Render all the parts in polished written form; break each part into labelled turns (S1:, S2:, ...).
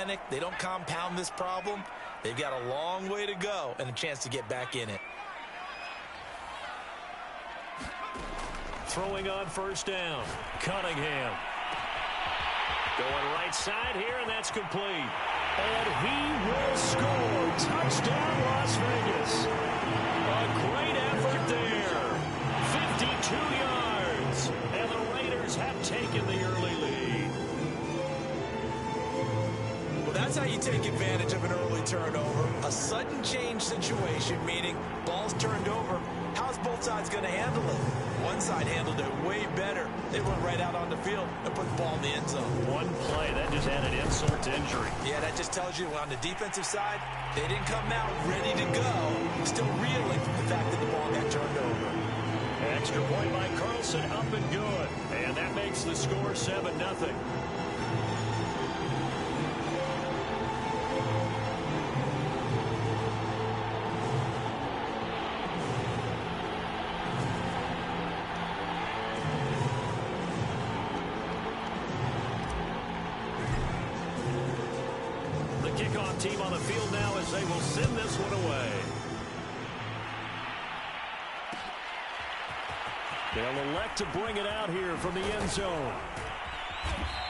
S1: panic, they don't compound this problem, they've got a long way to go and a chance to get back in it.
S2: Throwing on first down, Cunningham. Going right side here, and that's complete. And he will score. Touchdown, Las Vegas. A great effort there. 52 yards. And the Raiders have taken the early lead.
S1: Well, that's how you take advantage of an early turnover. A sudden change situation, meaning ball's turned over. How's both sides going to handle it? One side handled it way better. They went right out on the field and put the ball in the end zone.
S2: One play, that just added insult to injury.
S1: Yeah, that just tells you on the defensive side, they didn't come out ready to go. Still reeling from the fact that the ball got turned over.
S2: Extra point by Carlson, up and good. And that makes the score 7-0. Kickoff team on the field now as they will send this one away. They'll elect to bring it out here from the end zone.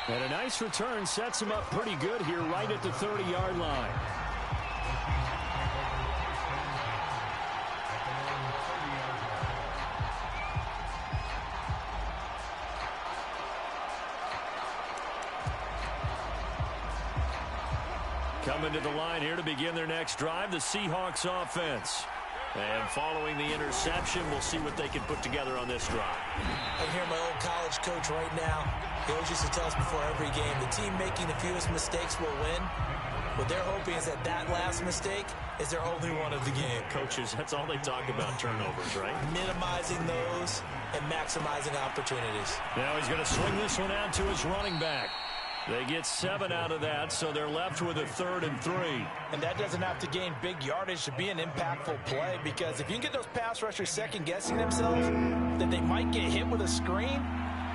S2: And a nice return sets them up pretty good here right at the 30-yard line. Coming to the line here to begin their next drive, the Seahawks offense. And following the interception, we'll see what they can put together on this drive.
S1: I hear my old college coach right now. He always used to tell us before every game, the team making the fewest mistakes will win. What they're hoping is that that last mistake is their only one of the game.
S2: Coaches, that's all they talk about, turnovers, right?
S1: Minimizing those and maximizing opportunities.
S2: Now he's going to swing this one out to his running back. They get 7 out of that, so they're left with a 3rd and 3.
S1: And that doesn't have to gain big yardage to be an impactful play, because if you can get those pass rushers second-guessing themselves, that they might get hit with a screen,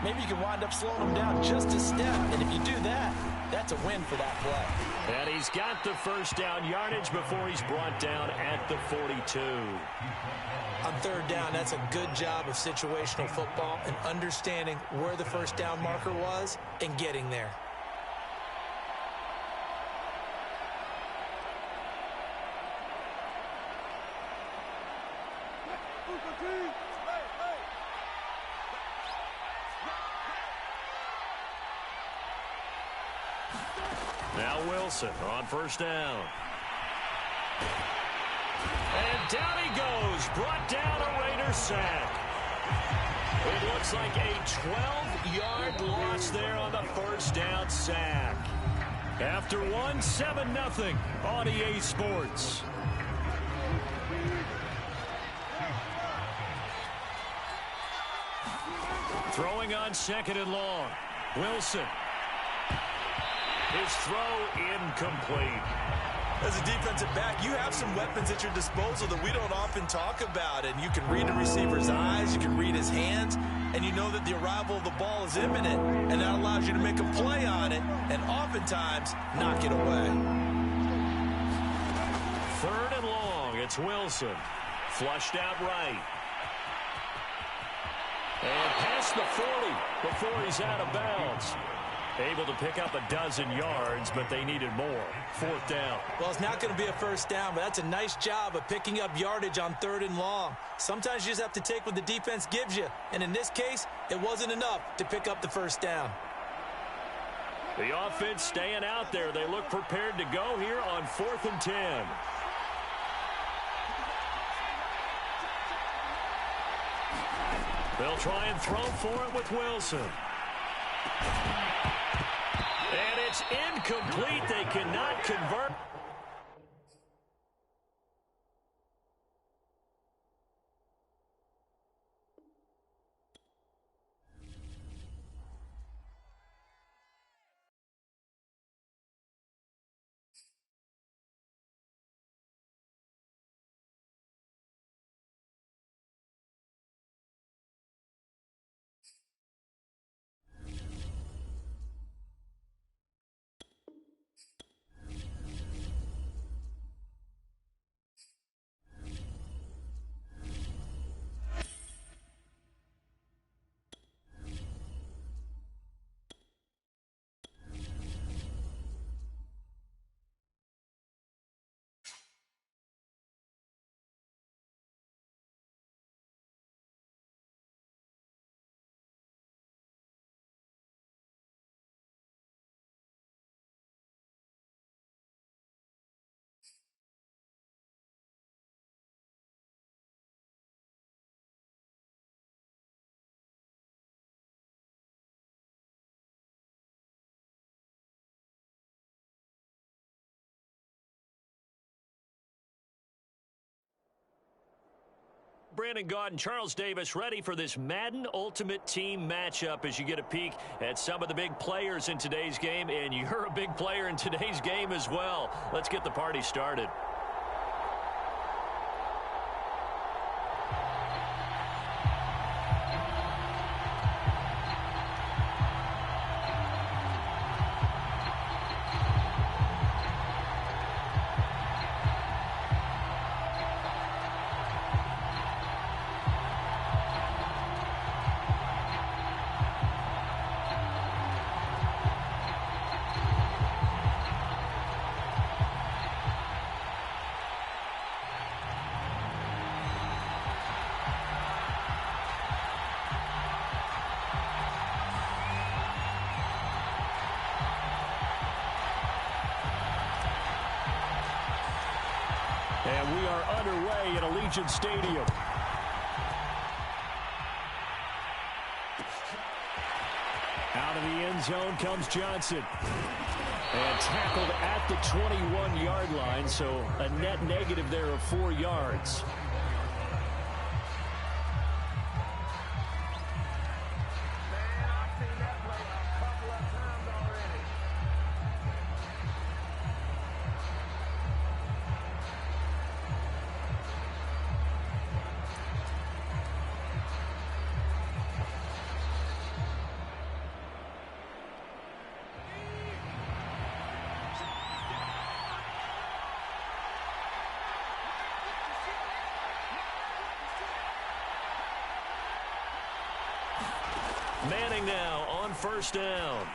S1: maybe you can wind up slowing them down just a step. And if you do that, that's a win for that play.
S2: And he's got the first down yardage before he's brought down at the 42.
S1: On 3rd down, that's a good job of situational football and understanding where the first down marker was and getting there.
S2: Now Wilson on first down. And down he goes. Brought down a Raider sack. It looks like a 12-yard loss there on the first down sack. After one, 7-0 on EA Sports. Throwing on 2nd and long. Wilson. His throw incomplete.
S1: As a defensive back, you have some weapons at your disposal that we don't often talk about. And you can read a receiver's eyes, you can read his hands, and you know that the arrival of the ball is imminent. And that allows you to make a play on it and oftentimes knock it away.
S2: 3rd and long. It's Wilson. Flushed out right. And past the 40 before he's out of bounds. Able to pick up a dozen yards, but they needed more. 4th down.
S1: Well, it's not going to be a first down, but that's a nice job of picking up yardage on 3rd and long. Sometimes you just have to take what the defense gives you. And in this case, it wasn't enough to pick up the first down.
S2: The offense staying out there. They look prepared to go here on 4th and 10. They'll try and throw for it with Wilson. And it's incomplete. They cannot convert. Brandon Gaud and Charles Davis ready for this Madden Ultimate Team matchup as you get a peek at some of the big players in today's game, and you're a big player in today's game as well. Let's get the party started. And we are underway at Allegiant Stadium. Out of the end zone comes Johnson. And tackled at the 21-yard line, so a net negative there of 4 yards. Manning now on first down.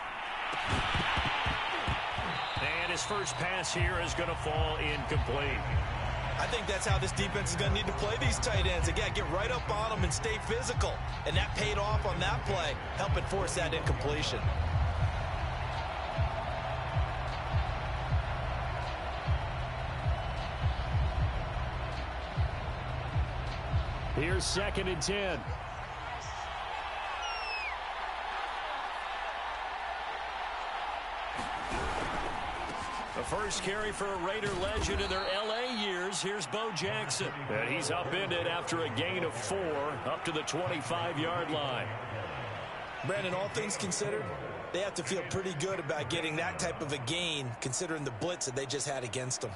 S2: And his first pass here is going to fall incomplete.
S1: I think that's how this defense is going to need to play these tight ends. Again, get right up on them and stay physical. And that paid off on that play, helping force that incompletion.
S2: Here's 2nd and 10. The first carry for a Raider legend in their L.A. years. Here's Bo Jackson. And he's upended after a gain of 4 up to the 25-yard line.
S1: Brandon, all things considered, they have to feel pretty good about getting that type of a gain considering the blitz that they just had against them.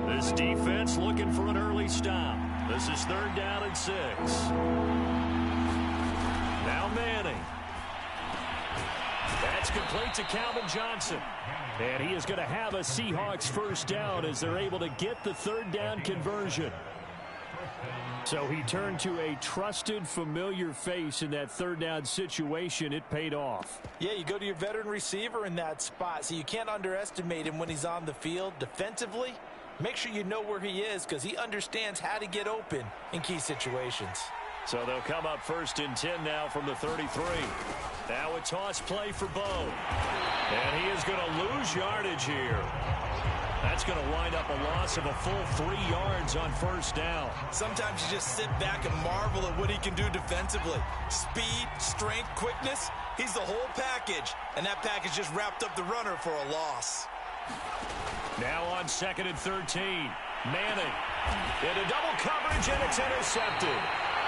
S2: This defense looking for an early stop. This is 3rd down and 6. Now Manning. That's complete to Calvin Johnson. And he is going to have a Seahawks first down as they're able to get the 3rd down conversion. So he turned to a trusted, familiar face in that 3rd down situation. It paid off.
S1: Yeah, you go to your veteran receiver in that spot, so you can't underestimate him when he's on the field. Defensively, make sure you know where he is because he understands how to get open in key situations.
S2: So they'll come up 1st and 10 now from the 33. Now a toss play for Bo. And he is going to lose yardage here. That's going to wind up a loss of a full 3 yards on first down.
S1: Sometimes you just sit back and marvel at what he can do defensively. Speed, strength, quickness, he's the whole package. And that package just wrapped up the runner for a loss.
S2: Now on 2nd and 13. Manning into double coverage, and it's intercepted.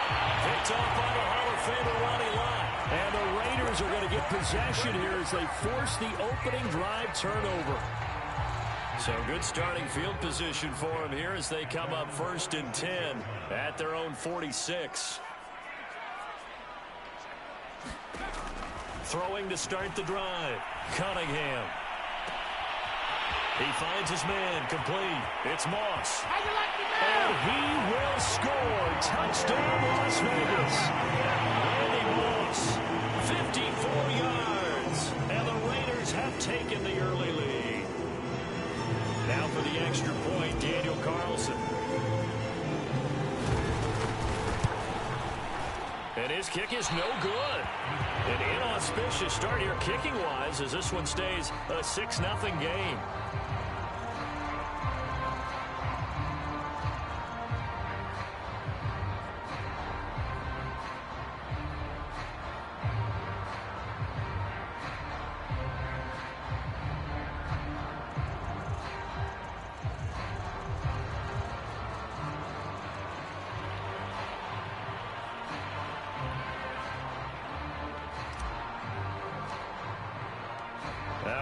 S2: Picked off by the Hall of Famer Ronnie Lott. And the Raiders are going to get possession here as they force the opening drive turnover. So good starting field position for them here as they come up 1st and 10 at their own 46. Throwing to start the drive. Cunningham. He finds his man, complete. It's Moss. And he will score. Touchdown, Las Vegas. Randy Moss, 54 yards. And the Raiders have taken the early lead. Now for the extra point, Daniel Carlson. And his kick is no good. An inauspicious start here kicking-wise as this one stays a 6-0 game.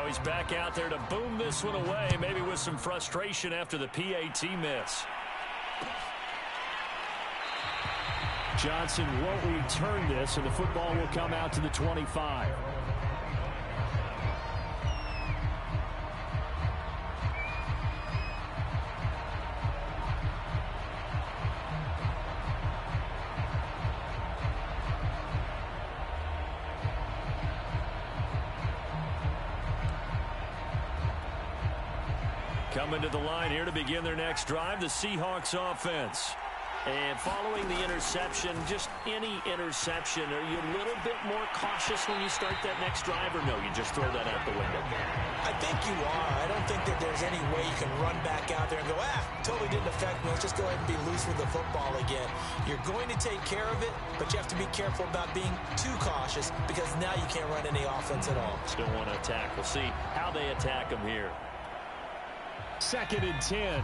S2: he's back out there to boom this one away, maybe with some frustration after the PAT miss. Johnson won't return this, and the football will come out to the 25. Coming to the line here to begin their next drive, the Seahawks offense. And following the interception, just any interception, are you a little bit more cautious when you start that next drive, or no, you just throw that out the window?
S1: I think you are. I don't think that there's any way you can run back out there and go, totally didn't affect me. Let's just go ahead and be loose with the football again. You're going to take care of it, but you have to be careful about being too cautious because now you can't run any offense at all.
S2: Still want to attack. We'll see how they attack them here. 2nd and 10.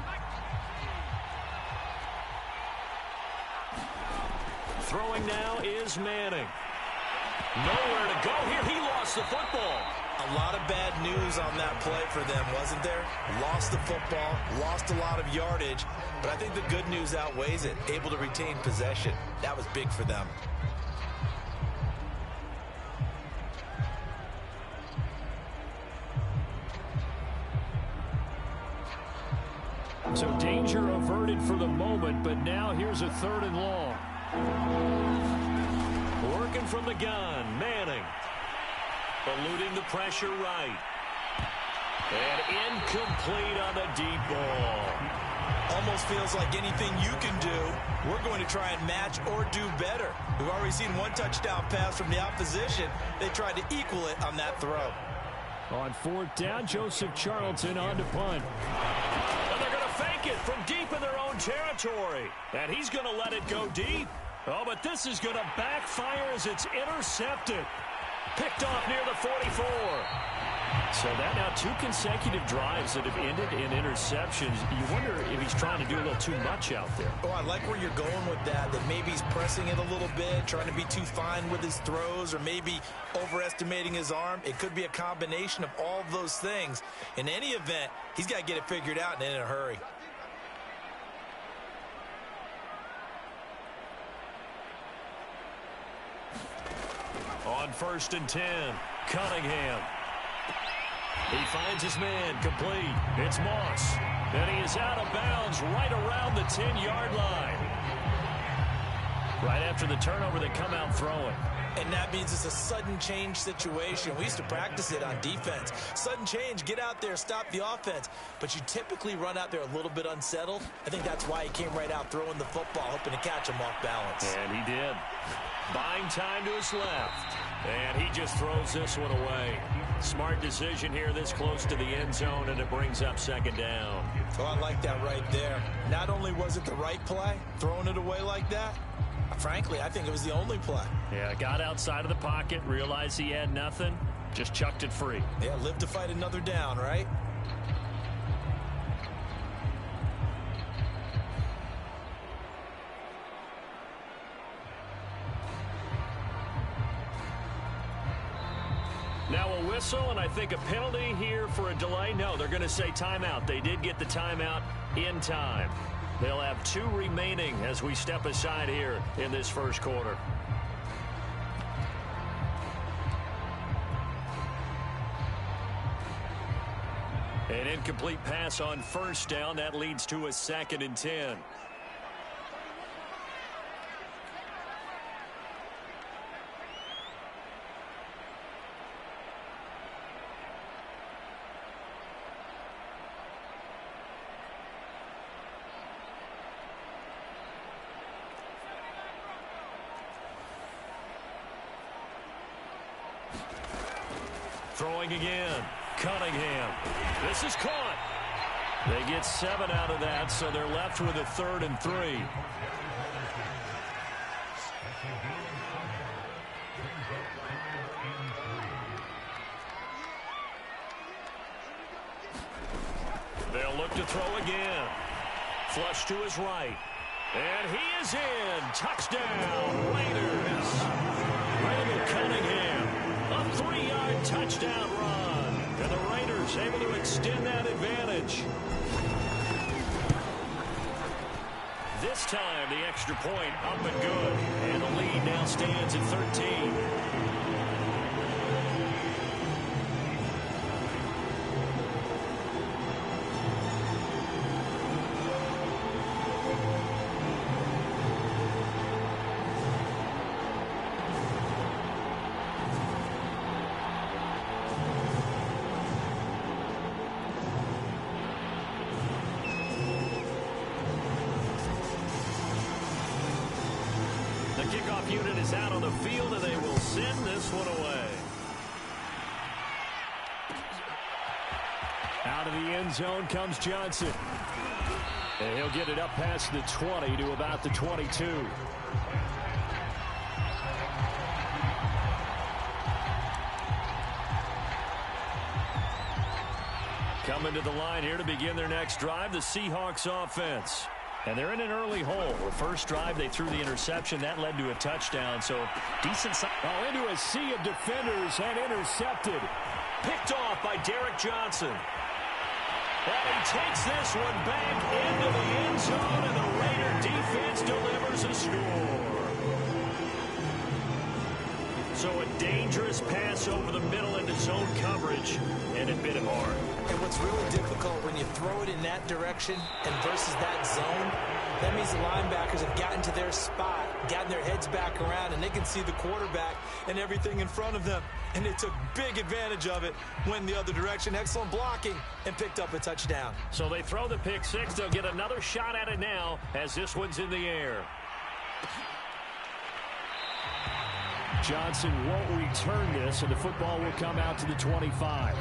S2: Throwing now is Manning. Nowhere to go here. He lost the football.
S1: A lot of bad news on that play for them, wasn't there? Lost the football, lost a lot of yardage, but I think the good news outweighs it. Able to retain possession. That was big for them.
S2: So danger averted for the moment, but now here's a 3rd and long. Working from the gun, Manning. Eluding the pressure right. And incomplete on the deep ball.
S1: Almost feels like anything you can do, we're going to try and match or do better. We've already seen one touchdown pass from the opposition. They tried to equal it on that throw.
S2: On 4th down, Joseph Charlton on to punt. And they're going to fake it from deep in their own territory. And he's going to let it go deep. Oh, but this is going to backfire as it's intercepted. Picked off near the 44. So that now 2 consecutive drives that have ended in interceptions. You wonder if he's trying to do a little too much out there.
S1: Oh, I like where you're going with that maybe he's pressing it a little bit, trying to be too fine with his throws, or maybe overestimating his arm. It could be a combination of all of those things. In any event, he's got to get it figured out and in a hurry.
S2: On 1st and 10, Cunningham. He finds his man, complete. It's Moss. And he is out of bounds right around the 10-yard line. Right after the turnover, they come out throwing.
S1: And that means it's a sudden change situation. We used to practice it on defense. Sudden change, get out there, stop the offense. But you typically run out there a little bit unsettled. I think that's why he came right out throwing the football, hoping to catch him off balance.
S2: And he did. Buying time to his left. And he just throws this one away. Smart decision here this close to the end zone, and it brings up 2nd down.
S1: Oh, I like that right there. Not only was it the right play, throwing it away like that, frankly, I think it was the only play.
S2: Yeah, got outside of the pocket, realized he had nothing, just chucked it free.
S1: Yeah, live to fight another down, right?
S2: Now a whistle, and I think a penalty here for a delay. No, they're going to say timeout. They did get the timeout in time. They'll have 2 remaining as we step aside here in this first quarter. An incomplete pass on 1st down. That leads to a 2nd and 10. Throwing again, Cunningham. This is caught. They get 7 out of that, so they're left with a 3rd and 3. They'll look to throw again. Flush to his right. And he is in. Touchdown, Raiders. Randall Cunningham. A 3-yard touchdown run. And the Raiders is able to extend that advantage. This time, the extra point up and good. And the lead now stands at 13. Kickoff unit is out on the field, and they will send this one away. Out of the end zone comes Johnson. And he'll get it up past the 20 to about the 22. Coming to the line here to begin their next drive, the Seahawks offense. And they're in an early hole. The first drive, they threw the interception. That led to a touchdown. So decent. Oh, into a sea of defenders and intercepted. Picked off by Derek Johnson. And he takes this one back into the end zone, and the Raider defense delivers a score. So a dangerous pass over the middle into zone coverage, and it bit him hard.
S1: And what's really difficult when you throw it in that direction and versus that zone, that means the linebackers have gotten to their spot, gotten their heads back around, and they can see the quarterback and everything in front of them. And they took big advantage of it, went the other direction, excellent blocking, and picked up a touchdown.
S2: So they throw the pick six. They'll get another shot at it now as this one's in the air. Johnson won't return this, and the football will come out to the 25.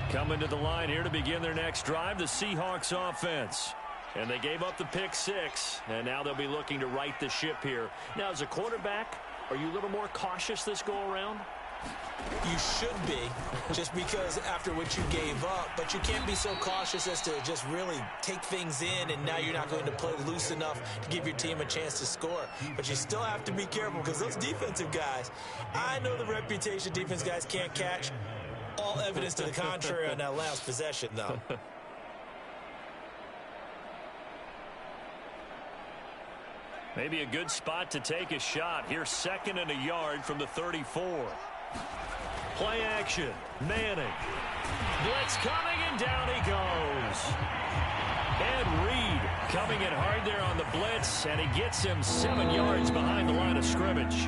S2: Coming to the line here to begin their next drive, the Seahawks offense. And they gave up the pick six, and now they'll be looking to right the ship here. Now, as a quarterback, are you a little more cautious this go-around?
S1: You should be, just because after what you gave up, but you can't be so cautious as to just really take things in, and now you're not going to play loose enough to give your team a chance to score. But you still have to be careful, because those defensive guys, I know the reputation defense guys can't catch. All evidence to the contrary on that last possession, though.
S2: Maybe a good spot to take a shot. Here's 2nd and a yard from the 34. Play action. Manning. Blitz coming, and down he goes. Ed Reed coming in hard there on the blitz, and he gets him 7 yards behind the line of scrimmage.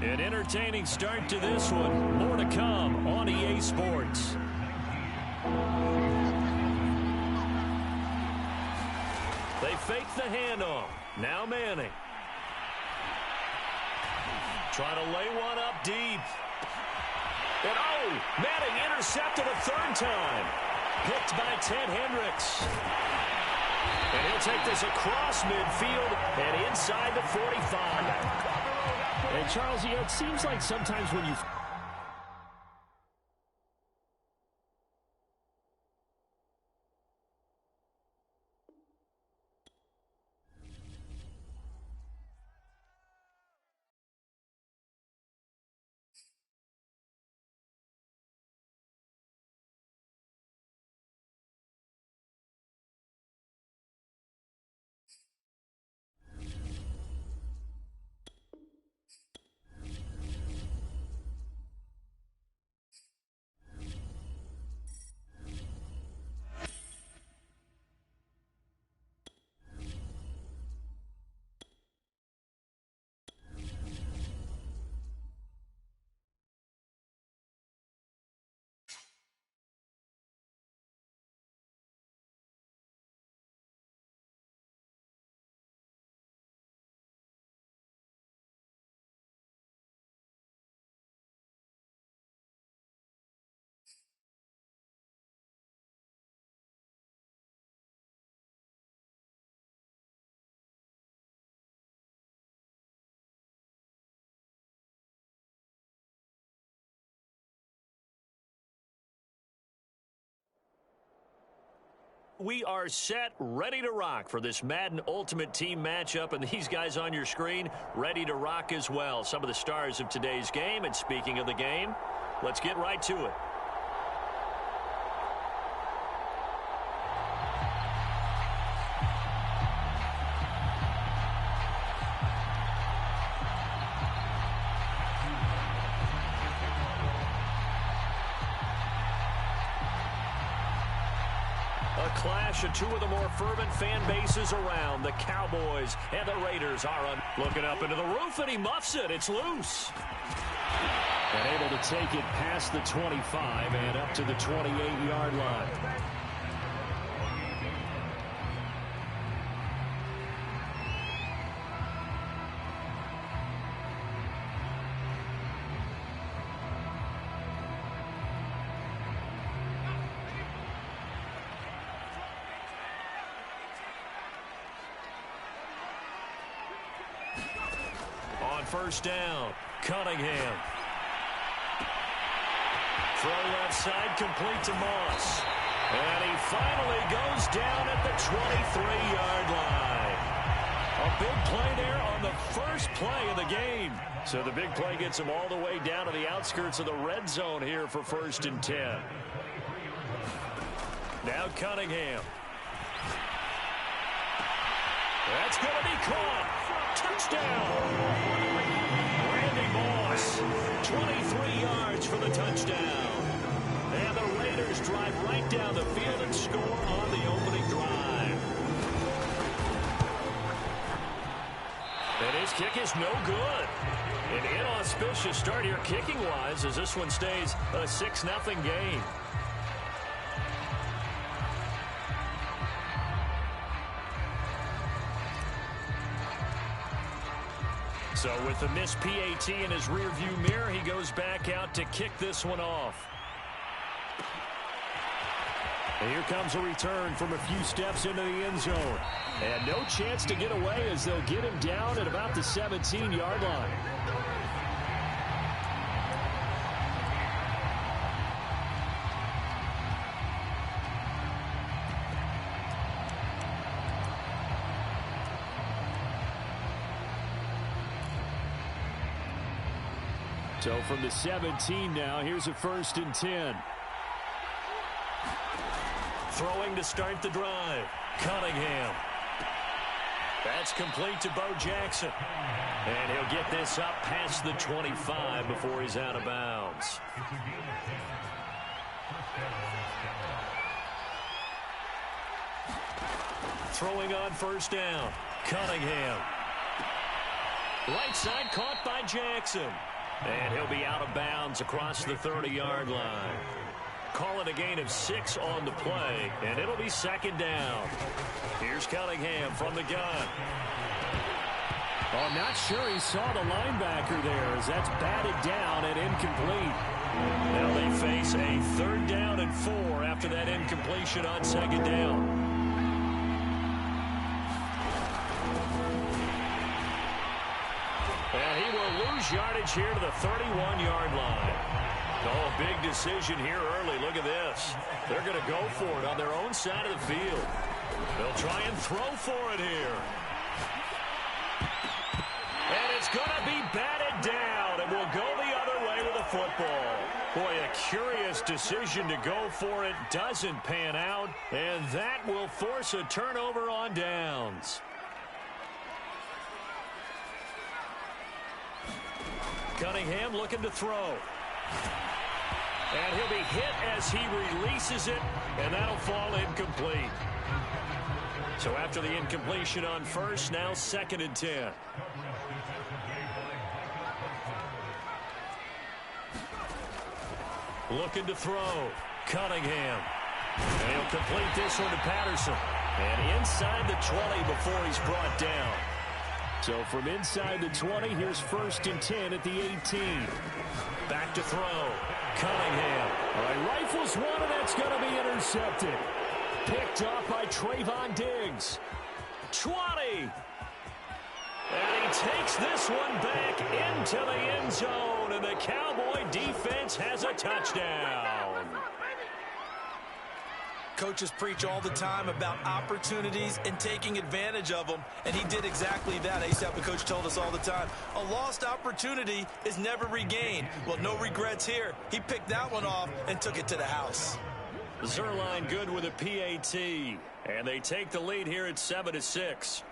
S2: An entertaining start to this one. More to come on EA Sports. They fake the handoff. Now Manning. Trying to lay one up deep. And oh, Manning intercepted a 3rd time. Picked by Ted Hendricks. And he'll take this across midfield and inside the 45. And Charles, you know, it seems like sometimes when you... We are set, ready to rock for this Madden Ultimate Team matchup, and these guys on your screen ready to rock as well. Some of the stars of today's game, and speaking of the game, let's get right to it. clash of two of the more fervent fan bases around. The Cowboys and the Raiders are on. Looking up into the roof, and he muffs it. It's loose. And able to take it past the 25 and up to the 28-yard line. First down, Cunningham. Throw left side, complete to Moss. And he finally goes down at the 23-yard line. A big play there on the first play of the game. So the big play gets him all the way down to the outskirts of the red zone here for 1st and 10. Now Cunningham. That's going to be caught. Touchdown. Randy Moss, 23 yards for the touchdown. And the Raiders drive right down the field and score on the opening drive. And his kick is no good. An inauspicious start here kicking-wise as this one stays a 6-0 game. So with the missed PAT in his rearview mirror, he goes back out to kick this one off. And here comes a return from a few steps into the end zone. And no chance to get away as they'll get him down at about the 17-yard line. So from the 17 now, here's a 1st and 10. Throwing to start the drive. Cunningham. That's complete to Bo Jackson. And he'll get this up past the 25 before he's out of bounds. Throwing on 1st down. Cunningham. Right side caught by Jackson. And he'll be out of bounds across the 30-yard line. Call it a gain of 6 on the play, and it'll be 2nd down. Here's Cunningham from the gun. Oh, I'm not sure he saw the linebacker there as that's batted down and incomplete. Now they face a 3rd down and 4 after that incompletion on 2nd down. And he will lose yardage here to the 31-yard line. Oh, big decision here early. Look at this. They're going to go for it on their own side of the field. They'll try and throw for it here. And it's going to be batted down, and we'll go the other way with the football. Boy, a curious decision to go for it. Doesn't pan out, and that will force a turnover on downs. Cunningham looking to throw. And he'll be hit as he releases it, and that'll fall incomplete. So after the incompletion on 1st, now 2nd and 10. Looking to throw. Cunningham. And he'll complete this one to Patterson. And inside the 20 before he's brought down. So from inside the 20, here's 1st and 10 at the 18. Back to throw. Cunningham. All right, rifles one, and that's going to be intercepted. Picked off by Trayvon Diggs. 20. And he takes this one back into the end zone, and the Cowboy defense has a touchdown.
S1: Coaches preach all the time about opportunities and taking advantage of them, and he did exactly that. I used to have a coach told us all the time, a lost opportunity is never regained. Well, no regrets here. He picked that one off and took it to the house.
S2: Zerline good with a PAT, and they take the lead here at 7-6.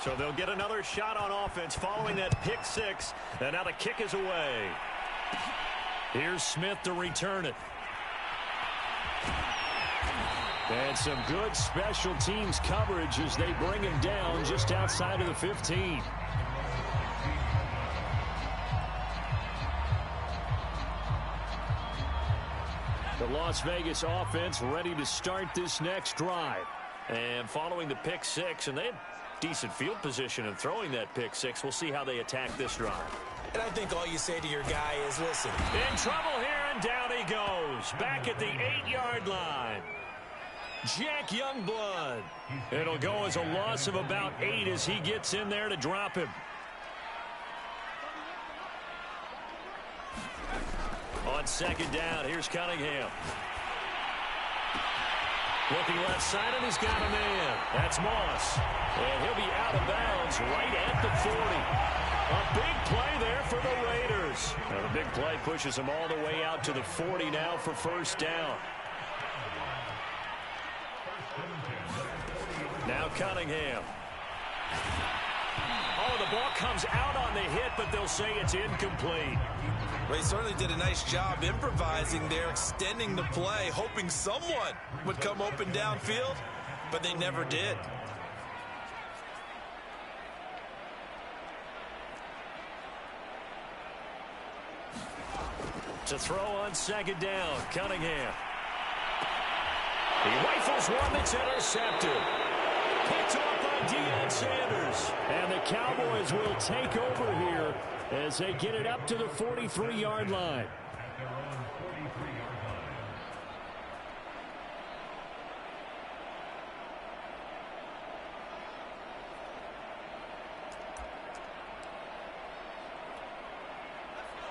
S2: So they'll get another shot on offense following that pick six. And now the kick is away. Here's Smith to return it. And some good special teams coverage as they bring him down just outside of the 15. The Las Vegas offense ready to start this next drive. And following the pick six, and they had decent field position in throwing that pick six. We'll see how they attack this drive.
S1: And I think all you say to your guy is, listen.
S2: In trouble here, and down he goes. Back at the 8-yard line. Jack Youngblood. It'll go as a loss of about 8 as he gets in there to drop him. On second down, here's Cunningham. Looking left side, and he's got a man. That's Moss. And he'll be out of bounds right at the 40. A big play there for the Raiders. Now the big play pushes him all the way out to the 40 now for first down. Now Cunningham. Oh, the ball comes out on the hit, but they'll say it's incomplete.
S1: Well, he certainly did a nice job improvising there, extending the play, hoping someone would come open downfield, but they never did.
S2: To throw on second down, Cunningham. He rifles one that's intercepted. Picked off by Deion Sanders. And the Cowboys will take over here as they get it up to the 43-yard line.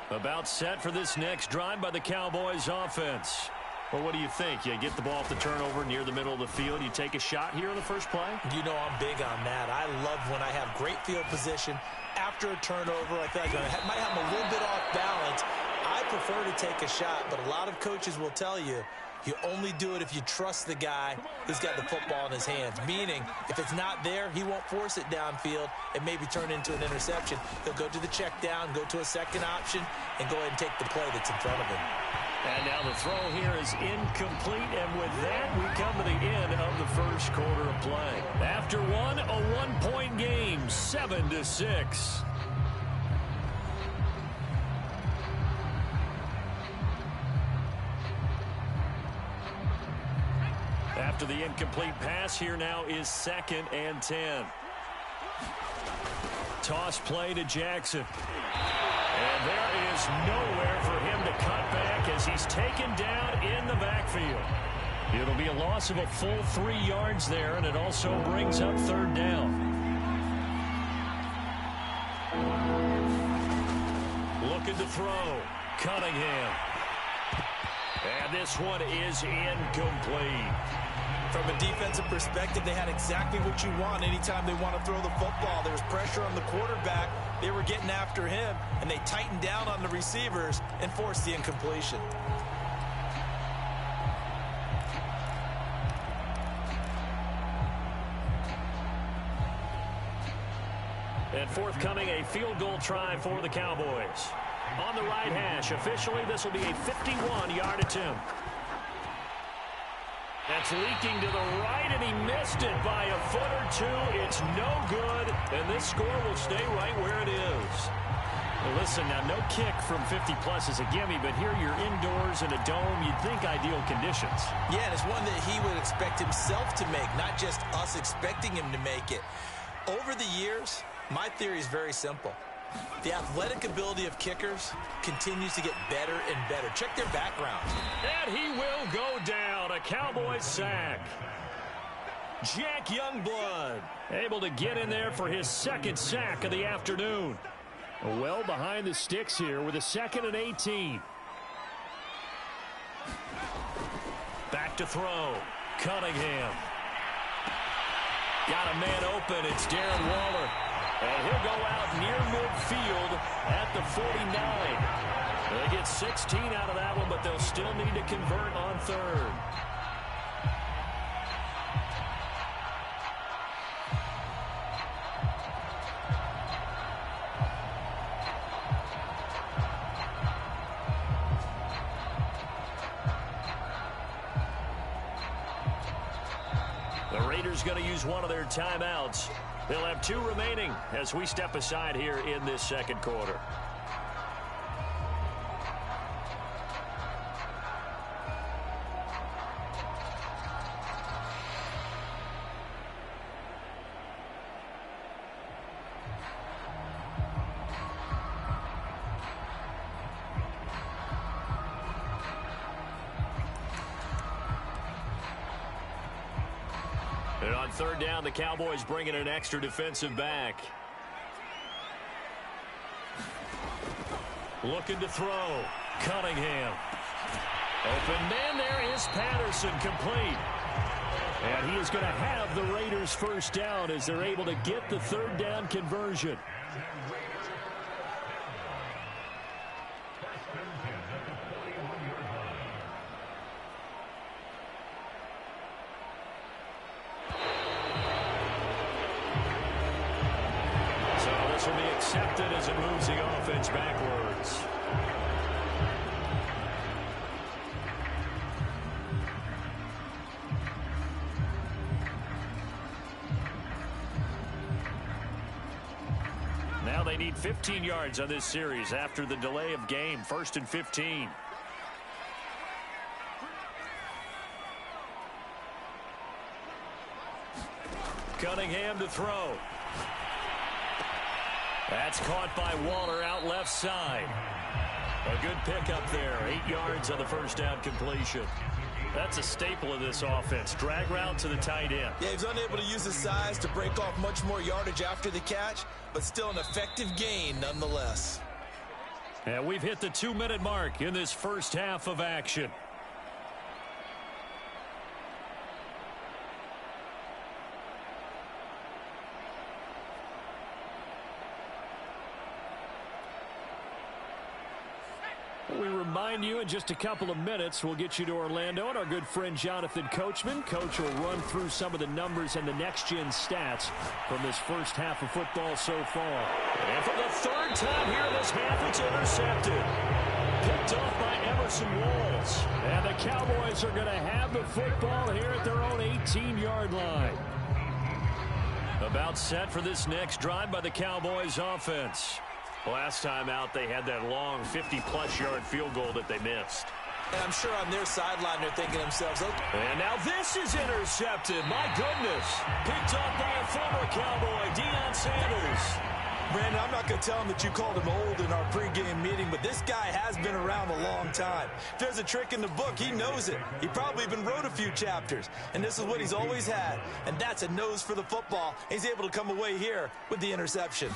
S2: About set for this next drive by the Cowboys offense. Well, what do you think? You get the ball off the turnover near the middle of the field. You take a shot here in the first play?
S1: You know I'm big on that. I love when I have great field position after a turnover. I feel like I might have them a little bit off balance. I prefer to take a shot, but a lot of coaches will tell you, you only do it if you trust the guy who's got the football in his hands. Meaning, if it's not there, he won't force it downfield and maybe turn into an interception. He'll go to the check down, go to a second option, and go ahead and take the play that's in front of him.
S2: And now the throw here is incomplete, and with that, we come to the end of the first quarter of play. After one, a one-point game, 7-6. After the incomplete pass, here now is 2nd and 10. Toss play to Jackson. And there is nowhere for him to cut back as he's taken down in the backfield. It'll be a loss of a full 3 yards there, and it also brings up 3rd down. Looking to throw. Cunningham. And this one is incomplete.
S1: From a defensive perspective, they had exactly what you want anytime they want to throw the football. There was pressure on the quarterback. They were getting after him, and they tightened down on the receivers and forced the incompletion.
S2: And forthcoming, a field goal try for the Cowboys. On the right hash, officially, this will be a 51-yard attempt. That's leaking to the right, and he missed it by a foot or two. It's no good, and this score will stay right where it is. Well, listen, now, no kick from 50-plus is a gimme, but here you're indoors in a dome. You'd think ideal conditions.
S1: Yeah, and it's one that he would expect himself to make, not just us expecting him to make it. Over the years, my theory is very simple. The athletic ability of kickers continues to get better and better. Check their background.
S2: And he will go down. A Cowboys sack. Jack Youngblood able to get in there for his 2nd sack of the afternoon. Well behind the sticks here with a 2nd and 18. Back to throw. Cunningham. Got a man open. It's Darren Waller. And he'll go out near midfield at the 49. They get 16 out of that one, but they'll still need to convert on 3rd. Steelers going to use one of their timeouts. They'll have 2 remaining as we step aside here in this second quarter. And on third down, the Cowboys bring in an extra defensive back. Looking to throw. Cunningham. Open man, there is Patterson, complete. And he is going to have the Raiders first down as they're able to get the third down conversion. Will be accepted as it moves the offense backwards. Now they need 15 yards on this series after the delay of game. 1st and 15. Cunningham to throw. That's caught by Waller out left side. A good pickup there. 8 yards on the first down completion. That's a staple of this offense. Drag route to the tight end.
S1: Yeah, he's unable to use his size to break off much more yardage after the catch, but still an effective gain nonetheless.
S2: And we've hit the 2-minute mark in this first half of action. We remind you in just a couple of minutes we'll get you to Orlando and our good friend Jonathan Coachman. Coach will run through some of the numbers and the next-gen stats from this first half of football so far. And for the third time here this half, it's intercepted. Picked off by Emerson Walls. And the Cowboys are going to have the football here at their own 18-yard line. About set for this next drive by the Cowboys offense. Last time out, they had that long 50-plus yard field goal that they missed.
S1: And I'm sure on their sideline they're thinking to themselves, okay.
S2: And now this is intercepted. My goodness. Picked up by a former Cowboy, Deion Sanders.
S1: Brandon, I'm not going to tell him that you called him old in our pregame meeting, but this guy has been around a long time. If there's a trick in the book, he knows it. He probably even wrote a few chapters, and this is what he's always had, and that's a nose for the football. He's able to come away here with the interception.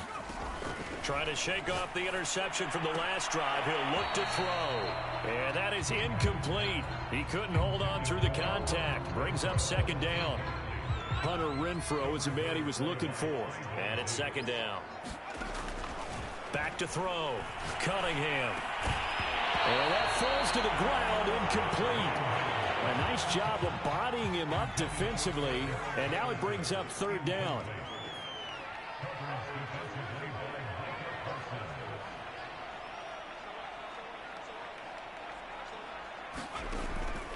S2: Trying to shake off the interception from the last drive. He'll look to throw. And that is incomplete. He couldn't hold on through the contact. Brings up second down. Hunter Renfrow is the man he was looking for. And it's second down. Back to throw. Cunningham. And that falls to the ground, incomplete. A nice job of bodying him up defensively. And now it brings up third down.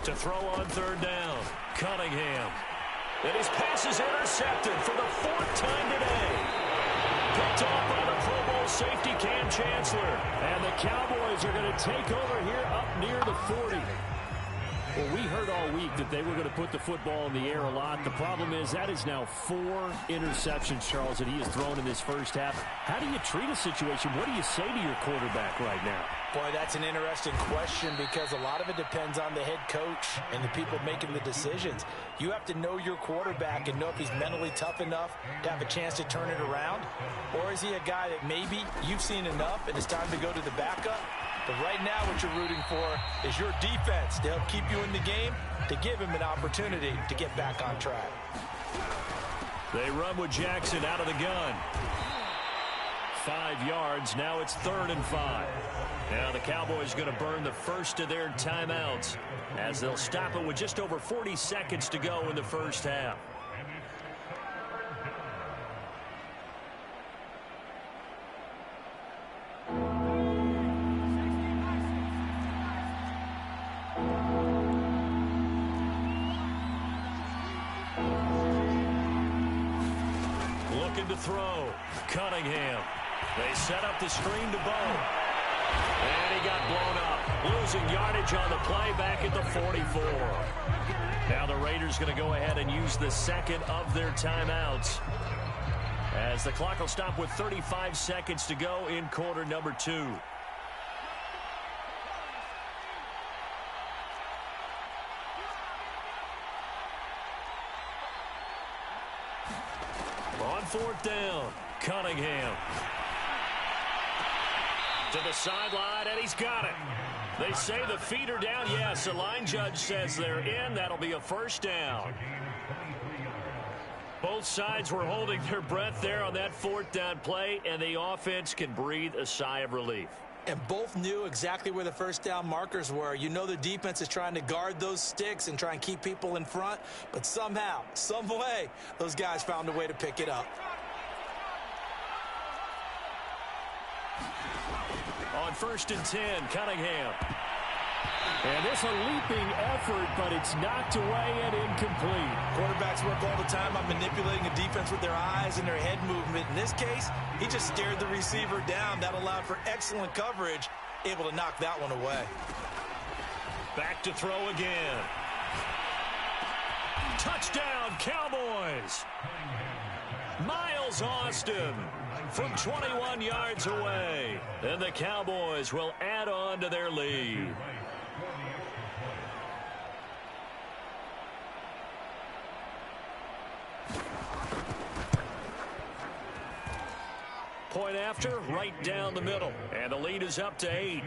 S2: To throw on third down. Cunningham. And his pass is intercepted for the 4th time today. Picked off by the Pro Bowl safety Cam Chancellor. And the Cowboys are going to take over here up near the 40. Well, we heard all week that they were going to put the football in the air a lot. The problem is that is now 4 interceptions, Charles, that he has thrown in this first half. How do you treat a situation? What do you say to your quarterback right now?
S3: Boy, that's an interesting question because a lot of it depends on the head coach and the people making the decisions. You have to know your quarterback and know if he's mentally tough enough to have a chance to turn it around. Or is he a guy that maybe you've seen enough and it's time to go to the backup? But right now what you're rooting for is your defense to help keep you in the game, to give him an opportunity to get back on track.
S2: They run with Jackson out of the gun. 5 yards. Now it's 3rd and 5. Now the Cowboys going to burn the first of their timeouts as they'll stop it with just over 40 seconds to go in the first half. looking to throw. Cunningham. They set up the screen to Bo. And he got blown up. Losing yardage on the play back at the 44. Now the Raiders going to go ahead and use the second of their timeouts, as the clock will stop with 35 seconds to go in quarter number 2. On fourth down, Cunningham. To the sideline, and he's got it. They say the feet are down. Yes, the line judge says they're in. That'll be a first down. Both sides were holding their breath there on that fourth down play, and the offense can breathe a sigh of relief.
S3: And both knew exactly where the first down markers were. You know the defense is trying to guard those sticks and try and keep people in front, but somehow, some way, those guys found a way to pick it up.
S2: On 1st and 10, Cunningham.
S4: And this a leaping effort, but it's knocked away and incomplete.
S3: Quarterbacks work all the time on manipulating a defense with their eyes and their head movement. In this case, he just stared the receiver down. That allowed for excellent coverage, able to knock that one away.
S2: Back to throw again. Touchdown, Cowboys! Miles Austin from 21 yards away. And the Cowboys will add on to their lead. Point after, right down the middle. And the lead is up to 8.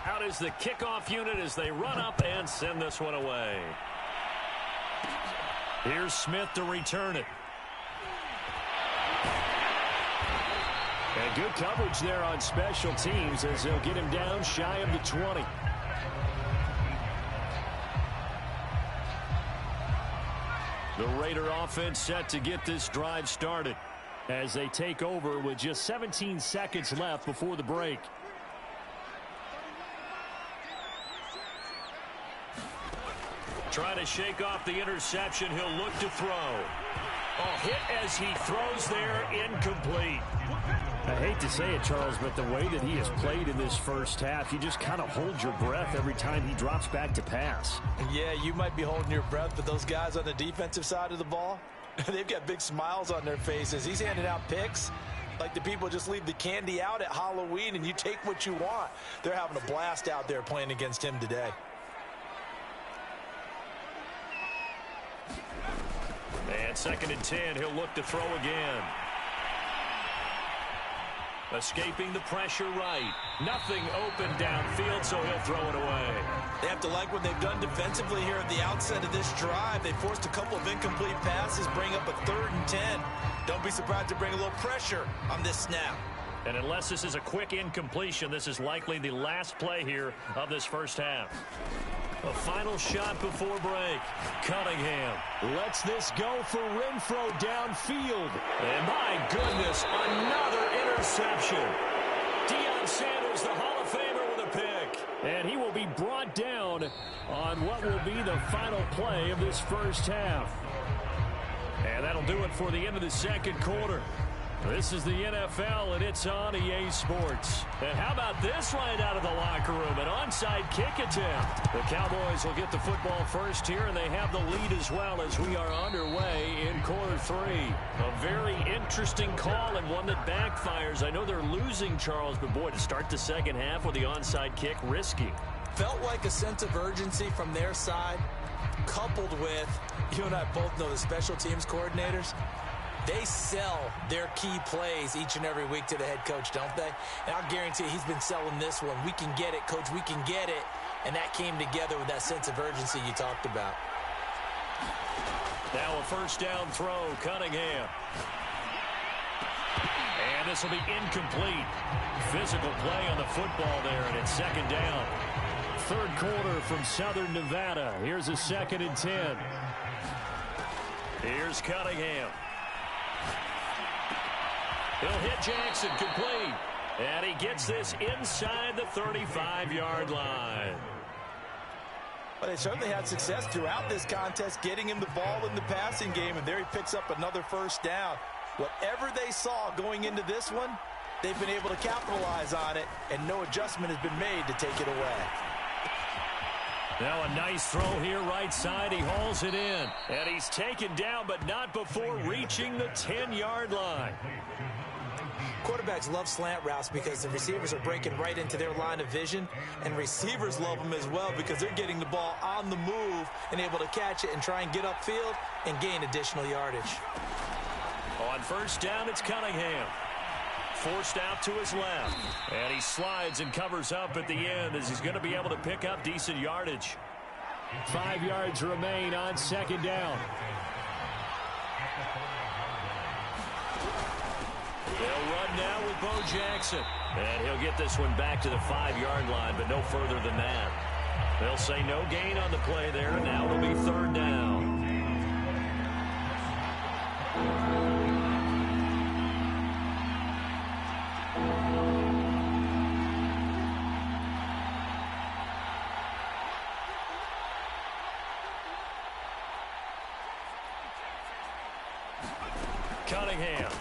S2: Out is the kickoff unit as they run up and send this one away. Here's Smith to return it. And good coverage there on special teams as they'll get him down shy of the 20. The Raider offense set to get this drive started as they take over with just 17 seconds left before the break. Trying to shake off the interception. He'll look to throw. Oh, hit as he throws there, incomplete.
S4: I hate to say it, Charles, but the way that he has played in this first half, you just kind of hold your breath every time he drops back to pass.
S3: Yeah, you might be holding your breath, but those guys on the defensive side of the ball, they've got big smiles on their faces. He's handing out picks like the people just leave the candy out at Halloween and you take what you want. They're having a blast out there playing against him today.
S2: And 2nd and 10, he'll look to throw again. Escaping the pressure right. Nothing open downfield, so he'll throw it away.
S3: They have to like what they've done defensively here at the outset of this drive. They forced a couple of incomplete passes, bring up a 3rd and 10. Don't be surprised to bring a little pressure on this snap.
S2: And unless this is a quick incompletion, this is likely the last play here of this first half. A final shot before break. Cunningham lets this go for Renfro downfield. And my goodness, another interception. Deion Sanders, the Hall of Famer, with a pick. And he will be brought down on what will be the final play of this first half. And that'll do it for the end of the second quarter. This is the NFL, and it's on EA Sports. And how about this right out of the locker room? An onside kick attempt. The Cowboys will get the football first here, and they have the lead as well as we are underway in quarter 3. A very interesting call and one that backfires. I know they're losing, Charles, but boy, to start the second half with the onside kick, risky.
S3: Felt like a sense of urgency from their side, coupled with, you and I both know the special teams coordinators. They sell their key plays each and every week to the head coach, don't they? And I'll guarantee you he's been selling this one. We can get it, coach, we can get it. And that came together with that sense of urgency you talked about.
S2: Now a first down throw, Cunningham. And this will be incomplete. physical play on the football there, and it's second down. Third quarter from Southern Nevada. Here's a 2nd and 10. Here's Cunningham. He'll hit Jackson, complete. And he gets this inside the 35-yard line.
S3: Well, they certainly had success throughout this contest, getting him the ball in the passing game, and there he picks up another first down. Whatever they saw going into this one, they've been able to capitalize on it, and no adjustment has been made to take it away.
S2: Now a nice throw here right side. He hauls it in. And he's taken down, but not before reaching the 10-yard line.
S3: Quarterbacks love slant routes because the receivers are breaking right into their line of vision, and receivers love them as well because they're getting the ball on the move and able to catch it and try and get upfield and gain additional yardage.
S2: On first down, it's Cunningham. Forced out to his left. And he slides and covers up at the end as he's going to be able to pick up decent yardage. 5 yards remain on second down. They'll run now with Bo Jackson. And he'll get this one back to the 5-yard line, but no further than that. They'll say no gain on the play there, and now it'll be third down. Cunningham.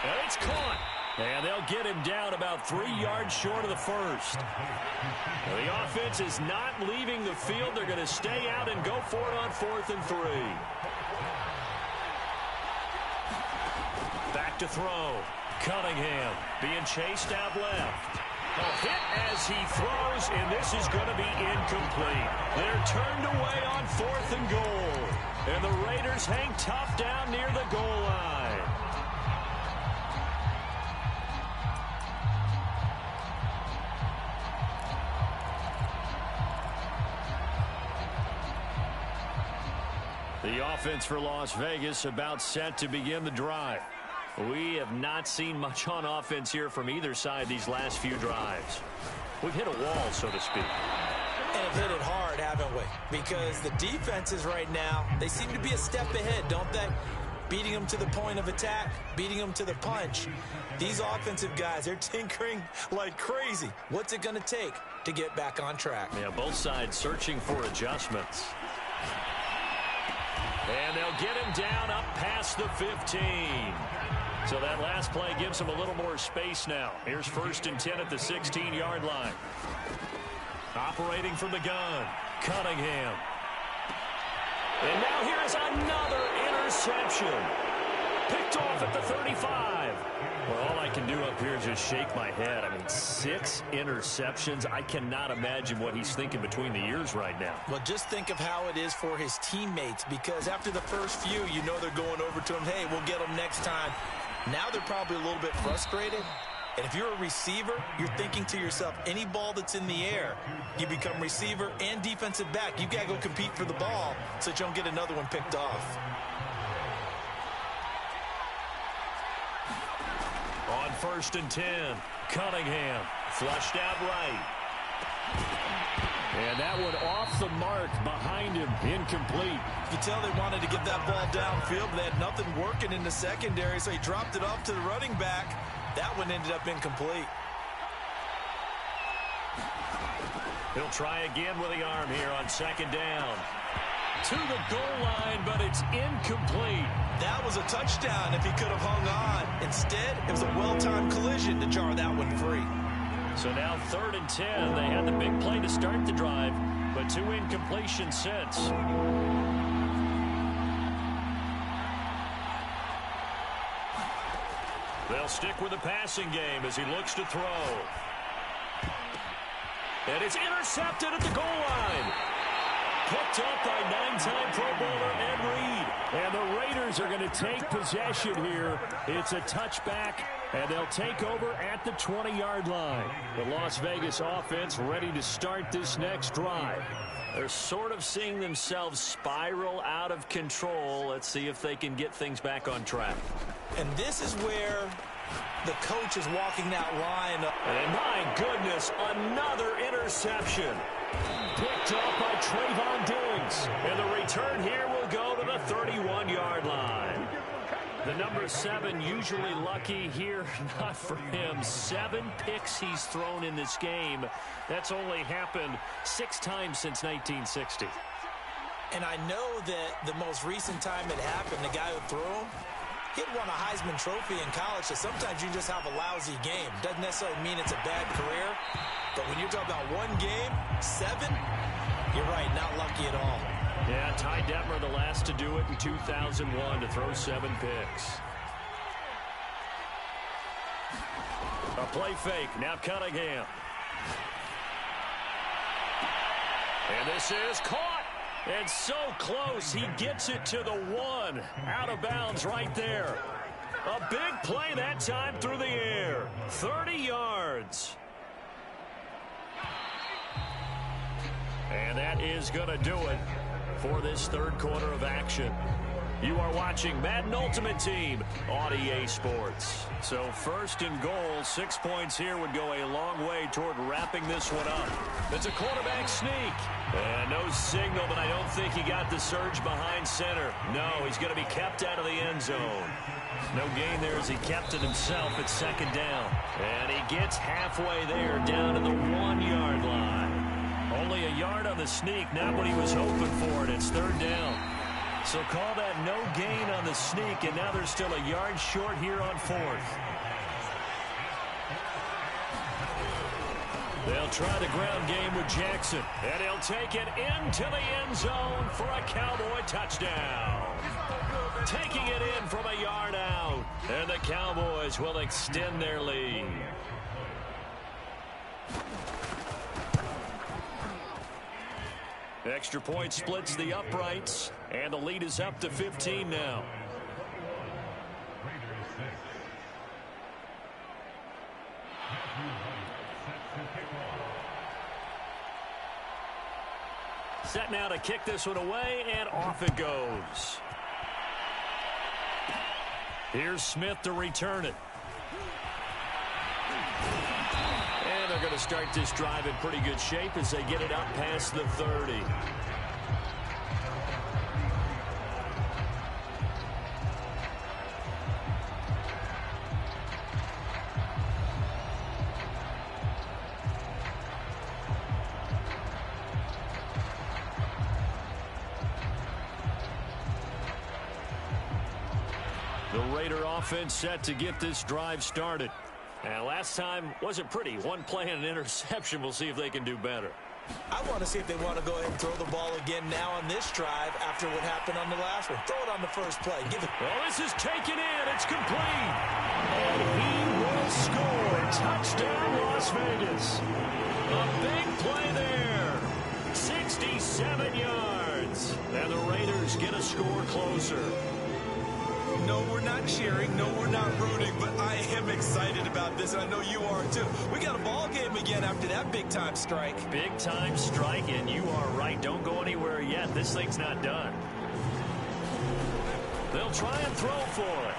S2: And it's caught. And they'll get him down about 3 yards short of the first. Now, the offense is not leaving the field. They're going to stay out and go for it on 4th and 3. Back to throw. Cunningham being chased out left. A hit as he throws, and this is going to be incomplete. They're turned away on 4th and goal. And the Raiders hang tough down near the goal line. The offense for Las Vegas about set to begin the drive. We have not seen much on offense here from either side these last few drives. We've hit a wall, so to speak.
S3: And have hit it hard, haven't we? Because the defenses right now, they seem to be a step ahead, don't they? Beating them to the point of attack, beating them to the punch. These offensive guys, they're tinkering like crazy. What's it going to take to get back on track?
S2: Yeah, both sides searching for adjustments. And they'll get him down up past the 15. So that last play gives him a little more space now. Here's 1st and 10 at the 16-yard line. Operating from the gun, Cunningham. And now here is another interception. Picked off at the 35. Well, all I can do up here is just shake my head. I mean, 6 interceptions. I cannot imagine what he's thinking between the ears right now.
S3: Well, just think of how it is for his teammates, because after the first few, you know they're going over to him, hey, we'll get them next time. Now they're probably a little bit frustrated. And if you're a receiver, you're thinking to yourself, any ball that's in the air, you become receiver and defensive back. You got to go compete for the ball so that you don't get another one picked off.
S2: On 1st and 10, Cunningham flushed out right. And that one off the mark behind him, incomplete.
S3: You can tell they wanted to get that ball downfield, but they had nothing working in the secondary, so he dropped it off to the running back. That one ended up incomplete.
S2: He'll try again with the arm here on 2nd down. To the goal line, but it's incomplete.
S3: That was a touchdown if he could have hung on. Instead, it was a well-timed collision to jar that one free.
S2: So now 3rd and 10. They had the big play to start the drive, but 2 incompletions since. They'll stick with the passing game as he looks to throw. And it's intercepted at the goal line. Picked up by 9-time Pro Bowler Ed Reed. And the Raiders are going to take possession here. It's a touchback, and they'll take over at the 20-yard line. The Las Vegas offense ready to start this next drive. They're sort of seeing themselves spiral out of control. Let's see if they can get things back on track.
S3: And this is where The coach is walking that line.
S2: And my goodness, another interception. Picked off by Trayvon Diggs. And the return here will go to the 31-yard line. The number 7 usually lucky here, not for him. 7 picks he's thrown in this game. That's only happened 6 times since 1960.
S3: And I know that the most recent time it happened, the guy who threw him, he'd won a Heisman Trophy in college, so sometimes you just have a lousy game. Doesn't necessarily mean it's a bad career, but when you're talking about one game, 7, you're right, not lucky at all.
S2: Yeah, Ty Detmer, the last to do it in 2001, to throw 7 picks. A play fake, now Cunningham. And this is caught. And so close, he gets it to the 1. Out of bounds right there. A big play that time through the air. 30 yards. And that is going to do it for this third quarter of action. You are watching Madden Ultimate Team on EA Sports. So first and goal, 6 points here would go a long way toward wrapping this one up. It's a quarterback sneak. And no signal, but I don't think he got the surge behind center. No, he's going to be kept out of the end zone. No gain there as he kept it himself at second down. And he gets halfway there, down to the 1-yard line. Only a yard on the sneak, not what he was hoping for, and it's third down. So call that no gain on the sneak, and now they're still a yard short here on 4th. They'll try the ground game with Jackson, and he'll take it into the end zone for a Cowboy touchdown. Taking it in from a yard out, and the Cowboys will extend their lead. Extra point splits the uprights, and the lead is up to 15 now. Set now to kick this one away, and off it goes. Here's Smith to return it. And they're going to start this drive in pretty good shape as they get it up past the 30. The Raider offense set to get this drive started. And last time wasn't pretty. One play and an interception. We'll see if they can do better.
S3: I want to see if they want to go ahead and throw the ball again now on this drive after what happened on the last one. Throw it on the first play. Give it.
S2: Well, this is taken in. It's complete. And he will score. Touchdown, Las Vegas. A big play there. 67 yards. And the Raiders get a score closer.
S1: No, we're not cheering. No, we're not rooting. But I am excited about this, and I know you are too. We got a ball game again after that big-time strike.
S2: Big-time strike, and you are right. Don't go anywhere yet. This thing's not done. They'll try and throw for it.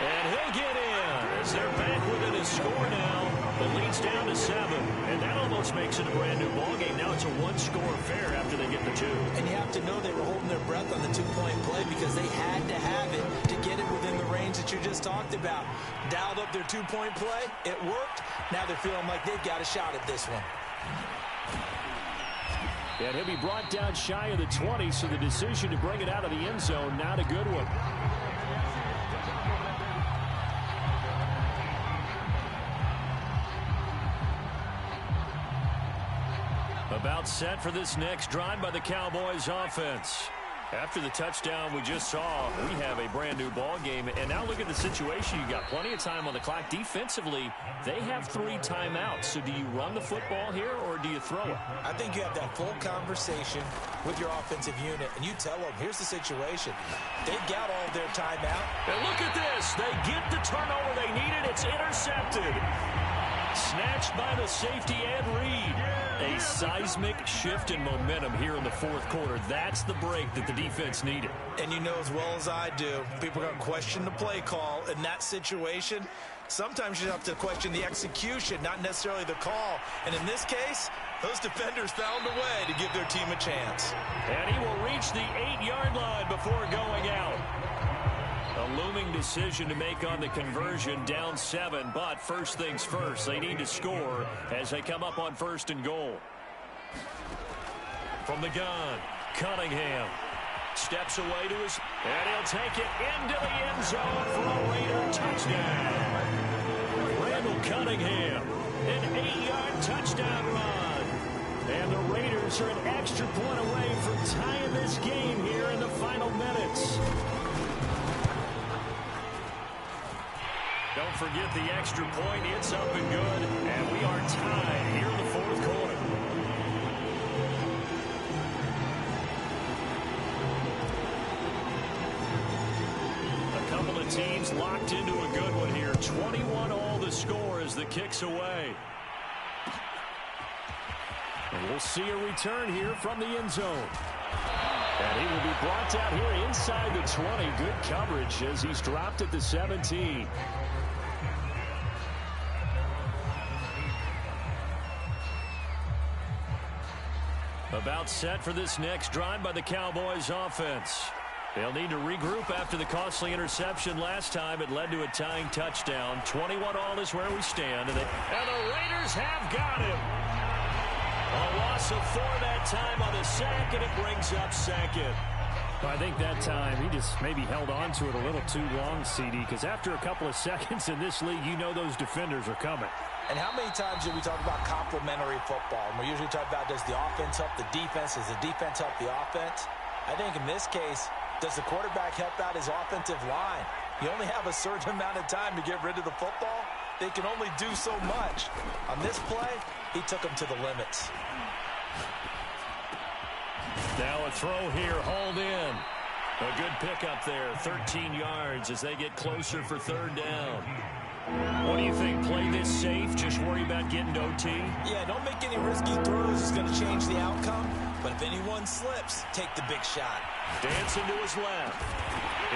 S2: And he'll get in as they're back within his score now. The lead's down to 7. And that almost makes it a brand-new ball game. Now it's a one-score affair after they get the 2.
S3: And you have to know they were holding their breath on the two-point play because they had to have it to get it within the range that you just talked about. Dialed up their two-point play. It worked. Now they're feeling like they've got a shot at this one.
S4: And he'll be brought down shy of the 20, so the decision to bring it out of the end zone, not a good one. About set for this next drive by the Cowboys offense. After the touchdown we just saw, we have a brand new ball game. And now look at the situation. You got plenty of time on the clock. Defensively, they have 3 timeouts. So do you run the football here or do you throw it?
S3: I think you have that full conversation with your offensive unit, and you tell them, here's the situation. They've got all of their timeout.
S2: And look at this. They get the turnover they needed. It's intercepted. Snatched forced by the safety Ed Reed. A seismic shift in momentum here in the fourth quarter. That's the break that the defense needed.
S1: And you know as well as I do, people are going to question the play call in that situation. Sometimes you have to question the execution, not necessarily the call. And in this case, those defenders found a way to give their team a chance.
S2: And he will reach the 8-yard line before going out. A looming decision to make on the conversion, down 7, but first things first, they need to score as they come up on 1st and goal. From the gun, Cunningham steps away to his, and he'll take it into the end zone for a Raider touchdown. Randall Cunningham, an 8-yard touchdown run. And the Raiders are an extra point away from tying this game here in the final minutes. Don't forget the extra point. It's up and good. And we are tied here in the fourth quarter. A couple of teams locked into a good one here. 21 all the score as the kick's away. And we'll see a return here from the end zone. And he will be brought down here inside the 20. Good coverage as he's dropped at the 17. About set for this next drive by the Cowboys offense. They'll need to regroup after the costly interception last time. It led to a tying touchdown. 21 all is where we stand. And the Raiders have got him. A loss of 4 that time on the sack, and it brings up second.
S5: I think that time he just maybe held on to it a little too long, CD, because after a couple of seconds in this league, you know those defenders are coming.
S3: And how many times do we talk about complementary football? And we usually talk about, does the offense help the defense? Does the defense help the offense? I think in this case, does the quarterback help out his offensive line? You only have a certain amount of time to get rid of the football. They can only do so much. On this play, he took them to the limits.
S2: Now a throw here, hauled in. A good pickup there, 13 yards as they get closer for 3rd down. What do you think? Play this safe, just worry about getting to OT?
S1: Yeah, don't make any risky throws. It's going to change the outcome. But if anyone slips, take the big shot.
S2: Dancing to his left.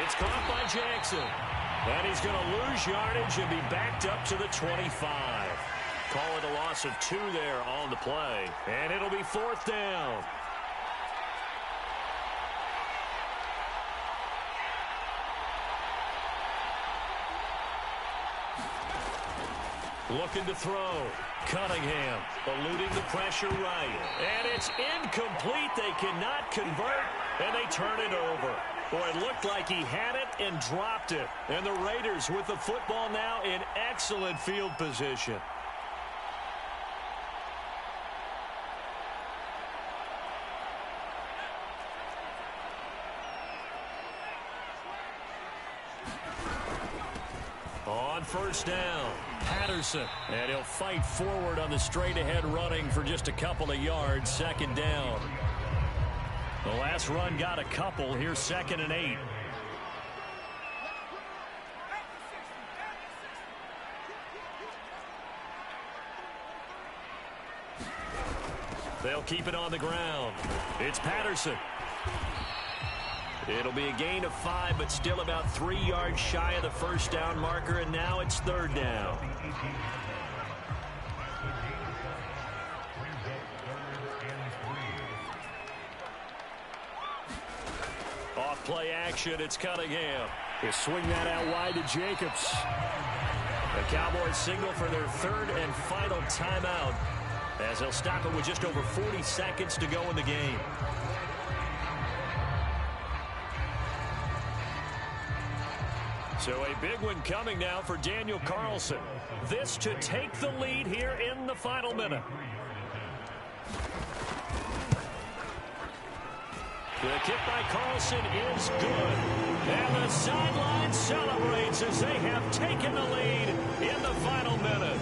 S2: It's caught by Jackson. And he's going to lose yardage and be backed up to the 25. Call it a loss of 2 there on the play. And it'll be 4th down. Looking to throw. Cunningham eluding the pressure right. And it's incomplete. They cannot convert, and they turn it over. Boy, it looked like he had it and dropped it. And the Raiders with the football now in excellent field position. On 1st down, Patterson. And he'll fight forward on the straight-ahead running for just a couple of yards. 2nd down. The last run got a couple. Here's 2nd and 8. They'll keep it on the ground. It's Patterson. It'll be a gain of 5, but still about 3 yards shy of the 1st down marker, and now it's 3rd down. Off play action, it's Cunningham.
S5: They swing that out wide to Jacobs.
S2: The Cowboys signal for their 3rd and final timeout as they'll stop it with just over 40 seconds to go in the game. So a big one coming now for Daniel Carlson. This to take the lead here in the final minute. The kick by Carlson is good. And the sideline celebrates as they have taken the lead in the final minute.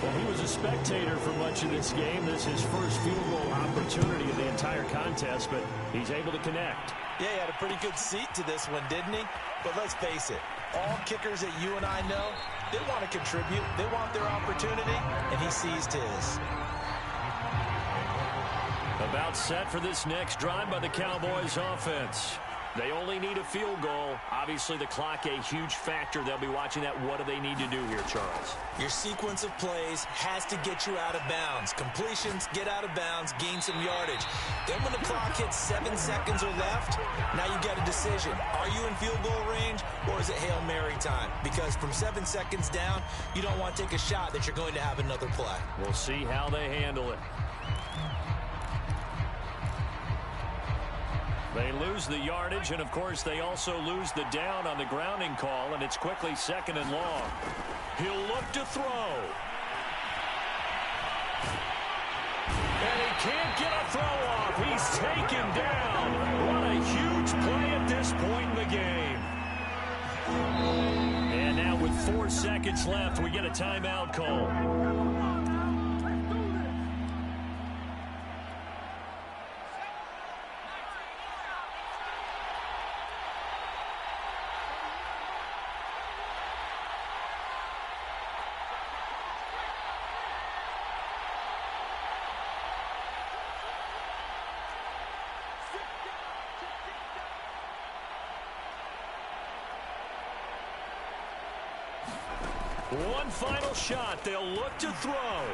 S5: Well, he was a spectator for much of this game. This is his first field goal opportunity of the entire contest, but he's able to connect.
S3: Yeah, he had a pretty good seat to this one, didn't he? But let's face it, all kickers that you and I know, They want to contribute. They want their opportunity, and he seized his.
S4: About set for this next drive by the Cowboys offense. They only need a field goal. Obviously, the clock a huge factor. They'll be watching that. What do they need to do here, Charles?
S3: Your sequence of plays has to get you out of bounds. Completions, get out of bounds, gain some yardage. Then when the clock hits 7 seconds or left, now you got a decision. Are you in field goal range, or is it Hail Mary time? Because from 7 seconds down, you don't want to take a shot that you're going to have another play.
S4: We'll see how they handle it. They lose the yardage, and, of course, they also lose the down on the grounding call, and it's quickly 2nd and long. He'll look to throw. And he can't get a throw off. He's taken down. What a huge play at this point in the game. And now with 4 seconds left, we get a timeout call. One final shot. They'll look to throw.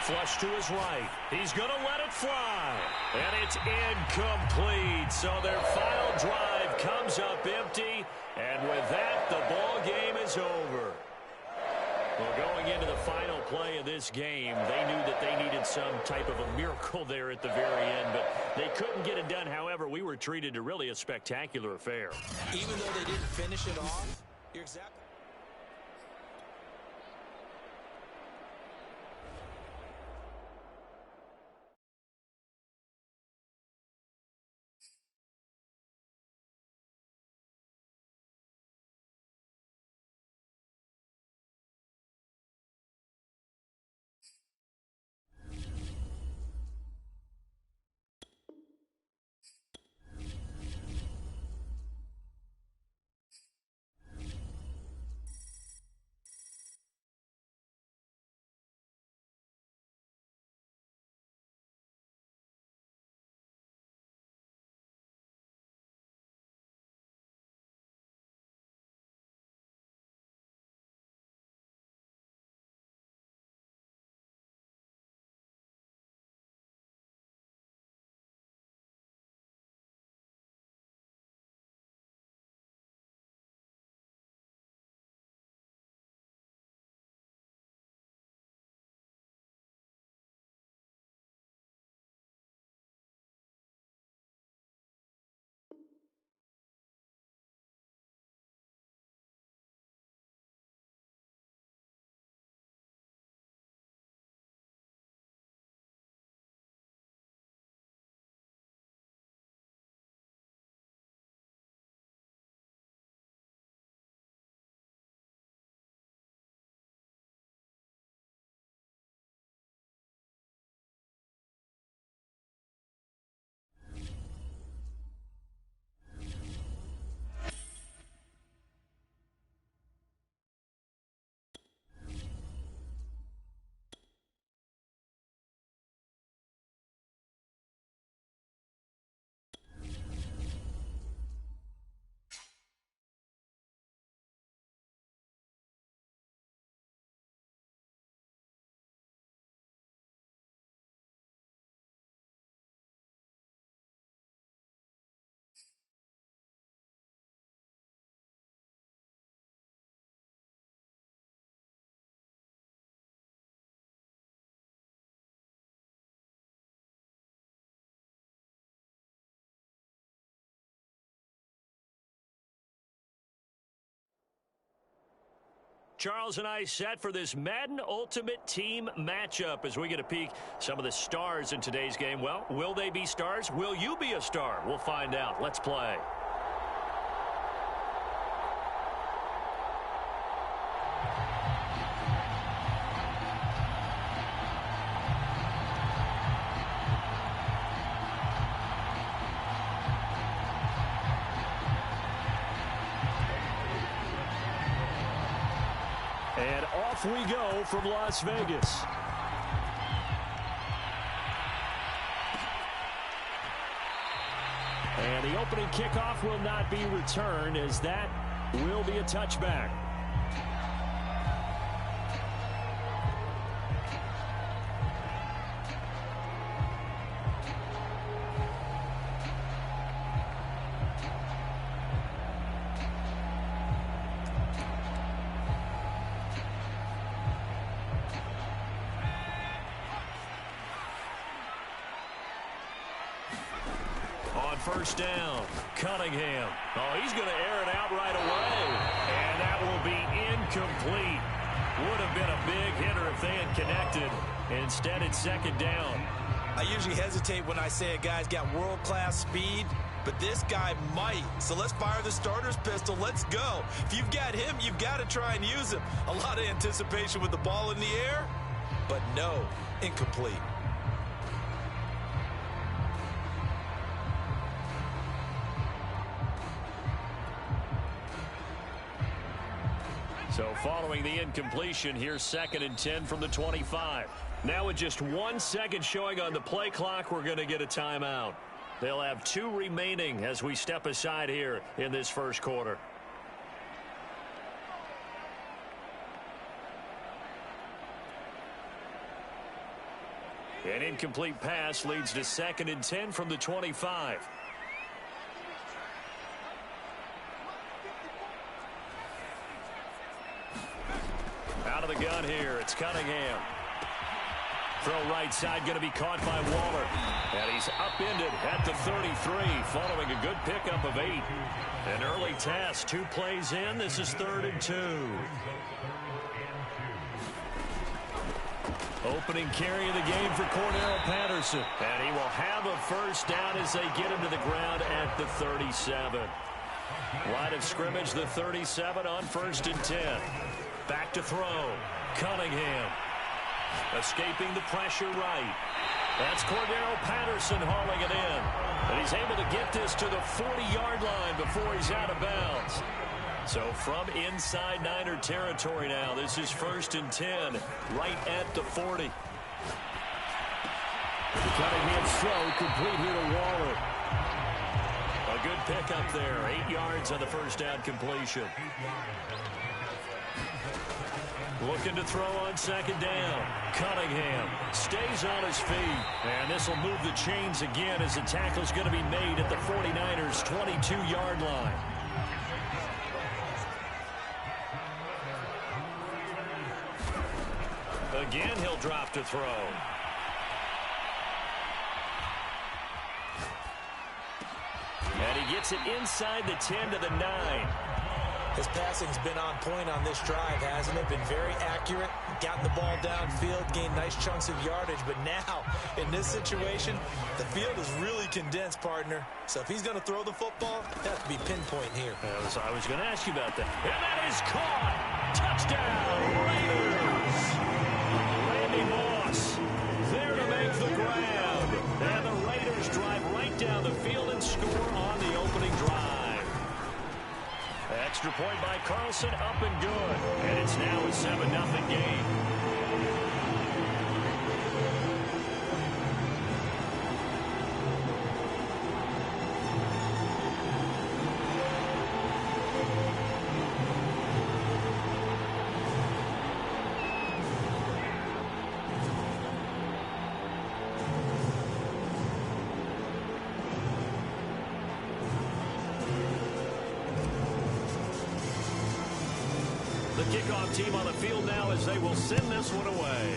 S4: Flush to his right. He's going to let it fly. And it's incomplete. So their final drive comes up empty. And with that, the ball game is over. Well, going into the final play of this game, they knew that they needed some type of a miracle there at the very end, but they couldn't get it done. However, we were treated to really a spectacular affair.
S3: Even though they didn't finish it off, you're exactly...
S4: Charles and I set for this Madden Ultimate Team matchup as we get a peek some of the stars in today's game. Well, will they be stars? Will you be a star? We'll find out. Let's play.
S2: off we go from Las Vegas. And the opening kickoff will not be returned, as that will be a touchback. First down, Cunningham. Oh, he's going to air it out right away. And that will be incomplete. Would have been a big hitter if they had connected. Instead, it's second down.
S3: I usually hesitate when I say a guy's got world-class speed, but this guy might. So let's fire the starter's pistol. Let's go. If you've got him, you've got to try and use him. A lot of anticipation with the ball in the air, but no, incomplete.
S2: So following the incompletion, here's 2nd and 10 from the 25. Now with just 1 second showing on the play clock, we're going to get a timeout. They'll have 2 remaining as we step aside here in this first quarter. An incomplete pass leads to 2nd and 10 from the 25. Out of the gun here, it's Cunningham. Throw right side, going to be caught by Waller. And he's upended at the 33, following a good pickup of 8. An early test, 2 plays in. This is 3rd and 2. Opening carry of the game for Cordero Patterson. And he will have a first down as they get him to the ground at the 37. Line of scrimmage, the 37 on 1st and 10. Back to throw. Cunningham. Escaping the pressure right. That's Cordero Patterson hauling it in. And he's able to get this to the 40-yard line before he's out of bounds. So from inside Niner territory now, this is 1st and 10, right at the 40. Cunningham's throw complete here to Waller. A good pickup there. 8 yards on the first down completion. Looking to throw on 2nd down. Cunningham stays on his feet. And this will move the chains again as the tackle's going to be made at the 49ers' 22-yard line. Again, he'll drop to throw. And he gets it inside the 10 to the 9.
S3: His passing's been on point on this drive, hasn't it? Been very accurate, gotten the ball downfield, gained nice chunks of yardage. But now, in this situation, the field is really condensed, partner. So if he's going to throw the football, it has to be pinpoint here.
S2: I was going to ask you about that. And that is caught. Touchdown, Raiders. Randy Moss there to make the grab. And the Raiders drive right down the field and score on the opening drive. Extra point by Carlson, up and good. And it's now a 7-0 game. Kickoff team on the field now as they will send this one away.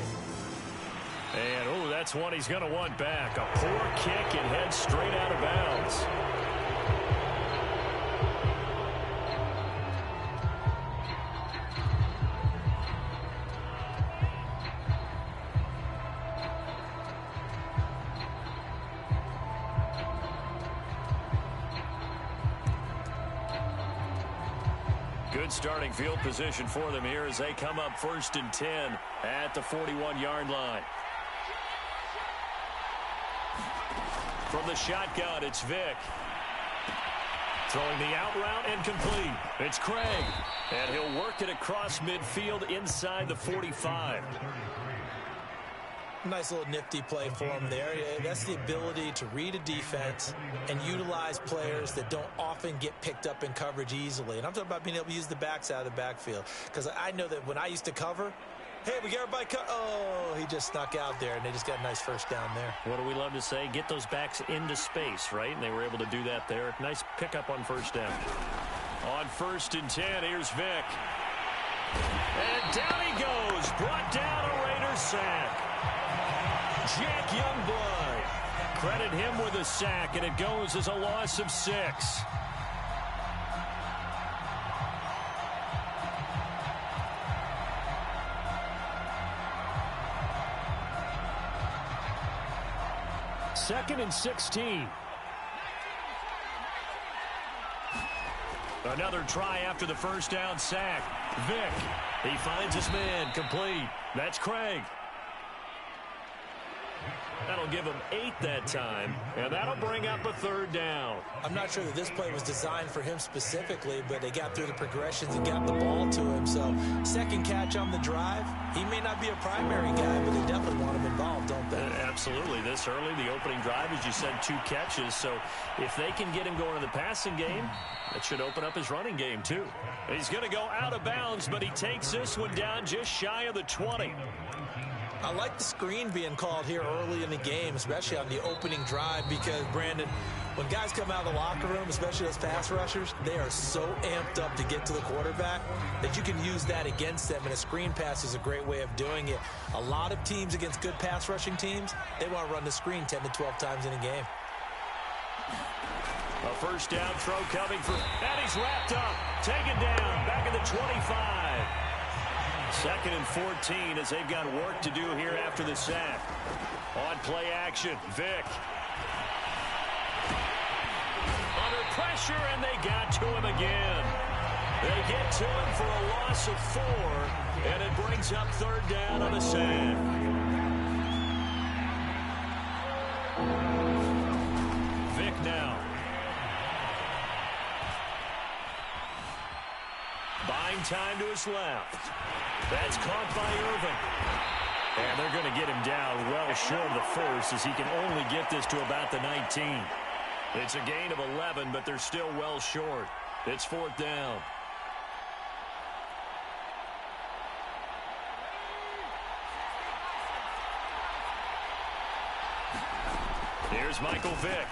S2: And, oh, that's one he's going to want back. A poor kick and heads straight out of bounds. Good starting field position for them here as they come up 1st and 10 at the 41-yard line. From the shotgun, it's Vick. Throwing the out route and complete. It's Craig. And he'll work it across midfield inside the 45.
S3: Nice little nifty play for him there. That's the ability to read a defense and utilize players that don't often get picked up in coverage easily. And I'm talking about being able to use the backside of the backfield. Because I know that when I used to cover, hey, we got everybody cut. Oh, he just snuck out there, and they just got a nice first down there.
S2: What do we love to say? Get those backs into space, right? And they were able to do that there. Nice pickup on first down. On 1st and 10, here's Vic. And down he goes. Brought down a Raiders sack. Jack Youngblood. Credit him with a sack, and it goes as a loss of 6. Second and 16. Another try after the first down sack. Vic, he finds his man, complete. That's Craig. That'll give him 8 that time, and that'll bring up a 3rd down.
S3: I'm not sure that this play was designed for him specifically, but they got through the progressions and got the ball to him. So, second catch on the drive. He may not be a primary guy, but they definitely want him involved, don't they?
S2: Absolutely. This early, the opening drive, as you said, 2 catches. So, if they can get him going in the passing game, that should open up his running game, too. He's going to go out of bounds, but he takes this one down just shy of the 20.
S3: I like the screen being called here early in the game, especially on the opening drive, because, Brandon, when guys come out of the locker room, especially those pass rushers, they are so amped up to get to the quarterback that you can use that against them, and a screen pass is a great way of doing it. A lot of teams against good pass rushing teams, they want to run the screen 10 to 12 times in a game.
S2: A first down throw coming for, and he's wrapped up, taken down, back at the 25. 2nd and 14 as they've got work to do here after the sack. On play action, Vic. Under pressure, and they got to him again. They get to him for a loss of 4, and it brings up 3rd down on a sack. Vic now. Buying time to his left. That's caught by Irving. And they're going to get him down well short of the 1st as he can only get this to about the 19. It's a gain of 11, but they're still well short. It's 4th down. Here's Michael Vick.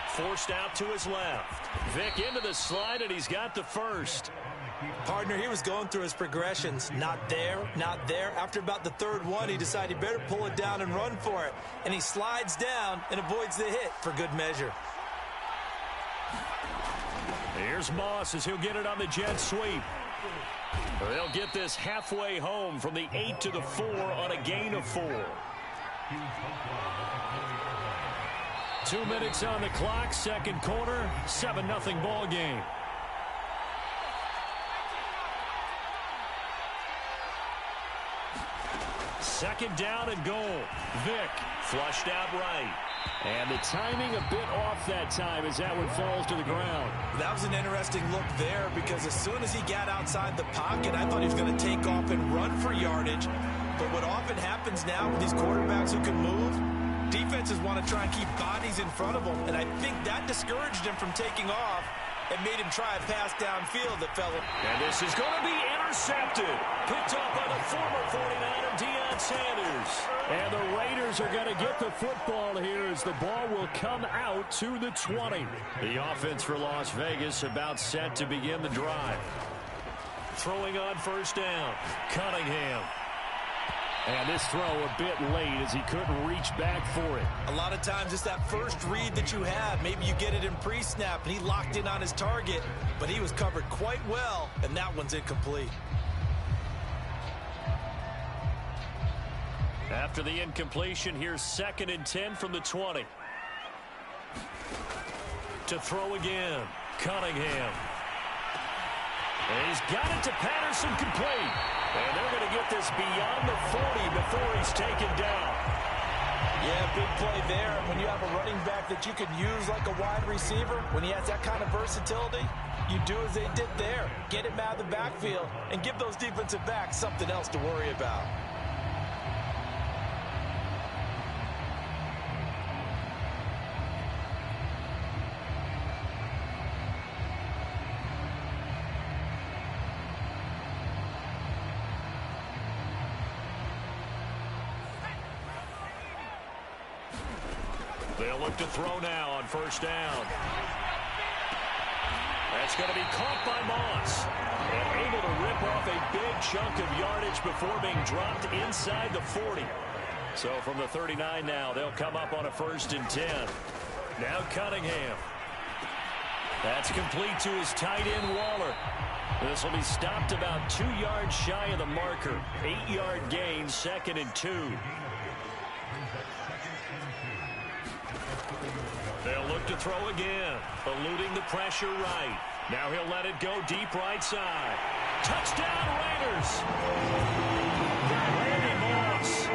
S2: Forced out to his left. Vick into the slide, and he's got the 1st.
S3: Partner, he was going through his progressions. Not there, not there. After about the 3rd one, he decided he better pull it down and run for it. And he slides down and avoids the hit for good measure.
S2: Here's Moss as he'll get it on the jet sweep. They'll get this halfway home from the 8 to the 4 on a gain of 4. 2 minutes on the clock, 2nd quarter, 7-0 ball game. Second down and goal. Vick flushed out right. And the timing a bit off that time as that one falls to the ground.
S3: That was an interesting look there because as soon as he got outside the pocket, I thought he was going to take off and run for yardage. But what often happens now with these quarterbacks who can move, defenses want to try and keep bodies in front of them. And I think that discouraged him from taking off and made him try a pass downfield that fell.
S2: And this is going to be intercepted. Picked up by the former 49er, Deion Sanders. And the Raiders are going to get the football here as the ball will come out to the 20. The offense for Las Vegas about set to begin the drive. Throwing on first down, Cunningham. And this throw a bit late as he couldn't reach back for it.
S3: A lot of times it's that first read that you have. Maybe you get it in pre-snap and he locked in on his target, but he was covered quite well, and that one's incomplete.
S2: After the incompletion, here's 2nd and 10 from the 20. To throw again, Cunningham. And he's got it to Patterson, complete. And they're going to get this beyond the 40 before he's taken down.
S3: Yeah, big play there. When you have a running back that you can use like a wide receiver, when he has that kind of versatility, you do as they did there. Get him out of the backfield and give those defensive backs something else to worry about.
S4: They'll look to throw now on first down. That's going to be caught by Moss. And able to rip off a big chunk of yardage before being dropped inside the 40. So from the 39 now, they'll come up on a 1st and 10. Now Cunningham. That's complete to his tight end, Waller. This will be stopped about 2 yards shy of the marker. 8-yard gain, 2nd and 2. They'll look to throw again, eluding the pressure right. Now he'll let it go deep right side. Touchdown, Raiders! Randy Moss.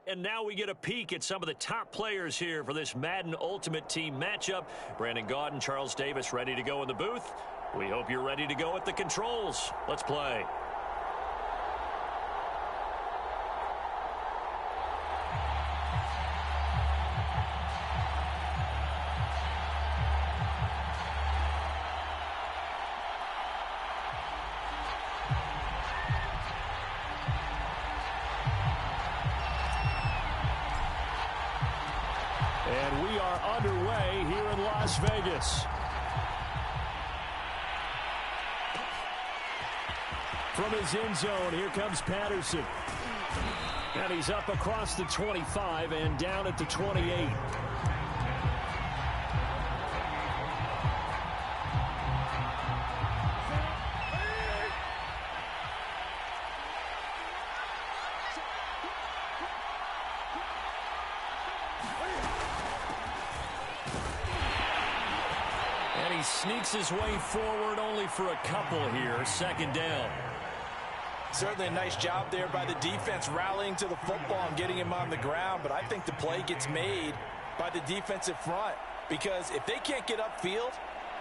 S4: And now we get a peek at some of the top players here for this Madden Ultimate Team matchup. Brandon Gaudin and Charles Davis ready to go in the booth. We hope you're ready to go at the controls. Let's play. And we are underway here in Las Vegas. From his end zone, here comes Patterson. And he's up across the 25 and down at the 28. And he sneaks his way forward only for a couple here. 2nd down.
S3: Certainly a nice job there by the defense rallying to the football and getting him on the ground, but I think the play gets made by the defensive front because if they can't get upfield,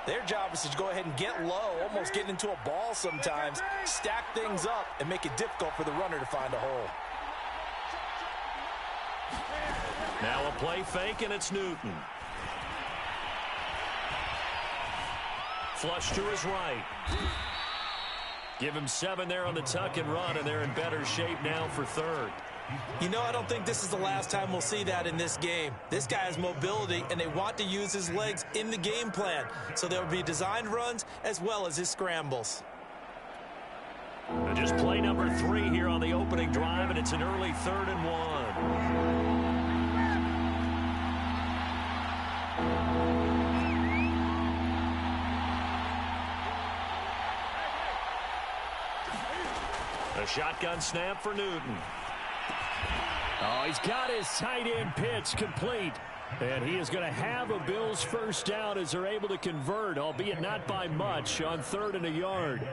S3: their job is to go ahead and get low, almost get into a ball sometimes, stack things up, and make it difficult for the runner to find a hole.
S4: Now a play fake, and it's Newton. Flush to his right. Give him 7 there on the tuck and run, and they're in better shape now for 3rd.
S3: You know, I don't think this is the last time we'll see that in this game. This guy has mobility, and they want to use his legs in the game plan. So there will be designed runs as well as his scrambles.
S4: And just play number 3 here on the opening drive, and it's an early 3rd and 1. A shotgun snap for Newton.
S5: Oh, he's got his tight end pitch complete. And he is going to have a Bills first down as they're able to convert, albeit not by much, on 3rd and a yard.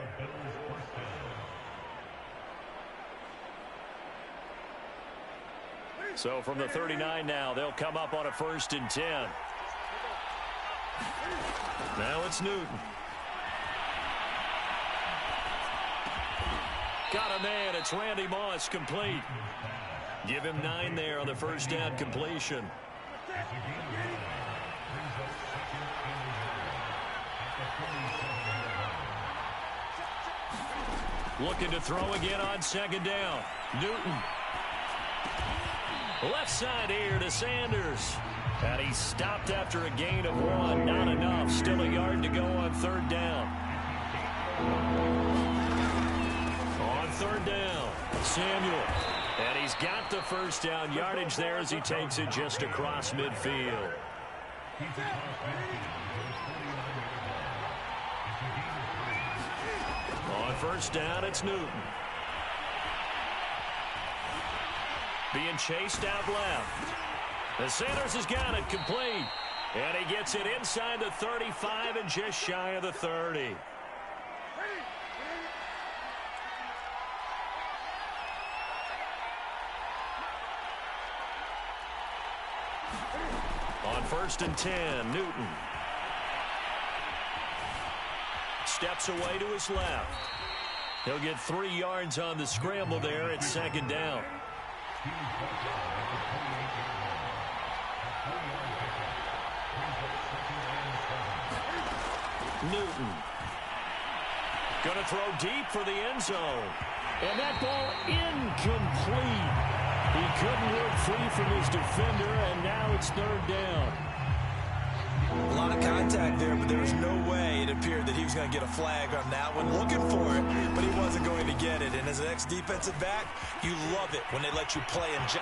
S5: So from the 39 now, they'll come up on a 1st and 10. Now it's Newton. Got a man. It's Randy Moss, complete. Give him 9 there on the first down completion. Looking to throw again on 2nd down. Newton. Left side here to Sanders. And he stopped after a gain of 1. Not enough. Still a yard to go on 3rd down. On 3rd down, Samuel. And he's got the first down yardage there as he takes it just across midfield. On 1st down, it's Newton. Being chased out left. The Sanders has got it complete. And he gets it inside the 35 and just shy of the 30. On 1st and 10, Newton. Steps away to his left. He'll get 3 yards on the scramble there at 2nd down. Newton. Going to throw deep for the end zone. And that ball incomplete. He couldn't work free from his defender, and now it's 3rd down.
S1: A lot of contact there, but there was no way it appeared that he was going to get a flag on that one. Looking for it, but he wasn't going to get it. And as an ex-defensive back, you love it when they let you play and
S5: he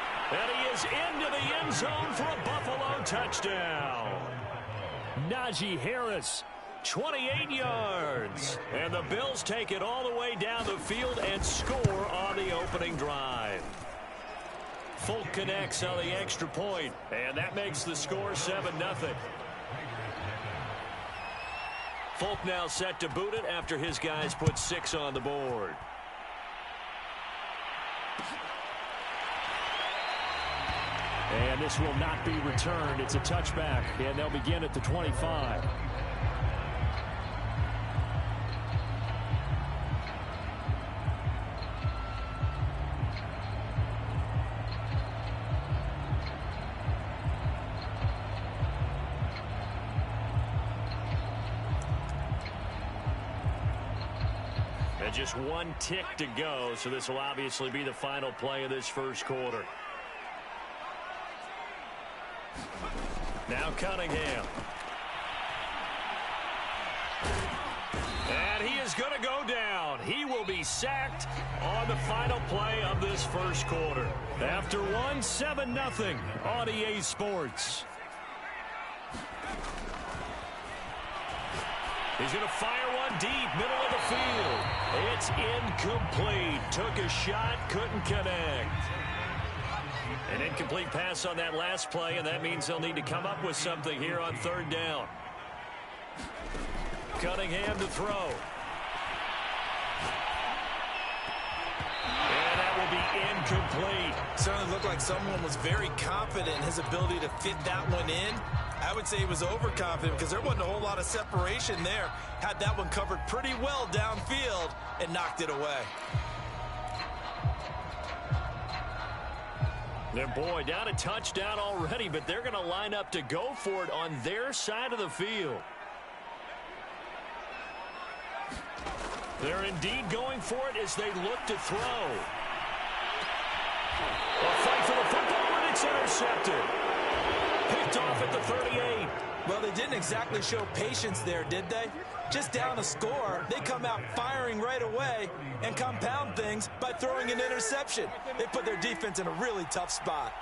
S5: is into the end zone for a Buffalo touchdown. Najee Harris, 28 yards. And the Bills take it all the way down the field and score on the opening drive. Folk connects on the extra point, and that makes the score 7-0. Folk now set to boot it after his guys put 6 on the board. And this will not be returned. It's a touchback, and they'll begin at the 25. And just 1 tick to go, so this will obviously be the final play of this first quarter. Now Cunningham. And he is going to go down. He will be sacked on the final play of this first quarter. After 7-0 on EA Sports. He's going to fire one deep, middle of the field. It's incomplete. Took a shot, couldn't connect. An incomplete pass on that last play, and that means they'll need to come up with something here on 3rd down. Cunningham to throw. And that will be incomplete.
S1: Certainly looked like someone was very confident in his ability to fit that one in. I would say he was overconfident because there wasn't a whole lot of separation there. Had that one covered pretty well downfield and knocked it away.
S5: Their boy down a touchdown already, but they're going to line up to go for it on their side of the field. They're indeed going for it as they look to throw. A fight for the football, and it's intercepted. Picked off at the 38.
S1: Well, they didn't exactly show patience there, did they? Just down a score, they come out firing right away and compound things by throwing an interception. They put their defense in a really tough spot.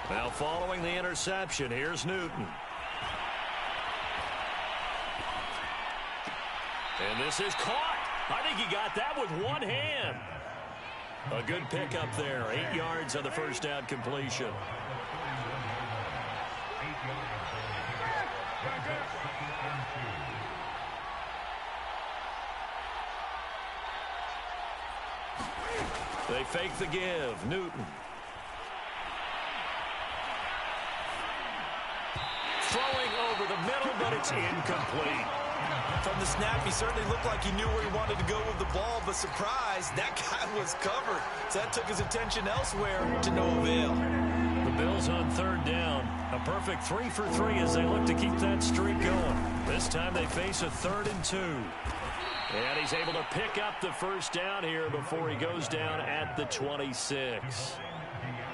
S5: Now following the interception, here's Newton. And this is caught. I think he got that with one hand. A good pickup there. 8 yards on the first down completion.
S2: They fake the give. Newton. Throwing over the middle, but it's incomplete.
S1: From the snap, he certainly looked like he knew where he wanted to go with the ball, but surprise, that guy was covered. So that took his attention elsewhere to no avail.
S2: The Bills on third down. A perfect 3 for 3 as they look to keep that streak going. This time they face a 3rd and 2. And he's able to pick up the first down here before he goes down at the 26.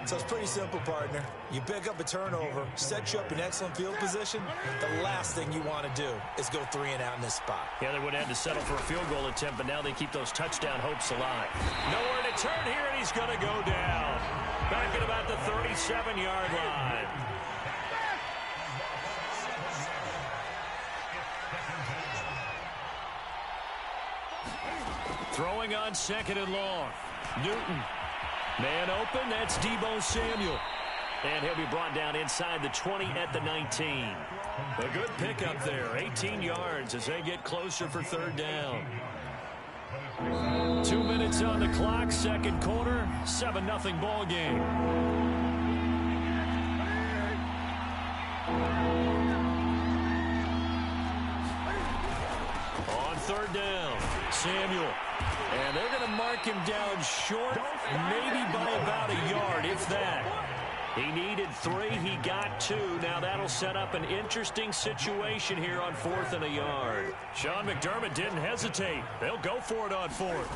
S1: So it's pretty simple, partner. You pick up a turnover, set you up in excellent field position. The last thing you want to do is go 3 and out in this spot.
S2: Yeah, they would have had to settle for a field goal attempt, but now they keep those touchdown hopes alive. Nowhere to turn here, and he's going to go down. Back at about the 37-yard line. Throwing on 2nd and long. Newton. Man open, that's Deebo Samuel. And he'll be brought down inside the 20 at the 19. A good pickup there, 18 yards as they get closer for 3rd down. 2 minutes on the clock, 2nd quarter, 7-0 ball game. On 3rd down, Samuel. And they're going to mark him down short, maybe by about a yard, if that. He needed 3. He got 2. Now that'll set up an interesting situation here on 4th and a yard. Sean McDermott didn't hesitate. They'll go for it on 4th.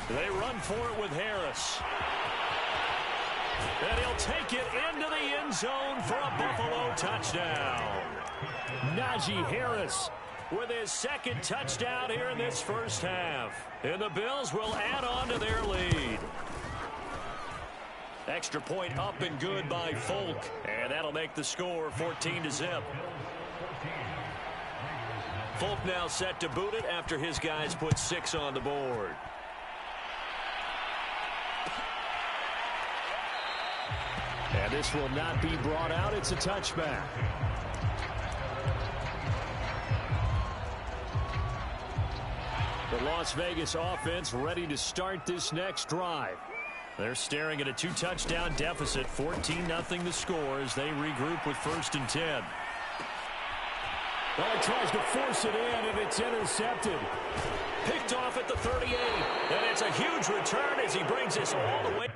S2: They run for it with Harris. And he'll take it into the end zone for a Buffalo touchdown. Najee Harris with his 2nd touchdown here in this first half. And the Bills will add on to their lead. Extra point up and good by Folk. And that'll make the score 14-0. Folk now set to boot it after his guys put 6 on the board. And this will not be brought out. It's a touchback. The Las Vegas offense ready to start this next drive. They're staring at a 2-touchdown deficit, 14-0 the score as they regroup with 1st and 10. Well, he tries to force it in, and it's intercepted. Picked off at the 38, and it's a huge return as he brings this all the way.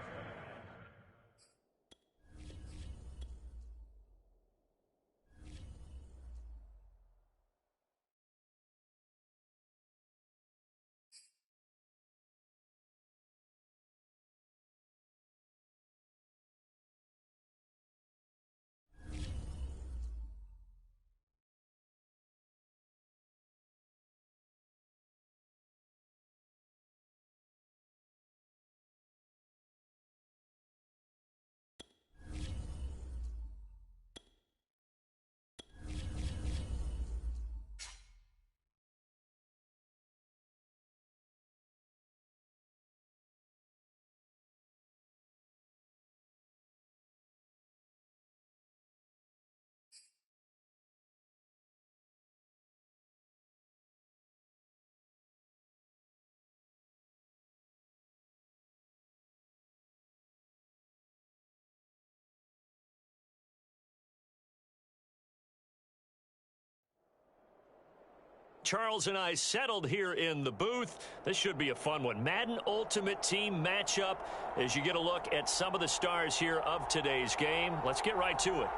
S2: Charles and I settled here in the booth. This should be a fun one. Madden Ultimate Team matchup as you get a look at some of the stars here of today's game. Let's get right to it.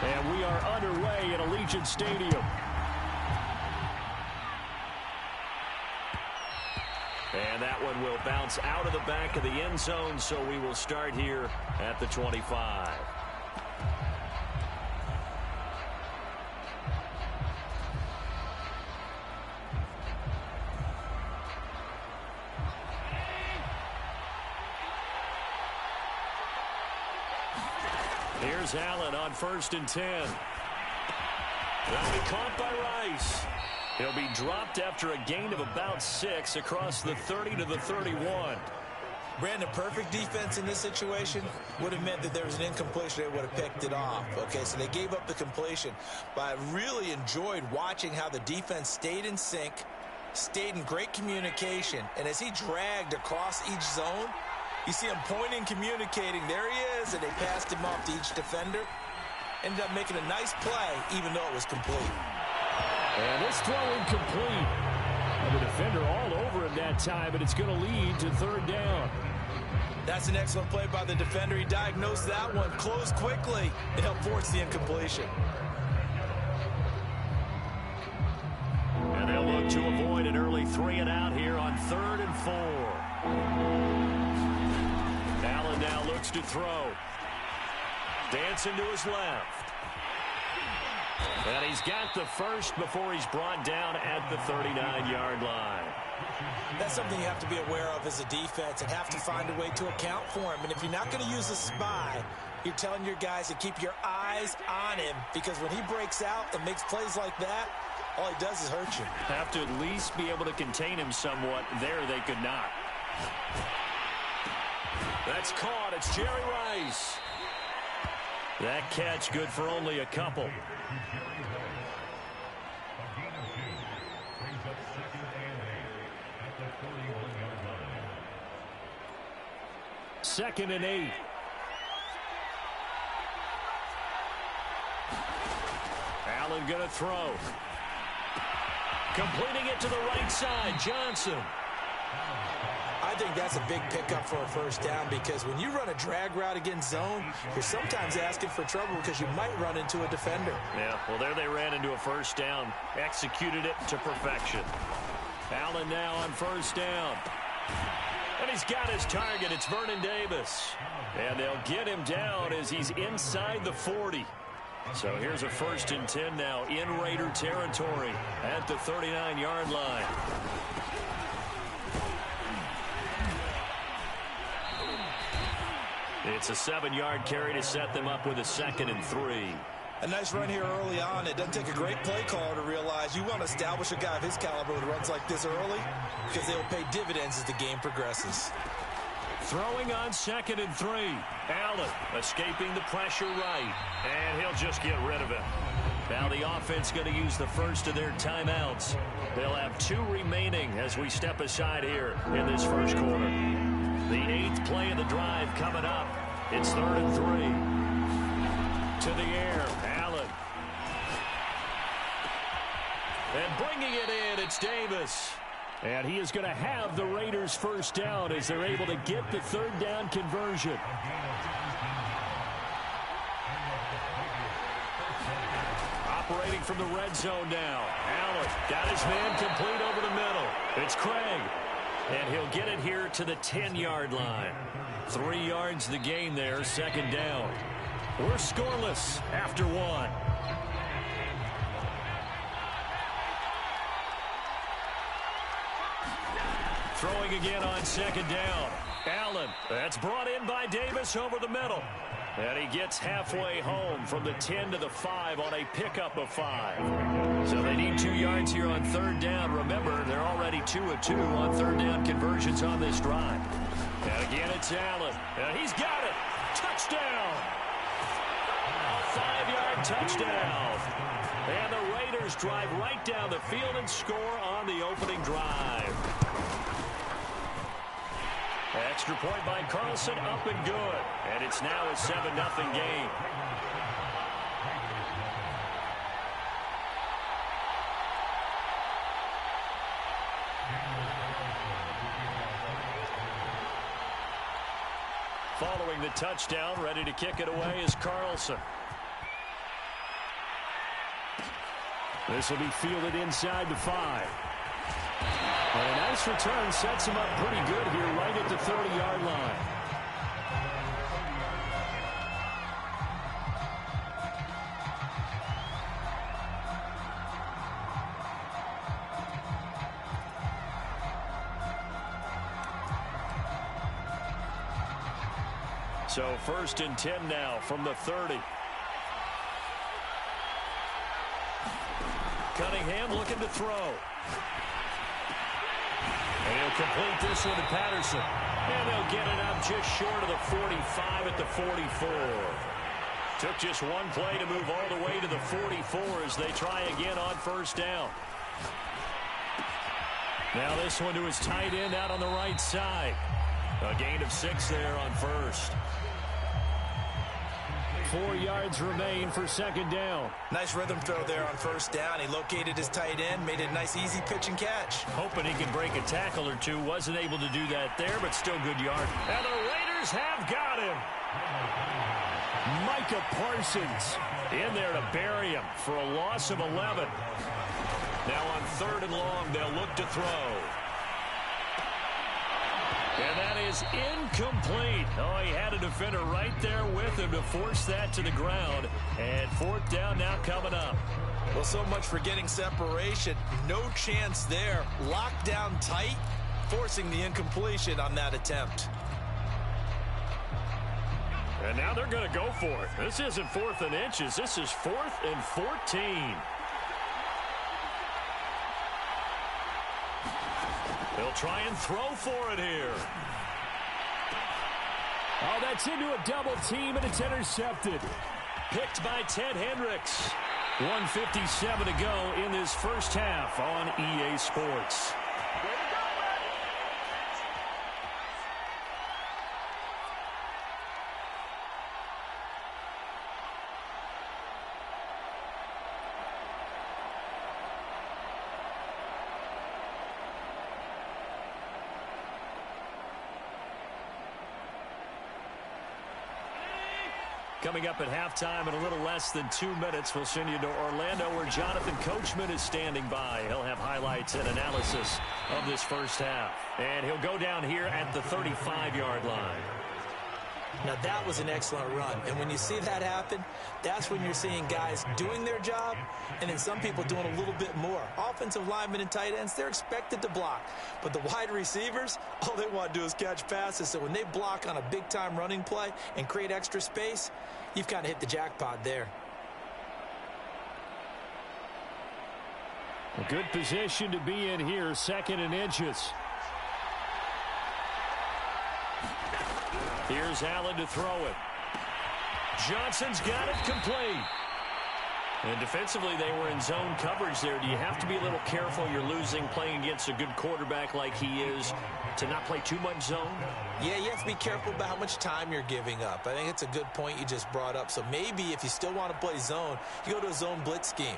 S2: And we are underway at Allegiant Stadium. And that one will bounce out of the back of the end zone, so we will start here at the 25. Here's Allen on 1st and 10. That'll be caught by Rice.
S4: He'll be dropped after a gain of about 6 across the 30 to the 31.
S3: Brandon, perfect defense in this situation would have meant that there was an incompletion. They would have picked it off. Okay, so they gave up the completion. But I really enjoyed watching how the defense stayed in sync, stayed in great communication. And as he dragged across each zone, you see him pointing, communicating. There he is, and they passed him off to each defender. Ended up making a nice play, even though it was complete.
S2: And this throw incomplete. And the defender all over him that time, but it's going to lead to 3rd down.
S3: That's an excellent play by the defender. He diagnosed that one, closed quickly, and helped force the incompletion.
S4: And they'll look to avoid an early 3 and out here on 3rd and 4. Allen now looks to throw. Dancing to his left. And he's got the first before he's brought down at the 39-yard line.
S3: That's something you have to be aware of as a defense and have to find a way to account for him. And if you're not going to use a spy, you're telling your guys to keep your eyes on him, because when he breaks out and makes plays like that, all he does is hurt you.
S4: Have to at least be able to contain him somewhat. There they could not. That's caught. It's Jerry Rice. That catch good for only a couple. Second and 8. Allen going to throw. Completing it to the right side. Johnson.
S3: I think that's a big pickup for a first down, because when you run a drag route against zone, you're sometimes asking for trouble because you might run into a defender.
S4: Yeah, well, there they ran into a first down. Executed it to perfection. Allen now on first down. And he's got his target. It's Vernon Davis. And they'll get him down as he's inside the 40. So here's a 1st and 10 now in Raider territory at the 39-yard line. It's a 7-yard carry to set them up with a 2nd and 3.
S3: A nice run here early on. It doesn't take a great play caller to realize you want to establish a guy of his caliber who runs like this early, because they'll pay dividends as the game progresses.
S4: Throwing on 2nd and 3. Allen escaping the pressure right. And he'll just get rid of it. Now the offense going to use the first of their timeouts. They'll have 2 remaining as we step aside here in this first quarter. The 8th play of the drive coming up. It's 3rd and 3. To the air, Allen. And bringing it in, it's Davis.
S2: And he is going to have the Raiders first down as they're able to get the 3rd down conversion.
S4: Operating from the red zone now. Allen got his man complete over the middle. It's Craig. And he'll get it here to the 10-yard line. 3 yards the gain there, 2nd down. We're scoreless after 1. Throwing again on 2nd down. Allen, that's brought in by Davis over the middle. And he gets halfway home from the 10 to the 5 on a pickup of 5. So they need 2 yards here on 3rd down. Remember, they're already 2 of 2 on 3rd down conversions on this drive. And again, it's Allen. And he's got it. Touchdown. A 5-yard touchdown. And the Raiders drive right down the field and score on the opening drive. Extra point by Carlson, up and good. And it's now a 7-0 game. Following the touchdown, ready to kick it away is Carlson.
S2: This will be fielded inside the 5. And a nice return sets him up pretty good here right at the 30-yard line.
S4: So 1st and 10 now from the 30. Cutting
S2: Cunningham looking to throw. And he'll complete this one to Patterson. And they'll get it up just short of the 45 at the 44. Took just one play to move all the way to the 44 as they try again on first down. Now this one to his tight end out on the right side. A gain of 6 there on first. 4 yards remain for second down.
S3: Nice rhythm throw there on first down. He located his tight end, made it a nice easy pitch and catch.
S2: Hoping he can break a tackle or two. Wasn't able to do that there, but still good yard. And the Raiders have got him. Micah Parsons in there to bury him for a loss of 11. Now on 3rd and long, they'll look to throw. And that is incomplete. Oh, he had a defender right there with him to force that to the ground. And 4th down now coming up.
S3: Well, so much for getting separation. No chance there. Locked down tight, forcing the incompletion on that attempt.
S2: And now they're going to go for it. This isn't 4th and inches. This is 4th and 14. They'll try and throw for it here. Oh, that's into a double team, and it's intercepted. Picked by Ted Hendricks. 1:57 to go in this first half on EA Sports. Coming up at halftime in a little less than 2 minutes, we'll send you to Orlando where Jonathan Coachman is standing by. He'll have highlights and analysis of this first half. And he'll go down here at the 35-yard line.
S3: Now, that was an excellent run. And when you see that happen, that's when you're seeing guys doing their job and then some people doing a little bit more. Offensive linemen and tight ends, they're expected to block. But the wide receivers, all they want to do is catch passes. So when they block on a big-time running play and create extra space, you've kind of hit the jackpot there.
S2: A good position to be in here, 2nd and inches. Here's Allen to throw it. Johnson's got it complete. And defensively, they were in zone coverage there. Do you have to be a little careful? You're losing playing against a good quarterback like he is to not play too much zone?
S3: Yeah, you have to be careful about how much time you're giving up. I think it's a good point you just brought up. So maybe if you still want to play zone, you go to a zone blitz scheme.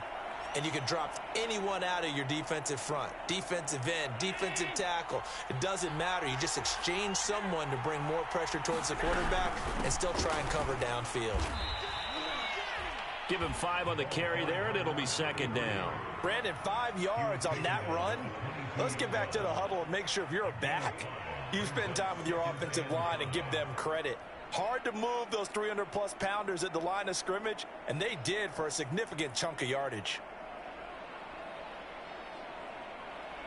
S3: And you can drop anyone out of your defensive front, defensive end, defensive tackle. It doesn't matter. You just exchange someone to bring more pressure towards the quarterback and still try and cover downfield.
S2: Give him 5 on the carry there, and it'll be 2nd down.
S3: Brandon, 5 yards on that run. Let's get back to the huddle and make sure if you're a back, you spend time with your offensive line and give them credit. Hard to move those 300-plus pounders at the line of scrimmage, and they did for a significant chunk of yardage.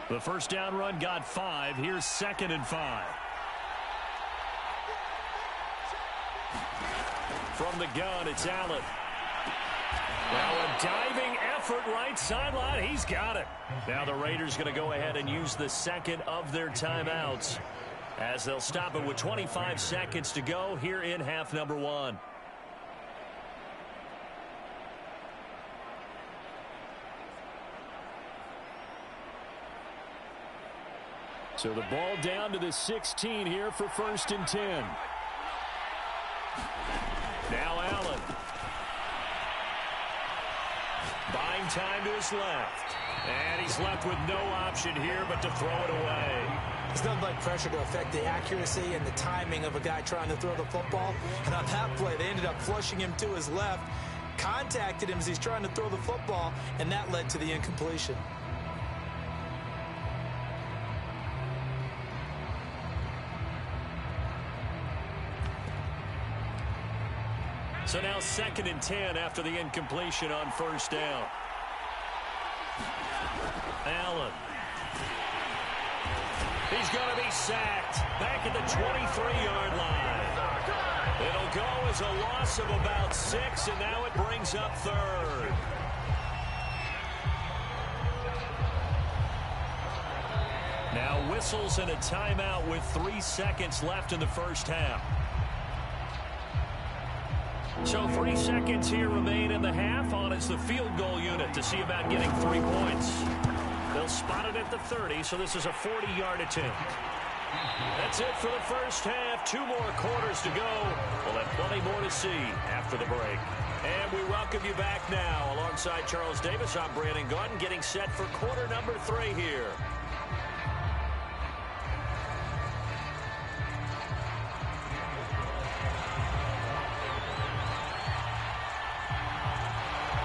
S2: The first down run got 5. Here's 2nd and 5. From the gun, it's Allen. Now a diving effort right sideline. He's got it. Now the Raiders going to go ahead and use the 2nd of their timeouts as they'll stop it with 25 seconds to go here in half number 1. So the ball down to the 16 here for 1st and 10. Now Allen. Buying time to his left. And he's left with no option here but to throw it away.
S3: It's nothing like pressure to affect the accuracy and the timing of a guy trying to throw the football. And on that play, they ended up flushing him to his left, contacted him as he's trying to throw the football, and that led to the incompletion.
S2: So now 2nd and 10 after the incompletion on first down. Allen. He's going to be sacked back at the 23-yard line. It'll go as a loss of about 6, and now it brings up 3rd. Now whistles and a timeout with 3 seconds left in the first half. So 3 seconds here remain in the half. On is the field goal unit to see about getting 3 points. They'll spot it at the 30, so this is a 40-yard attempt. That's it for the first half. 2 more quarters to go. We'll have plenty more to see after the break. And we welcome you back now. Alongside Charles Davis, I'm Brandon Gaudin, getting set for quarter number 3 here.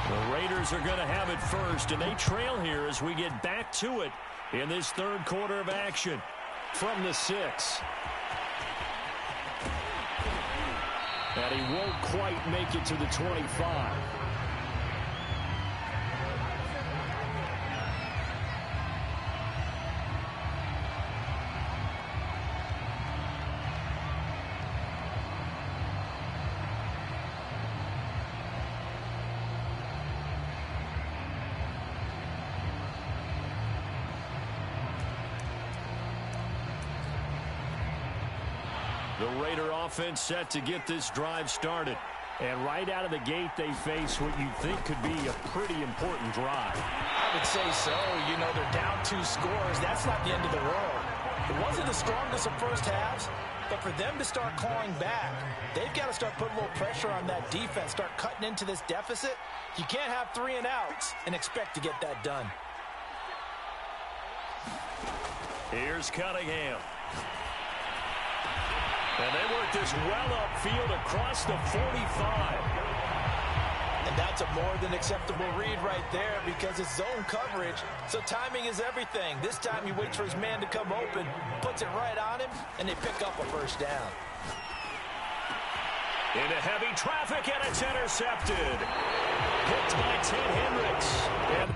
S2: The Raiders are going to have it first, and they trail here as we get back to it in this third quarter of action. From the 6. And he won't quite make it to the 25. The Raider offense set to get this drive started. And right out of the gate, they face what you think could be a pretty important drive.
S3: I would say so. You know, they're down 2 scores. That's not the end of the world. It wasn't the strongest of first halves, but for them to start clawing back, they've got to start putting a little pressure on that defense, start cutting into this deficit. You can't have 3 and outs and expect to get that done.
S2: Here's Cunningham. And they work this well upfield across the 45.
S3: And that's a more than acceptable read right there because it's zone coverage, so timing is everything. This time he waits for his man to come open, puts it right on him, and they pick up a first down.
S2: Into heavy traffic, and it's intercepted. Picked by Ted Hendricks. And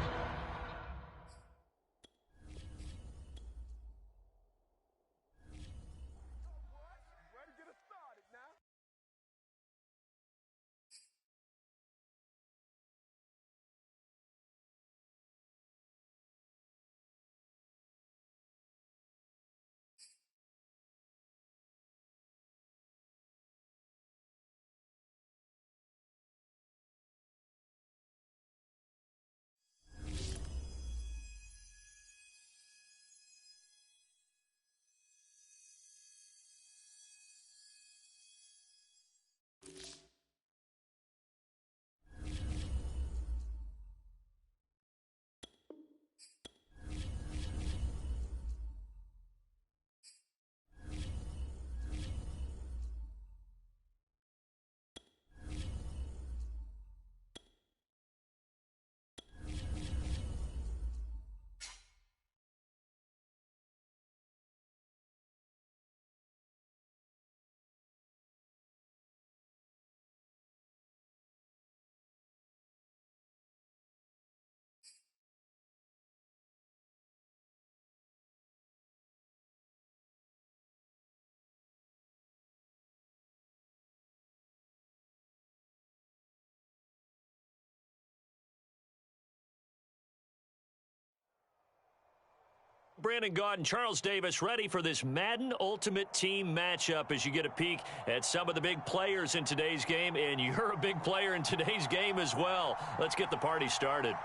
S2: Brandon Gaudin, Charles Davis, ready for this Madden Ultimate Team matchup as you get a peek at some of the big players in today's game, and you're a big player in today's game as well. Let's get the party started.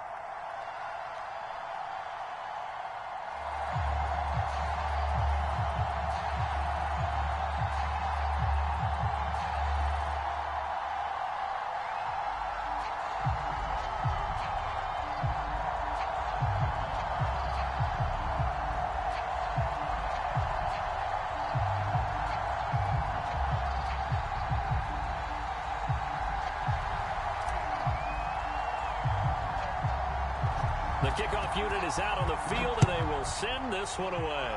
S2: The kickoff unit is out on the field, and they will send this one away.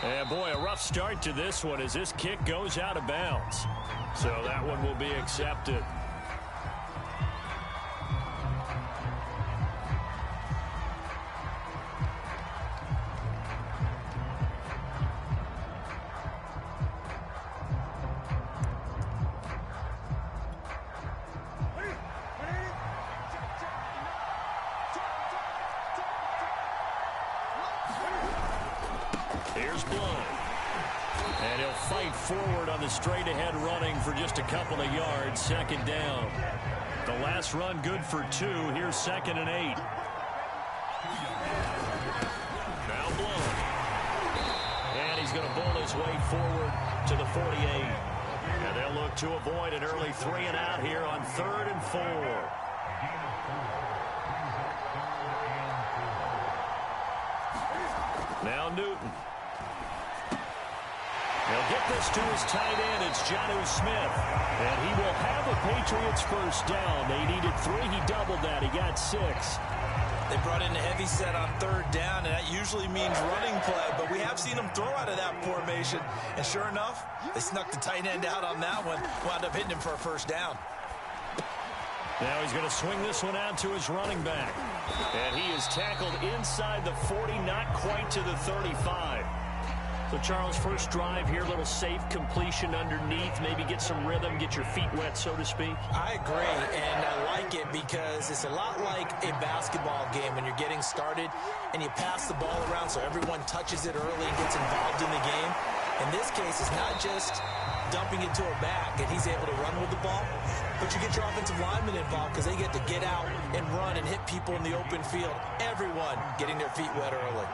S2: And, boy, a rough start to this one as this kick goes out of bounds. So that one will be accepted.
S4: Here's Blunt. And he'll fight forward on the straight-ahead running for just a couple of yards. Second down. The last run good for 2. Here's 2nd and 8. Now Blunt. And he's going to bull his way forward to the 48. And they'll look to avoid an early 3 and out here on 3rd and 4. Now Newton. He'll get this to his tight end. It's Jonnu Smith. And he will have a Patriots first down. They needed 3. He doubled that. He got 6.
S1: They brought in a heavy set on 3rd down, and that usually means running play. But we have seen them throw out of that formation. And sure enough, they snuck the tight end out on that one. Wound up hitting him for a first down.
S4: Now he's going to swing this one out to his running back. And he is tackled inside the 40, not quite to the 35. So, Charles, first drive here, little safe completion underneath, maybe get some rhythm, get your feet wet, so to speak.
S3: I agree, and I like it because it's a lot like a basketball game when you're getting started and you pass the ball around so everyone touches it early and gets involved in the game. In this case, it's not just dumping it to a back and he's able to run with the ball, but you get your offensive linemen involved because they get to get out and run and hit people in the open field. Everyone getting their feet wet early.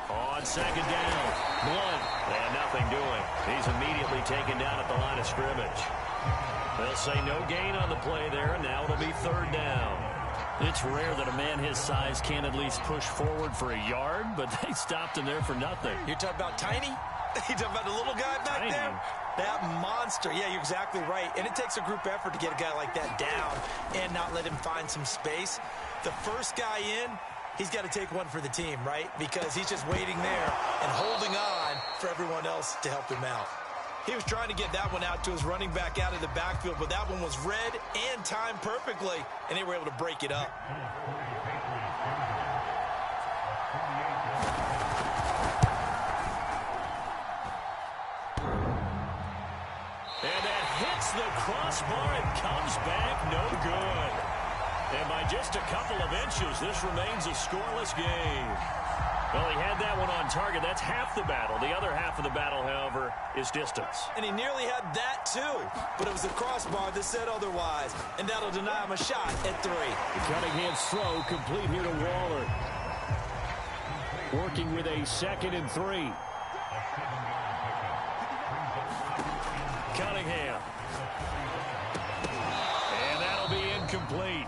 S4: On 2nd down, Blunt, and nothing doing. He's immediately taken down at the line of scrimmage. They'll say no gain on the play there, and now it'll be 3rd down. It's rare that a man his size can at least push forward for a yard, but they stopped him there for nothing.
S1: You're talking about Tiny? You're talking about the little guy back
S4: Tiny.
S1: there? That monster. Yeah, you're exactly right. And it takes a group effort to get a guy like that down and not let him find some space. The first guy in, he's got to take one for the team, right? Because he's just waiting there and holding on for everyone else to help him out. He was trying to get that one out to his running back out of the backfield, but that one was read and timed perfectly, and they were able to break it up.
S4: And that hits the crossbar and comes back no good. And by just a couple of inches, this remains a scoreless game. Well, he had that one on target. That's half the battle. The other half of the battle, however, is distance.
S1: And he nearly had that, too. But it was the crossbar that said otherwise. And that'll deny him a shot at 3.
S4: Cunningham's throw complete here to Waller. Working with a 2nd and 3. Cunningham. And that'll be incomplete.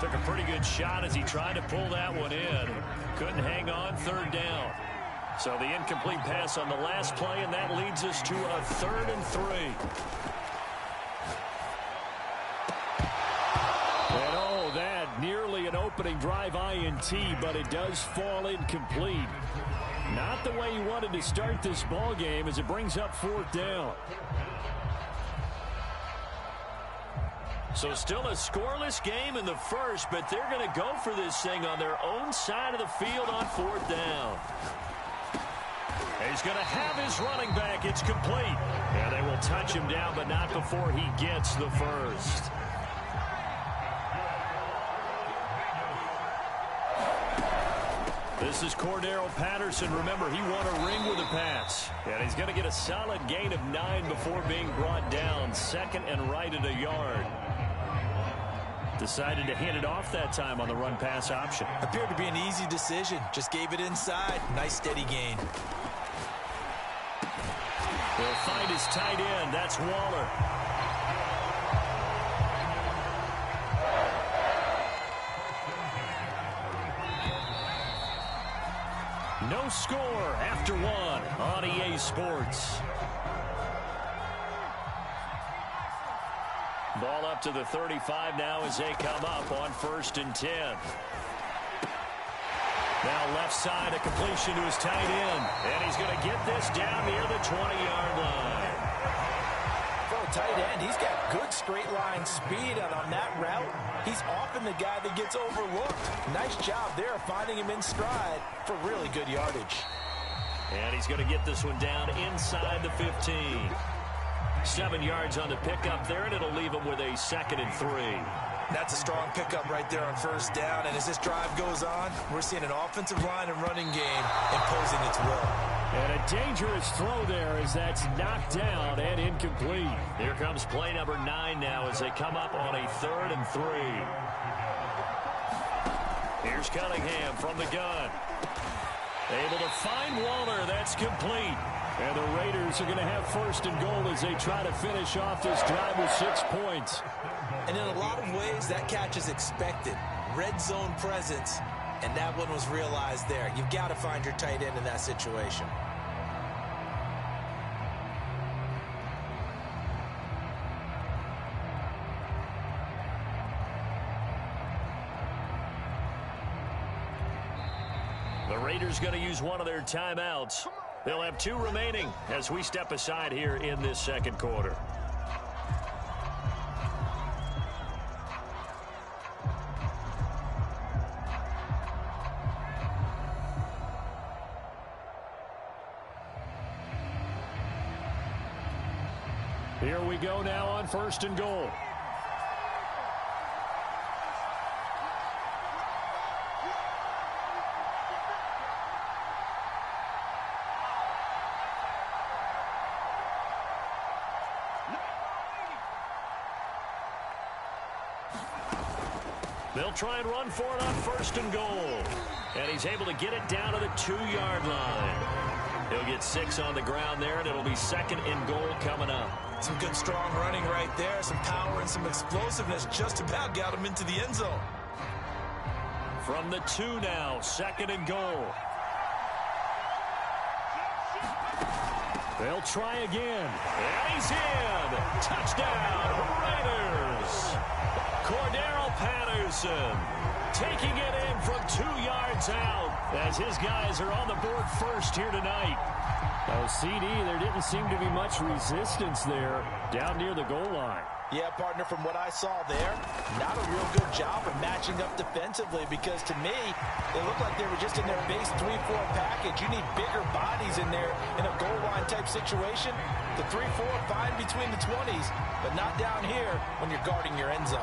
S4: Took a pretty good shot as he tried to pull that one in. Couldn't hang on. 3rd down. So the incomplete pass on the last play, and that leads us to a 3rd and 3. And oh, that nearly an opening drive INT, but it does fall incomplete. Not the way he wanted to start this ball game as it brings up 4th down. So still a scoreless game in the first, but they're going to go for this thing on their own side of the field on 4th down. He's going to have his running back. It's complete. And they will touch him down, but not before he gets the first. This is Cordero Patterson. Remember, he won a ring with a pass. And he's going to get a solid gain of 9 before being brought down. 2nd and right at a yard. Decided to hand it off that time on the run-pass option.
S1: Appeared to be an easy decision. Just gave it inside. Nice steady gain.
S4: He'll find his tight end. That's Waller. No score after 1 on EA Sports. Ball up to the 35 now as they come up on 1st and 10. Now left side, a completion to his tight end. And he's going to get this down near the 20-yard line.
S3: For a tight end, he's got good straight line speed, and on that route, he's often the guy that gets overlooked. Nice job there finding him in stride for really good yardage.
S4: And he's going to get this one down inside the 15. 7 yards on the pickup there, and it'll leave him with a 2nd and 3.
S1: That's a strong pickup right there on first down. And as this drive goes on, we're seeing an offensive line and running game imposing its will.
S2: And a dangerous throw there as that's knocked down and incomplete.
S4: Here comes play number 9 now as they come up on a 3rd and 3. Here's Cunningham from the gun. Able to find Waller. That's complete.
S2: And the Raiders are going to have 1st and goal as they try to finish off this drive with 6 points.
S1: And in a lot of ways, that catch is expected. Red zone presence, and that one was realized there. You've got to find your tight end in that situation.
S4: The Raiders going to use one of their timeouts. They'll have 2 remaining as we step aside here in this 2nd quarter.
S2: Here we go now on 1st and goal.
S4: They'll try and run for it on 1st and goal. And he's able to get it down to the 2-yard line. He'll get 6 on the ground there, and it'll be 2nd and goal coming up.
S1: Some good strong running right there. Some power and some explosiveness just about got him into the end zone.
S4: From the 2 now, 2nd and goal.
S2: They'll try again.
S4: And he's in. Touchdown, Raiders. Cordero Patterson taking it in from 2 yards out as his guys are on the board first here tonight.
S2: Oh, CD, there didn't seem to be much resistance there down near the goal line.
S3: Yeah, partner, from what I saw there, not a real good job of matching up defensively because to me, they looked like they were just in their base 3-4 package. You need bigger bodies in there in a goal line type situation. The 3-4 fine between the 20s, but not down here when you're guarding your end zone.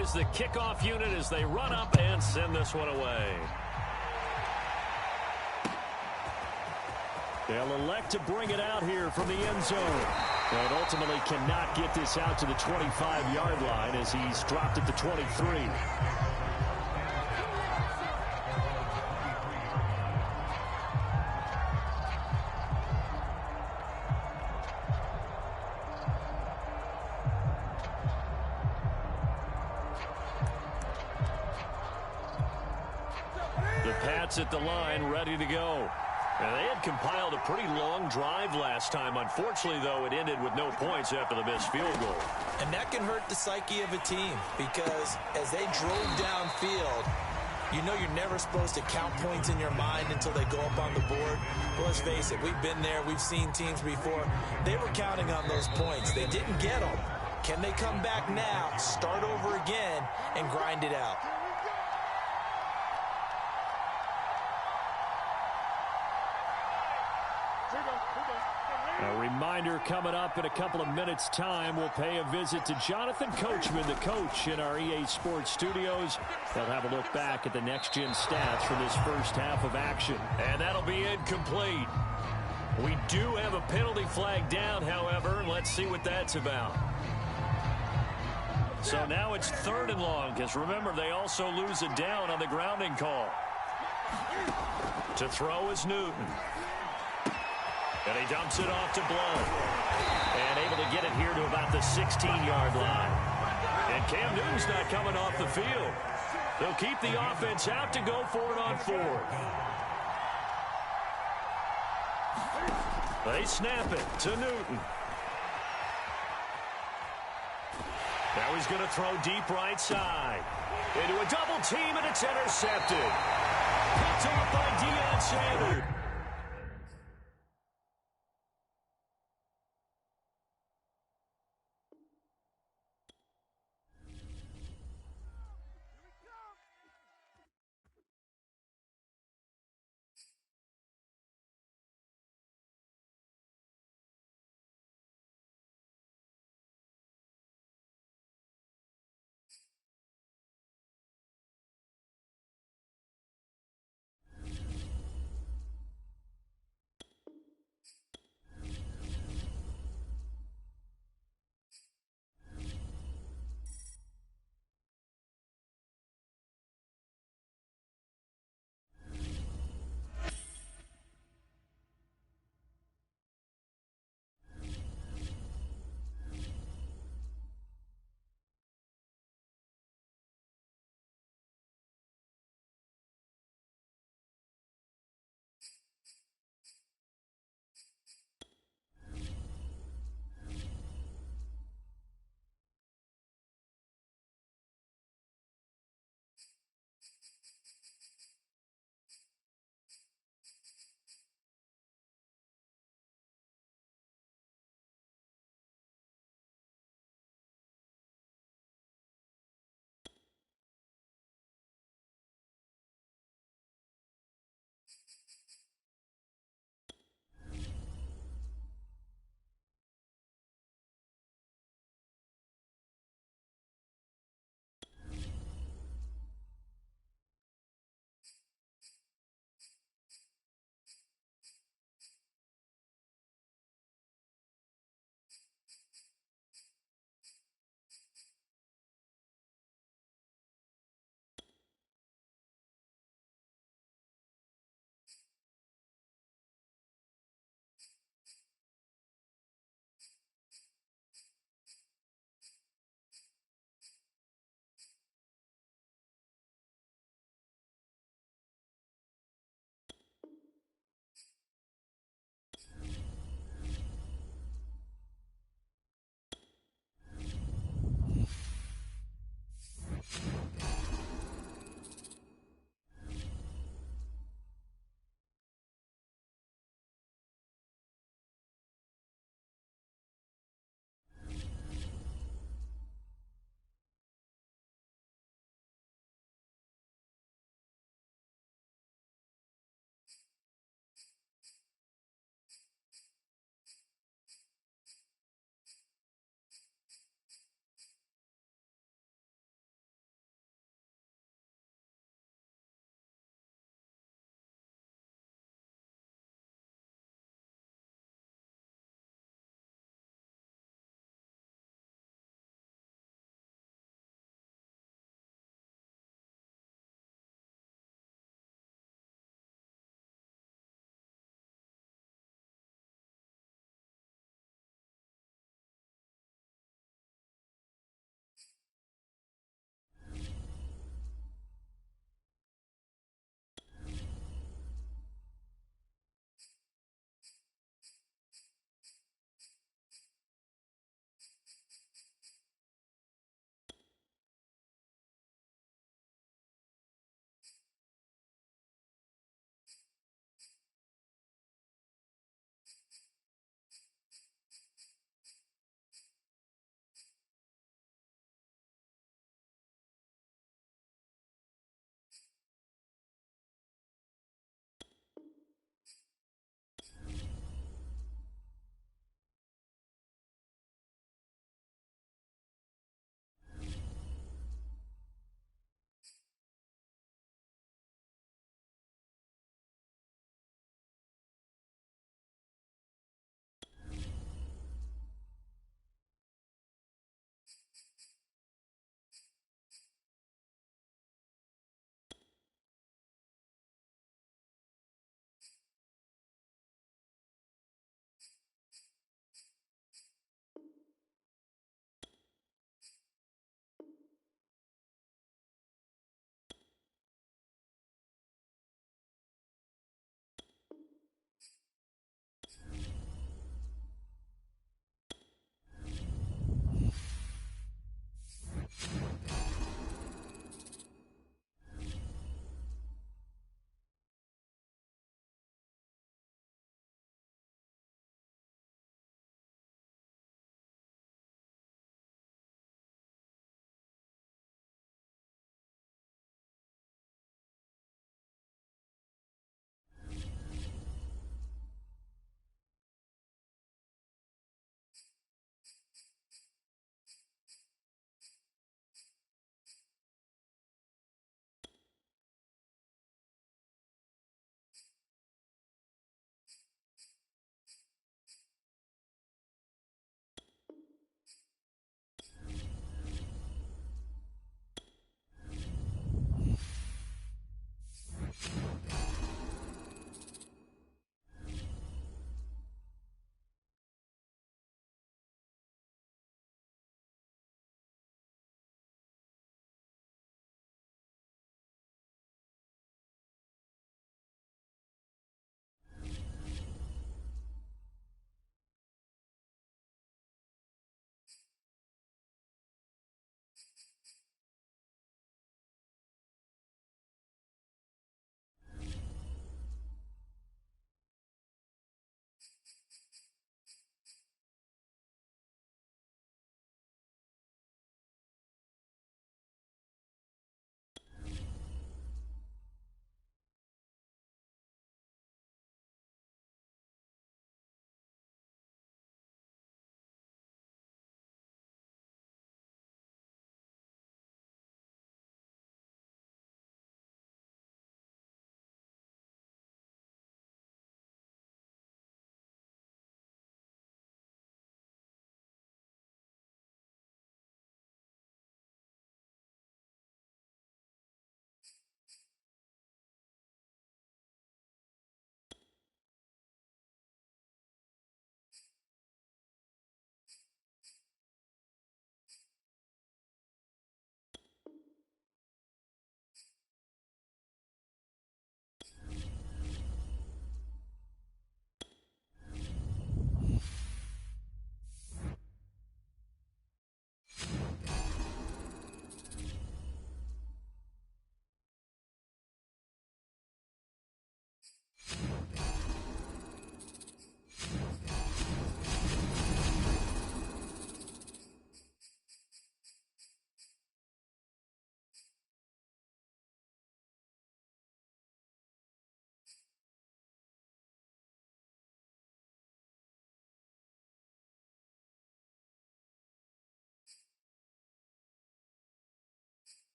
S4: Is the kickoff unit as they run up and send this one away.
S2: They'll elect to bring it out here from the end zone. But ultimately cannot get this out to the 25-yard line as he's dropped at the 23.
S4: At the line, ready to go. And they had compiled a pretty long drive last time. Unfortunately, though, it ended with no points after the missed field goal.
S1: And that can hurt the psyche of a team because as they drove downfield, you know you're never supposed to count points in your mind until they go up on the board. Well, let's face it, we've been there. We've seen teams before. They were counting on those points. They didn't get them. Can they come back now, start over again, and grind it out?
S2: A reminder coming up in a couple of minutes' time. We'll pay a visit to Jonathan Coachman, the coach in our EA Sports studios. They'll have a look back at the next-gen stats for this first half of action.
S4: And that'll be incomplete. We do have a penalty flag down, however. Let's see what that's about. So now it's 3rd and long, because remember, they also lose a down on the grounding call. To throw is Newton. And he dumps it off to Blount. And able to get it here to about the 16-yard line. And Cam Newton's not coming off the field. They'll keep the offense out to go for it on 4th. They snap it to Newton. Now he's going to throw deep right side. Into a double team, and it's intercepted. Picked off by Deion Sanders.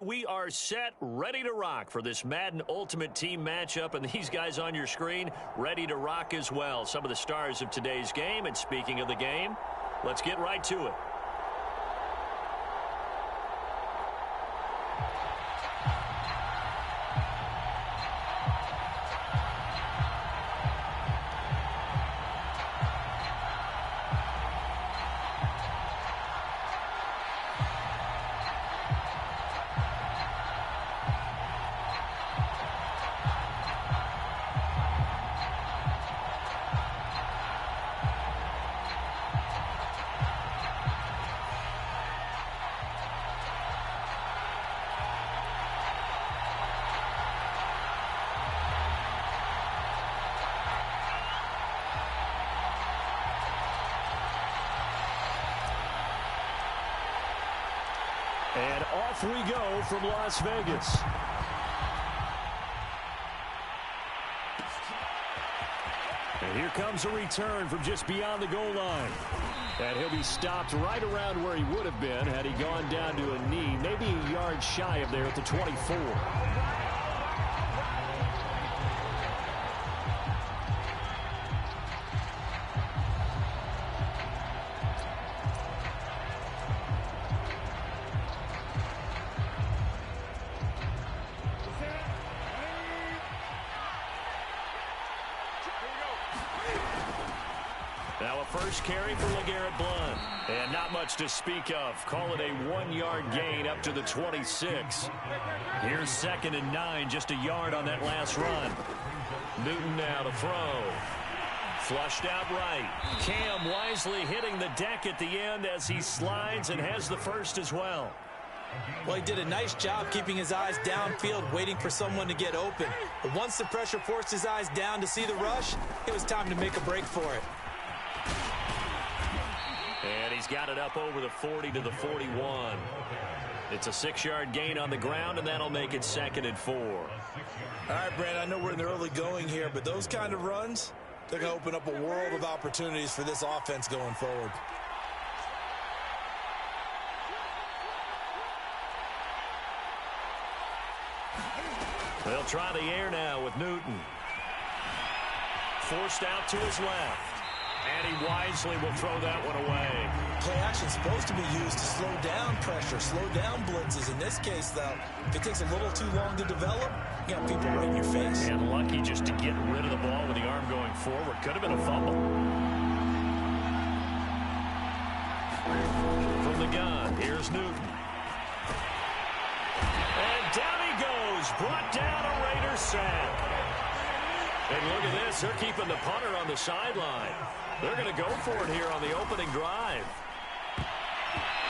S2: We are set, ready to rock for this Madden Ultimate Team matchup, and these guys on your screen ready to rock as well. Some of the stars of today's game, and speaking of the game, let's get right to it. And off we go from Las Vegas. And here comes a return from just beyond the goal line. And he'll be stopped right around where he would have been had he gone down to a knee, maybe a yard shy of there at the 24. Now a first carry for LeGarrette Blount. And not much to speak of. Call it a 1-yard gain up to the 26. Here's 2nd and 9, just a yard on that last run. Newton now to throw. Flushed out right. Cam wisely hitting the deck at the end as he slides and has the first as well.
S3: Well, he did a nice job keeping his eyes downfield, waiting for someone to get open. But once the pressure forced his eyes down to see the rush, it was time to make a break for it.
S2: And he's got it up over the 40 to the 41. It's a 6-yard gain on the ground, and that'll make it 2nd and 4.
S1: All right, Brand, I know we're in the early going here, but those kind of runs, they're going to open up a world of opportunities for this offense going forward.
S2: They'll try the air now with Newton. Forced out to his left. And he wisely will throw that one away.
S1: Play action is supposed to be used to slow down pressure, slow down blitzes. In this case, though, if it takes a little too long to develop, you got people right in your face.
S2: And lucky just to get rid of the ball with the arm going forward. Could have been a fumble. From the gun, here's Newton. And down he goes. Brought down a Raider sack. And look at this. They're keeping the punter on the sideline. They're going to go for it here on the opening drive.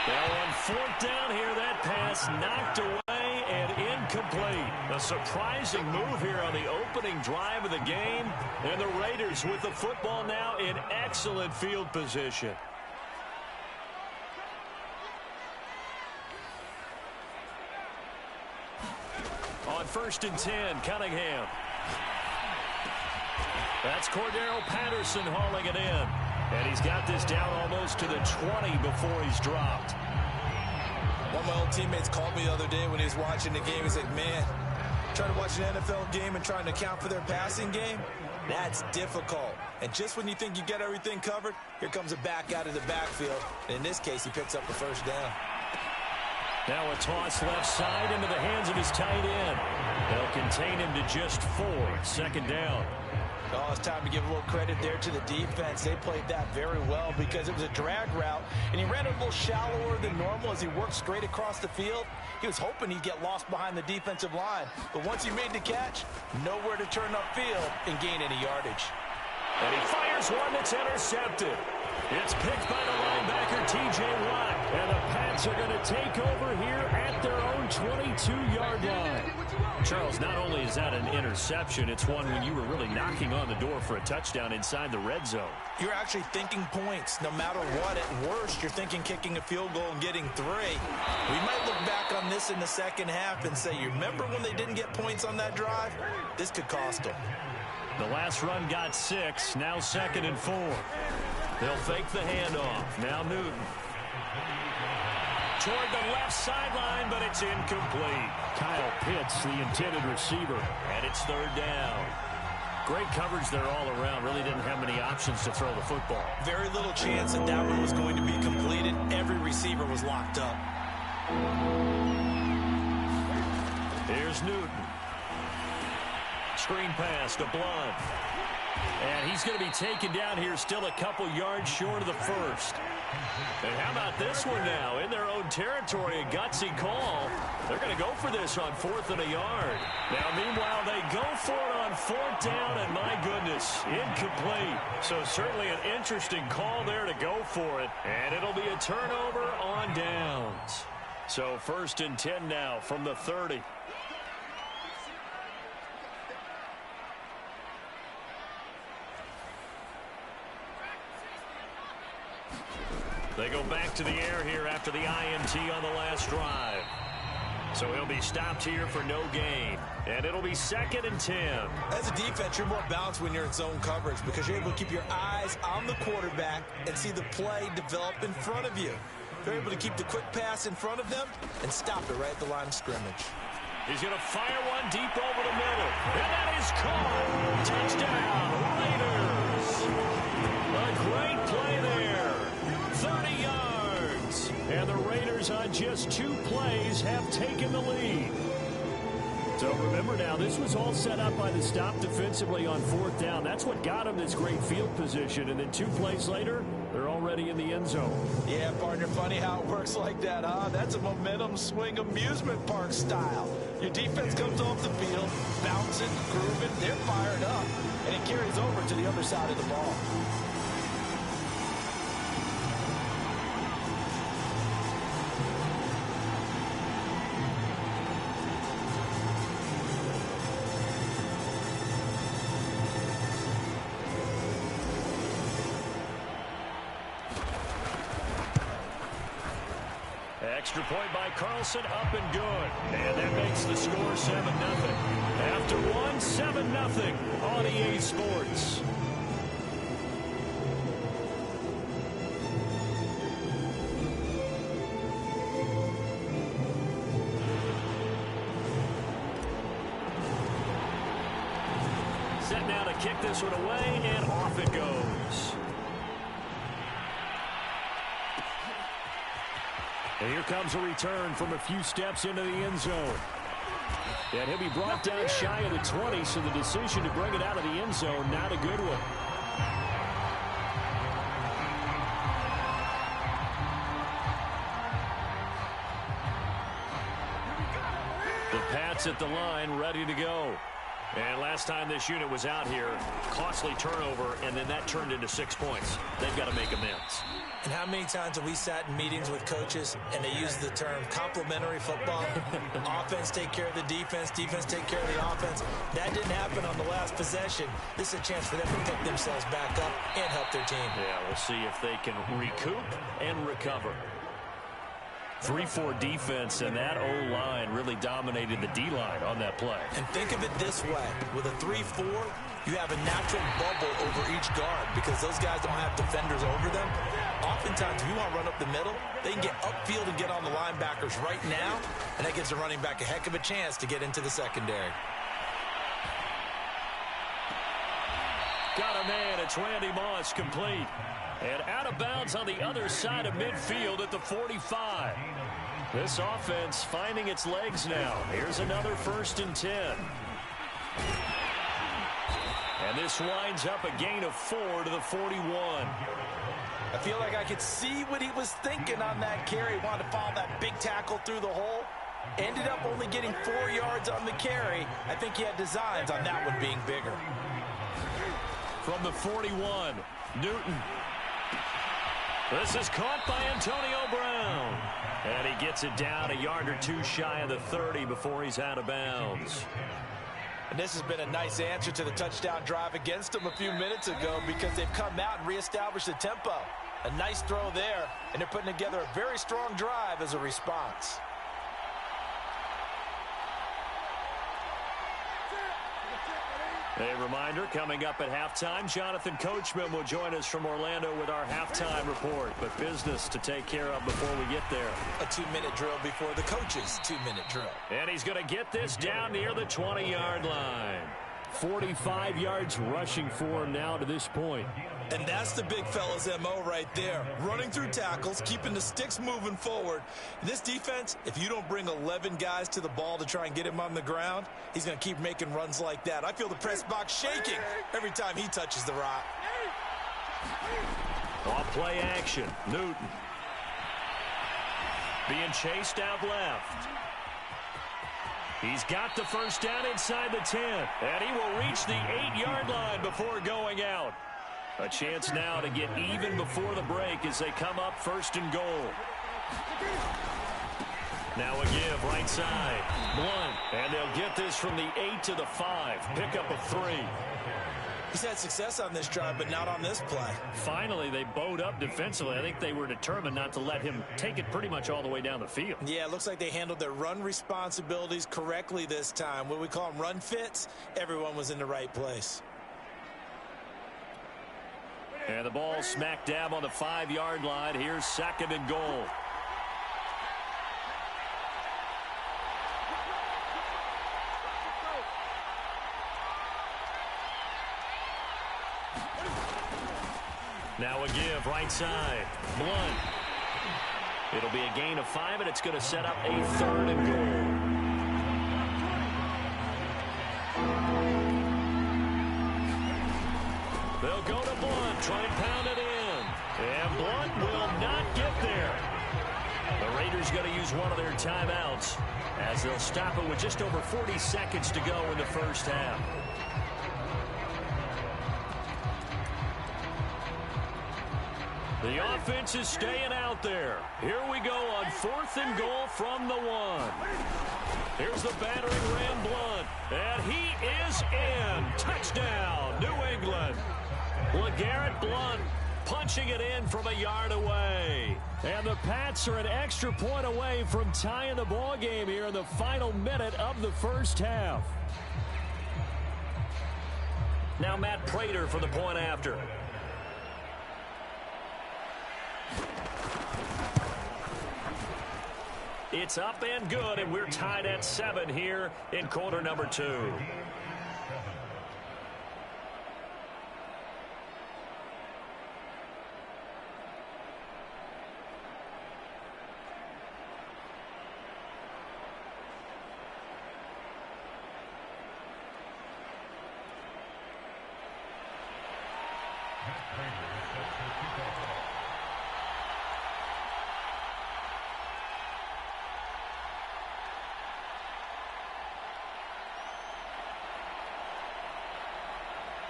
S2: Now on 4th down here, that pass knocked away and incomplete. A surprising move here on the opening drive of the game. And the Raiders with the football now in excellent field position. On 1st and 10, Cunningham. That's Cordero Patterson hauling it in. And he's got this down almost to the 20 before he's dropped.
S1: One of my old teammates called me the other day when he was watching the game. He's like, man, trying to watch an NFL game and trying to account for their passing game, that's difficult. And just when you think you get everything covered, here comes a back out of the backfield. And in this case, he picks up the first down.
S2: Now a toss left side into the hands of his tight end. They'll contain him to just 4. 2nd down.
S3: Oh, it's time to give a little credit there to the defense. They played that very well because it was a drag route, and he ran a little shallower than normal as he worked straight across the field. He was hoping he'd get lost behind the defensive line, but once he made the catch, nowhere to turn upfield and gain any yardage.
S2: And he fires one that's intercepted. It's picked by the linebacker, T.J. Watt, and the Pats are going to take over here at their own 22-yard line. Charles, not only is that an interception, it's one when you were really knocking on the door for a touchdown inside the red zone.
S1: You're actually thinking points. No matter what, at worst, you're thinking kicking a field goal and getting 3. We might look back on this in the second half and say, you remember when they didn't get points on that drive? This could cost them.
S2: The last run got 6, now 2nd and 4. They'll fake the handoff. Now Newton. toward the left sideline, but it's incomplete. Kyle Pitts, the intended receiver, and it's third down. Great coverage there all around. Really didn't have many options to throw the football.
S1: Very little chance that that one was going to be completed. Every receiver was locked up.
S2: Here's Newton. Screen pass to Blunt. And he's going to be taken down here still a couple yards short of the first. And how about this one now? In their own territory, a gutsy call. They're going to go for this on 4th and a yard. Now, meanwhile, they go for it on 4th down, and my goodness, incomplete. So certainly an interesting call there to go for it. And it'll be a turnover on downs. So 1st and 10 now from the 30. They go back to the air here after the INT on the last drive. So he'll be stopped here for no gain. And it'll be 2nd and 10.
S1: As a defense, you're more balanced when you're in zone coverage because you're able to keep your eyes on the quarterback and see the play develop in front of you. You're able to keep the quick pass in front of them and stop it right at the line of scrimmage.
S2: He's going to fire one deep over the middle. And that is caught. Touchdown, Raiders. A great play there. 30 yards. And the Raiders on just 2 plays have taken the lead. So remember now, this was all set up by the stop defensively on 4th down. That's what got them this great field position. And then 2 plays later, they're already in the end zone.
S1: Yeah, partner, funny how it works like that, huh? That's a momentum swing amusement park style. Your defense comes off the field, bouncing, grooving, they're fired up. And it carries over to the other side of the ball.
S2: Extra point by Carlson, up and good. And that makes the score 7-0. After one, 7-0 on EA Sports. Set now to kick this one away, and off it goes. And here comes a return from a few steps into the end zone. And he'll be brought down shy of the 20, so the decision to bring it out of the end zone, not a good one. The Pats at the line, ready to go. And last time this unit was out here, costly turnover, and then that turned into 6 points. They've got to make amends.
S1: And how many times have we sat in meetings with coaches and they use the term complementary football? Offense take care of the defense, defense take care of the offense. That didn't happen on the last possession. This is a chance for them to pick themselves back up and help their team.
S2: Yeah, we'll see if they can recoup and recover. 3-4 defense, and that O-line really dominated the D-line on that play.
S1: And think of it this way. With a 3-4, you have a natural bubble over each guard because those guys don't have defenders over them. Oftentimes, if you want to run up the middle, they can get upfield and get on the linebackers right now, and that gives the running back a heck of a chance to get into the secondary.
S2: Got a man. It's Randy Moss, complete. And out of bounds on the other side of midfield at the 45. This offense finding its legs now. Here's another 1st and 10. And this winds up a gain of 4 to the 41.
S3: I feel like I could see what he was thinking on that carry. Wanted to follow that big tackle through the hole. Ended up only getting 4 yards on the carry. I think he had designs on that one being bigger.
S2: From the 41, Newton. This is caught by Antonio Brown. And he gets it down a yard or 2 shy of the 30 before he's out of bounds.
S3: And this has been a nice answer to the touchdown drive against them a few minutes ago because they've come out and reestablished the tempo. A nice throw there, and they're putting together a very strong drive as a response.
S2: A reminder, coming up at halftime, Jonathan Coachman will join us from Orlando with our halftime report. But business to take care of before we get there.
S3: A 2-minute drill before the coach's 2-minute drill.
S2: And he's going to get this down near the 20-yard line. 45 yards rushing for him now to this point.
S1: And that's the big fella's MO right there. Running through tackles, keeping the sticks moving forward. This defense, if you don't bring 11 guys to the ball to try and get him on the ground, he's going to keep making runs like that. I feel the press box shaking every time he touches the rock.
S2: Off play action. Newton. Being chased out left. He's got the first down inside the 10. And he will reach the 8-yard line before going out. A chance now to get even before the break as they come up 1st and goal. Now a give right side. Blunt. And they'll get this from the 8 to the 5. Pickup of 3.
S1: He's had success on this drive, but not on this play.
S2: Finally, they bowed up defensively. I think they were determined not to let him take it pretty much all the way down the field.
S1: Yeah, it looks like they handled their run responsibilities correctly this time. What we call them run fits, everyone was in the right place.
S2: And the ball smack dab on the 5-yard line. Here's 2nd and goal. Now a give right side. Blunt. It'll be a gain of 5, and it's going to set up a 3rd and goal. They'll go to Blunt, try and pound it in. And Blunt will not get there. The Raiders going to use one of their timeouts as they'll stop it with just over 40 seconds to go in the first half. The offense is staying out there. Here we go on 4th and goal from the 1. Here's the battering ram Blunt. And he is in. Touchdown, New England. LeGarrette Blunt punching it in from a yard away. And the Pats are an extra point away from tying the ball game here in the final minute of the first half. Now Matt Prater for the point after. It's up and good, and we're tied at 7 here in quarter number 2.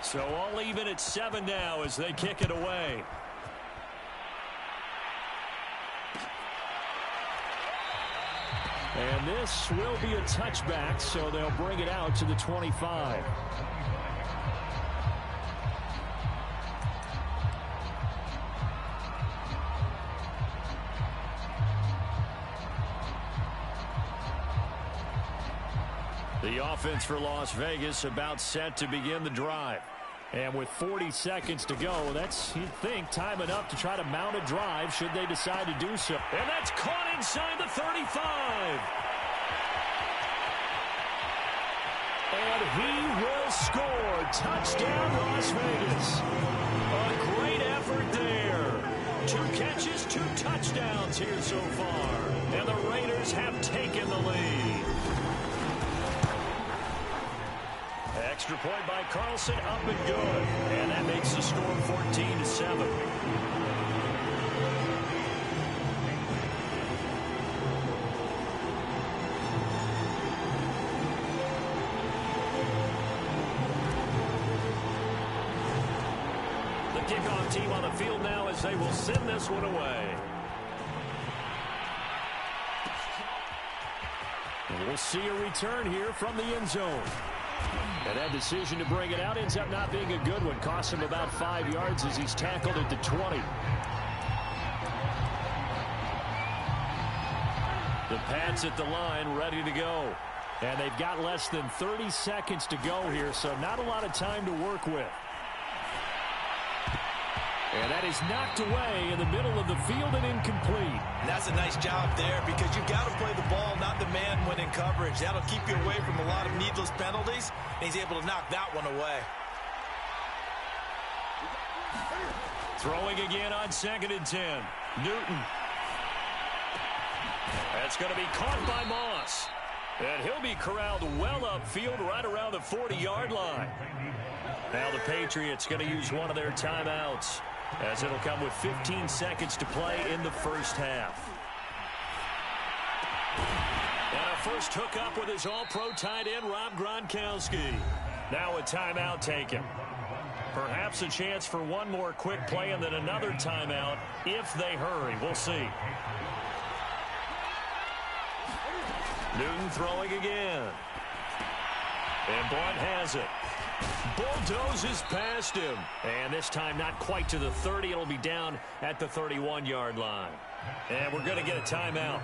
S2: So all even at 7 now as they kick it away. And this will be a touchback, so they'll bring it out to the 25. The offense for Las Vegas about set to begin the drive. And with 40 seconds to go, that's, you'd think, time enough to try to mount a drive should they decide to do so. And that's caught inside the 35. And he will score. Touchdown, Las Vegas. A great effort there. 2 catches, 2 touchdowns here so far. And the Raiders have taken the lead. Extra point by Carlson, up and good. And that makes the score 14-7. The kickoff team on the field now as they will send this one away. And we'll see a return here from the end zone. And that decision to bring it out ends up not being a good one. Costs him about 5 yards as he's tackled at the 20. The Pats at the line, ready to go. And they've got less than 30 seconds to go here, so not a lot of time to work with. And that is knocked away in the middle of the field and incomplete.
S1: And that's a nice job there because you've got to play the ball, not the man when in coverage. That'll keep you away from a lot of needless penalties, and he's able to knock that one away.
S2: Throwing again on 2nd and 10. Newton. That's going to be caught by Moss. And he'll be corralled well upfield right around the 40-yard line. Now the Patriots going to use one of their timeouts, as it'll come with 15 seconds to play in the first half. And a first hookup with his all-pro tight end, Rob Gronkowski. Now a timeout taken. Perhaps a chance for one more quick play and then another timeout if they hurry. We'll see. Newton throwing again. And Blunt has it. Bulldozes past him. And this time not quite to the 30. It'll be down at the 31-yard line. And we're going to get a timeout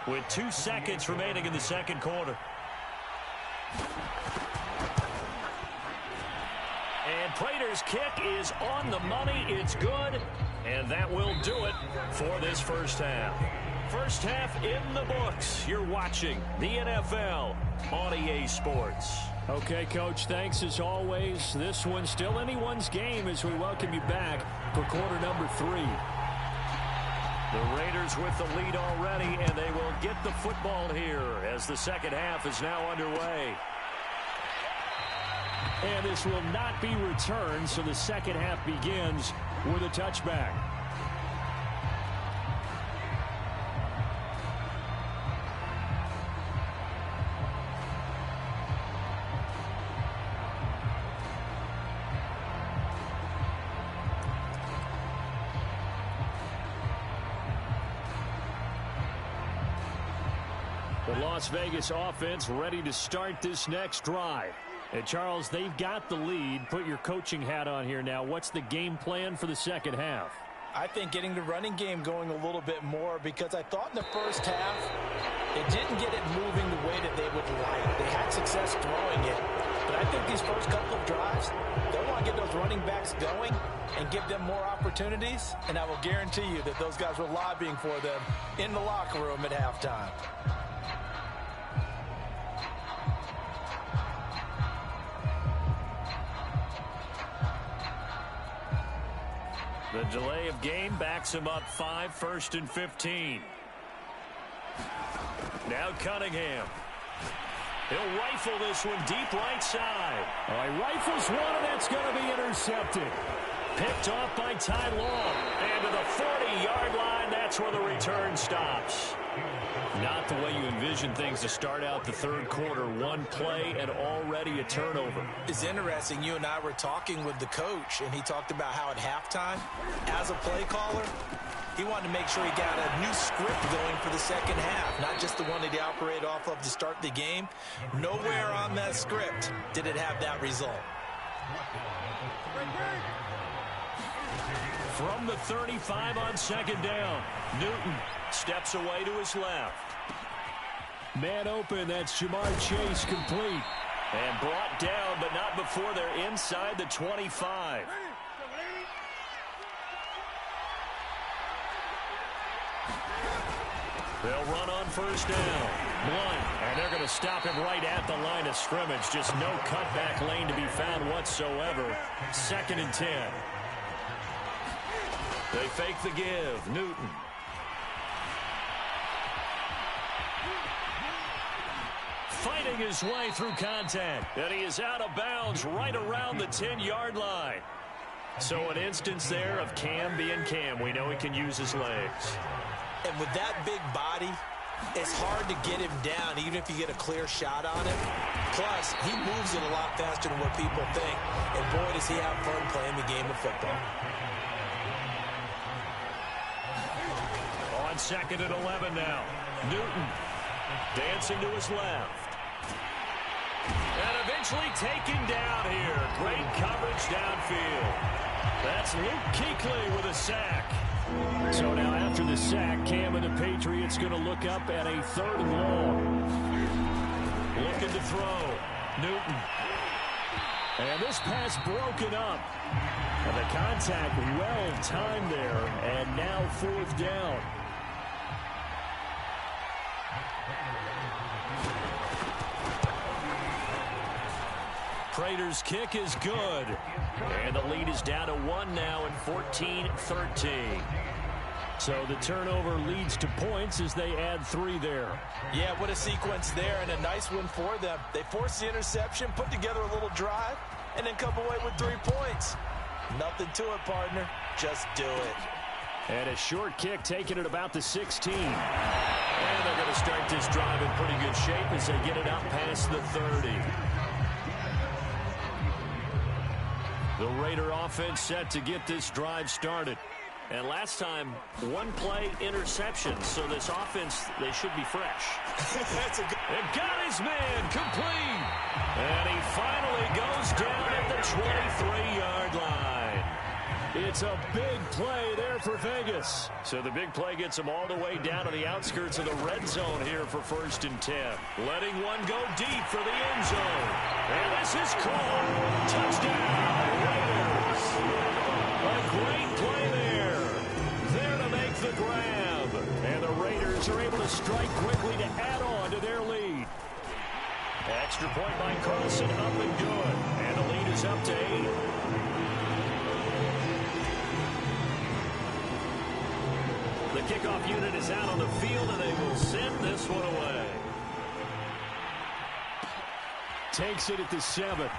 S2: with 2 seconds remaining in the second quarter. And Prater's kick is on the money. It's good. And that will do it for this first half. First half in the books. You're watching the NFL on EA Sports. Okay, Coach, thanks as always. This one's still anyone's game as we welcome you back for quarter number 3. The Raiders with the lead already, and they will get the football here as the second half is now underway. And this will not be returned, so the second half begins with a touchback. The Las Vegas offense ready to start this next drive. And Charles, they've got the lead. Put your coaching hat on here now. What's the game plan for the second half?
S3: I think getting the running game going a little bit more, because I thought in the first half it didn't get it moving the way that they would like. They had success throwing it, but I think these first couple of drives, they want to get those running backs going and give them more opportunities, and I will guarantee you that those guys were lobbying for them in the locker room at halftime.
S2: The delay of game backs him up 5, 1st and 15. Now Cunningham. He'll rifle this one deep right side. He rifles one, and that's going to be intercepted. Picked off by Ty Long. And to the 40-yard line, that's where the return stops. Not the way you envision things to start out the third quarter. One play and already a turnover.
S3: It's interesting. You and I were talking with the coach, and he talked about how at halftime, as a play caller, he wanted to make sure he got a new script going for the second half, not just the one that he operated off of to start the game. Nowhere on that script did it have that result.
S2: From the 35 on second down, Newton steps away to his left. Man open, that's Jamar Chase, complete. And brought down, but not before they're inside the 25. They'll run on first down. Blunt, and they're going to stop him right at the line of scrimmage. Just no cutback lane to be found whatsoever. 2nd and 10. They fake the give. Newton. Fighting his way through contact. And he is out of bounds right around the 10-yard line. So an instance there of Cam being Cam. We know he can use his legs.
S3: And with that big body, it's hard to get him down, even if you get a clear shot on him. Plus, he moves it a lot faster than what people think. And boy, does he have fun playing the game of football.
S2: On 2nd and 11 now. Newton dancing to his left. And eventually taken down here. Great coverage downfield. That's Luke Kuechly with a sack. So now after the sack, Cam and the Patriots going to look up at a 3rd and long. looking to throw. Newton. And this pass broken up. And the contact well timed there. And now 4th down. Prater's kick is good. And the lead is down to 1 now and 14-13. So the turnover leads to points as they add 3 there.
S3: Yeah, what a sequence there, and a nice one for them. They forced the interception, put together a little drive, and then come away with 3 points. Nothing to it, partner. Just do it.
S2: And a short kick taken at about the 16. And they're going to start this drive in pretty good shape as they get it out past the 30. The Raider offense set to get this drive started. And last time, 1 play interception. So this offense, they should be fresh.
S3: That's a good.
S2: And got his man complete. And he finally goes down at the 23-yard line. It's a big play there for Vegas. So the big play gets them all the way down to the outskirts of the red zone here for 1st and 10. Letting one go deep for the end zone. And this is caught. Touchdown, Raiders. A great play there. There to make the grab. And the Raiders are able to strike quickly to add on to their lead. Extra point by Carlson, up and good. And the lead is up to 8. The kickoff unit is out on the field, and they will send this one away. Takes it at the 7.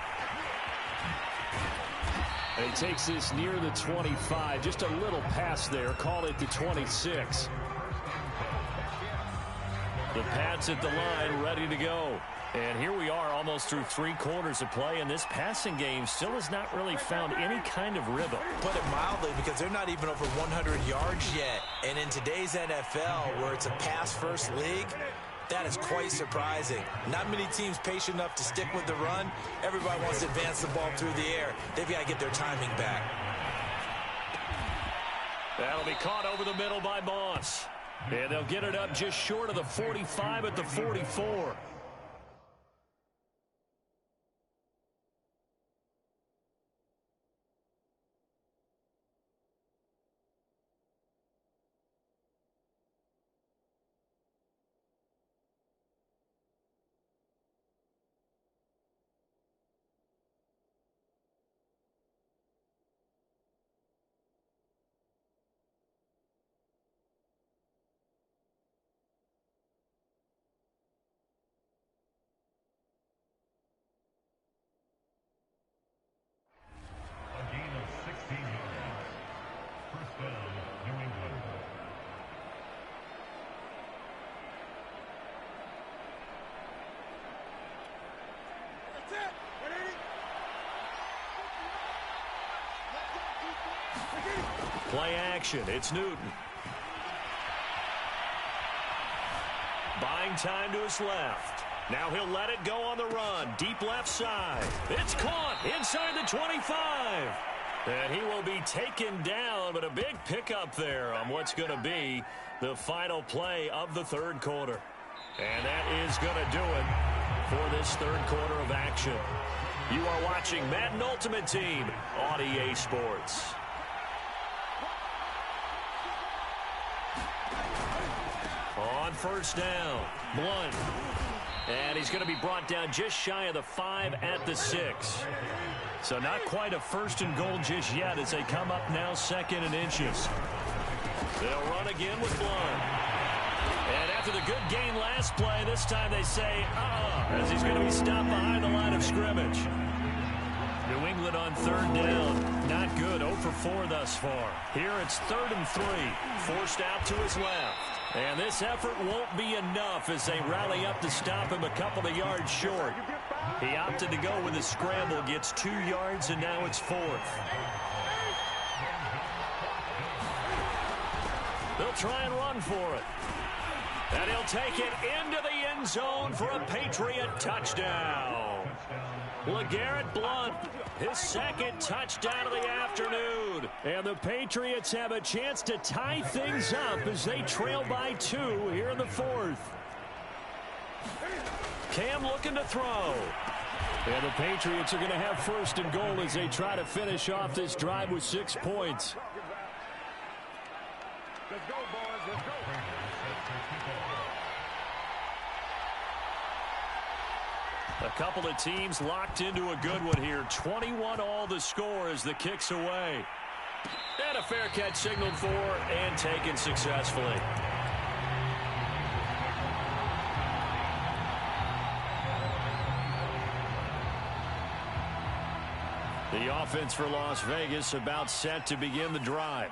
S2: And he takes this near the 25. Just a little pass there. Call it the 26. The Pats at the line, ready to go. And here we are almost through 3 quarters of play, and this passing game still has not really found any kind of rhythm.
S3: Put it mildly, because they're not even over 100 yards yet. And in today's NFL, where it's a pass-first league, that is quite surprising. Not many teams patient enough to stick with the run. Everybody wants to advance the ball through the air. They've got to get their timing back.
S2: That'll be caught over the middle by Moss. And they'll get it up just short of the 45 at the 44. Play action. It's Newton. Buying time to his left. Now he'll let it go on the run. Deep left side. It's caught inside the 25. And he will be taken down, but a big pickup there on what's going to be the final play of the 3rd quarter. And that is going to do it for this 3rd quarter of action. You are watching Madden Ultimate Team on EA Sports. On 1st down, Blunt. And he's going to be brought down just shy of the 5 at the 6. So not quite a 1st and goal just yet as they come up now 2nd and inches. They'll run again with Blunt. And after the good gain last play, this time they say, as he's going to be stopped behind the line of scrimmage. New England on 3rd down. Not good. 0 for 4 thus far. Here it's 3rd and 3. Forced out to his left. And this effort won't be enough as they rally up to stop him a couple of yards short. He opted to go with a scramble, gets 2 yards, and now it's 4th. They'll try and run for it. And he'll take it into the end zone for a Patriot touchdown. LeGarrette Blunt, his 2nd touchdown of the afternoon. And the Patriots have a chance to tie things up as they trail by 2 here in the 4th. Cam looking to throw. And the Patriots are going to have first and goal as they try to finish off this drive with 6 points.
S6: Let's go, boys. Let's go.
S2: A couple of teams locked into a good one here. 21 all the score as the kick's away. And a fair catch signaled for and taken successfully. The offense for Las Vegas about set to begin the drive.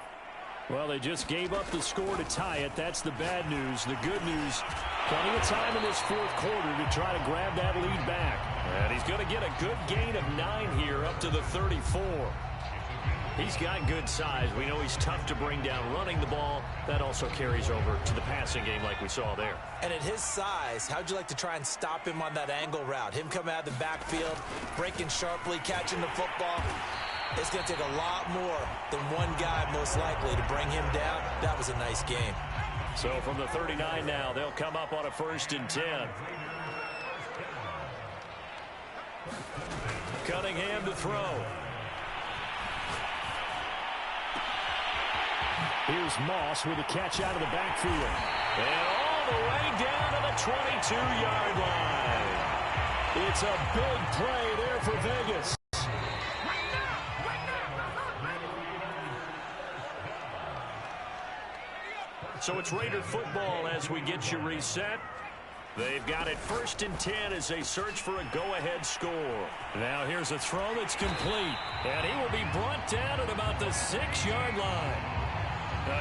S2: Well, they just gave up the score to tie it. That's the bad news. The good news, plenty of time in this fourth quarter to try to grab that lead back. And he's going to get a good gain of 9 here up to the 34. He's got good size. We know he's tough to bring down running the ball. That also carries over to the passing game like we saw there.
S3: And at his size, how'd you like to try and stop him on that angle route? Him coming out of the backfield, breaking sharply, catching the football. It's going to take a lot more than one guy, most likely, to bring him down. That was a nice game.
S2: So from the 39 now, they'll come up on a 1st and 10. Cunningham to throw. Here's Moss with a catch out of the backfield. And all the way down to the 22-yard line. It's a big play there for Vegas. So it's Raider football as we get you reset. They've got it 1st and 10 as they search for a go-ahead score. Now here's a throw that's complete. And he will be brought down at about the 6-yard line.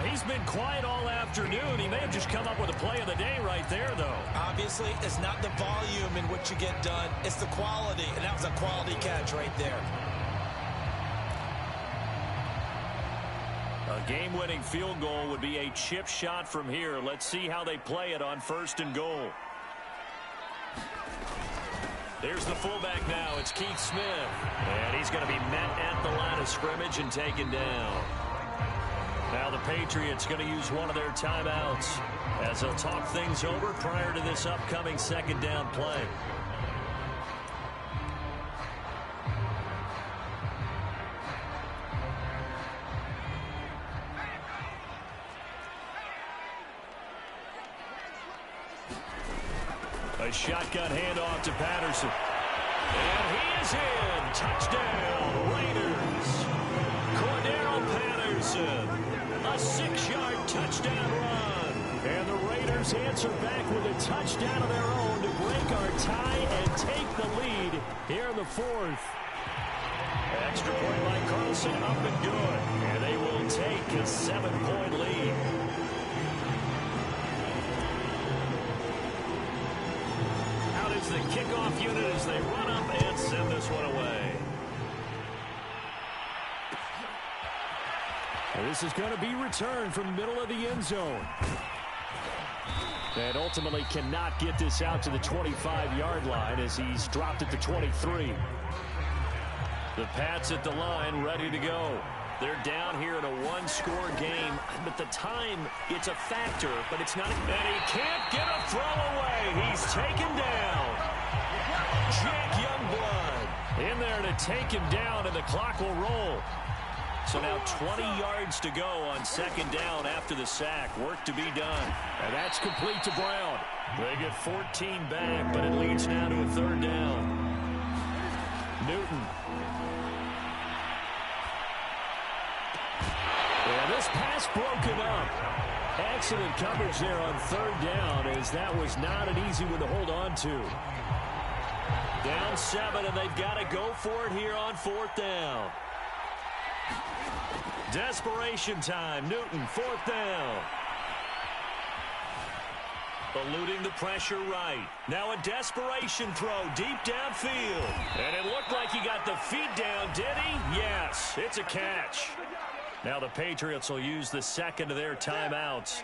S2: He's been quiet all afternoon. He may have just come up with a play of the day right there, though.
S3: Obviously, it's not the volume in which you get done. It's the quality, and that was a quality catch right there.
S2: A game-winning field goal would be a chip shot from here. Let's see how they play it on 1st and goal. There's the fullback now. It's Keith Smith. And he's going to be met at the line of scrimmage and taken down. Now the Patriots going to use one of their timeouts as they'll talk things over prior to this upcoming 2nd down play. A shotgun handoff to Patterson. And he is in. Touchdown, Raiders. Cordero Patterson. A 6-yard touchdown run. And the Raiders answer back with a touchdown of their own to break our tie and take the lead here in the 4th. Extra point by Carlson, up and good. And they will take a 7-point lead. Out is the kickoff unit as they run up and send this one away. This is going to be returned from the middle of the end zone. And ultimately cannot get this out to the 25-yard line as he's dropped at the 23. The Pats at the line ready to go. They're down here in a 1-score game, but the time, it's a factor, but it's not. And he can't get a throw away. He's taken down. Jack Youngblood in there to take him down, and the clock will roll. So now 20 yards to go on 2nd down after the sack. Work to be done. And that's complete to Brown. They get 14 back, but it leads now to a 3rd down. Newton. And this pass broken up. Excellent coverage there on 3rd down, as that was not an easy one to hold on to. Down 7, and they've got to go for it here on 4th down. Desperation time. Newton, 4th down. Eluding the pressure right. Now a desperation throw deep downfield. And it looked like he got the feet down, did he? Yes, it's a catch. Now the Patriots will use the 2nd of their timeouts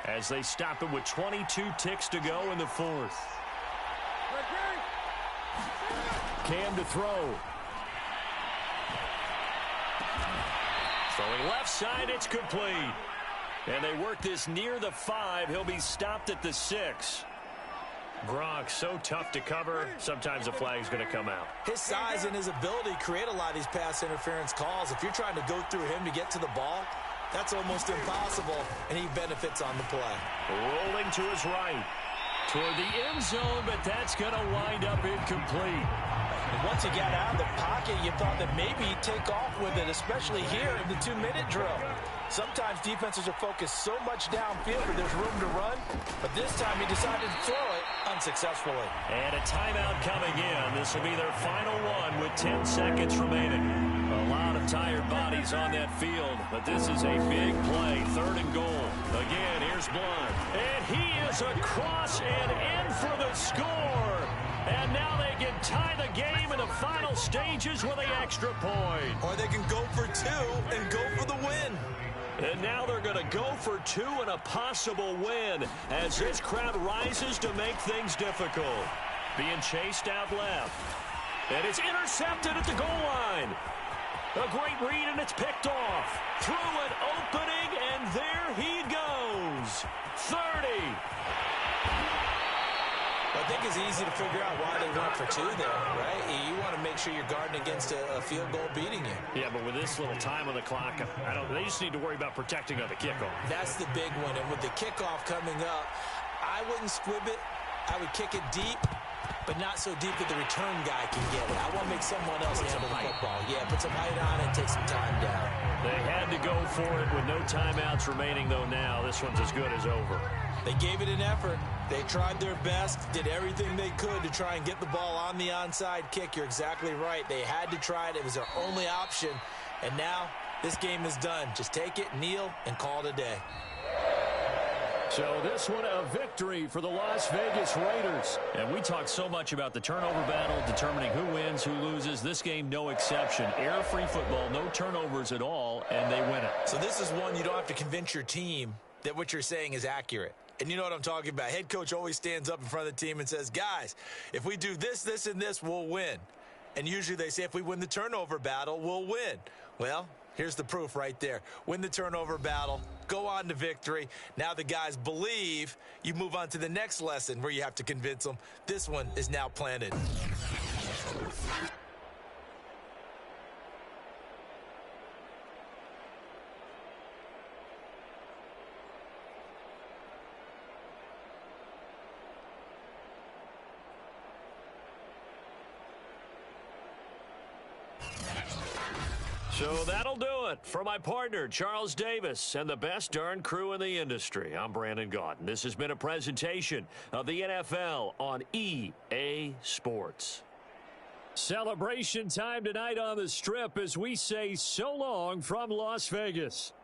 S2: as they stop it with 22 ticks to go in the 4th. Cam to throw. Throwing left side, it's complete. And they work this near the 5. He'll be stopped at the 6.
S4: Gronk, so tough to cover. Sometimes the flag's going to come out.
S1: His size and his ability create a lot of these pass interference calls. If you're trying to go through him to get to the ball, that's almost impossible, and he benefits on the play.
S4: Rolling to his right. Toward the end zone, but that's going to wind up incomplete.
S3: And once he got out of the pocket, you thought that maybe he'd take off with it, especially here in the 2-minute drill. Sometimes defenses are focused so much downfield that there's room to run, but this time he decided to throw it unsuccessfully.
S4: And a timeout coming in. This will be their final one with 10 seconds remaining. A lot of tired bodies on that field, but this is a big play. 3rd and goal. Again, here's Blunt.
S5: And he is across and in for the score. And now they can tie the game in the final stages with an extra point.
S1: Or they can go for 2 and go for the win.
S5: And now they're going to go for 2 and a possible win as this crowd rises to make things difficult.
S4: Being chased out left.
S5: And it's intercepted at the goal line. A great read, and it's picked off. Through an opening, and there he goes. 30.
S1: I think it's easy to figure out why they went for 2 there, right? You want to make sure you're guarding against a field goal beating you.
S4: Yeah, but with this little time on the clock, they just need to worry about protecting on the kickoff.
S1: That's the big one. And with the kickoff coming up, I wouldn't squib it. I would kick it deep, but not so deep that the return guy can get it. I want to make someone else handle the football. Yeah, put some height on it and take some time down.
S4: They had to go for it with no timeouts remaining, though, now. This one's as good as over.
S1: They gave it an effort. They tried their best, did everything they could to try and get the ball on the onside kick. You're exactly right. They had to try it. It was their only option. And now this game is done. Just take it, kneel, and call it a day.
S5: So this one a victory for the Las Vegas Raiders.
S4: And we talked so much about the turnover battle, determining who wins, who loses. This game, no exception. Error-free football, no turnovers at all, and they win it.
S1: So this is one you don't have to convince your team that what you're saying is accurate. And you know what I'm talking about. Head coach always stands up in front of the team and says, guys, if we do this, this, and this, we'll win. And usually they say if we win the turnover battle, we'll win. Well, here's the proof right there. Win the turnover battle, go on to victory. Now the guys believe. You move on to the next lesson where you have to convince them. This one is now planted.
S5: So that'll do it for my partner, Charles Davis, and the best darn crew in the industry. I'm Brandon Gaudin. This has been a presentation of the NFL on EA Sports.
S2: Celebration time tonight on the Strip as we say so long from Las Vegas.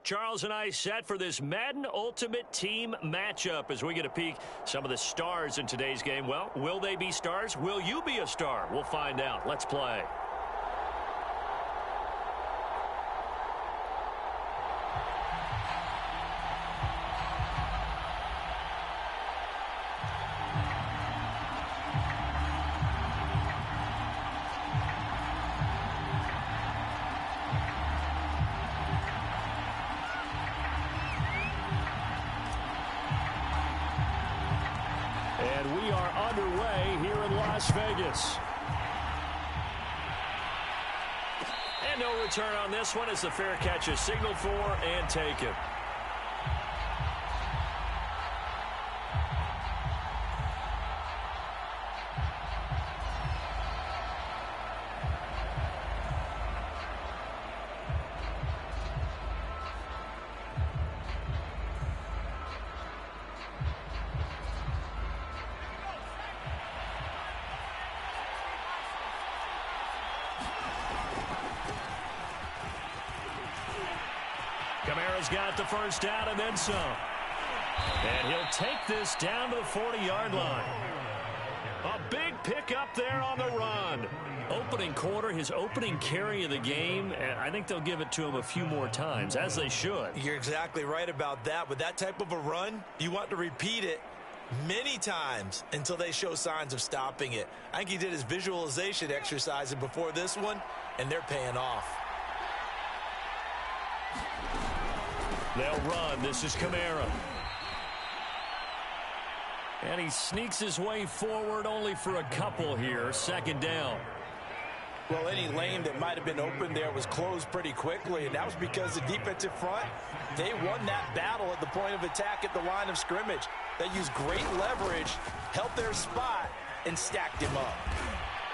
S2: Charles and I set for this Madden Ultimate Team matchup as we get a peek some of the stars in today's game. Well, will they be stars? Will you be a star? We'll find out. Let's play. And we are underway here in Las Vegas. And no return on this one as the fair catch is signaled for and taken. Kamara's got the first down and then some. And he'll take this down to the 40-yard line. A big pickup there on the run. Opening quarter, his opening carry of the game, and I think they'll give it to him a few more times, as they should.
S1: You're exactly right about that. With that type of a run, you want to repeat it many times until they show signs of stopping it. I think he did his visualization exercise before this one, and they're paying off.
S2: They'll run. This is Kamara. And he sneaks his way forward only for a couple here. Second down.
S3: Well, any lane that might have been open there was closed pretty quickly, and that was because the defensive front, they won that battle at the point of attack at the line of scrimmage. They used great leverage, held their spot, and stacked him up.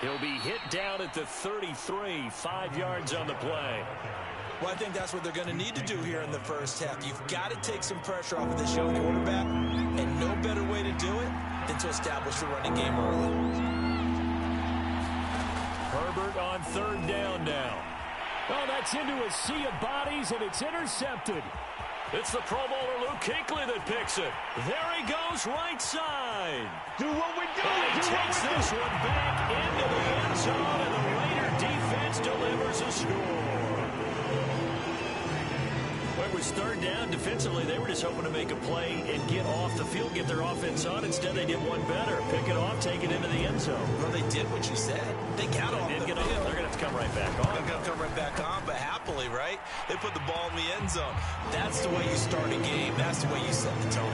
S2: He'll be hit down at the 33, 5 yards on the play.
S1: Well, I think that's what they're going to need to do here in the first half. You've got to take some pressure off of this young quarterback, and no better way to do it than to establish the running game early.
S2: Herbert on third down now. Oh, that's into a sea of bodies, and it's intercepted. It's the Pro Bowler Luke Kuechly that picks it. There he goes, right side.
S5: Do what we do.
S2: And he takes this one back into the end zone, and the Raider defense delivers a score. When it was third down, defensively, they were just hoping to make a play and get off the field, get their offense on. Instead, they did one better. Pick it off, take it into the end zone.
S1: Well, they did what you said. They got off the field.
S2: They're going to have to come right back on.
S1: They're going to come right back on, but happily, right? They put the ball in the end zone. That's the way you start a game. That's the way you set the tone.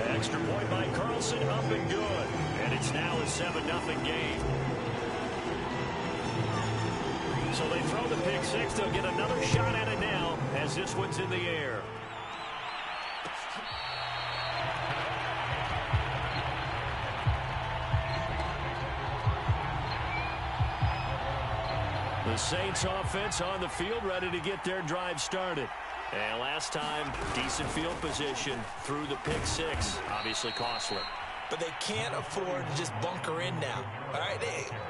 S2: Extra point by Carlson, up and good. And it's now a 7-0 game. So they throw the pick six. They'll get another shot at it now as this one's in the air. The Saints offense on the field, ready to get their drive started. And last time, decent field position through the pick six. Obviously costly.
S1: But they can't afford to just bunker in now. All right,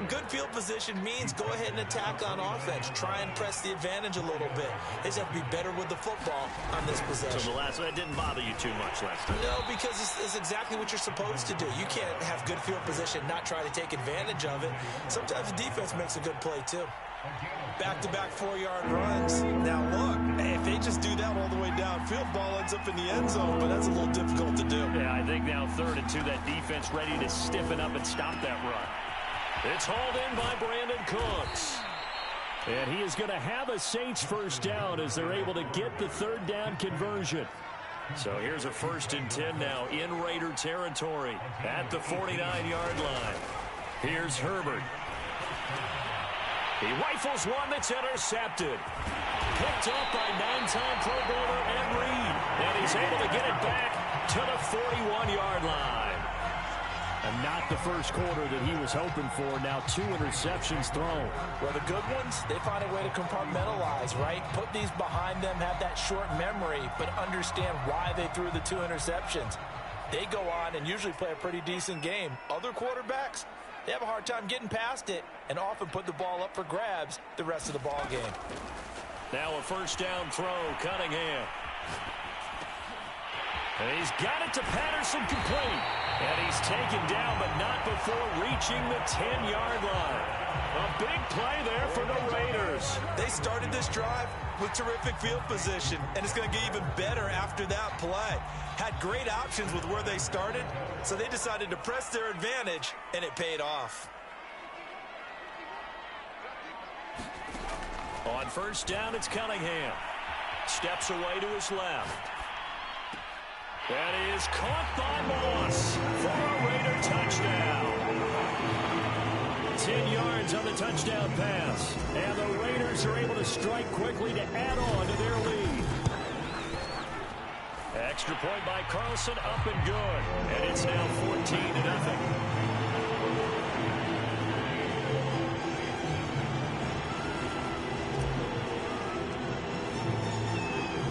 S1: good field position means go ahead and attack on offense. Try and press the advantage a little bit. They just have to be better with the football on this possession.
S2: So that didn't bother you too much last time?
S1: No, because it's exactly what you're supposed to do. You can't have good field position, not try to take advantage of it. Sometimes the defense makes a good play, too. Back-to-back 4-yard runs. Now, look, if they just do that all the way downfield, ball ends up in the end zone, but that's a little difficult to do.
S2: Yeah, I think now 3rd and 2, that defense ready to stiffen up and stop that run. It's hauled in by Brandon Cooks. And he is going to have a Saints first down as they're able to get the 3rd down conversion. So here's a 1st and 10 now in Raider territory at the 49-yard line. Here's Herbert. He rifles one that's intercepted. Picked up by 9-time Pro Bowler Ed Reed. And he's able to get it back to the 41-yard line. And not the first quarter that he was hoping for. Now 2 interceptions thrown.
S3: Well, the good ones, they find a way to compartmentalize, right? Put these behind them, have that short memory, but understand why they threw the 2 interceptions. They go on and usually play a pretty decent game. Other quarterbacks, they have a hard time getting past it and often put the ball up for grabs the rest of the ball game.
S2: Now a 1st down throw, Cunningham. And he's got it to Patterson, complete. And he's taken down, but not before reaching the 10-yard line. A big play there for the Raiders.
S1: They started this drive with terrific field position, and it's going to get even better after that play. Had great options with where they started, so they decided to press their advantage, and it paid off.
S2: On first down, it's Cunningham. Steps away to his left. That is caught by Moss for a Raider touchdown. 10 yards on the touchdown pass. And the Raiders are able to strike quickly to add on to their lead. Extra point by Carlson, up and good. And it's now 14-0.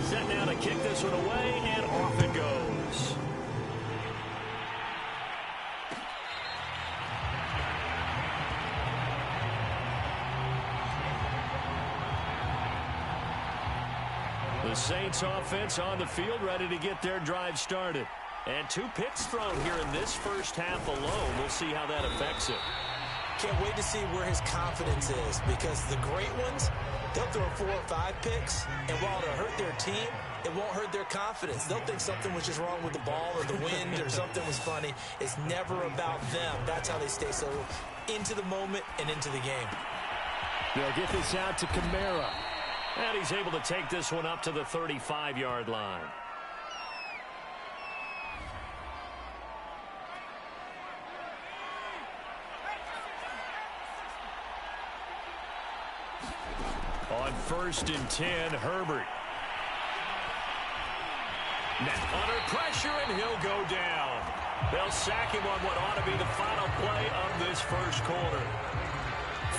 S2: Set now to kick this one away, and off it goes. The Saints offense on the field, ready to get their drive started. And 2 picks thrown here in this first half alone. We'll see how that affects it.
S3: Can't wait to see where his confidence is, because the great ones, they'll throw 4 or 5 picks, and while it'll hurt their team, it won't hurt their confidence. They'll think something was just wrong with the ball or the wind or something was funny. It's never about them. That's how they stay so into the moment and into the game.
S2: They'll get this out to Kamara. And he's able to take this one up to the 35-yard line. On first and 10, Herbert. Now under pressure, and he'll go down. They'll sack him on what ought to be the final play of this first quarter.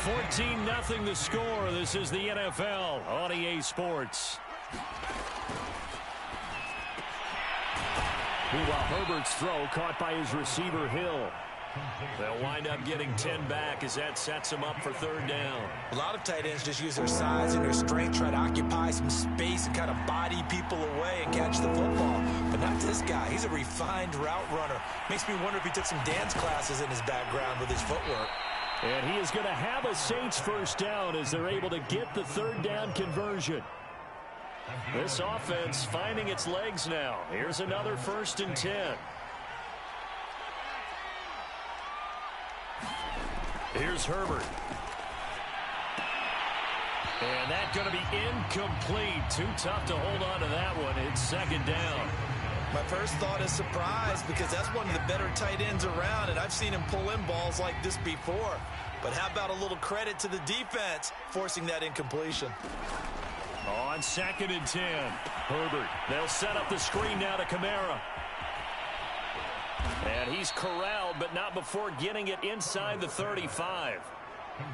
S2: 14-0 the score. This is the NFL on EA Sports. Meanwhile, Herbert's throw caught by his receiver, Hill. They'll wind up getting 10 back as that sets them up for third down.
S3: A lot of tight ends just use their size and their strength, try to occupy some space and kind of body people away and catch the football. But not this guy. He's a refined route runner. Makes me wonder if he took some dance classes in his background with his footwork.
S2: And he is going to have a Saints first down as they're able to get the third down conversion. This offense finding its legs now. Here's another first and 10. Here's Herbert. And that's going to be incomplete. Too tough to hold on to that one. It's second down.
S1: My first thought is surprise, because that's one of the better tight ends around, and I've seen him pull in balls like this before. But how about a little credit to the defense forcing that incompletion?
S2: On second and 10, Herbert. They'll set up the screen now to Kamara. And he's corralled, but not before getting it inside the 35.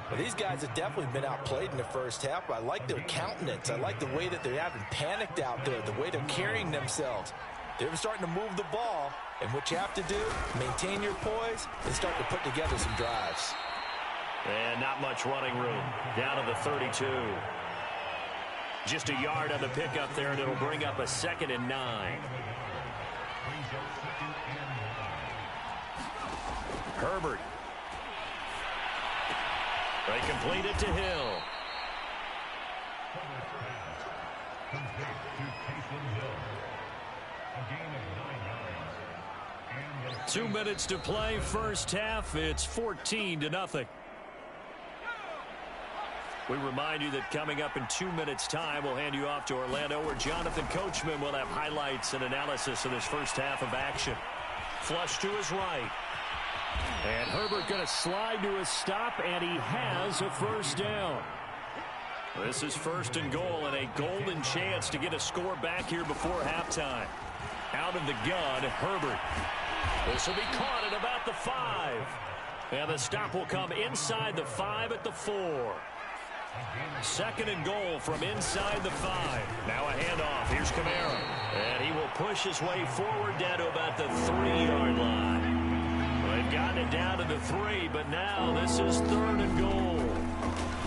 S3: Well, these guys have definitely been outplayed in the first half. I like their countenance. I like the way that they haven't panicked out there, the way they're carrying themselves. They're starting to move the ball, and what you have to do, maintain your poise and start to put together some drives.
S2: And not much running room. Down to the 32. Just a yard on the pickup there, and it'll bring up a 2nd and 9. Herbert. They complete it to Hill. Two minutes to play, first half. It's 14-0. We remind you that coming up in 2 minutes' time, we'll hand you off to Orlando, where Jonathan Coachman will have highlights and analysis of this first half of action. Flush to his right. And Herbert going to slide to a stop, and he has a first down. This is first and goal, and a golden chance to get a score back here before halftime. Out of the gun, Herbert. This will be caught at about the 5. And the stop will come inside the 5 at the 4. Second and goal from inside the 5. Now a handoff. Here's Kamara. And he will push his way forward down to about the 3-yard line. They've gotten it down to the 3, but now this is third and goal.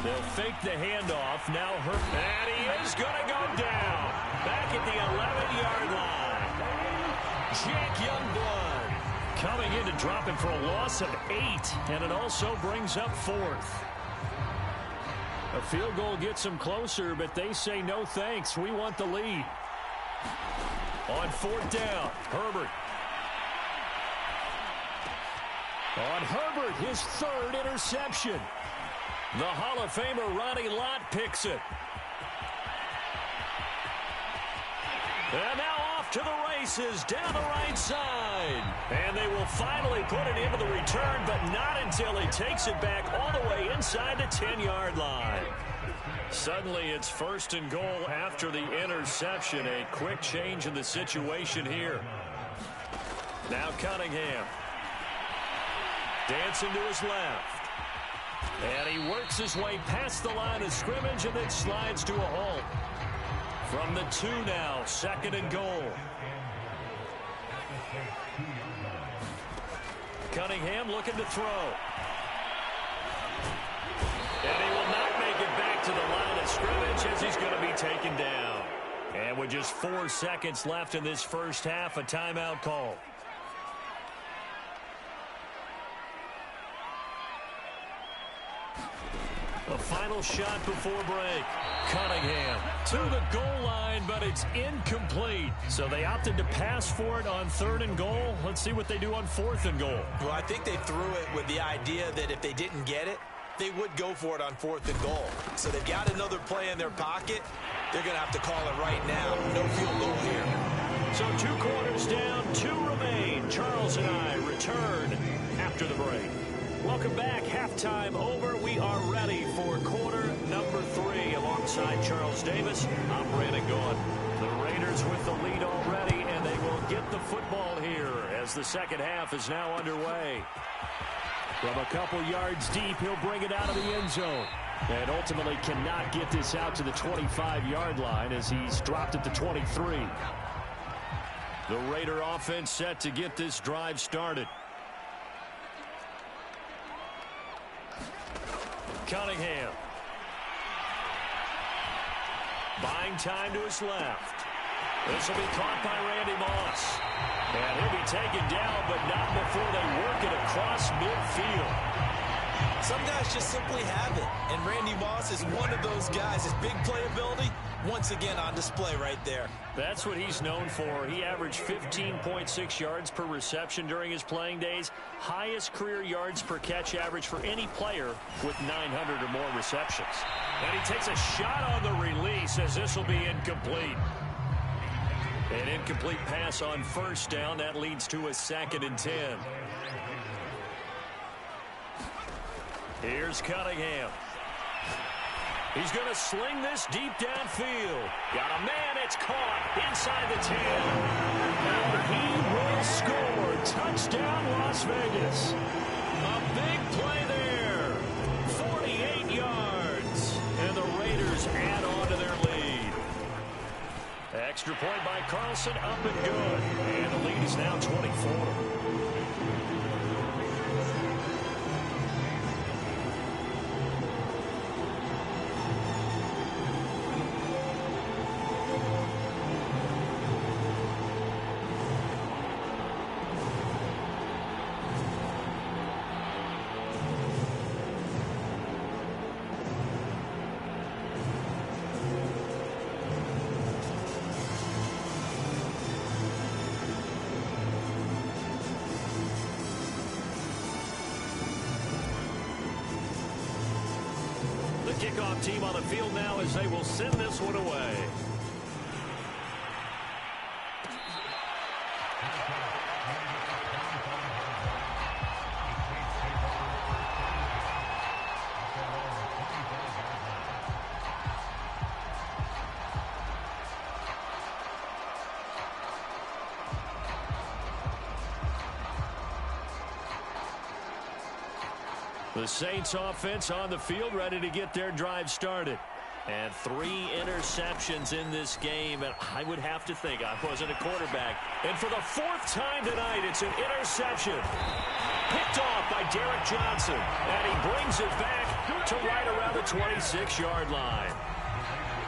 S2: They'll fake the handoff. Now Herbert. And he is going to go down. Back at the Jack Youngblood. Coming in to drop him for a loss of 8, and it also brings up 4th. A field goal gets them closer, but they say no thanks. We want the lead. On 4th down, Herbert. On Herbert, his 3rd interception. The Hall of Famer Ronnie Lott picks it. And now off to the races down the right side. And they will finally put it into the return, but not until he takes it back all the way inside the 10-yard line. Suddenly it's 1st and goal after the interception. A quick change in the situation here. Now Cunningham. Dancing to his left. And he works his way past the line of scrimmage and then slides to a halt. From the 2 now, 2nd and goal. Cunningham looking to throw. And he will not make it back to the line of scrimmage as he's going to be taken down. And with just 4 seconds left in this first half, a timeout call. A final shot before break. Cunningham to the goal line, but it's incomplete. So they opted to pass for it on 3rd and goal. Let's see what they do on 4th and goal.
S3: Well, I think they threw it with the idea that if they didn't get it, they would go for it on 4th and goal. So they've got another play in their pocket. They're going to have to call it right now. No field goal here.
S2: So 2 quarters down, 2 remain. Charles and I return after the break. Welcome back. Halftime over. We are ready for quarter number 3. Alongside Charles Davis, I'm Brandon Gaughan. The Raiders with the lead already, and they will get the football here as the second half is now underway. From a couple yards deep, he'll bring it out of the end zone. And ultimately cannot get this out to the 25-yard line as he's dropped at the 23. The Raider offense set to get this drive started. Cunningham. Buying time to his left. This will be caught by Randy Moss. And he'll be taken down, but not before they work it across midfield.
S3: Some guys just simply have it. And Randy Moss is one of those guys. His big playability, once again on display right there.
S2: That's what he's known for. He averaged 15.6 yards per reception during his playing days. Highest career yards per catch average for any player with 900 or more receptions. And he takes a shot on the release as this will be incomplete. An incomplete pass on 1st down. That leads to a 2nd and 10. Here's Cunningham. He's going to sling this deep downfield. Got a man. It's caught inside the 10. And he will score. Touchdown, Las Vegas. A big play there. 48 yards. And the Raiders add on to their lead. Extra point by Carlson, up and good. And the lead is now 24. Kickoff team on the field now as they will send this one away. The Saints offense on the field ready to get their drive started. And 3 interceptions in this game, and I would have to think I wasn't a quarterback. And for the 4th time tonight, it's an interception. Picked off by Derek Johnson, and he brings it back to right around the 26-yard line.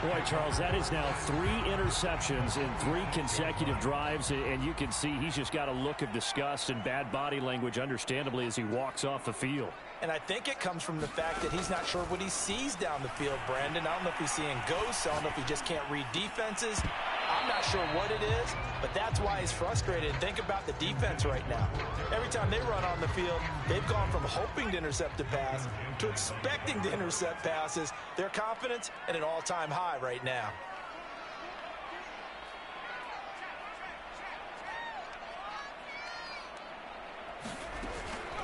S2: Boy, Charles, that is now 3 interceptions in 3 consecutive drives, and you can see he's just got a look of disgust and bad body language, understandably, as he walks off the field.
S3: And I think it comes from the fact that he's not sure what he sees down the field, Brandon. I don't know if he's seeing ghosts. I don't know if he just can't read defenses. I'm not sure what it is, but that's why he's frustrated. Think about the defense right now. Every time they run on the field, they've gone from hoping to intercept a pass to expecting to intercept passes. Their confidence at an all-time high right now.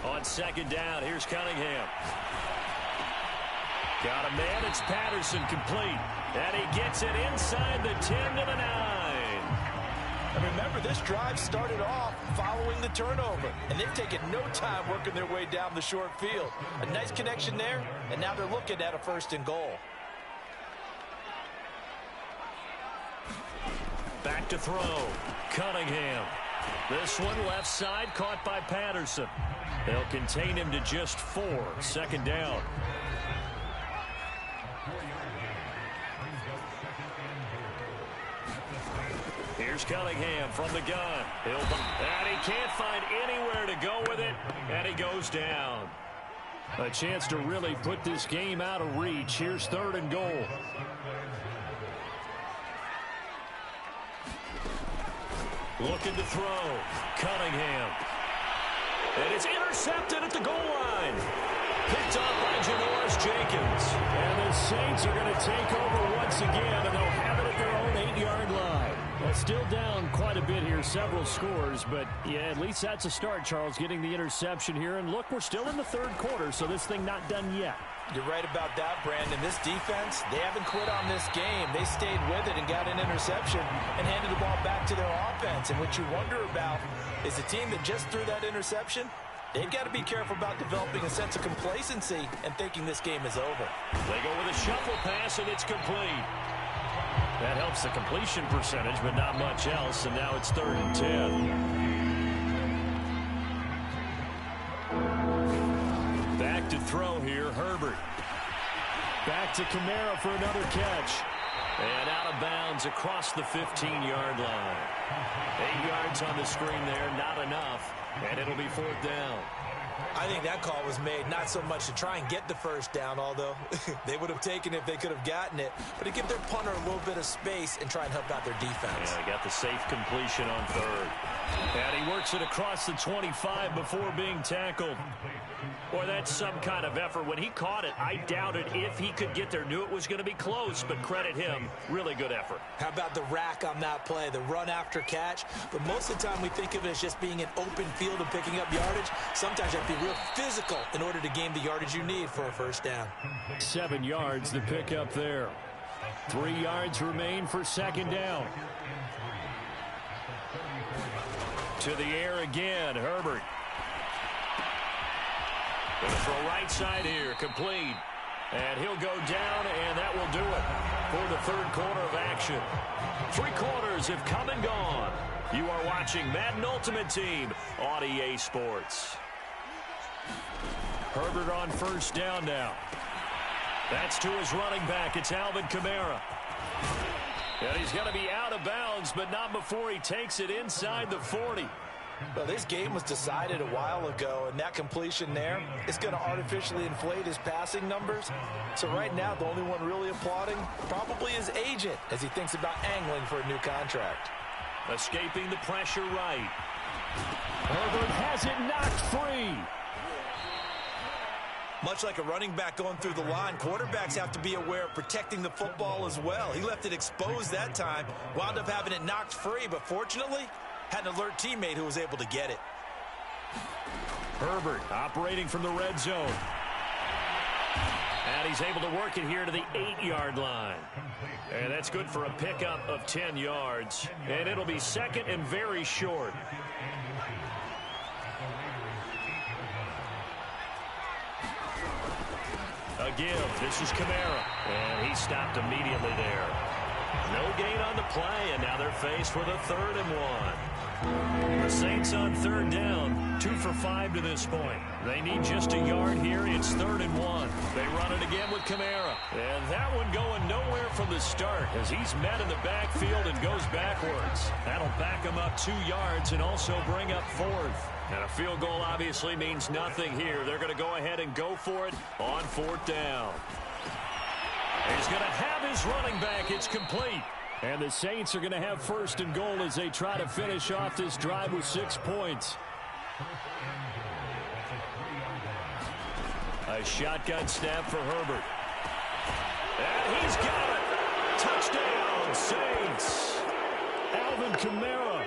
S2: On second down, here's Cunningham. Got a man, it's Patterson, complete. And he gets it inside the 10 to the 9.
S3: And remember, this drive started off following the turnover, and they've taken no time working their way down the short field. A nice connection there, and now they're looking at a 1st and goal.
S2: Back to throw. Cunningham. This one left side, caught by Patterson. They'll contain him to just 4. 2nd down. Here's Cunningham from the gun. And he can't find anywhere to go with it, and he goes down. A chance to really put this game out of reach. Here's 3rd and goal. Looking to throw. Cunningham. And it's intercepted at the goal line. Picked up by Janoris Jenkins. And the Saints are going to take over once again, and they'll have it at their own 8-yard line. Well, still down quite a bit here, several scores, but yeah, at least that's a start, Charles, getting the interception here. And look, we're still in the 3rd quarter, so this thing not done yet.
S3: You're right about that, Brandon. This defense, they haven't quit on this game. They stayed with it and got an interception and handed the ball back to their offense. And what you wonder about is the team that just threw that interception, they've got to be careful about developing a sense of complacency and thinking this game is over.
S2: They go with a shuffle pass, and it's complete. That helps the completion percentage, but not much else, and now it's 3rd and 10. Back to throw here, Herbert. Back to Kamara for another catch. And out of bounds across the 15-yard line. 8 yards on the screen there, not enough, and it'll be 4th down.
S3: I think that call was made not so much to try and get the 1st down, although they would have taken it if they could have gotten it, but to give their punter a little bit of space and try and help out their defense.
S2: Yeah, they got the safe completion on 3rd. And he works it across the 25 before being tackled. Boy, that's some kind of effort. When he caught it, I doubted if he could get there. Knew it was going to be close, but credit him. Really good effort.
S3: How about the rack on that play, the run after catch? But most of the time we think of it as just being an open field and picking up yardage. Sometimes you have to be real physical in order to gain the yardage you need for a 1st down.
S2: 7 yards the pickup there. 3 yards remain for 2nd down. To the air again, Herbert. Going to throw right side here, complete. And he'll go down, and that will do it for the 3rd quarter of action. 3 quarters have come and gone. You are watching Madden Ultimate Team on EA Sports. Herbert on 1st down now. That's to his running back. It's Alvin Kamara. And he's going to be out of bounds, but not before he takes it inside the 40.
S3: Well, this game was decided a while ago, and that completion there is going to artificially inflate his passing numbers. So right now, the only one really applauding probably his agent as he thinks about angling for a new contract.
S2: Escaping the pressure right. Herbert has it knocked free.
S1: Much like a running back going through the line, quarterbacks have to be aware of protecting the football as well. He left it exposed that time, wound up having it knocked free, but fortunately, had an alert teammate who was able to get it.
S2: Herbert operating from the red zone. And he's able to work it here to the 8-yard line. And that's good for a pickup of 10 yards. And it'll be 2nd and very short. A give. This is Kamara. And he stopped immediately there. No gain on the play, and now they're faced with a 3rd and 1. The Saints on third down, 2 for 5 to this point. They need just a yard here. It's 3rd and 1. They run it again with Kamara. And that one going nowhere from the start as he's met in the backfield and goes backwards. That'll back him up 2 yards and also bring up 4th. And a field goal obviously means nothing here. They're going to go ahead and go for it on 4th down. He's going to have his running back. It's complete. And the Saints are going to have 1st and goal as they try to finish off this drive with 6 points. A shotgun snap for Herbert. And he's got it. Touchdown, Saints. Alvin Kamara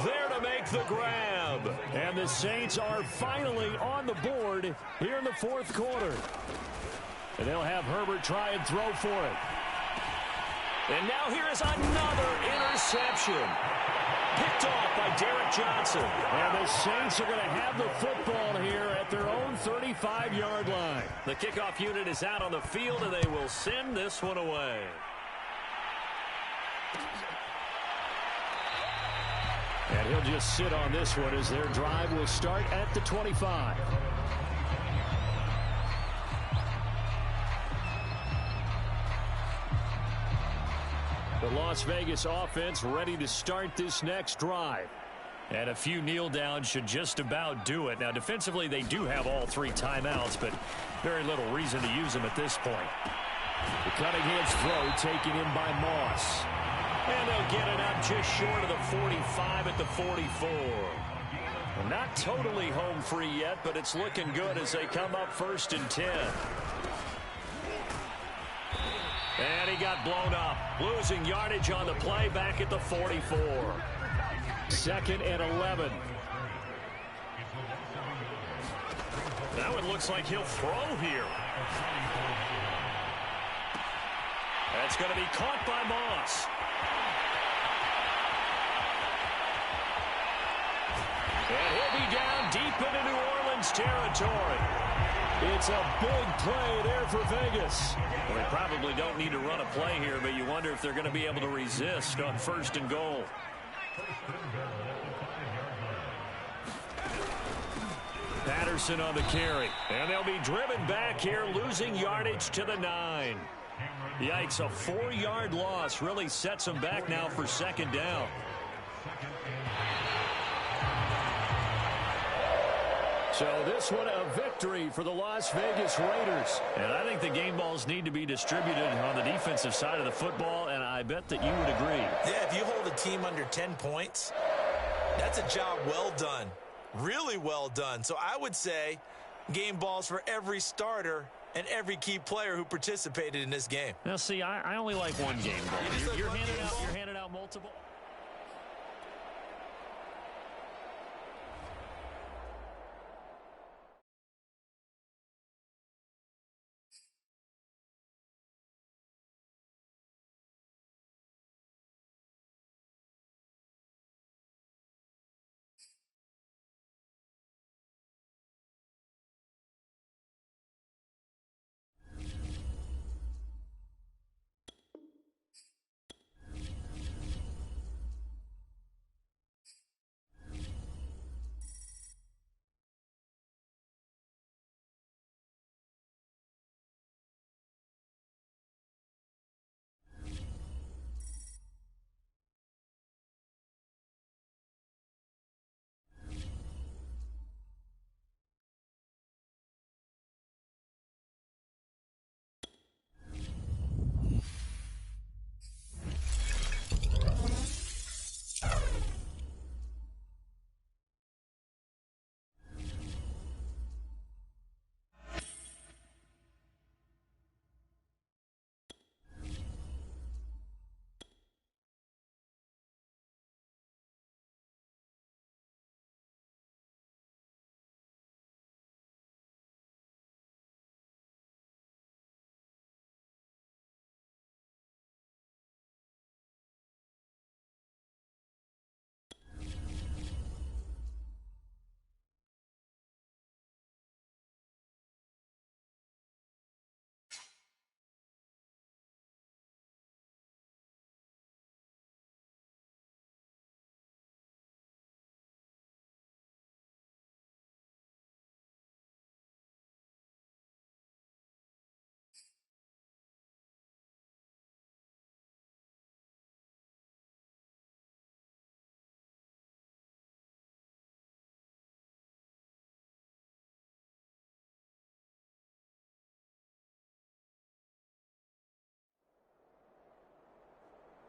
S2: there to make the grab. And the Saints are finally on the board here in the 4th quarter. And they'll have Herbert try and throw for it. And now here is another interception. Picked off by Derek Johnson. And the Saints are going to have the football here at their own 35-yard line. The kickoff unit is out on the field, and they will send this one away. And he'll just sit on this one as their drive will start at the 25. The Las Vegas offense ready to start this next drive. And a few kneel downs should just about do it. Now, defensively, they do have all 3 timeouts, but very little reason to use them at this point. The Cunningham's throw taken in by Moss. And they'll get it up just short of the 45 at the 44. Well, not totally home free yet, but it's looking good as they come up 1st and 10. And he got blown up, losing yardage on the play back at the 44. 2nd and 11. That one looks like he'll throw here. That's going to be caught by Moss. And he'll be down deep into New Orleans territory. It's a big play there for Vegas. Well, they probably don't need to run a play here, but you wonder if they're going to be able to resist on 1st and goal. Patterson on the carry. And they'll be driven back here, losing yardage to the 9. Yikes, a 4-yard loss really sets them back now for 2nd down. So this one a victory for the Las Vegas Raiders. And I think the game balls need to be distributed on the defensive side of the football, and I bet that you would agree.
S1: Yeah, if you hold a team under 10 points, that's a job well done. Really well done. So I would say game balls for every starter and every key player who participated in this game.
S2: Now, see, I only like one game ball. You're handing out multiple.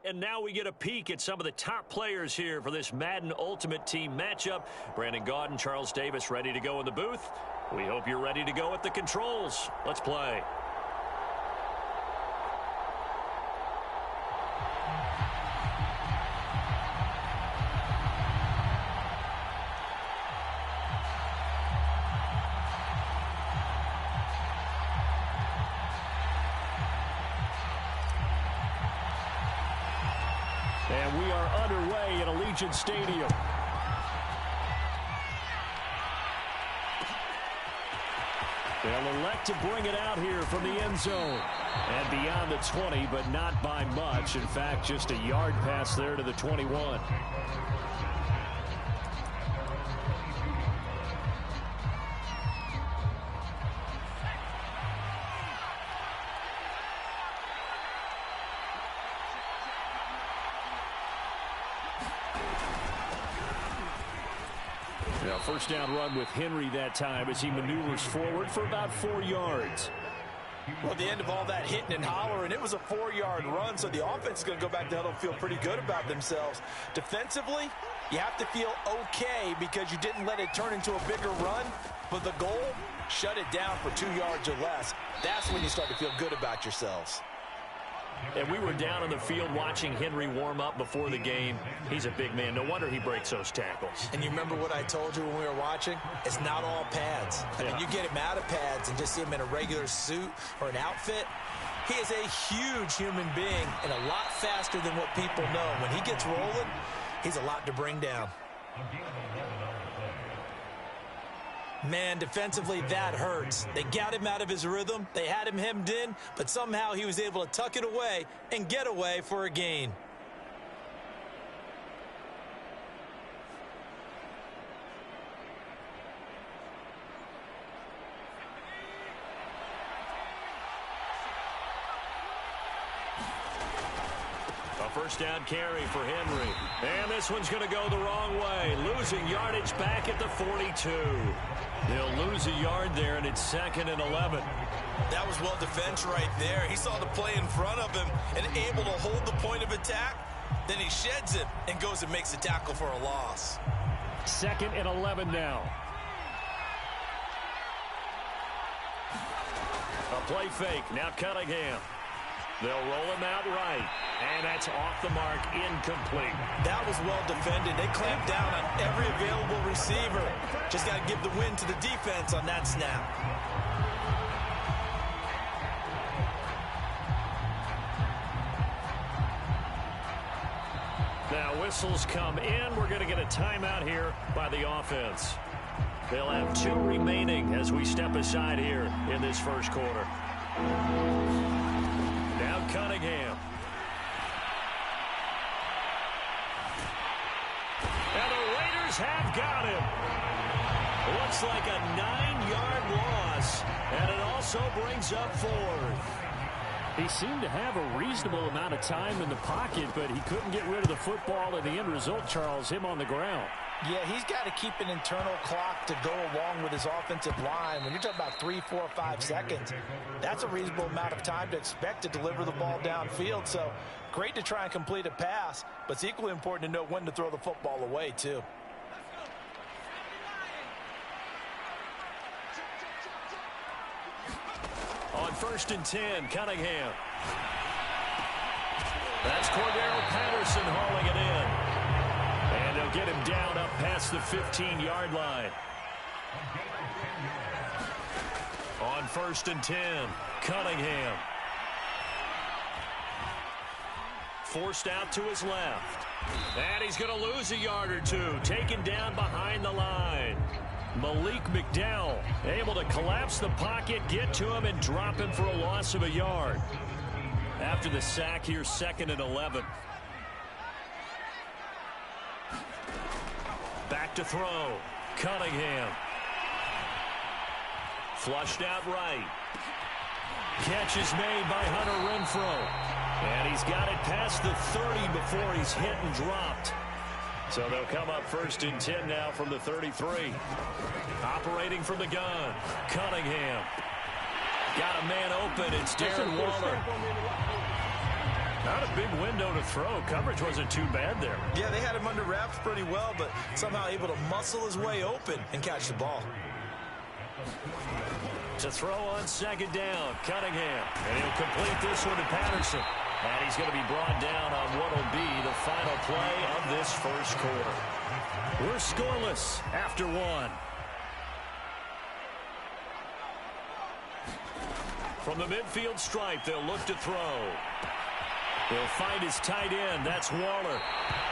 S2: And now we get a peek at some of the top players here for this Madden Ultimate Team matchup. Brandon Gaudin, Charles Davis ready to go in the booth. We hope you're ready to go at the controls. Let's play. And we are underway at Allegiant Stadium. They'll elect to bring it out here from the end zone. And beyond the 20, but not by much. In fact, just a yard pass there to the 21. Now, first down run with Henry that time as he maneuvers forward for about 4 yards.
S3: Well, at the end of all that hitting and hollering, it was a 4-yard run, so the offense is going to go back to huddle and feel pretty good about themselves. Defensively, you have to feel okay because you didn't let it turn into a bigger run, but the goal, shut it down for 2 yards or less. That's when you start to feel good about yourselves.
S2: And we were down on the field watching Henry warm up before the game. He's a big man. No wonder he breaks those tackles.
S3: And you remember what I told you when we were watching? It's not all pads. I mean, you get him out of pads and just see him in a regular suit or an outfit. He is a huge human being and a lot faster than what people know. When he gets rolling, he's a lot to bring down. Man, defensively, that hurts. They got him out of his rhythm. They had him hemmed in, but somehow he was able to tuck it away and get away for a gain.
S2: First down carry for Henry. And this one's going to go the wrong way. Losing yardage back at the 42. They'll lose a yard there, and it's 2nd and 11.
S1: That was well defense right there. He saw the play in front of him and able to hold the point of attack. Then he sheds it and goes and makes a tackle for a loss.
S2: 2nd and 11 now. A play fake. Now Cunningham. They'll roll him out right. And that's off the mark, incomplete.
S3: That was well defended. They clamped down on every available receiver. Just got to give the win to the defense on that snap.
S2: Now whistles come in. We're going to get a timeout here by the offense. They'll have 2 remaining as we step aside here in this first quarter. Now Cunningham. And the Raiders have got him. Looks like a 9-yard loss. And it also brings up 4th. He seemed to have a reasonable amount of time in the pocket, but he couldn't get rid of the football, and the end result, Charles, him on the ground.
S3: Yeah, he's got to keep an internal clock to go along with his offensive line. When you're talking about 3, 4, 5 seconds, that's a reasonable amount of time to expect to deliver the ball downfield. So great to try and complete a pass, but it's equally important to know when to throw the football away, too.
S2: On 1st and 10, Cunningham. That's Cordero Patterson hauling it in. And they'll get him down up past the 15-yard line. On 1st and 10, Cunningham. Forced out to his left. And he's going to lose a yard or 2. Taken down behind the line. Malik McDowell able to collapse the pocket, get to him, and drop him for a loss of a yard. After the sack here, 2nd and 11. Back to throw. Cunningham. Flushed out right. Catch is made by Hunter Renfrow. And he's got it past the 30 before he's hit and dropped. So they'll come up 1st and 10 now from the 33. Operating from the gun. Cunningham. Got a man open. It's Darren Waller.
S4: Not a big window to throw. Coverage wasn't too bad there.
S1: Yeah, they had him under wraps pretty well, but somehow able to muscle his way open and catch the ball.
S4: To throw on second down, Cunningham. And he'll complete this one to Patterson. And he's going to be brought down on what will be the final play of this first quarter. We're scoreless after one. From the midfield stripe, they'll look to throw. He'll find his tight end. That's Waller.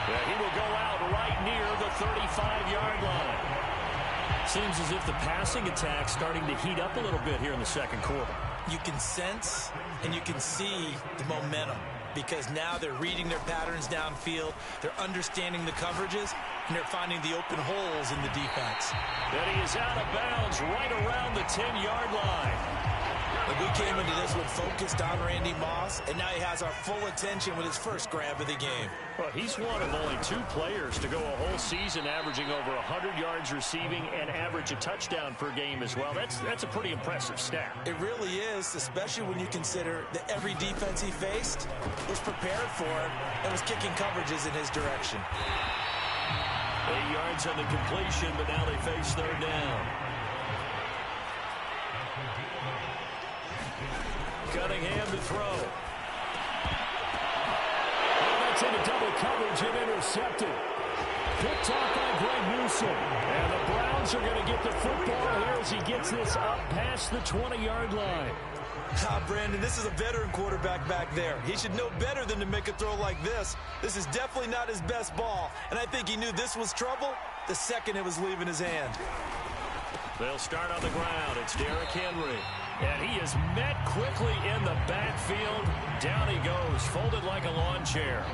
S4: Yeah, he will go out right near the 35-yard line. Seems as if the passing attack's starting to heat up a little bit here in the second quarter.
S1: You can sense and you can see the momentum because now they're reading their patterns downfield, they're understanding the coverages, and they're finding the open holes in the defense.
S4: And he is out of bounds right around the 10-yard line.
S1: Like we came into this one focused on Randy Moss, and now he has our full attention with his first grab of the game.
S4: Well, he's one of only 2 players to go a whole season averaging over 100 yards receiving and average a touchdown per game as well. That's a pretty impressive stat.
S1: It really is, especially when you consider that every defense he faced was prepared for him and was kicking coverages in his direction.
S4: 8 yards on the completion, but now they face third down. Cunningham to throw. Oh, that's into double coverage and intercepted. Picked off by Greg Newsom. And the Browns are going to get the football here as he gets this up past the 20-yard line.
S1: Brandon, this is a veteran quarterback back there. He should know better than to make a throw like this. This is definitely not his best ball. And I think he knew this was trouble the second it was leaving his hand.
S4: They'll start on the ground. It's Derrick Henry. And he is met quickly in the backfield. Down he goes, folded like a lawn chair.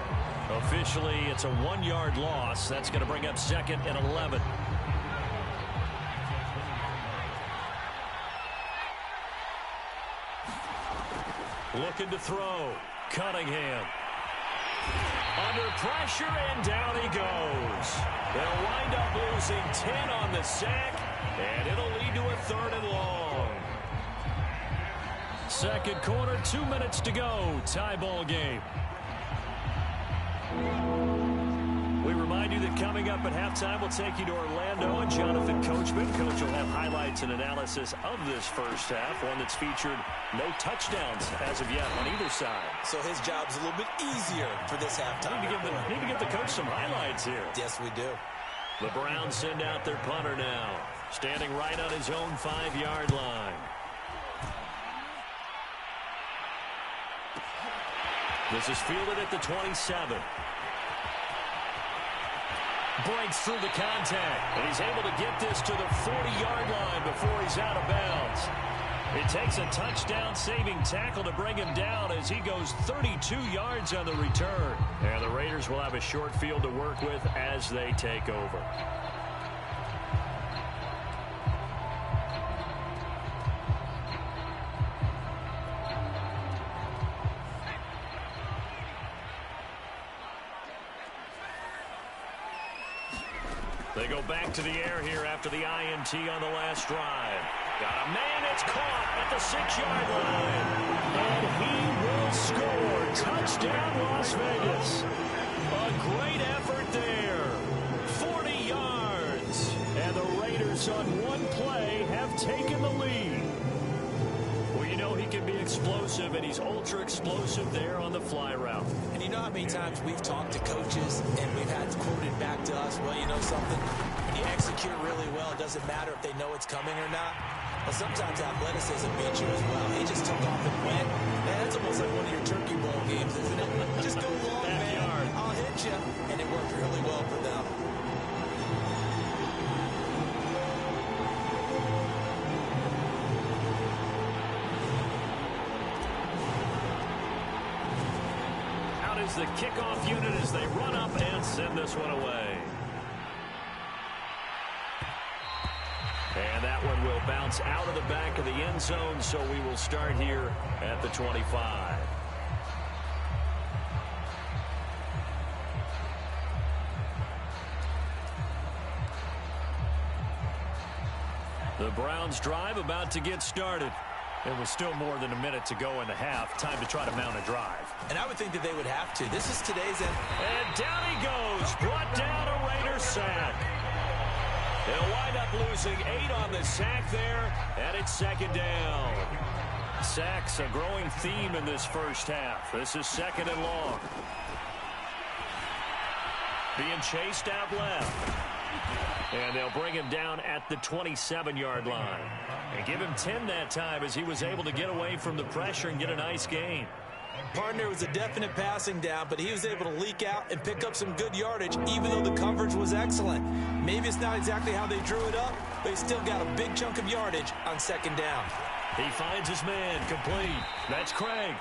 S4: Officially, it's a 1-yard loss. That's going to bring up second and 11. Looking to throw. Cunningham. Under pressure, and down he goes. They'll wind up losing 10 on the sack, and it'll lead to a third and long. Second quarter, 2 minutes to go. Tie ball game. We remind you that coming up at halftime, we'll take you to Orlando and Jonathan Coachman. Coach will have highlights and analysis of this first half, one that's featured no touchdowns as of yet on either side.
S1: So his job's a little bit easier for this halftime.
S4: Need to give the coach some highlights here.
S1: Yes, we do.
S4: The Browns send out their punter now, standing right on his own 5-yard line. This is fielded at the 27. Breaks through the contact, and he's able to get this to the 40-yard line before he's out of bounds. It takes a touchdown-saving tackle to bring him down as he goes 32 yards on the return. And the Raiders will have a short field to work with as they take over. They go back to the air here after the INT on the last drive. Got a man, it's caught at the 6-yard line. And he will score. Touchdown, Las Vegas. A great effort there. 40 yards. And the Raiders on one play have taken the lead. Well, you know he can be explosive, and he's ultra-explosive there on the fly route.
S1: And you know how many times we've talked to coaches and we've had quoted back to us, well, you know something? When you execute really well, it doesn't matter if they know it's coming or not. Well, sometimes athleticism beats you as well. He just took off and went. Man, that's almost like one of your turkey bowl games, isn't it? Just go long, man. I'll hit you. And it worked really well for them.
S4: Out is the kickoff unit as they run up and send this one away. And that one will bounce out of the back of the end zone, so we will start here at the 25. The Browns drive about to get started. It was still more than a minute to go in the half. Time to try to mount a drive.
S3: And I would think that they would have to. This is today's end.
S2: And down he goes. Brought down a Raider sack. They'll wind up losing 8 on the sack there, and it's second down.
S4: Sacks, a growing theme in this first half. This is second and long. Being chased out left. And they'll bring him down at the 27-yard line. And give him 10 that time as he was able to get away from the pressure and get a nice gain.
S3: Partner was a definite passing down, but he was able to leak out and pick up some good yardage, even though the coverage was excellent. Maybe it's not exactly how they drew it up, but he still got a big chunk of yardage on second down.
S2: He finds his man complete. That's Craig.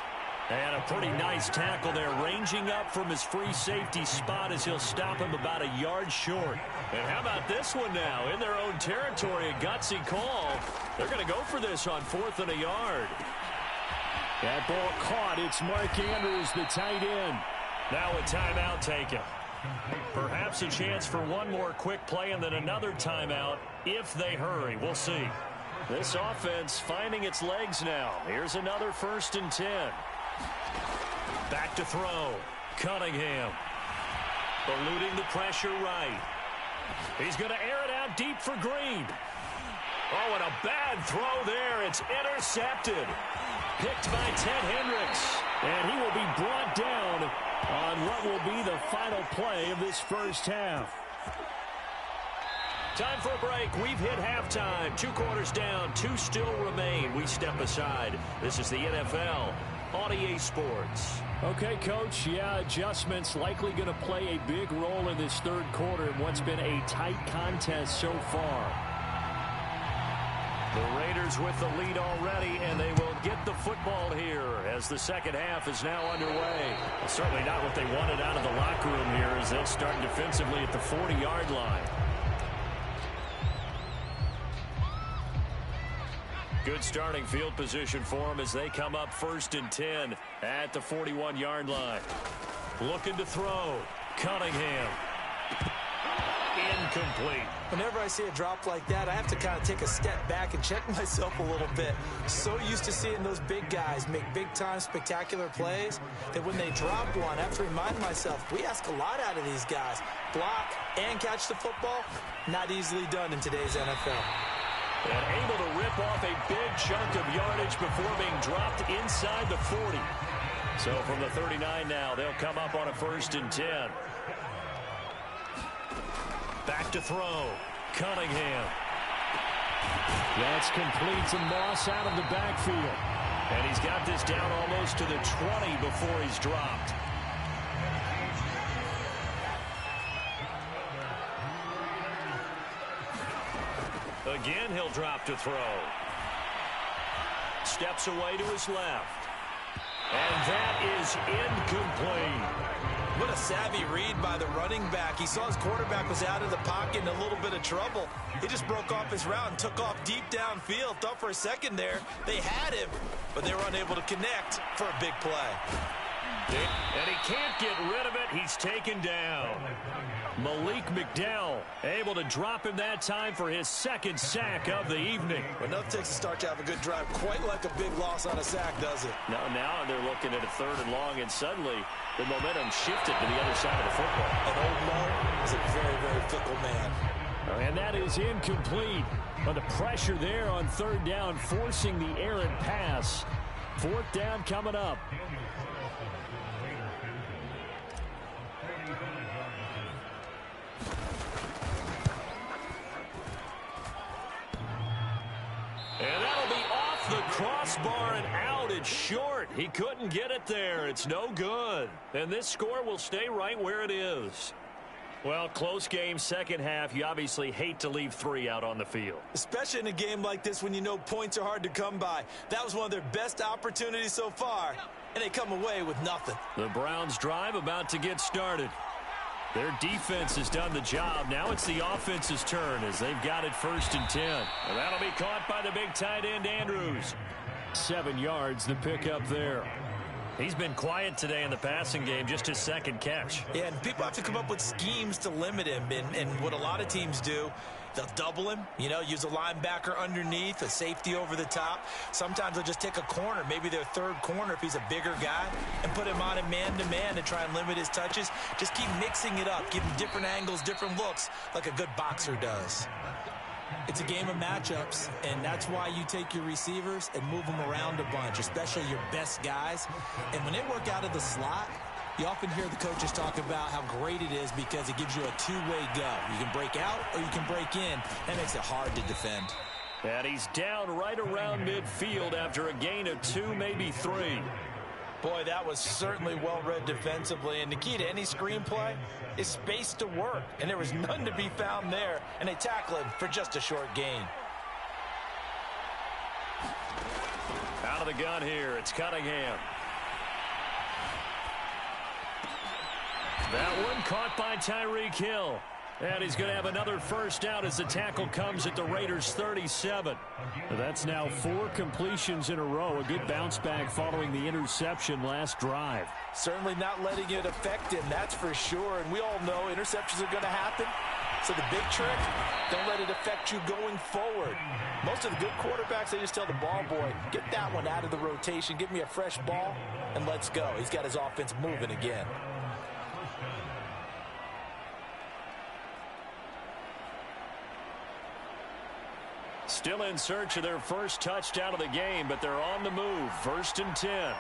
S2: And a pretty nice tackle there, ranging up from his free safety spot as he'll stop him about a yard short. And how about this one now? In their own territory, a gutsy call. They're going to go for this on 4th and a yard.
S5: That ball caught. It's Mark Andrews, the tight end.
S2: Now a timeout taken. Perhaps a chance for one more quick play and then another timeout if they hurry. We'll see.
S4: This offense finding its legs now. Here's another 1st and 10.
S2: Back to throw. Cunningham. Eluding the pressure right. He's going to air it out deep for Green. Oh, and a bad throw there. It's intercepted. Picked by Ted Hendricks.
S5: And he will be brought down on what will be the final play of this first half.
S2: Time for a break. We've hit halftime. 2 quarters down. 2 still remain. We step aside. This is the NFL on EA Sports.
S5: Okay, Coach. Yeah, adjustments likely going to play a big role in this third quarter in what's been a tight contest so far.
S4: The Raiders with the lead already, and they will get the football here as the second half is now underway.
S2: Well, certainly not what they wanted out of the locker room here as they'll start defensively at the 40-yard line.
S4: Good starting field position for them as they come up 1st and 10 at the 41-yard line.
S2: Looking to throw. Cunningham. Incomplete.
S3: Whenever I see a drop like that, I have to kind of take a step back and check myself a little bit. So used to seeing those big guys make big-time spectacular plays that when they drop one, I have to remind myself, we ask a lot out of these guys. Block and catch the football, not easily done in today's NFL.
S2: And able to rip off a big chunk of yardage before being dropped inside the 40.
S4: So from the 39 now, they'll come up on a 1st and 10.
S2: Back to throw. Cunningham.
S5: That's complete to Moss out of the backfield.
S2: And he's got this down almost to the 20 before he's dropped. Again, he'll drop to throw. Steps away to his left. And that is incomplete.
S3: What a savvy read by the running back. He saw his quarterback was out of the pocket in a little bit of trouble. He just broke off his route and took off deep downfield. Thought for a second there they had him, but they were unable to connect for a big play.
S2: And he can't get rid of it. He's taken down. Malik McDowell able to drop him that time for his 2nd sack of the evening.
S3: Enough takes a start to have a good drive. Quite like a big loss on a sack, does it?
S4: Now they're looking at a 3rd and long, and suddenly the momentum shifted to the other side of the football.
S3: And old Mo is a very, very fickle man.
S5: And that is incomplete. But the pressure there on 3rd down, forcing the errant pass. 4th down coming up.
S2: And that'll be off the crossbar and out. It's short. He couldn't get it there. It's no good. And this score will stay right where it is. Well, close game, second half. You obviously hate to leave 3 out on the field.
S3: Especially in a game like this when you know points are hard to come by. That was one of their best opportunities so far, and they come away with nothing.
S2: The Browns drive about to get started. Their defense has done the job. Now it's the offense's turn as they've got it 1st and 10. And that'll be caught by the big tight end, Andrews.
S5: 7 yards, the pickup there.
S2: He's been quiet today in the passing game, just his 2nd catch.
S3: Yeah, and people have to come up with schemes to limit him. And what a lot of teams do, They'll double him, use a linebacker underneath, a safety over the top. Sometimes they'll just take a corner, maybe their third corner if he's a bigger guy, and put him on a man-to-man to try and limit his touches. Just keep mixing it up, give him different angles, different looks, like a good boxer does. It's a game of matchups, and that's why you take your receivers and move them around a bunch, especially your best guys. And when they work out of the slot, you often hear the coaches talk about how great it is because it gives you a two-way go. You can break out or you can break in. That makes it hard to defend.
S5: And he's down right around midfield after a gain of 2, maybe 3.
S3: Boy, that was certainly well-read defensively. And the key to any screenplay is space to work. And there was none to be found there. And they tackle him for just a short gain.
S5: Out of the gun here, it's Cunningham. That one caught by Tyreek Hill. And he's going to have another first down as the tackle comes at the Raiders' 37.
S2: That's now 4 completions in a row. A good bounce back following the interception last drive.
S3: Certainly not letting it affect him, that's for sure. And we all know interceptions are going to happen. So the big trick, don't let it affect you going forward. Most of the good quarterbacks, they just tell the ball boy, get that one out of the rotation, give me a fresh ball, and let's go. He's got his offense moving again.
S5: Still in search of their first touchdown of the game, but they're on the move. 1st and 10.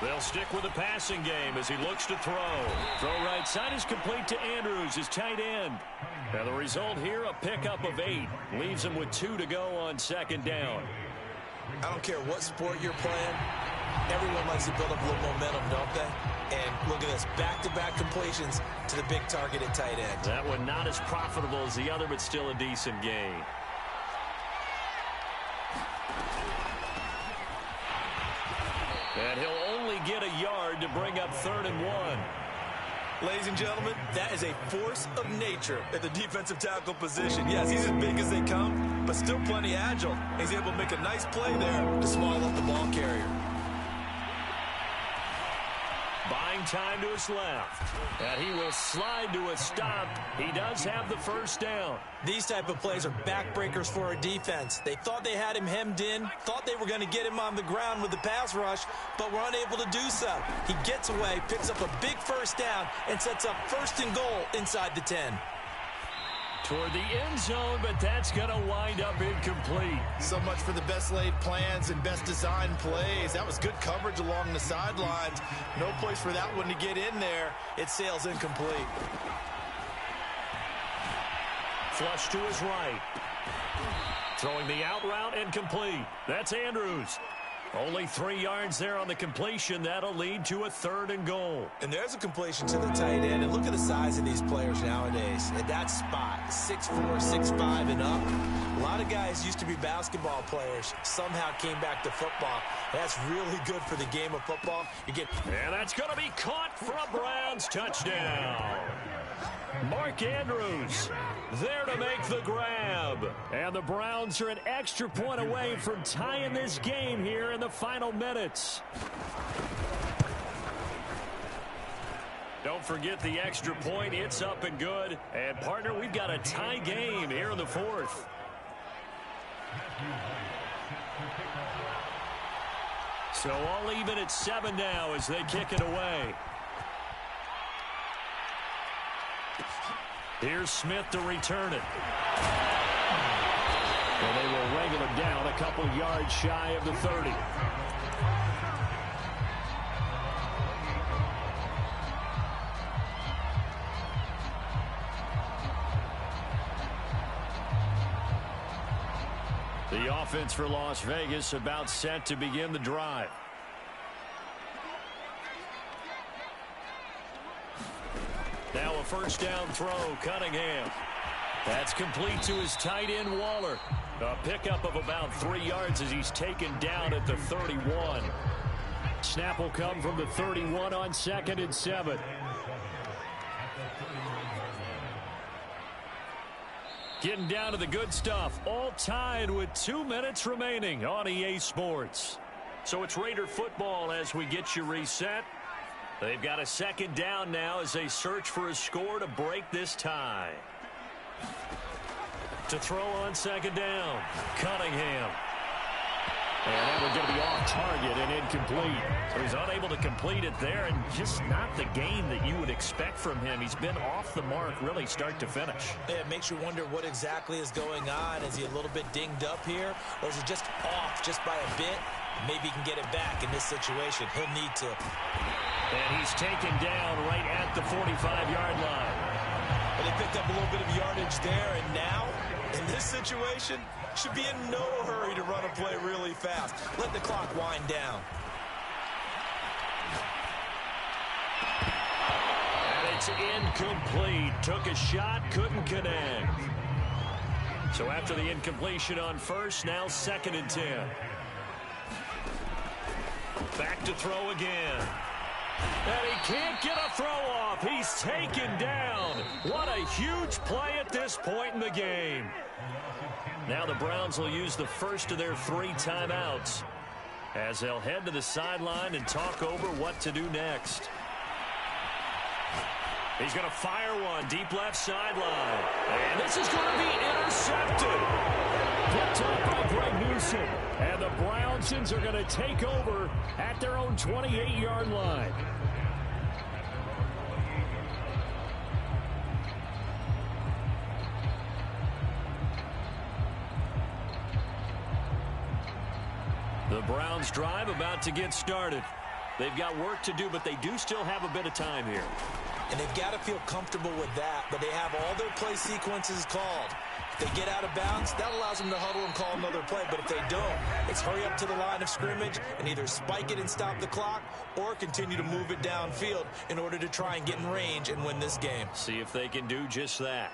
S5: They'll stick with the passing game as he looks to throw. Throw right side is complete to Andrews, his tight end. And the result here, a pickup of 8. Leaves him with 2 to go on 2nd down.
S3: I don't care what sport you're playing. Everyone likes to build up a little momentum, don't they? And look at this, back-to-back completions to the big target at tight end.
S5: That one not as profitable as the other, but still a decent gain. And he'll only get a yard to bring up 3rd and 1.
S1: Ladies and gentlemen, that is a force of nature at the defensive tackle position. Yes, he's as big as they come, but still plenty agile. He's able to make a nice play there to small up the ball carrier.
S5: Buying time to his left. And he will slide to a stop. He does have the first down.
S3: These type of plays are backbreakers for a defense. They thought they had him hemmed in, thought they were going to get him on the ground with the pass rush, but were unable to do so. He gets away, picks up a big first down, and sets up 1st and goal inside the 10.
S5: Toward the end zone, but that's going to wind up incomplete.
S1: So much for the best laid plans and best designed plays. That was good coverage along the sidelines. No place for that one to get in there. It sails incomplete.
S5: Flush to his right. Throwing the out route and complete. That's Andrews. Only 3 yards there on the completion. That'll lead to a 3rd and goal.
S3: And there's a completion to the tight end. And look at the size of these players nowadays. At that spot, 6'4", 6'5", and up. A lot of guys used to be basketball players. Somehow came back to football. That's really good for the game of football.
S5: And that's going to be caught for a Browns touchdown. Mark Andrews there to make the grab. And the Browns are an extra point away from tying this game here in the final minutes. Don't forget the extra point. It's up and good. And, partner, we've got a tie game here in the 4th. So all even at 7 now as they kick it away. Here's Smith to return it. And they will wrangle him down a couple yards shy of the 30. The offense for Las Vegas about set to begin the drive. Now a first down throw, Cunningham. That's complete to his tight end, Waller. A pickup of about 3 yards as he's taken down at the 31. Snap will come from the 31 on 2nd and 7. Getting down to the good stuff. All tied with 2 minutes remaining on EA Sports. So it's Raider football as we get you reset. They've got a second down now as they search for a score to break this tie.
S2: To throw on second down, Cunningham. And that was going to be off target and incomplete. So he's unable to complete it there, and just not the game that you would expect from him. He's been off the mark really start to finish.
S3: Yeah, it makes you wonder what exactly is going on. Is he a little bit dinged up here, or is he just off just by a bit? Maybe he can get it back in this situation. He'll need to.
S2: And he's taken down right at the 45-yard line.
S3: But they picked up a little bit of yardage there, and now, in this situation, should be in no hurry to run a play really fast. Let the clock wind down.
S2: And it's incomplete. Took a shot, couldn't connect. So after the incompletion on first, now 2nd and 10. Back to throw again. And he can't get a throw off. He's taken down. What a huge play at this point in the game. Now the Browns will use the first of their 3 timeouts as they'll head to the sideline and talk over what to do next. He's going to fire one deep left sideline. And this is going to be intercepted. Picked up by Greg Newsom. And the Brownsons are going to take over at their own 28-yard line. The Browns drive about to get started. They've got work to do, but they do still have a bit of time here.
S3: And they've got to feel comfortable with that, but they have all their play sequences called. If they get out of bounds, that allows them to huddle and call another play. But if they don't, it's hurry up to the line of scrimmage and either spike it and stop the clock or continue to move it downfield in order to try and get in range and win this game.
S2: See if they can do just that.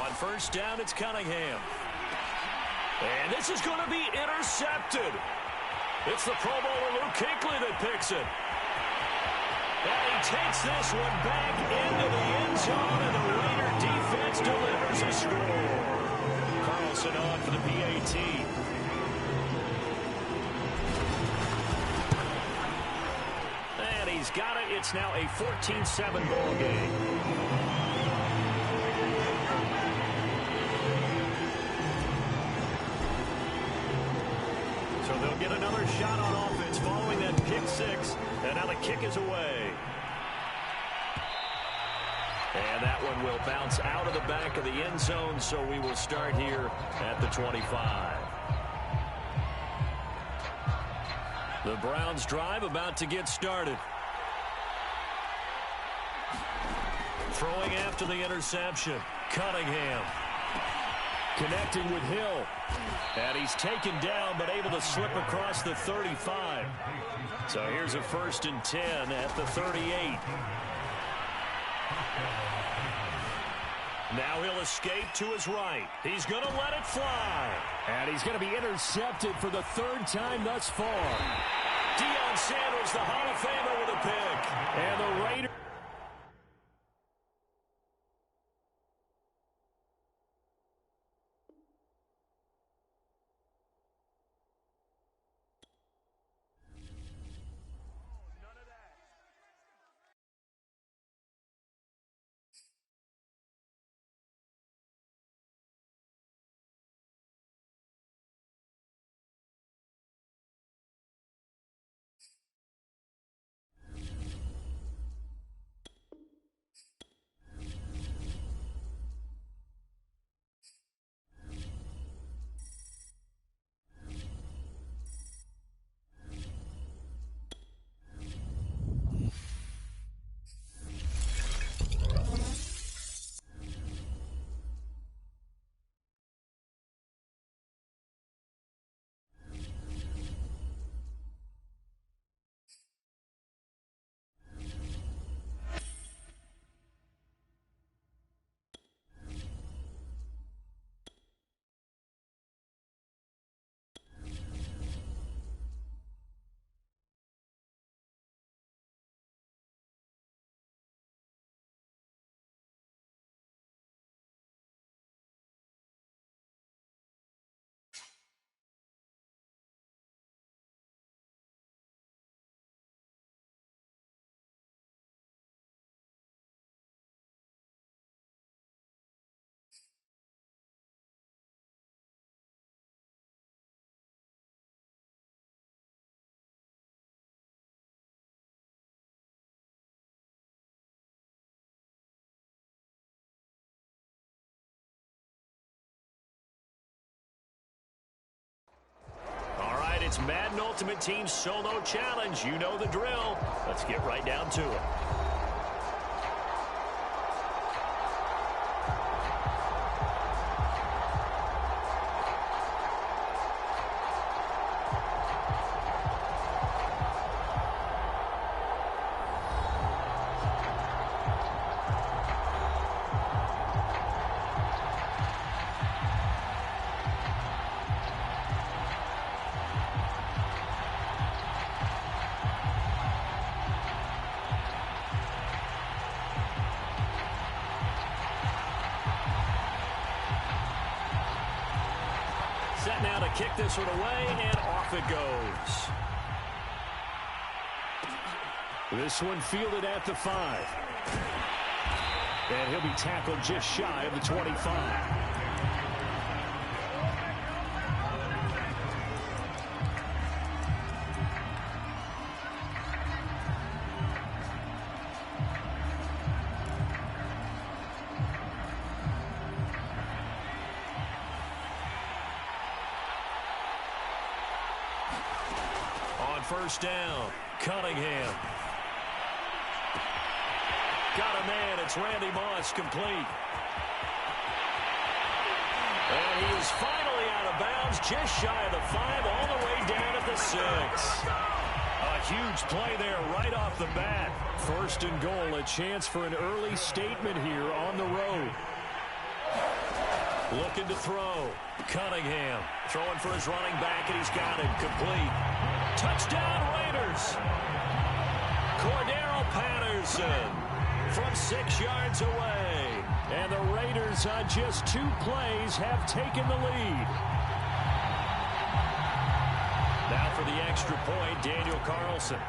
S2: On first down, it's Cunningham. And this is going to be intercepted. It's the Pro Bowler Luke Kuechly that picks it. And he takes this one back into the end zone, and the Raider defense delivers a score. Carlson on for the PAT. And he's got it. It's now a 14-7 ball game. So they'll get another shot on offense following that pick six. And now the kick is away. And that one will bounce out of the back of the end zone, so we will start here at the 25. The Browns drive about to get started. Throwing after the interception, Cunningham. Connecting with Hill. And he's taken down, but able to slip across the 35. So here's a 1st and 10 at the 38. Now he'll escape to his right. He's going to let it fly. And he's going to be intercepted for the 3rd time thus far. Deion Sanders, the Hall of Famer, with a pick. And the Raiders. It's Madden Ultimate Team Solo Challenge. You know the drill. Let's get right down to it. Set now to kick this one away, and off it goes. This one fielded at the 5. And he'll be tackled just shy of the 25. First down, Cunningham. Got a man, it's Randy Moss, complete. And he is finally out of bounds, just shy of the 5, all the way down at the 6. A huge play there right off the bat. First and goal, a chance for an early statement here on the road. Looking to throw. Cunningham throwing for his running back, and he's got it, complete. Touchdown, Raiders. Cordero Patterson from 6 yards away. And the Raiders on just 2 plays have taken the lead. Now for the extra point, Daniel Carlson.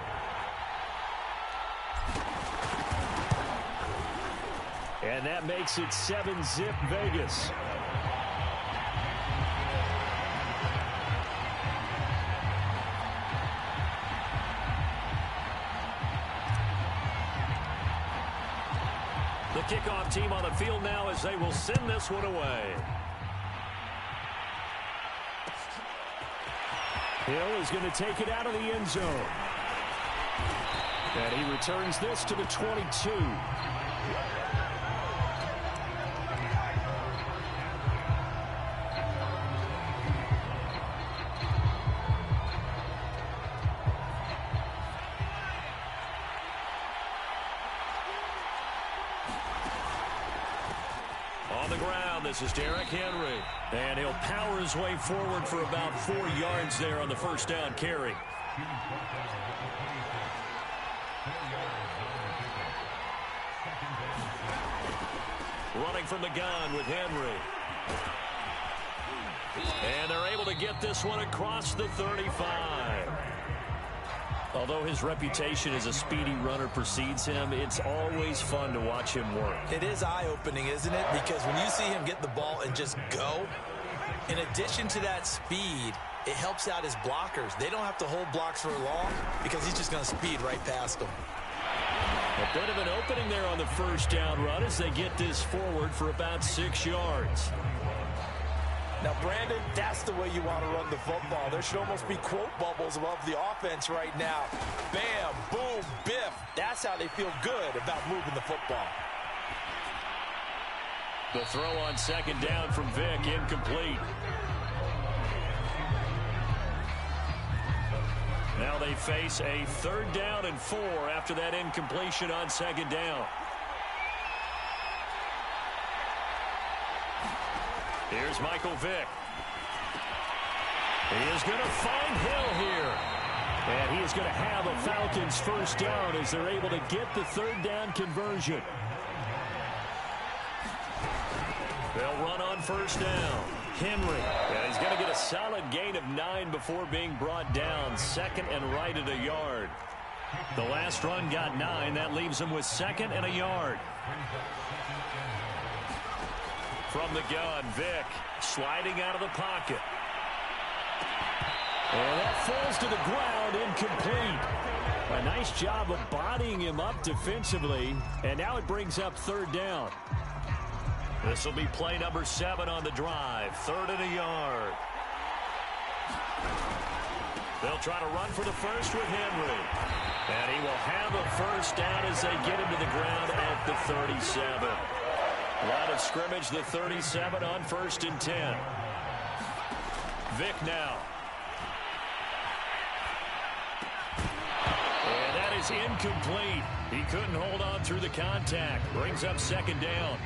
S2: And that makes it 7-zip Vegas. The kickoff team on the field now as they will send this one away. Hill is going to take it out of the end zone. And he returns this to the 22. This is Derrick Henry. And he'll power his way forward for about 4 yards there on the first down carry. Running from the gun with Henry. And they're able to get this one across the 35. Although his reputation as a speedy runner precedes him, it's always fun to watch him work.
S3: It is eye-opening, isn't it? Because when you see him get the ball and just go, in addition to that speed, it helps out his blockers. They don't have to hold blocks for long because he's just going to speed right past them.
S2: A bit of an opening there on the first down run as they get this forward for about 6 yards.
S3: Now, Brandon, that's the way you want to run the football. There should almost be quote bubbles above the offense right now. Bam, boom, biff. That's how they feel good about moving the football.
S2: The throw on second down from Vick, incomplete. Now they face a 3rd down and 4 after that incompletion on second down. Here's Michael Vick. He is going to find Hill here. And he is going to have a Falcons first down as they're able to get the 3rd down conversion. They'll run on first down. Henry. And he's going to get a solid gain of 9 before being brought down. 2nd and right at a yard. The last run got 9. That leaves him with 2nd and a yard. From the gun, Vick sliding out of the pocket. And that falls to the ground, incomplete. A nice job of bodying him up defensively, and now it brings up 3rd down. This will be play number 7 on the drive, 3rd and a yard. They'll try to run for the first with Henry. And he will have a first down as they get him to the ground at the 37. Line of scrimmage, the 37 on 1st and 10. Vick now. And that is incomplete. He couldn't hold on through the contact. Brings up 2nd down.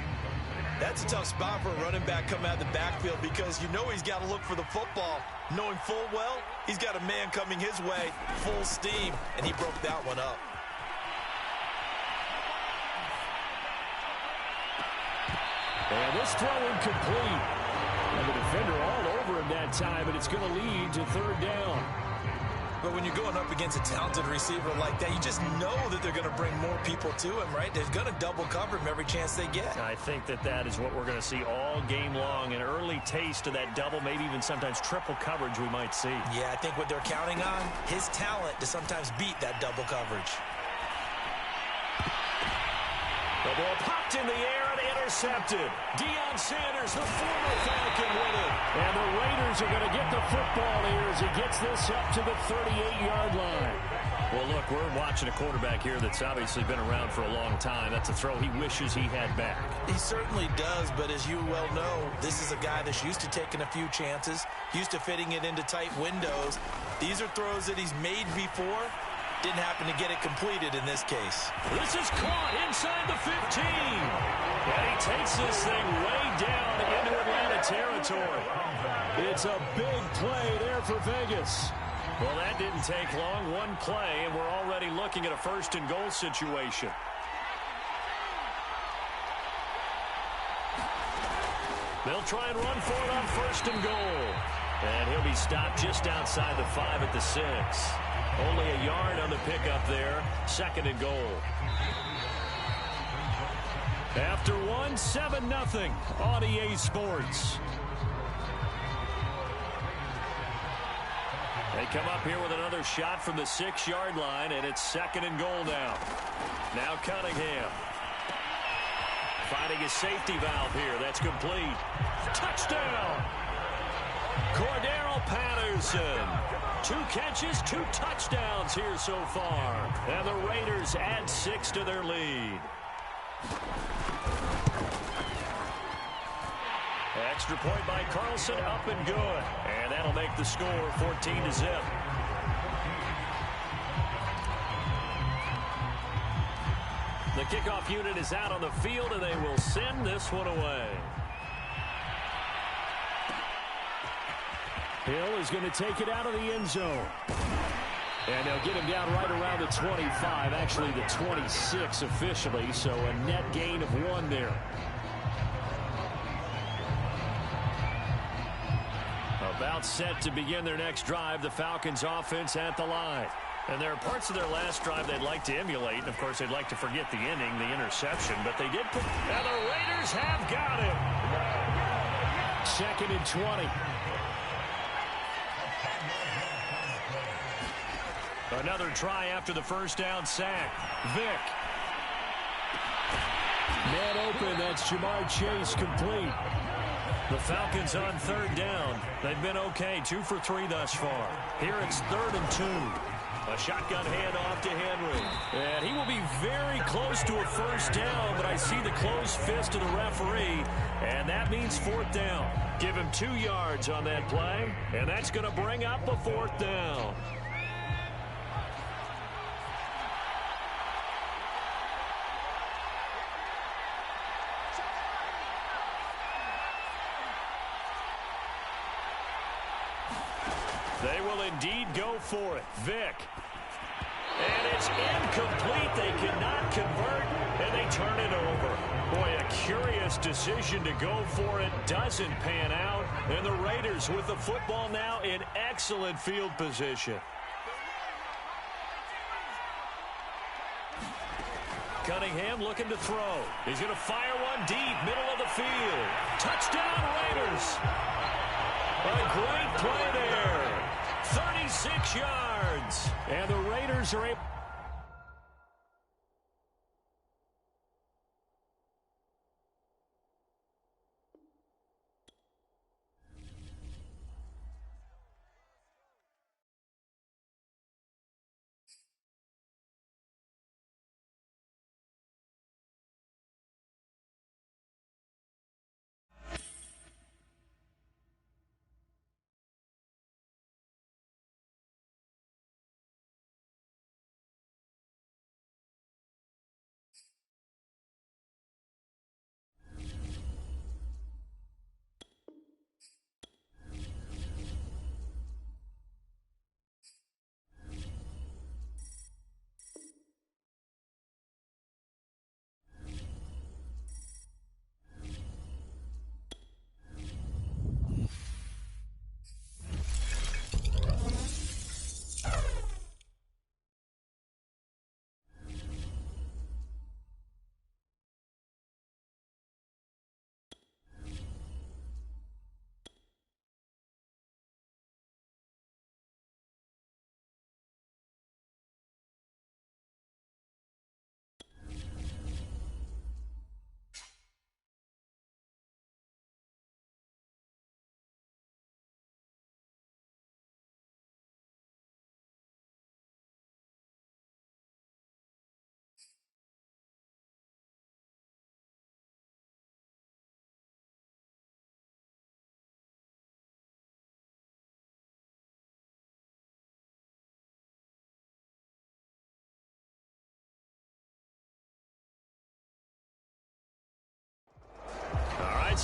S1: That's a tough spot for a running back coming out of the backfield because you know he's got to look for the football. Knowing full well, he's got a man coming his way, full steam, and he broke that one up.
S2: And this throw incomplete. And the defender all over him that time, and it's going to lead to 3rd down.
S1: But when you're going up against a talented receiver like that, you just know that they're going to bring more people to him, right? They're going to double cover him every chance they get.
S2: I think that is what we're going to see all game long. An early taste of that double, maybe even sometimes triple coverage we might see.
S1: Yeah, I think what they're counting on, his talent to sometimes beat that double coverage.
S2: The ball popped in the air and intercepted. Deion Sanders, the former Falcon, with it. And the Raiders are going to get the football here as he gets this up to the 38-yard line. Well, look, we're watching a quarterback here that's obviously been around for a long time. That's a throw he wishes he had back.
S1: He certainly does, but as you well know, this is a guy that's used to taking a few chances, used to fitting it into tight windows. These are throws that he's made before. Didn't happen to get it completed in this case.
S2: This is caught inside the 15. And he takes this thing way down into Atlanta territory. It's a big play there for Vegas. Well, that didn't take long. One play, and we're already looking at a 1st and goal situation. They'll try and run for it on 1st and goal. And he'll be stopped just outside the 5 at the 6. Only a yard on the pickup there. 2nd and goal. After 7-0 on EA Sports. They come up here with another shot from the 6-yard line, and it's 2nd and goal now. Now Cunningham. Finding his safety valve here. That's complete. Touchdown! Cordero Patterson. 2 catches, 2 touchdowns here so far. And the Raiders add 6 to their lead. Extra point by Carlson, up and good. And that'll make the score 14-0. The kickoff unit is out on the field, and they will send this one away. Hill is going to take it out of the end zone. And they'll get him down right around the 25, actually the 26 officially, so a net gain of 1 there. About set to begin their next drive, the Falcons offense at the line. And there are parts of their last drive they'd like to emulate, and of course they'd like to forget the inning, the interception, but they did put... And the Raiders have got him. 2nd and 20. Another try after the 1st down sack. Vick. Man open, that's Jamar Chase complete. The Falcons on 3rd down. They've been okay, 2 for 3 thus far. Here it's 3rd and 2. A shotgun handoff to Henry. And he will be very close to a 1st down, but I see the closed fist of the referee, and that means 4th down. Give him 2 yards on that play, and that's going to bring up a 4th down. They will indeed go for it. Vick. And it's incomplete. They cannot convert, and they turn it over. Boy, a curious decision to go for it. Doesn't pan out. And the Raiders with the football now in excellent field position. Cunningham looking to throw. He's going to fire one deep, middle of the field. Touchdown, Raiders. A great play there. 36 yards. And the Raiders are able...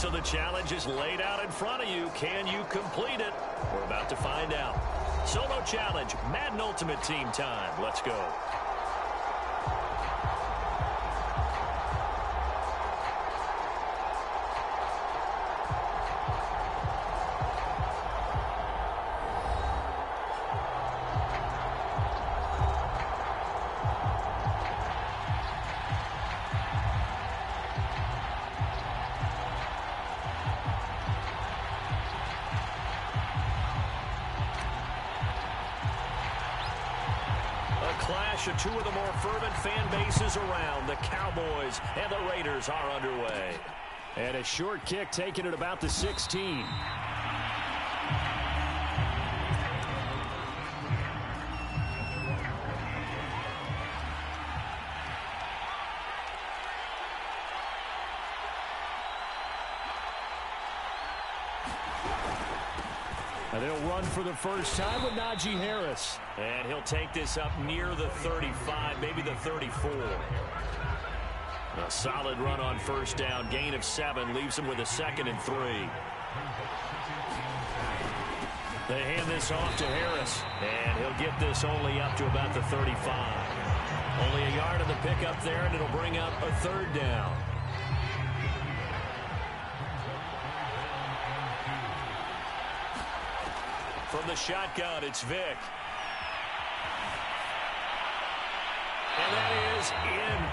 S2: So the challenge is laid out in front of you. Can you complete it? We're about to find out. Solo challenge, Madden Ultimate Team time. Let's go. Clash of two of the more fervent fan bases around. The Cowboys and the Raiders are underway.
S4: And a short kick taken at about the 16. And they'll run for the first time with Najee Harris.
S2: And he'll take this up near the 35, maybe the 34. A solid run on first down. Gain of 7 leaves him with a 2nd and 3. They hand this off to Harris. And he'll get this only up to about the 35. Only a yard of the pickup there, and it'll bring up a 3rd down. From the shotgun, it's Vick. And that is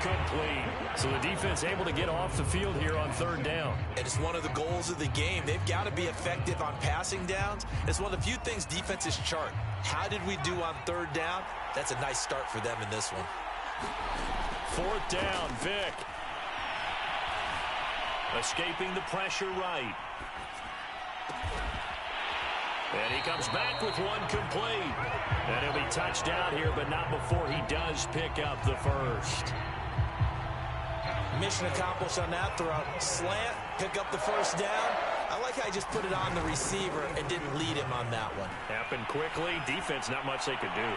S2: incomplete. So the defense able to get off the field here on 3rd down.
S1: And it's one of the goals of the game. They've got to be effective on passing downs. It's one of the few things defenses chart. How did we do on 3rd down? That's a nice start for them in this one.
S2: 4th down, Vick. Escaping the pressure right. And he comes back with one complete. And he'll be touched down here, but not before he does pick up the 1st.
S3: Mission accomplished on that throw. Slant, pick up the 1st down. I like how he just put it on the receiver and didn't lead him on that one.
S2: Happened quickly. Defense, not much they could do.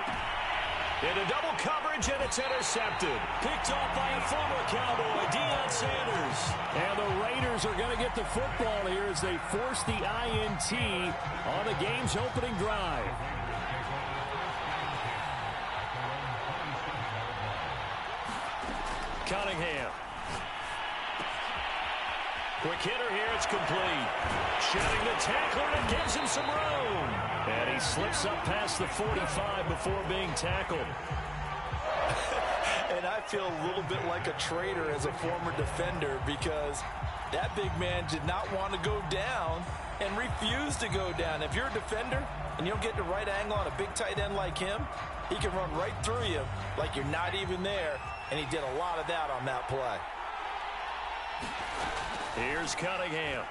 S2: Into double coverage, and it's intercepted. Picked off by a former Cowboy, Deion Sanders.
S4: And the Raiders are going to get the football here as they force the INT on the game's opening drive.
S2: Cunningham. Quick hitter here, it's complete. Shedding the tackler, and it gives him some room. And he slips up past the 45 before being tackled.
S3: And I feel a little bit like a traitor as a former defender because that big man did not want to go down and refused to go down. If you're a defender and you don't get the right angle on a big tight end like him, he can run right through you like you're not even there, and he did a lot of that on that play.
S2: Here's Cunningham.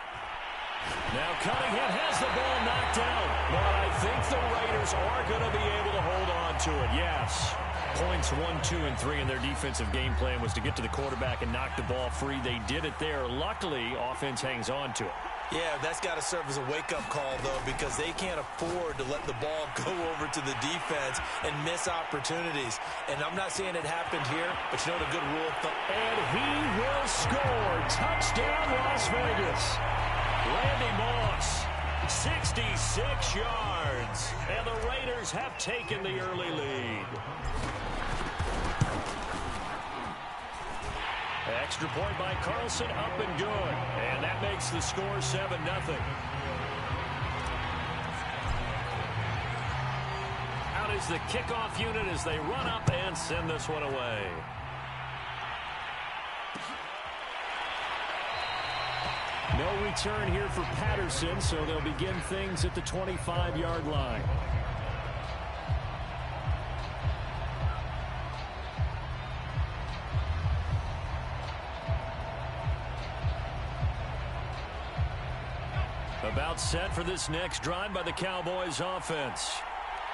S2: Now Cunningham has the ball knocked out, but I think the Raiders are going to be able to hold on to it, yes. Points 1, 2, and 3 in their defensive game plan was to get to the quarterback and knock the ball free. They did it there. Luckily, offense hangs on to it.
S1: Yeah, that's got to serve as a wake-up call, though, because they can't afford to let the ball go over to the defense and miss opportunities. And I'm not saying it happened here, but you know the good rule of thumb.
S2: And he will score. Touchdown, Las Vegas. Randy Moss, 66 yards. And the Raiders have taken the early lead. Extra point by Carlson, up and good. And that makes the score 7-0. Out is the kickoff unit as they run up and send this one away.
S4: No return here for Patterson, so they'll begin things at the 25-yard line.
S2: About set for this next drive by the Cowboys offense.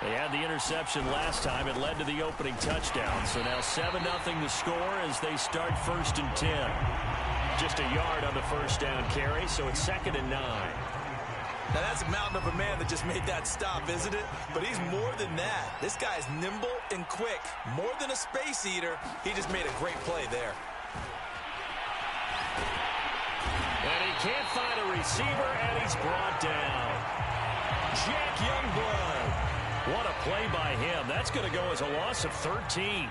S2: They had the interception last time. It led to the opening touchdown. So now 7-0 the score as they start 1st and 10. Just a yard on the first down carry, so it's 2nd and 9.
S1: Now that's a mountain of a man that just made that stop, isn't it? But he's more than that. This guy's nimble and quick. More than a space eater. He just made a great play there.
S2: And he can't find a receiver, and he's brought down. Jack Youngblood. What a play by him. That's going to go as a loss of 13.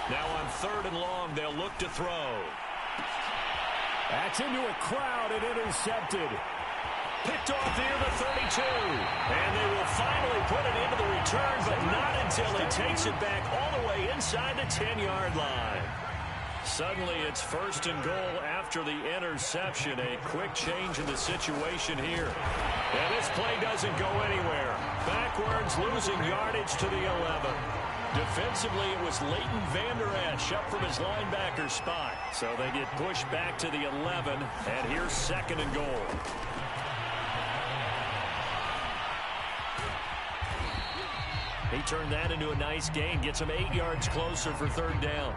S2: Now on 3rd and long, they'll look to throw. That's into a crowd and intercepted. Picked off near the 32. And they will finally put it into the return, but not until he takes it back all the way inside the 10-yard line. Suddenly, it's 1st and goal after the interception. A quick change in the situation here. And this play doesn't go anywhere. Backwards, losing yardage to the 11. Defensively, it was Leighton Vander Esch up from his linebacker spot. So they get pushed back to the 11, and here's 2nd and goal. He turned that into a nice gain, gets him 8 yards closer for 3rd down.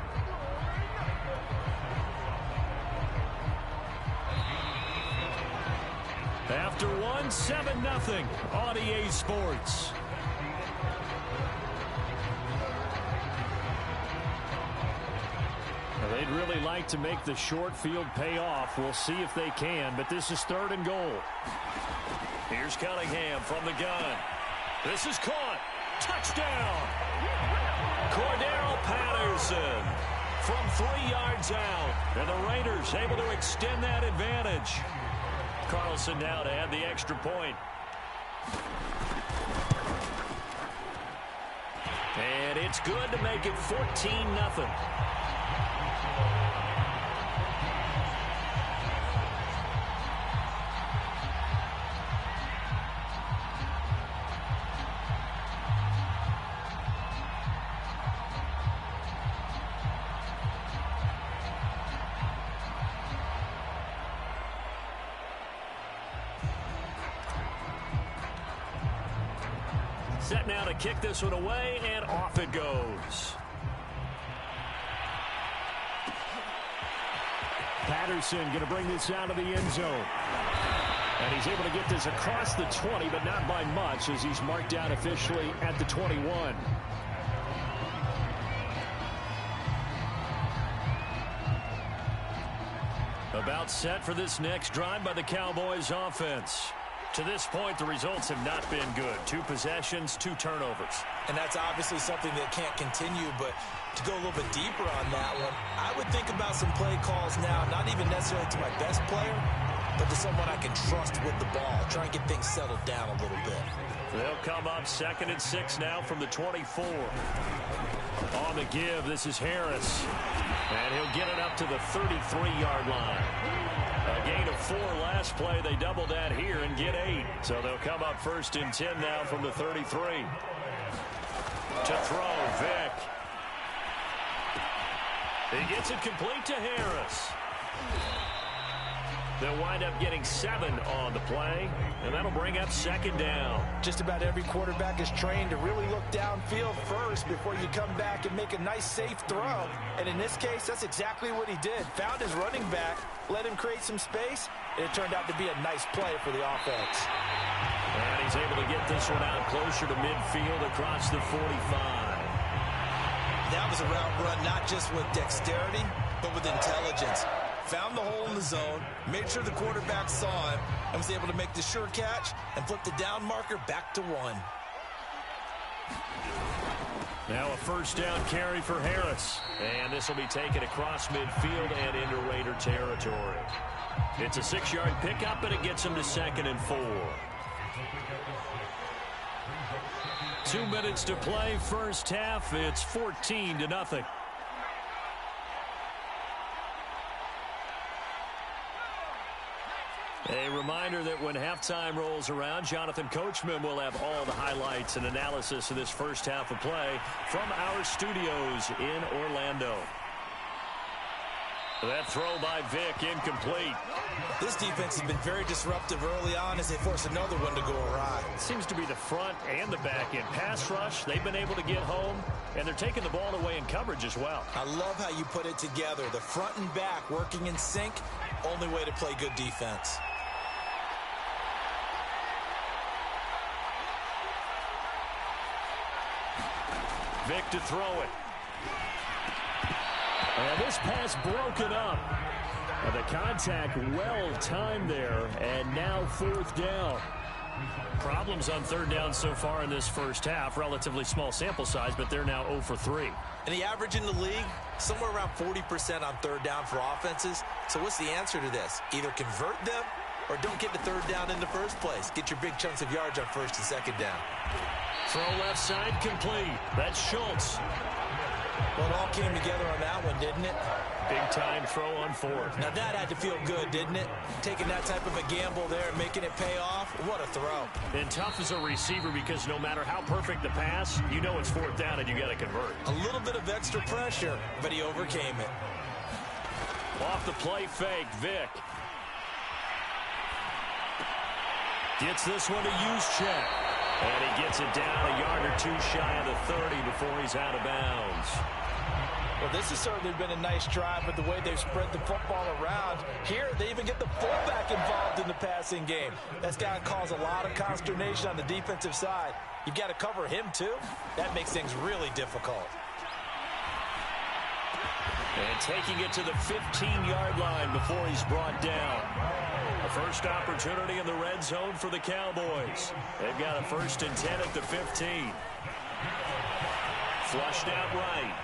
S2: After 7-0 on EA Sports. They'd really like to make the short field pay off. We'll see if they can, but this is 3rd and goal. Here's Cunningham from the gun. This is caught. Touchdown! Cordero Patterson from 3 yards out. And the Raiders able to extend that advantage. Carlson now to add the extra point. And it's good to make it 14-0. Set now to kick this one away, and off it goes. Patterson going to bring this out of the end zone. And he's able to get this across the 20, but not by much, as he's marked down officially at the 21. About set for this next drive by the Cowboys offense. To this point, the results have not been good. 2 possessions, 2 turnovers.
S3: And that's obviously something that can't continue, but to go a little bit deeper on that one, I would think about some play calls now, not even necessarily to my best player, but to someone I can trust with the ball. Try and get things settled down a little bit.
S2: They'll come up 2nd and 6 now from the 24. On the give, this is Harris. And he'll get it up to the 33-yard line. A gain of 4 last play. They double that here and get 8. So they'll come up 1st and 10 now from the 33. To throw, Vick. He gets it complete to Harris. They'll wind up getting 7 on the play, and that'll bring up 2nd down.
S3: Just about every quarterback is trained to really look downfield first before you come back and make a nice, safe throw. And in this case, that's exactly what he did. Found his running back, let him create some space, and it turned out to be a nice play for the offense.
S2: And he's able to get this one out closer to midfield across the 45.
S1: That was a route run not just with dexterity, but with intelligence. Found the hole in the zone, made sure the quarterback saw him, and was able to make the sure catch and flip the down marker back to 1.
S2: Now a 1st down carry for Harris. And this will be taken across midfield and into Raider territory. It's a 6-yard pickup, and it gets him to 2nd and 4. 2 minutes to play, first half. It's 14-0. A reminder that when halftime rolls around, Jonathan Coachman will have all the highlights and analysis of this first half of play from our studios in Orlando. That throw by Vick incomplete.
S1: This defense has been very disruptive early on as they force another one to go awry.
S2: Seems to be the front and the back end. Pass rush, they've been able to get home, and they're taking the ball away in coverage as well.
S1: I love how you put it together. The front and back working in sync, only way to play good defense.
S2: Vic to throw it. And this pass broken up. And the contact well timed there, and now 4th down.
S4: Problems on 3rd down so far in this first half. Relatively small sample size, but they're now 0 for 3.
S1: And the average in the league, somewhere around 40% on 3rd down for offenses. So what's the answer to this? Either convert them or don't get to 3rd down in the first place. Get your big chunks of yards on 1st and 2nd down.
S2: Throw left side complete. That's Schultz.
S3: Well, it all came together on that one, didn't it?
S2: Big time throw on 4th.
S3: Now that had to feel good, didn't it? Taking that type of a gamble there and making it pay off. What a throw.
S2: And tough as a receiver because no matter how perfect the pass, you know it's 4th down and you got to convert.
S1: A little bit of extra pressure, but he overcame it.
S2: Off the play fake, Vic. Gets this one to Juszczyk. And he gets it down a yard or 2 shy of the 30 before he's out of bounds.
S3: Well, this has certainly been a nice drive with the way they've spread the football around. Here, they even get the fullback involved in the passing game. That's got to cause a lot of consternation on the defensive side. You've got to cover him, too. That makes things really difficult.
S2: And taking it to the 15-yard line before he's brought down. A first opportunity in the red zone for the Cowboys. They've got a 1st and 10 at the 15. Flushed out right.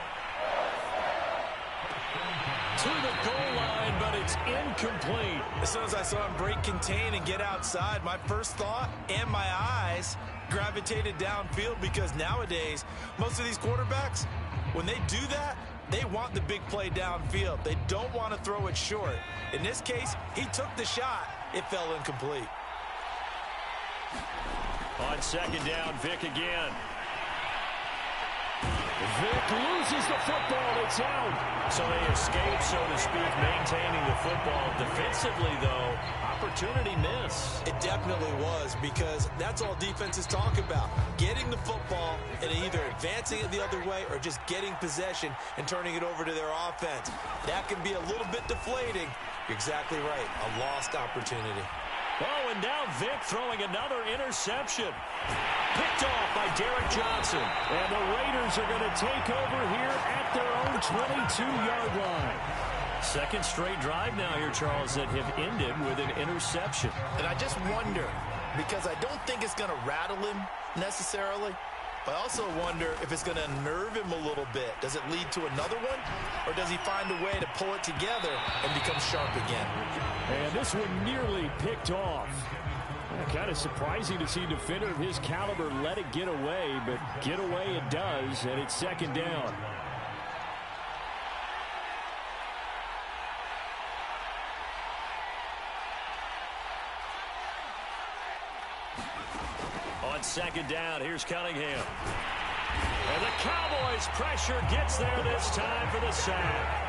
S2: To the goal line, but it's incomplete.
S3: As soon as I saw him break contain and get outside, my first thought and my eyes gravitated downfield because nowadays, most of these quarterbacks, when they do that, they want the big play downfield. They don't want to throw it short. In this case, he took the shot. It fell incomplete.
S2: On 2nd down, Vic again. Vic loses the football. It's out. So they escape, so to speak, maintaining the football. Defensively, though, opportunity miss.
S3: It definitely was because that's all defenses talk about. Getting the football and either advancing it the other way or just getting possession and turning it over to their offense. That can be a little bit deflating. You're exactly right. A lost opportunity.
S2: Oh, and now Vic throwing another interception. Picked off by Derek Johnson. And the Raiders are going to take over here at their own 22-yard line. 2nd straight drive now here, Charles, that have ended with an interception.
S1: And I just wonder, because I don't think it's going to rattle him necessarily, but I also wonder if it's going to unnerve him a little bit. Does it lead to another one? Or does he find a way to pull it together and become sharp again?
S2: And this one nearly picked off. Kind of surprising to see a defender of his caliber let it get away, but get away it does, and it's 2nd down. On 2nd down, here's Cunningham. And the Cowboys' pressure gets there this time for the sack.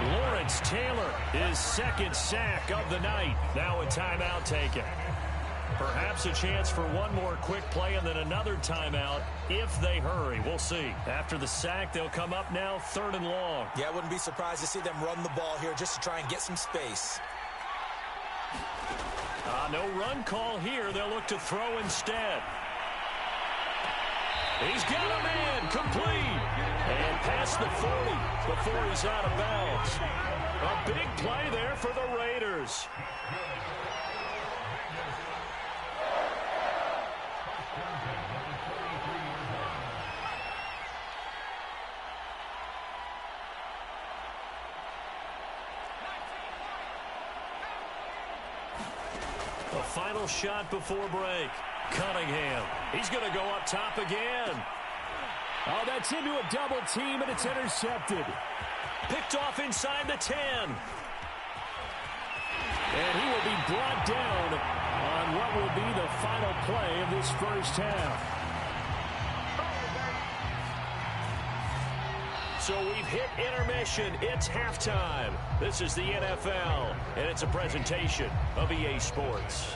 S2: Lawrence Taylor, his 2nd sack of the night. Now a timeout taken. Perhaps a chance for one more quick play and then another timeout if they hurry. We'll see. After the sack, they'll come up now 3rd and long.
S3: Yeah, I wouldn't be surprised to see them run the ball here just to try and get some space.
S2: No run call here. They'll look to throw instead. He's got a man complete. And past the 40 before he's out of bounds. A big play there for the Raiders. A final shot before break. Cunningham. He's going to go up top again. Oh, that's into a double team, and it's intercepted. Picked off inside the 10. And he will be brought down on what will be the final play of this first half. So we've hit intermission. It's halftime. This is the NFL, and it's a presentation of EA Sports.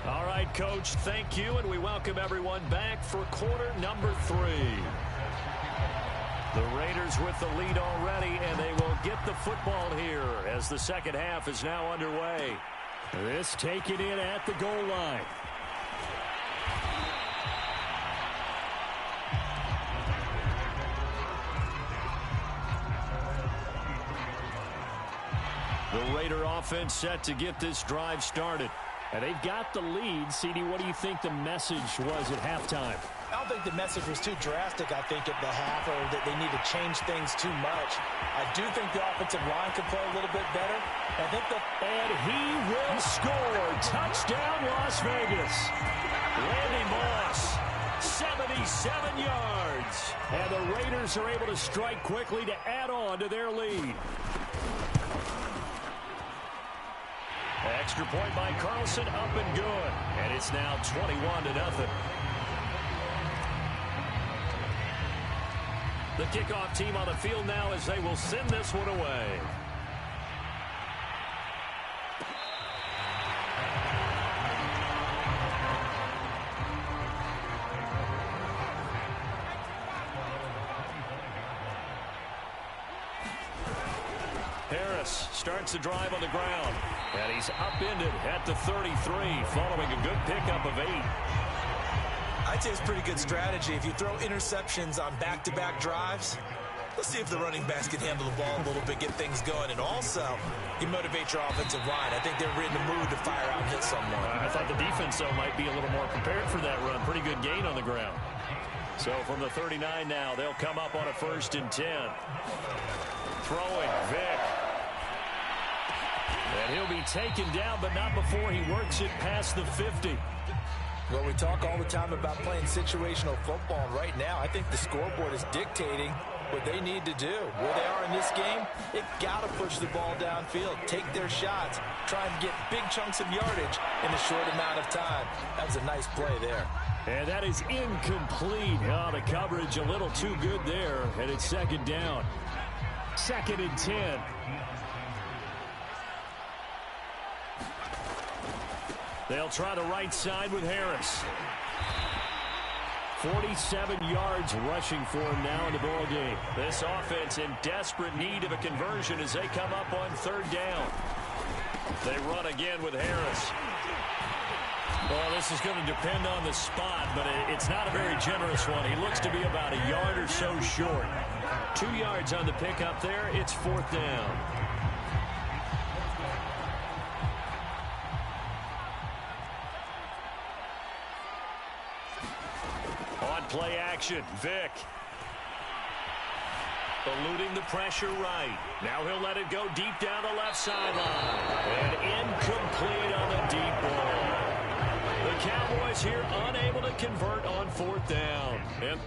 S2: All right, Coach, thank you, and we welcome everyone back for quarter number 3. The Raiders with the lead already, and they will get the football here as the second half is now underway. This taken in at the goal line.
S4: The Raider offense set to get this drive started.
S2: And they've got the lead. CD, what do you think the message was at halftime?
S3: I don't think the message was too drastic, I think, at the half, or that they need to change things too much. I do think the offensive line can play a little bit better.
S2: And he will score. Touchdown, Las Vegas.
S4: Randy Moss, 77 yards.
S2: And the Raiders are able to strike quickly to add on to their lead.
S4: Extra point by Carlson, up and good. And it's now 21-0. The kickoff team on the field now as they will send this one away. Harris starts the drive on the ground. And he's upended at the 33, following a good pickup of 8.
S1: I'd say it's pretty good strategy. If you throw interceptions on back-to-back drives, let's see if the running backs can handle the ball a little bit, get things going. And also, you motivate your offensive line. I think they're in the mood to fire out and hit someone.
S4: I thought the defense, though, might be a little more prepared for that run. Pretty good gain on the ground. So from the 39 now, they'll come up on a 1st and 10. Throwing, Vick. And he'll be taken down, but not before he works it past the 50.
S3: Well, we talk all the time about playing situational football. And right now, I think the scoreboard is dictating what they need to do. Where they are in this game, they've got to push the ball downfield, take their shots, try and get big chunks of yardage in a short amount of time. That was a nice play there.
S2: And that is incomplete. Oh, the coverage a little too good there, and it's 2nd down. 2nd and 10.
S4: They'll try the right side with Harris.
S2: 47 yards rushing for him now in the ball game.
S4: This offense in desperate need of a conversion as they come up on 3rd down. They run again with Harris.
S2: Well, this is going to depend on the spot, but it's not a very generous one. He looks to be about a yard or so short.
S4: 2 yards on the pickup there. It's 4th down. On play action, Vick. Eluding the pressure right. Now he'll let it go deep down the left sideline. And incomplete on the deep ball. The Cowboys here unable to convert on 4th down. Yep.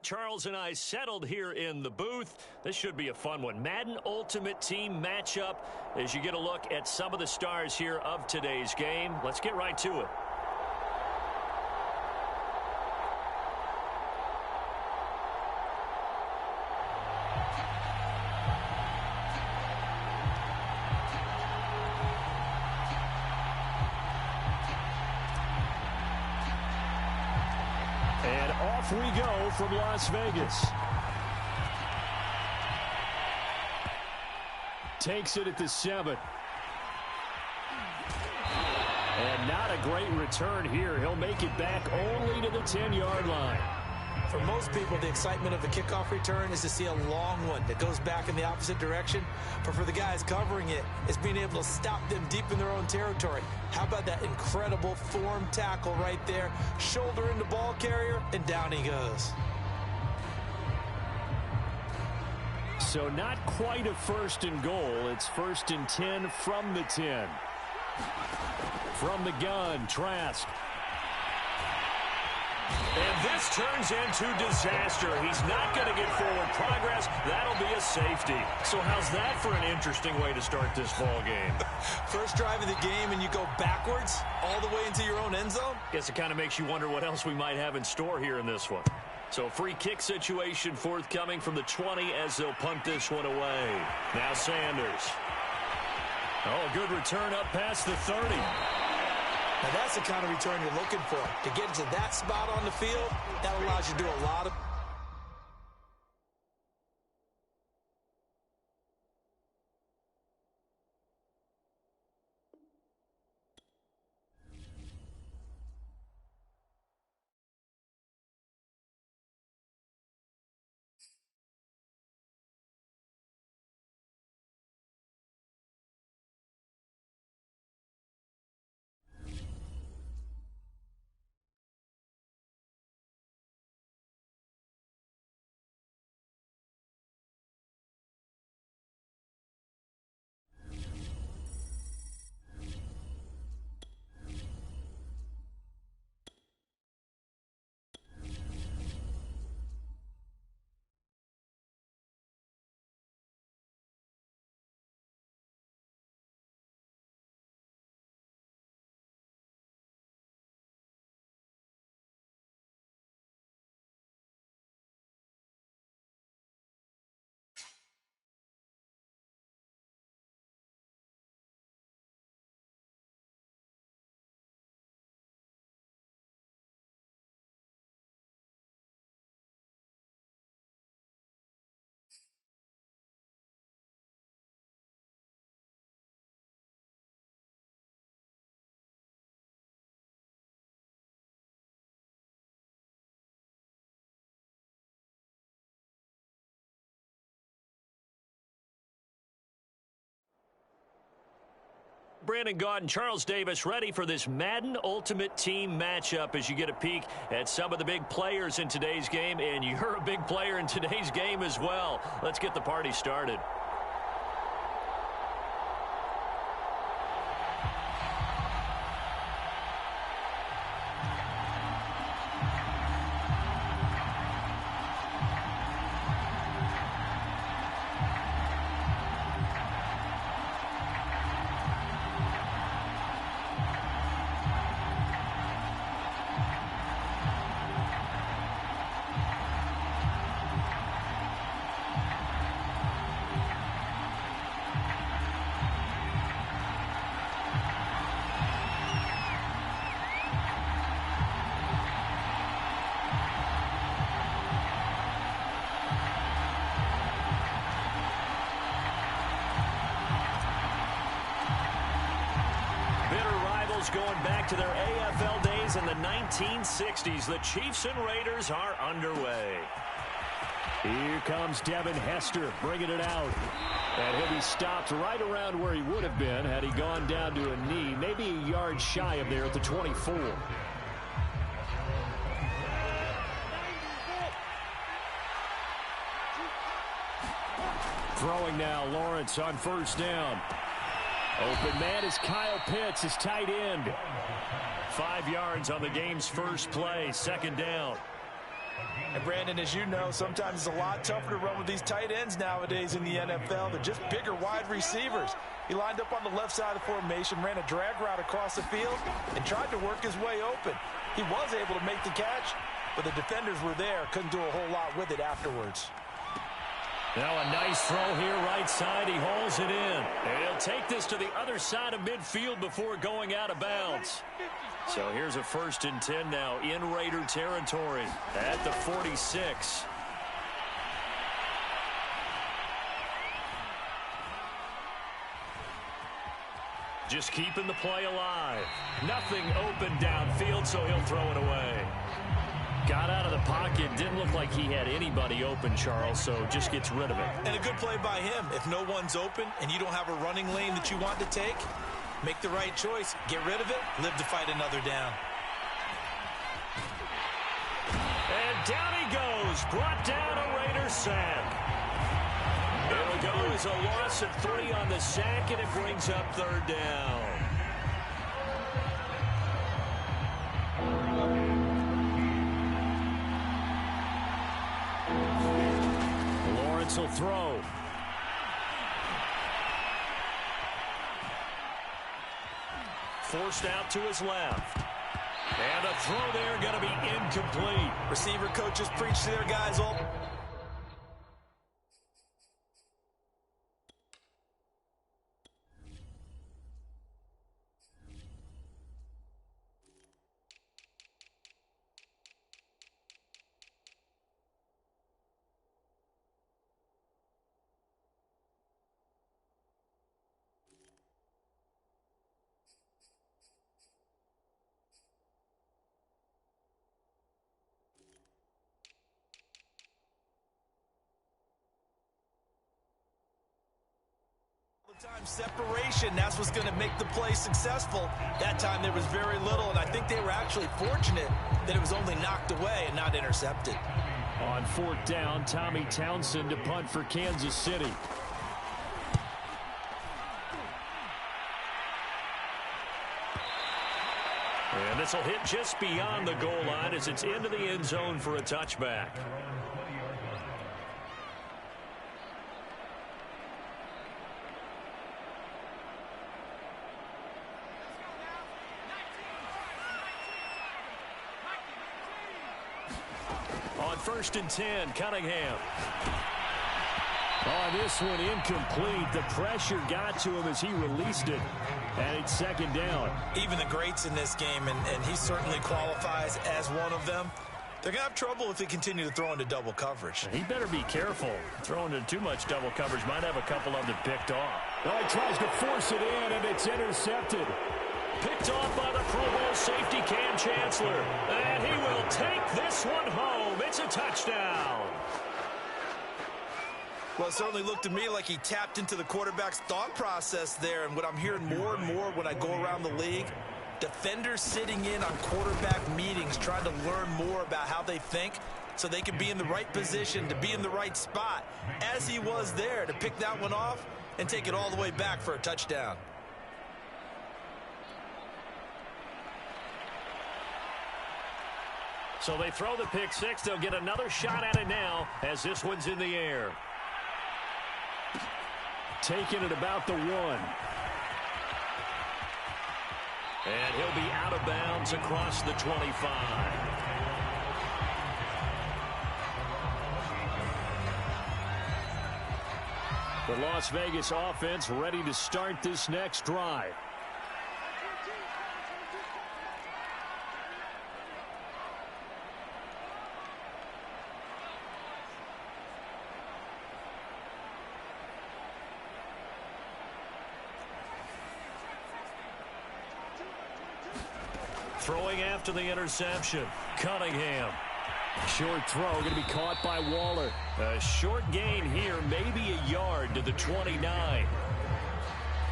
S2: Charles and I settled here in the booth. This should be a fun one. Madden Ultimate Team matchup as you get a look at some of the stars here of today's game. Let's get right to it.
S5: And off we go from Las Vegas. Takes it at the 7. And not a great return here. He'll make it back only to the 10-yard line.
S3: For most people, the excitement of a kickoff return is to see a long one that goes back in the opposite direction. But for the guys covering it, it's being able to stop them deep in their own territory. How about that incredible form tackle right there? Shoulder into ball carrier, and down he goes.
S5: So not quite a 1st and goal. It's 1st and 10 from the 10. From the gun, Trask.
S2: And this turns into disaster. He's not going to get forward progress. That'll be a safety. So how's that for an interesting way to start this ball game?
S3: First drive of the game and you go backwards all the way into your own end zone?
S2: Guess it kind of makes you wonder what else we might have in store here in this one. So free kick situation forthcoming from the 20 as they'll punt this one away. Now Sanders. Oh, a good return up past the 30.
S3: Now that's the kind of return you're looking for. To get to that spot on the field, that allows you to do a lot of...
S2: Brandon Gaudin, Charles Davis ready for this Madden Ultimate Team matchup as you get a peek at some of the big players in today's game, and you're a big player in today's game as well. Let's get the party started. Going back to their AFL days in the 1960s, the Chiefs and Raiders are underway.
S5: Here comes Devin Hester bringing it out. And he'll be stopped right around where he would have been had he gone down to a knee, maybe a yard shy of there at the 24. Throwing now, Lawrence on 1st down. Open man is Kyle Pitts, his tight end.
S2: 5 yards on the game's first play, 2nd down.
S3: And Brandon, as you know, sometimes it's a lot tougher to run with these tight ends nowadays in the NFL. They're just bigger wide receivers. He lined up on the left side of the formation, ran a drag route across the field, and tried to work his way open. He was able to make the catch, but the defenders were there, couldn't do a whole lot with it afterwards.
S2: Now a nice throw here right side. He hauls it in. And he'll take this to the other side of midfield before going out of bounds. So here's a 1st and 10 now in Raider territory at the 46. Just keeping the play alive. Nothing open downfield, so he'll throw it away. Got out of the pocket. Didn't look like he had anybody open, Charles, so just gets rid of it.
S1: And a good play by him. If no one's open and you don't have a running lane that you want to take, make the right choice. Get rid of it. Live to fight another down.
S2: And down he goes. Brought down a Raider sack. There we go. Is a loss of 3 on the sack, and it brings up 3rd down. Lawrence will throw. Forced out to his left. And a throw there going to be incomplete.
S1: Receiver coaches preach to their guys all. Time separation, that's what's going to make the play successful. That time there was very little, and I think they were actually fortunate that it was only knocked away and not intercepted.
S2: On 4th down, Tommy Townsend to punt for Kansas City. And this will hit just beyond the goal line as it's into the end zone for a touchback. On 1st and 10, Cunningham. Oh, this one incomplete. The pressure got to him as he released it. And it's 2nd down.
S1: Even the greats in this game, and he certainly qualifies as one of them, they're going to have trouble if they continue to throw into double coverage.
S2: He better be careful. Throwing into too much double coverage might have a couple of them picked off. Oh, he tries to force it in, and it's intercepted. Picked off by the Pro Bowl safety Cam Chancellor. And he will take this one home. It's a touchdown.
S1: Well, it certainly looked to me like he tapped into the quarterback's thought process there. And what I'm hearing more and more when I go around the league, defenders sitting in on quarterback meetings trying to learn more about how they think so they can be in the right position, to be in the right spot, as he was there, to pick that one off and take it all the way back for a touchdown.
S2: So they throw the pick six. They'll get another shot at it now as this one's in the air. Taking it about the 1. And he'll be out of bounds across the 25. The Las Vegas offense ready to start this next drive. Throwing after the interception, Cunningham. Short throw, going to be caught by Waller. A short gain here, maybe a yard to the 29.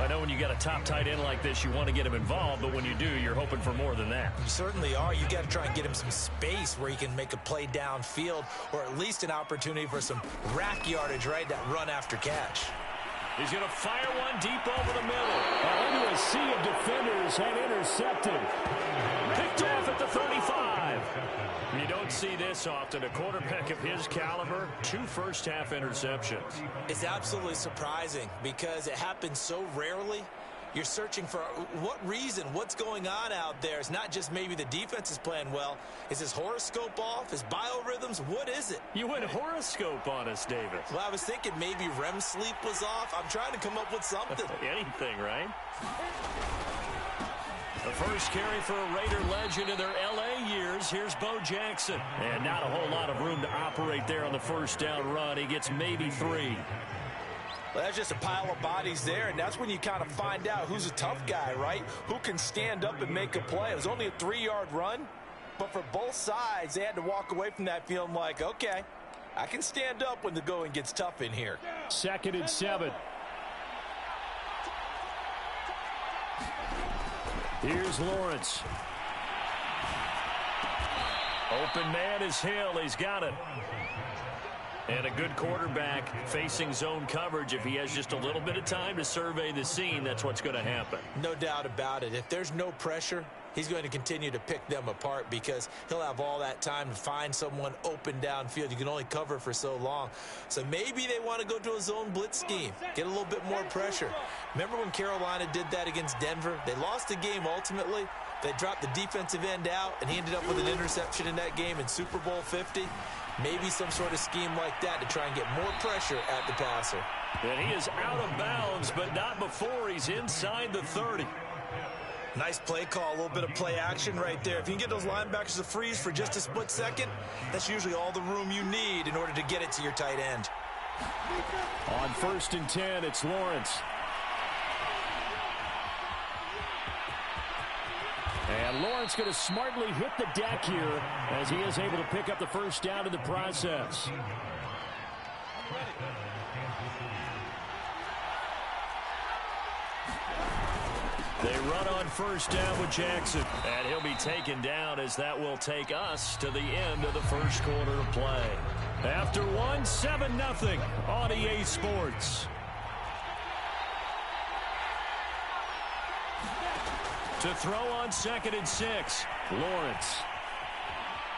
S2: I know when you got a top tight end like this, you want to get him involved, but when you do, you're hoping for more than that.
S1: You certainly are. You got to try and get him some space where he can make a play downfield, or at least an opportunity for some rack yardage, right? That run after catch.
S2: He's going to fire one deep over the middle. Into a sea of defenders and intercepted. Picked off at the 35. You don't see
S4: see this often. A quarterback of his caliber, 2 first-half interceptions.
S3: It's absolutely surprising because it happens so rarely. You're searching for what reason, what's going on out there. It's not just maybe the defense is playing well. Is his horoscope off? His biorhythms? What is it?
S4: You went horoscope on us, Davis.
S3: Well, I was thinking maybe REM sleep was off. I'm trying to come up with something.
S4: Anything, right? The first carry for a Raider legend in their L.A. years. Here's Bo Jackson. And not a whole lot of room to operate there on the first down run. He gets maybe 3.
S3: Well, that's just a pile of bodies there, and that's when you kind of find out who's a tough guy, right? Who can stand up and make a play. It was only a 3-yard run, but for both sides, they had to walk away from that feeling like, okay, I can stand up when the going gets tough in here.
S5: 2nd and 7. Here's Lawrence.
S4: Open man is Hill. He's got it. And a good quarterback facing zone coverage. If he has just a little bit of time to survey the scene, that's what's going to happen.
S3: No doubt about it. If there's no pressure, he's going to continue to pick them apart because he'll have all that time to find someone open downfield. You can only cover for so long. So maybe they want to go to a zone blitz scheme, get a little bit more pressure. Remember when Carolina did that against Denver? They lost the game ultimately. They dropped the defensive end out, and he ended up with an interception in that game in Super Bowl 50. Maybe some sort of scheme like that to try and get more pressure at the passer.
S4: And he is out of bounds, but not before he's inside the 30.
S3: Nice play call, a little bit of play action right there. If you can get those linebackers to freeze for just a split second, that's usually all the room you need in order to get it to your tight end.
S5: On 1st and 10, it's Lawrence. And Lawrence going to smartly hit the deck here as he is able to pick up the first down in the process.
S4: They run on first down with Jackson. And he'll be taken down as that will take us to the end of the first quarter of play. After 7-0 on EA Sports. To throw on 2nd and 6. Lawrence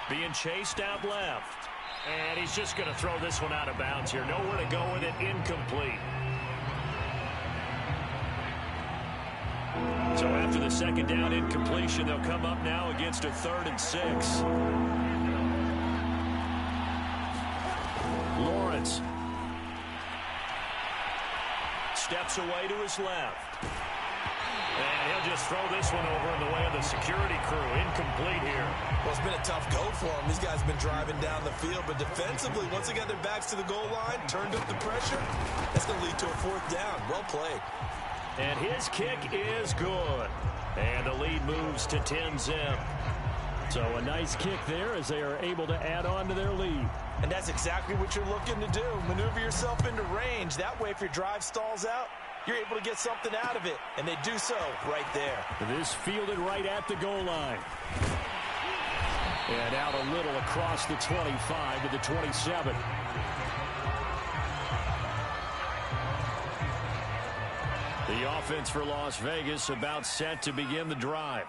S4: being chased out left. And he's just going to throw this one out of bounds here. Nowhere to go with it. Incomplete. So after the 2nd down incompletion, they'll come up now against a 3rd and 6. Lawrence steps away to his left. And he'll just throw this one over in the way of the security crew. Incomplete here.
S3: Well, it's been a tough go for him. These guys have been driving down the field, but defensively, once they got their backs to the goal line, turned up the pressure, that's going to lead to a 4th down. Well played.
S4: And his kick is good. And the lead moves to 10-zip.
S5: So a nice kick there as they are able to add on to their lead.
S3: And that's exactly what you're looking to do. Maneuver yourself into range. That way, if your drive stalls out, you're able to get something out of it. And they do so right there.
S5: This fielded right at the goal line. And out a little across the 25 to the 27.
S4: The offense for Las Vegas about set to begin the drive.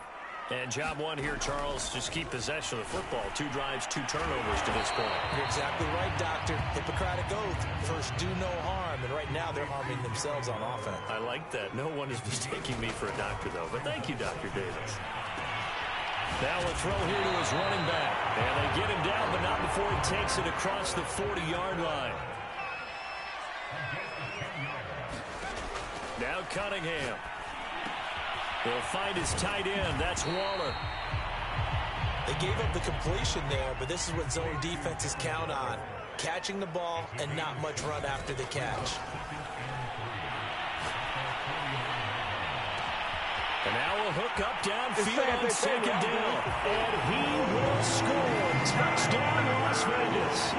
S4: And job one here, Charles, just keep possession of the football. 2 drives, 2 turnovers to this point.
S3: You're exactly right, Doctor. Hippocratic oath. First, do no harm. And right now, they're harming themselves on offense.
S4: I like that. No one is mistaking me for a doctor, though. But thank you, Dr. Davis. Now a throw here to his running back. And they get him down, but not before he takes it across the 40-yard line. Now Cunningham. He'll find his tight end. That's Waller.
S3: They gave up the completion there, but this is what zone defenses count on. Catching the ball and not much run after the catch.
S4: And now a hook up downfield on 2nd down. And he will score. Touchdown, Las Vegas.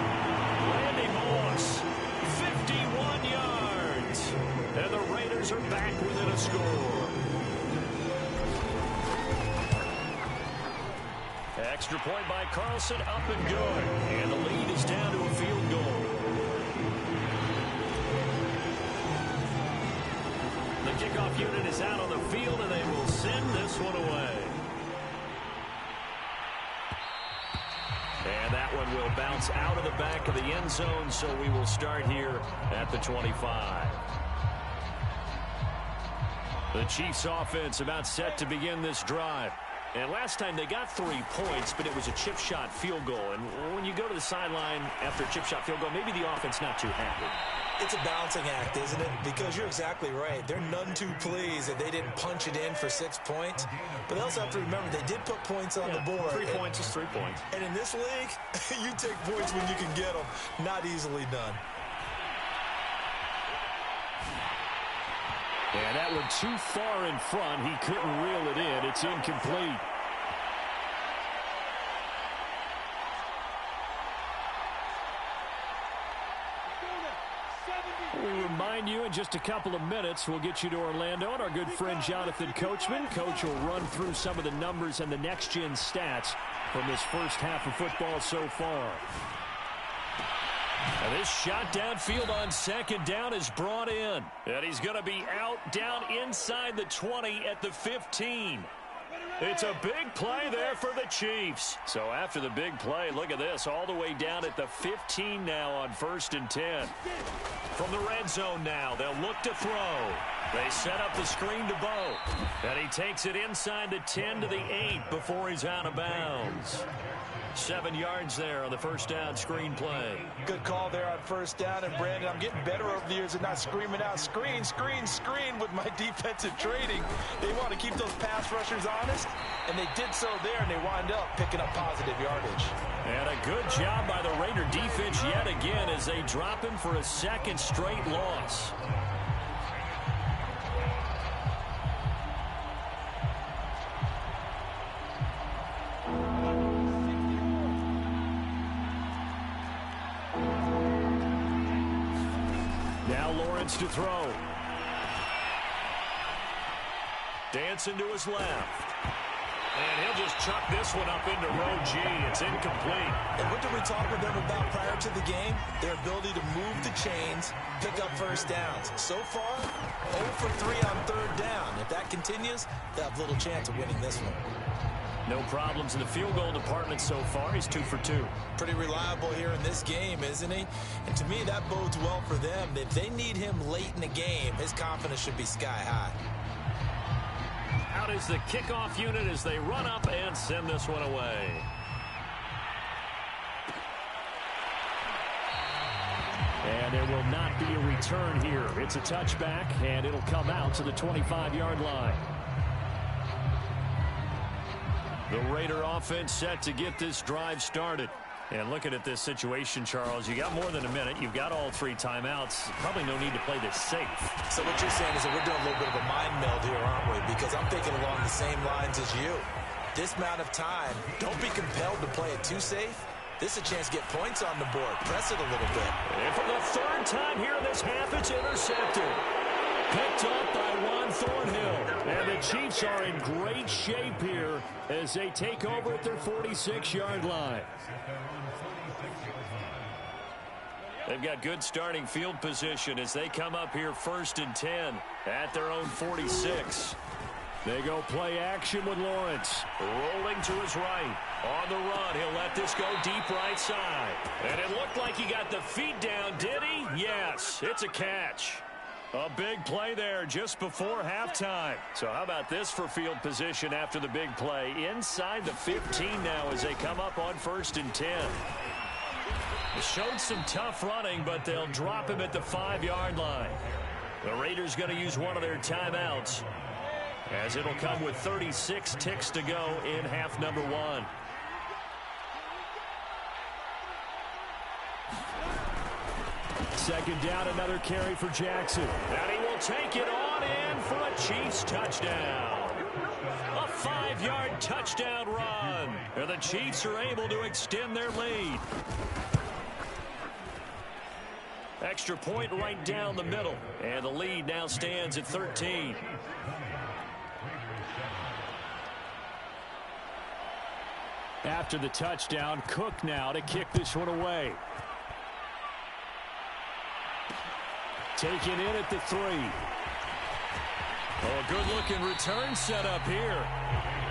S4: Randy Moss, 51 yards. And the Raiders are back within a score. Extra point by Carlson, up and good. And the lead is down to a field goal. The kickoff unit is out on the field, and they will send this one away. And that
S2: that one will bounce out of the back of the end zone, so we will start here at the 25. The Chiefs offense about set to begin this drive. And last time they got 3 points, but it was a chip shot field goal. And when you go to the sideline after a chip shot field goal, maybe the offense not too happy.
S3: It's a balancing act, isn't it? Because you're exactly right. They're none too pleased that they didn't punch it in for 6 points. But they also have to remember they did put points on the board.
S2: 3 points is 3 points.
S3: And in this league, you take points when you can get them. Not easily done.
S2: And that one too far in front. He couldn't reel it in. It's incomplete. We remind you in just a couple of minutes, we'll get you to Orlando and our good friend Jonathan Coachman. Coach will run through some of the numbers and the next-gen stats from this first half of football so far. And this shot downfield on second down is brought in. And he's going to be out down inside the 20 at the 15. It's a big play there for the Chiefs. So after the big play, look at this, all the way down at the 15 now on 1st and 10. From the red zone now, they'll look to throw. They set up the screen to Bo. And he takes it inside the 10 to the 8 before he's out of bounds. 7 yards there on the first down screen play.
S3: Good call there on first down. And, Brandon, I'm getting better over the years at not screaming out, screen, screen, screen with my defensive training. They want to keep those pass rushers honest, and they did so there, and they wind up picking up positive yardage.
S2: And a good job by the Raider defense yet again as they drop him for a second straight loss. To throw. Dancing to his left. And he'll just chuck this one up into row G. It's incomplete.
S3: And what did we talk with them about prior to the game? Their ability to move the chains, pick up first downs. So far, 0 for 3 on third down. If that continues, they'll have little chance of winning this one.
S2: No problems in the field goal department so far. He's 2 for 2.
S3: Pretty reliable here in this game, isn't he? And to me, that bodes well for them. If they need him late in the game, his confidence should be sky high.
S2: Out is the kickoff unit as they run up and send this one away. And there will not be a return here. It's a touchback, and it'll come out to the 25-yard line. The Raider offense set to get this drive started. And looking at this situation, Charles, you got more than a minute. You've got all 3 timeouts. Probably no need to play this safe.
S3: So what you're saying is that we're doing a little bit of a mind meld here, aren't we? Because I'm thinking along the same lines as you. This amount of time, don't be compelled to play it too safe. This is a chance to get points on the board. Press it a little bit.
S2: And for the 3rd time here in this half, it's intercepted. Picked up by Juan Thornhill. And the Chiefs are in great shape here as they take over at their 46-yard line. They've got good starting field position as they come up here 1st and 10 at their own 46. They go play action with Lawrence. Rolling to his right. On the run, he'll let this go deep right side. And it looked like he got the feet down, did he? Yes, it's a catch. A big play there just before halftime. So how about this for field position after the big play? Inside the 15 now as they come up on 1st and 10. They showed some tough running, but they'll drop him at the 5-yard line. The Raiders going to use one of their timeouts as it'll come with 36 ticks to go in half number 1. Second down, another carry for Jackson. And he will take it on in for a Chiefs touchdown. A 5-yard touchdown run. And the Chiefs are able to extend their lead. Extra point right down the middle. And the lead now stands at 13. After the touchdown, Cook now to kick this one away. Taken in at the 3. Oh, a good-looking return set up here.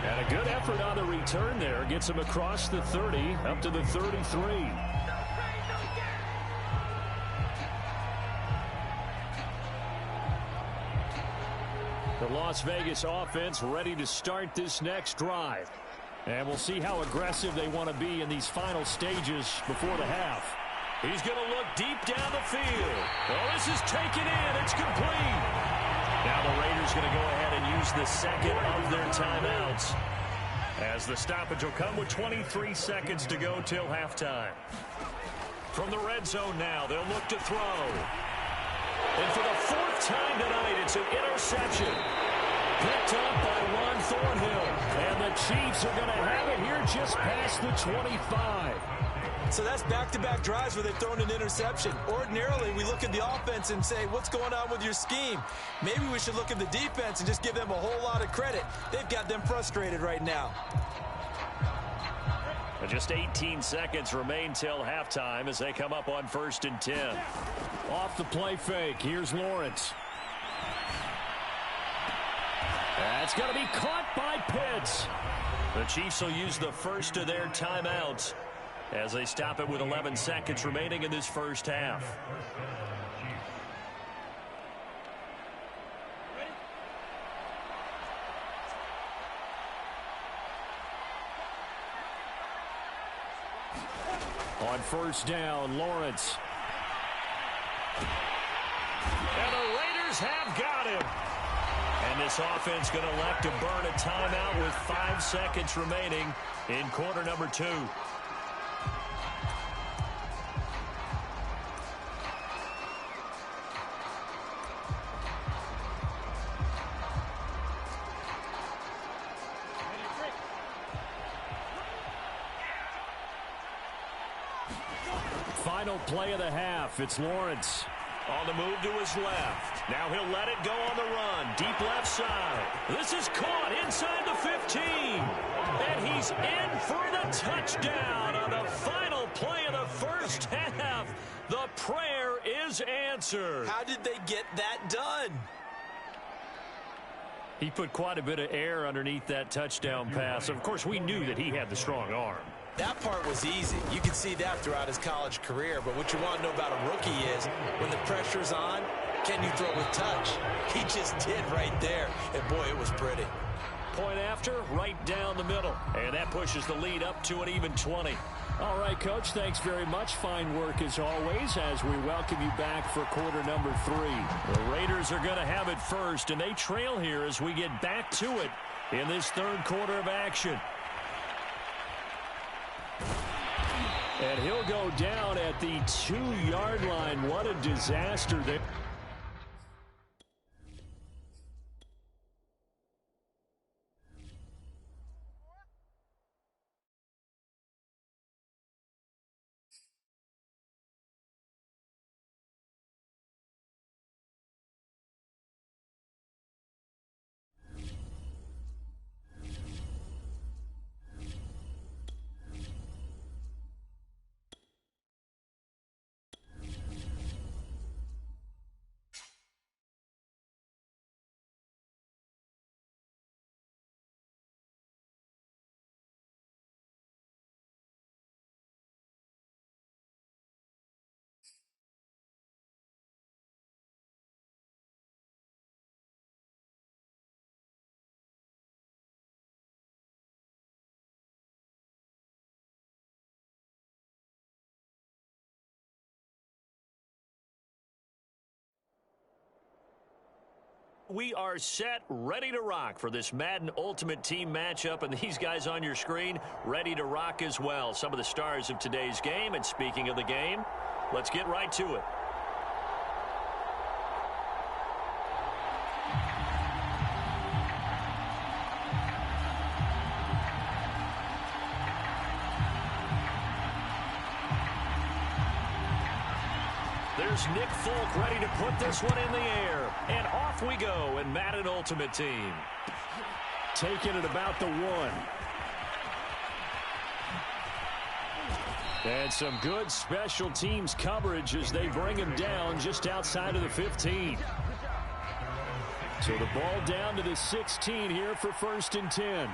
S2: And a good effort on the return there. Gets him across the 30, up to the 33. The Las Vegas offense ready to start this next drive. And we'll see how aggressive they want to be in these final stages before the half.
S5: He's going to look deep down the field. Oh, this is taken in. It's complete. Now the Raiders going to go ahead and use the second of their timeouts, as the stoppage will come with 23 seconds to go till halftime. From the red zone now, they'll look to throw. And for the fourth time tonight, it's an interception. Picked up by Ron Thornhill. And the Chiefs are going to have it here just past the 25.
S3: So that's back-to-back drives where they've thrown an interception. Ordinarily, we look at the offense and say, what's going on with your scheme? Maybe we should look at the defense and just give them a whole lot of credit. They've got them frustrated right now.
S2: Just 18 seconds remain till halftime as they come up on 1st and 10. Off the play fake, here's Lawrence. That's going to be caught by Pitts. The Chiefs will use the first of their timeouts as they stop it with 11 seconds remaining in this first half. On 1st down, Lawrence.
S5: And the Raiders have got him.
S2: And this offense going to elect to burn a timeout with 5 seconds remaining in quarter number 2. Final play of the half. It's Lawrence.
S5: On the move to his left. Now he'll let it go on the run. Deep left side. This is caught inside the 15. And he's in for the touchdown on the final play of the first half. The prayer is answered.
S3: How did they get that done?
S2: He put quite a bit of air underneath that touchdown pass. Of course, we knew that he had the strong arm.
S3: That part was easy. You can see that throughout his college career. But what you want to know about a rookie is when the pressure's on, can you throw with touch? He just did right there. And, boy, it was pretty.
S2: Point after, right down the middle. And that pushes the lead up to an even 20. All right, Coach, thanks very much. Fine work as always as we welcome you back for quarter number 3. The Raiders are going to have it first, and they trail here as we get back to it in this third quarter of action. And he'll go down at the 2-yard line. What a disaster there. We are set, ready to rock for this Madden Ultimate Team matchup, and these guys on your screen ready to rock as well. Some of the stars of today's game, and speaking of the game, let's get right to it. There's Nick Folk ready to put this one in the air. And off we go in Madden Ultimate Team. Taking it about the 1. And some good special teams coverage as they bring him down just outside of the 15. So the ball down to the 16 here for 1st and 10.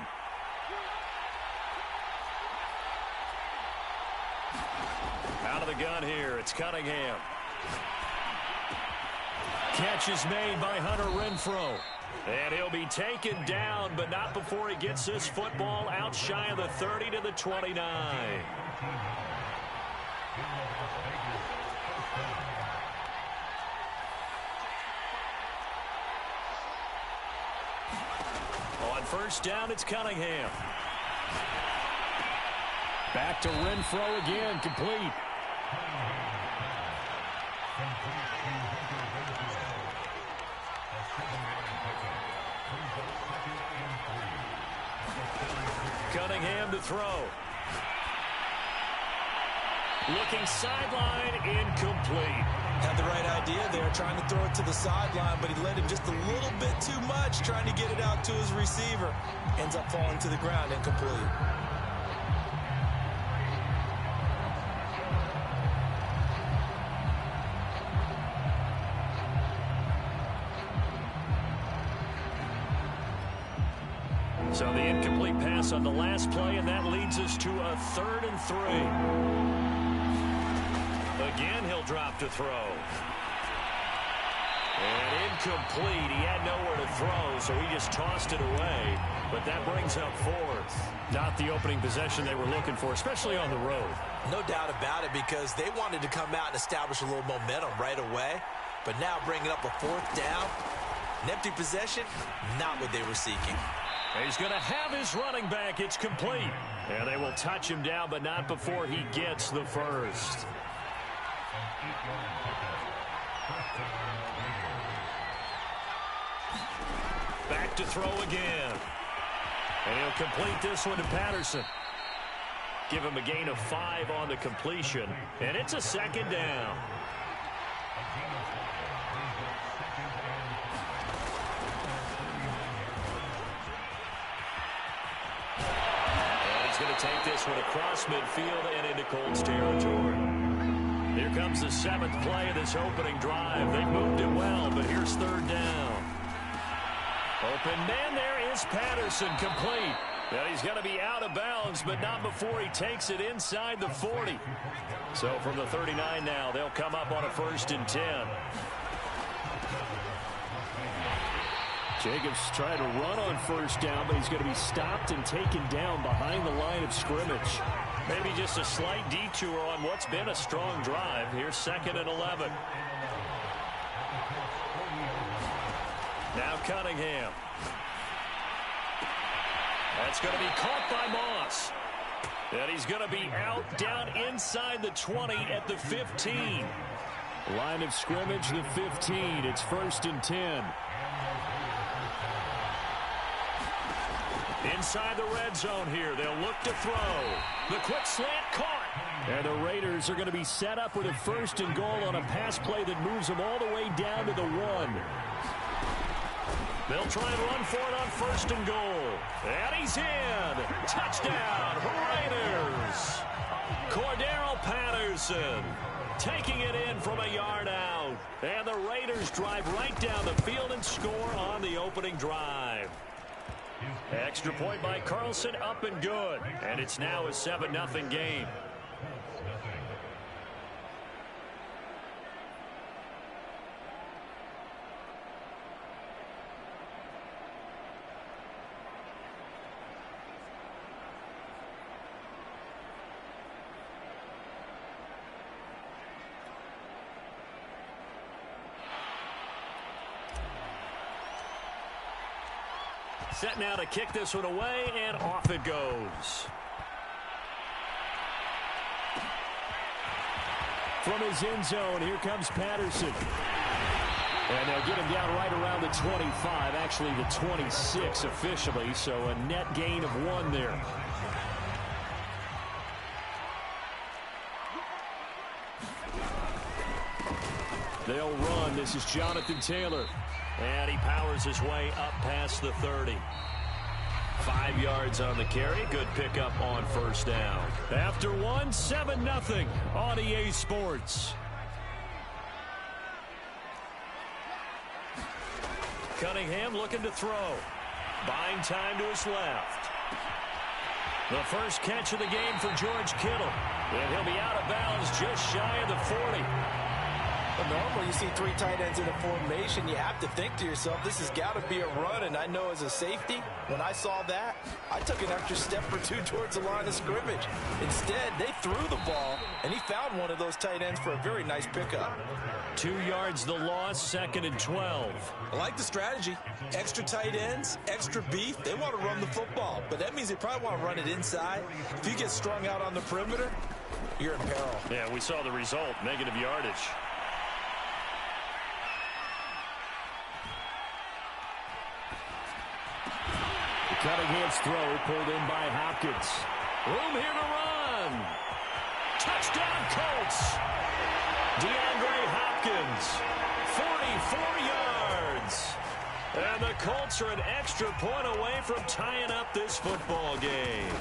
S4: the gun here. It's Cunningham. Catch is made by Hunter Renfrow. And he'll be taken down, but not before he gets this football out shy of the 30 to the 29. On first down, it's Cunningham. Back to Renfrow again, complete. Cunningham to throw. Looking sideline, incomplete.
S3: Had the right idea there, trying to throw it to the sideline, but he led him just a little bit too much, trying to get it out to his receiver. Ends up falling to the ground, incomplete.
S4: So the incomplete pass on the last play, and that leads us to a 3rd and 3. Again, he'll drop to throw. And incomplete. He had nowhere to throw, so he just tossed it away. But that brings up 4th. Not the opening possession they were looking for, especially on the road.
S3: No doubt about it, because they wanted to come out and establish a little momentum right away. But now bringing up a 4th down, an empty possession, not what they were seeking.
S4: He's going to have his running back. It's complete. And they will touch him down, but not before he gets the first. Back to throw again. And he'll complete this one to Patterson. Give him a gain of 5 on the completion. And it's a 2nd down. Going to take this one across midfield and into Colts territory. Here comes the 7th play of this opening drive. They moved it well, but here's 3rd down. Open man, there is Patterson, complete. Well, he's going to be out of bounds, but not before he takes it inside the 40. So from the 39 now, they'll come up on a 1st and 10. Jacobs trying to run on 1st down, but he's going to be stopped and taken down behind the line of scrimmage. Maybe just a slight detour on what's been a strong drive. Here's 2nd and 11. Now Cunningham. That's going to be caught by Moss. And he's going to be out down inside the 20 at the 15. Line of scrimmage, the 15. It's 1st and 10. Inside the red zone here. They'll look to throw. The quick slant caught. And the Raiders are going to be set up with a 1st and goal on a pass play that moves them all the way down to the 1. They'll try and run for it on 1st and goal. And he's in. Touchdown, Raiders. Cordero Patterson taking it in from a yard out. And the Raiders drive right down the field and score on the opening drive. Extra point by Carlson, up and good. And it's now a 7-0 game. Set now to kick this one away, and off it goes. From his end zone, here comes Patterson. And they'll get him down right around the 25, actually the 26 officially, so a net gain of 1 there. They'll run. This is Jonathan Taylor. And he powers his way up past the 30. 5 yards on the carry. Good pickup on 1st down. After 1, 7-0 on EA Sports. Cunningham looking to throw. Buying time to his left.
S2: The first catch of the game for George Kittle. And he'll be out of bounds just shy of the 40.
S3: But normally you see 3 tight ends in a formation, you have to think to yourself, this has got to be a run. And I know as a safety, when I saw that, I took an extra step or 2 towards the line of scrimmage. Instead, they threw the ball, and he found one of those tight ends for a very nice pickup.
S2: 2 yards the loss, 2nd and 12.
S1: I like the strategy. Extra tight ends, extra beef. They want to run the football, but that means they probably want to run it inside. If you get strung out on the perimeter, you're in peril.
S2: Yeah, we saw the result, negative yardage. Cunningham's throw pulled in by Hopkins. Room here to run. Touchdown, Colts. DeAndre Hopkins, 44 yards. And the Colts are an extra point away from tying up this football game.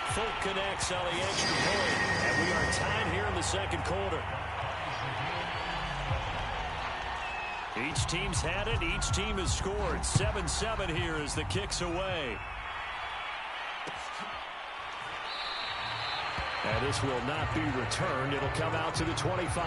S2: Folk connects on the extra point, and we are tied here in the second quarter. Each team's had it. Each team has scored. 7-7 here as the kick's away. And this will not be returned. It'll come out to the 25.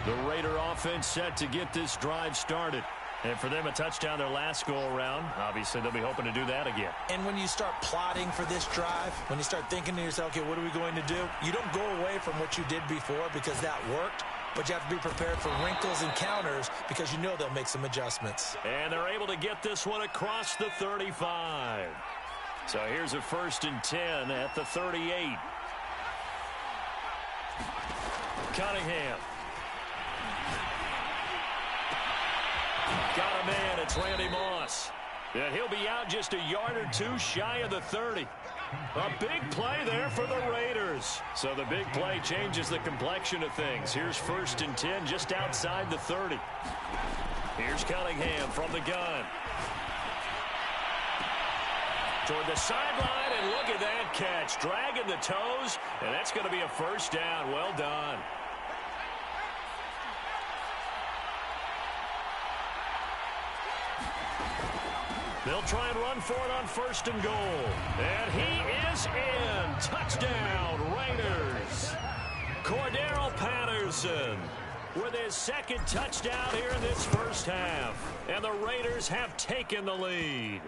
S2: The Raider offense set to get this drive started. And for them, a touchdown their last go-around. Obviously, they'll be hoping to do that again.
S3: And when you start plotting for this drive, when you start thinking to yourself, okay, what are we going to do? You don't go away from what you did before because that worked, but you have to be prepared for wrinkles and counters because you know they'll make some adjustments.
S2: And they're able to get this one across the 35. So here's a 1st and 10 at the 38. Cunningham. Got a man, it's Randy Moss. And he'll be out just a yard or 2 shy of the 30. A big play there for the Raiders. So the big play changes the complexion of things. Here's 1st and 10 just outside the 30. Here's Cunningham from the gun. Toward the sideline, and look at that catch. Dragging the toes, and that's going to be a 1st down. Well done. They'll try and run for it on 1st and goal. And he is in. Touchdown, Raiders. Cordero Patterson with his 2nd touchdown here in this first half. And the Raiders have taken the lead.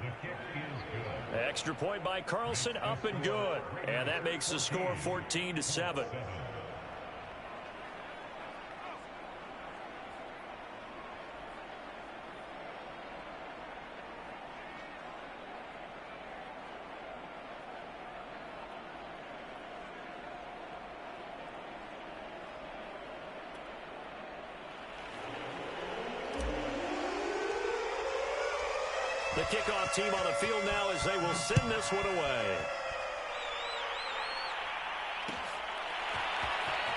S2: Extra point by Carlson, up and good. And that makes the score 14-7. The kickoff team on the field now as they will send this one away.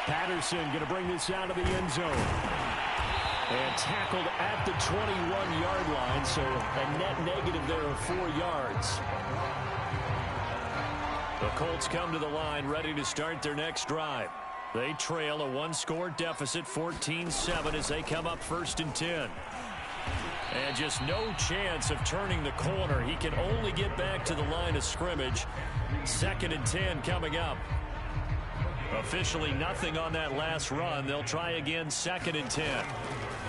S2: Patterson going to bring this out of the end zone. And tackled at the 21-yard line, so a net negative there of 4 yards. The Colts come to the line ready to start their next drive. They trail a 1-score deficit, 14-7, as they come up 1st and 10. And just no chance of turning the corner. He can only get back to the line of scrimmage. 2nd and 10 coming up. Officially nothing on that last run. They'll try again 2nd and 10.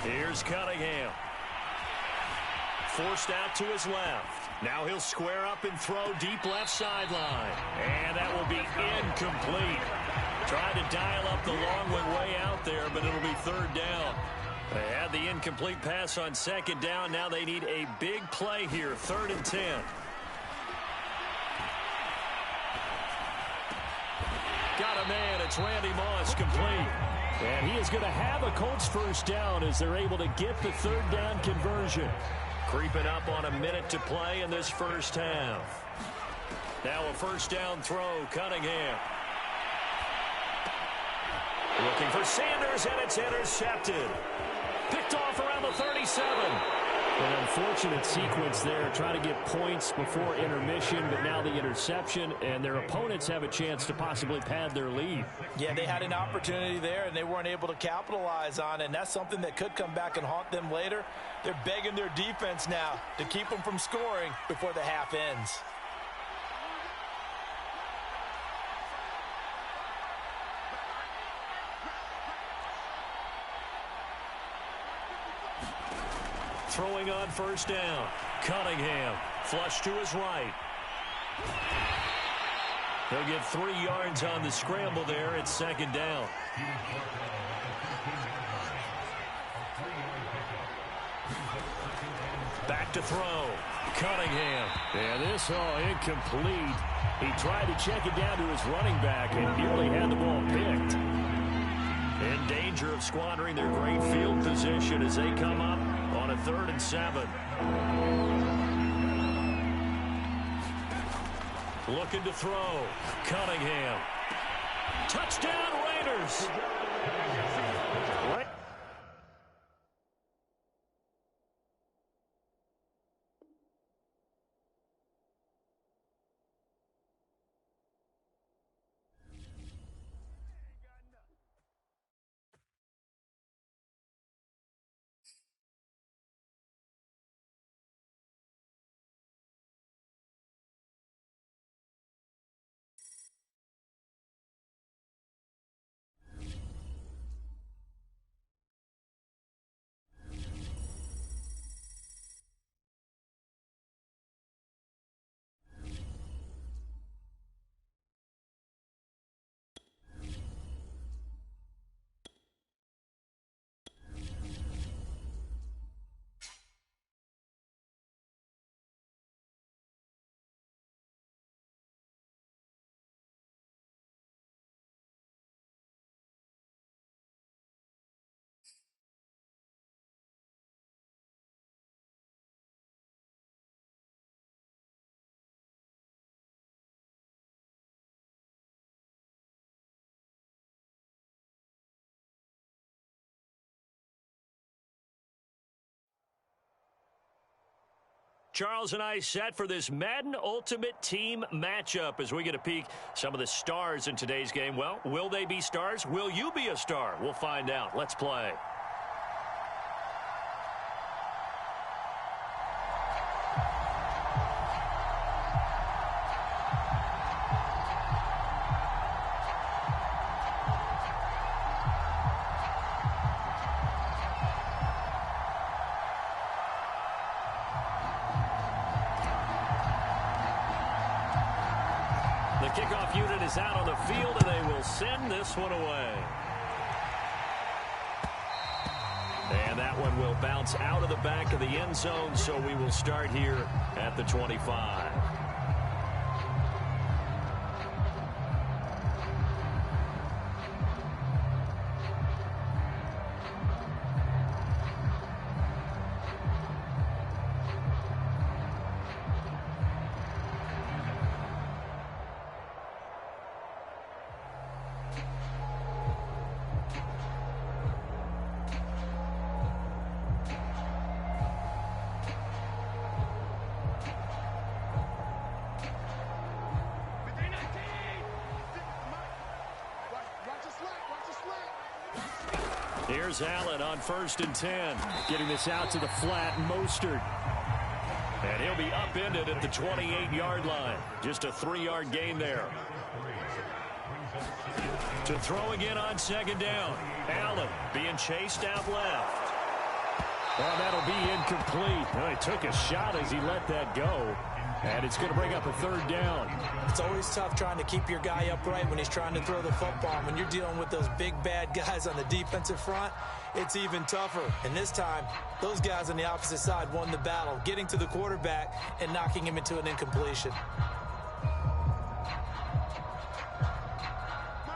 S2: Here's Cunningham. Forced out to his left. Now he'll square up and throw deep left sideline. And that will be incomplete. Tried to dial up the long one way out there, but it'll be 3rd down. They had the incomplete pass on 2nd down. Now they need a big play here, 3rd and 10. Got a man. It's Randy Moss, complete. And he is going to have a Colts 1st down as they're able to get the 3rd down conversion. Creeping up on a minute to play in this first half. Now a 1st down throw, Cunningham. Looking for Sanders, and it's intercepted. Picked off around the 37. An unfortunate sequence there, trying to get points before intermission, but now the interception, and their opponents have a chance to possibly pad their lead.
S3: Yeah, they had an opportunity there, and they weren't able to capitalize on it, and that's something that could come back and haunt them later. They're begging their defense now to keep them from scoring before the half ends.
S2: Throwing on first down. Cunningham, flush to his right. They'll get 3 yards on the scramble there. It's second down. Back to throw. Cunningham. And this, incomplete. He tried to check it down to his running back and nearly had the ball picked. In danger of squandering their great field position as they come up on a 3rd and 7. Looking to throw. Cunningham. Touchdown Raiders. Right. Charles and I set for this Madden Ultimate Team matchup as we get a peek some of the stars in today's game. Well, will they be stars? Will you be a star? We'll find out. Let's play. The kickoff unit is out on the field, and they will send this one away. And that one will bounce out of the back of the end zone, so we will start here at the 25. Here's Allen on 1st and 10. Getting this out to the flat, Mostert. And he'll be upended at the 28-yard line. Just a 3-yard gain there. To throw again on 2nd down. Allen being chased out left. Well, that'll be incomplete. Well, he took a shot as he let that go. And it's going to bring up a 3rd down.
S3: It's always tough trying to keep your guy upright when he's trying to throw the football. When you're dealing with those big, bad guys on the defensive front, it's even tougher. And this time, those guys on the opposite side won the battle, getting to the quarterback and knocking him into an incompletion.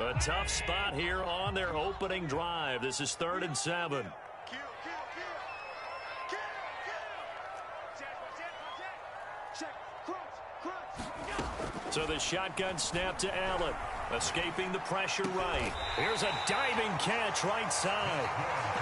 S2: A tough spot here on their opening drive. This is 3rd and 7. So the shotgun snap to Allen. Escaping the pressure right. Here's a diving catch right side.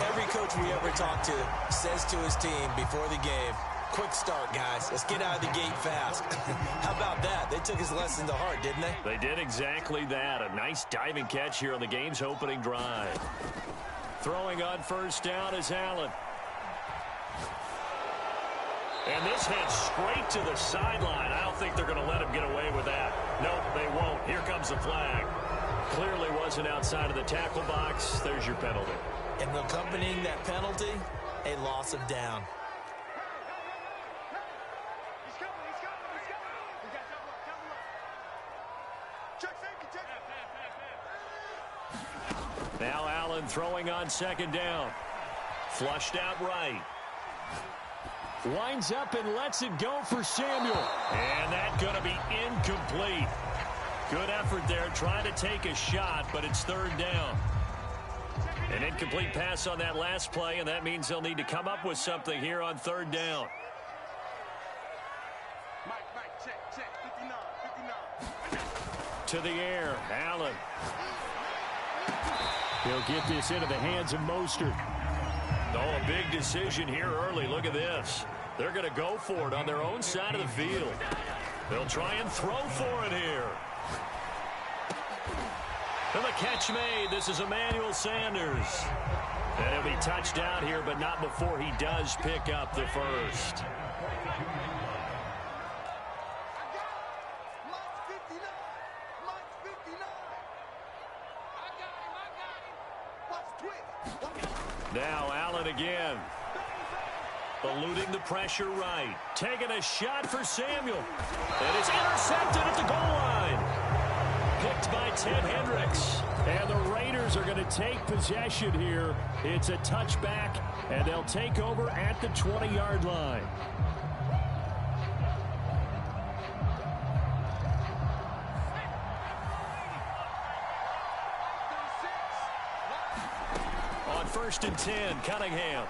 S3: Every coach we ever talk to says to his team before the game, quick start, guys. Let's get out of the gate fast. How about that? They took his lesson to heart, didn't they?
S2: They did exactly that. A nice diving catch here on the game's opening drive. Throwing on first down is Allen. And this heads straight to the sideline. I don't think they're going to let him get away with that. Nope, they won't. Here comes the flag. Clearly wasn't outside of the tackle box. There's your penalty.
S3: And accompanying that penalty, a loss of down.
S2: Now Allen throwing on second down. Flushed out right. Winds up and lets it go for Samuel. And that's going to be incomplete. Good effort there trying to take a shot, but it's third down. An incomplete pass on that last play, and that means they'll need to come up with something here on third down. To the air, Allen. He'll get this into the hands of Mostert. Oh, a big decision here early. Look at this. They're going to go for it on their own side of the field. They'll try and throw for it here. And the catch made. This is Emmanuel Sanders. And he'll be touched down here, but not before he does pick up the first. Now Allen again. Eluding the pressure right. Taking a shot for Samuel. And it's intercepted at the goal line. Picked by Ted Hendricks. And the Raiders are going to take possession here. It's a touchback, and they'll take over at the 20-yard line. On 1st and 10, Cunningham.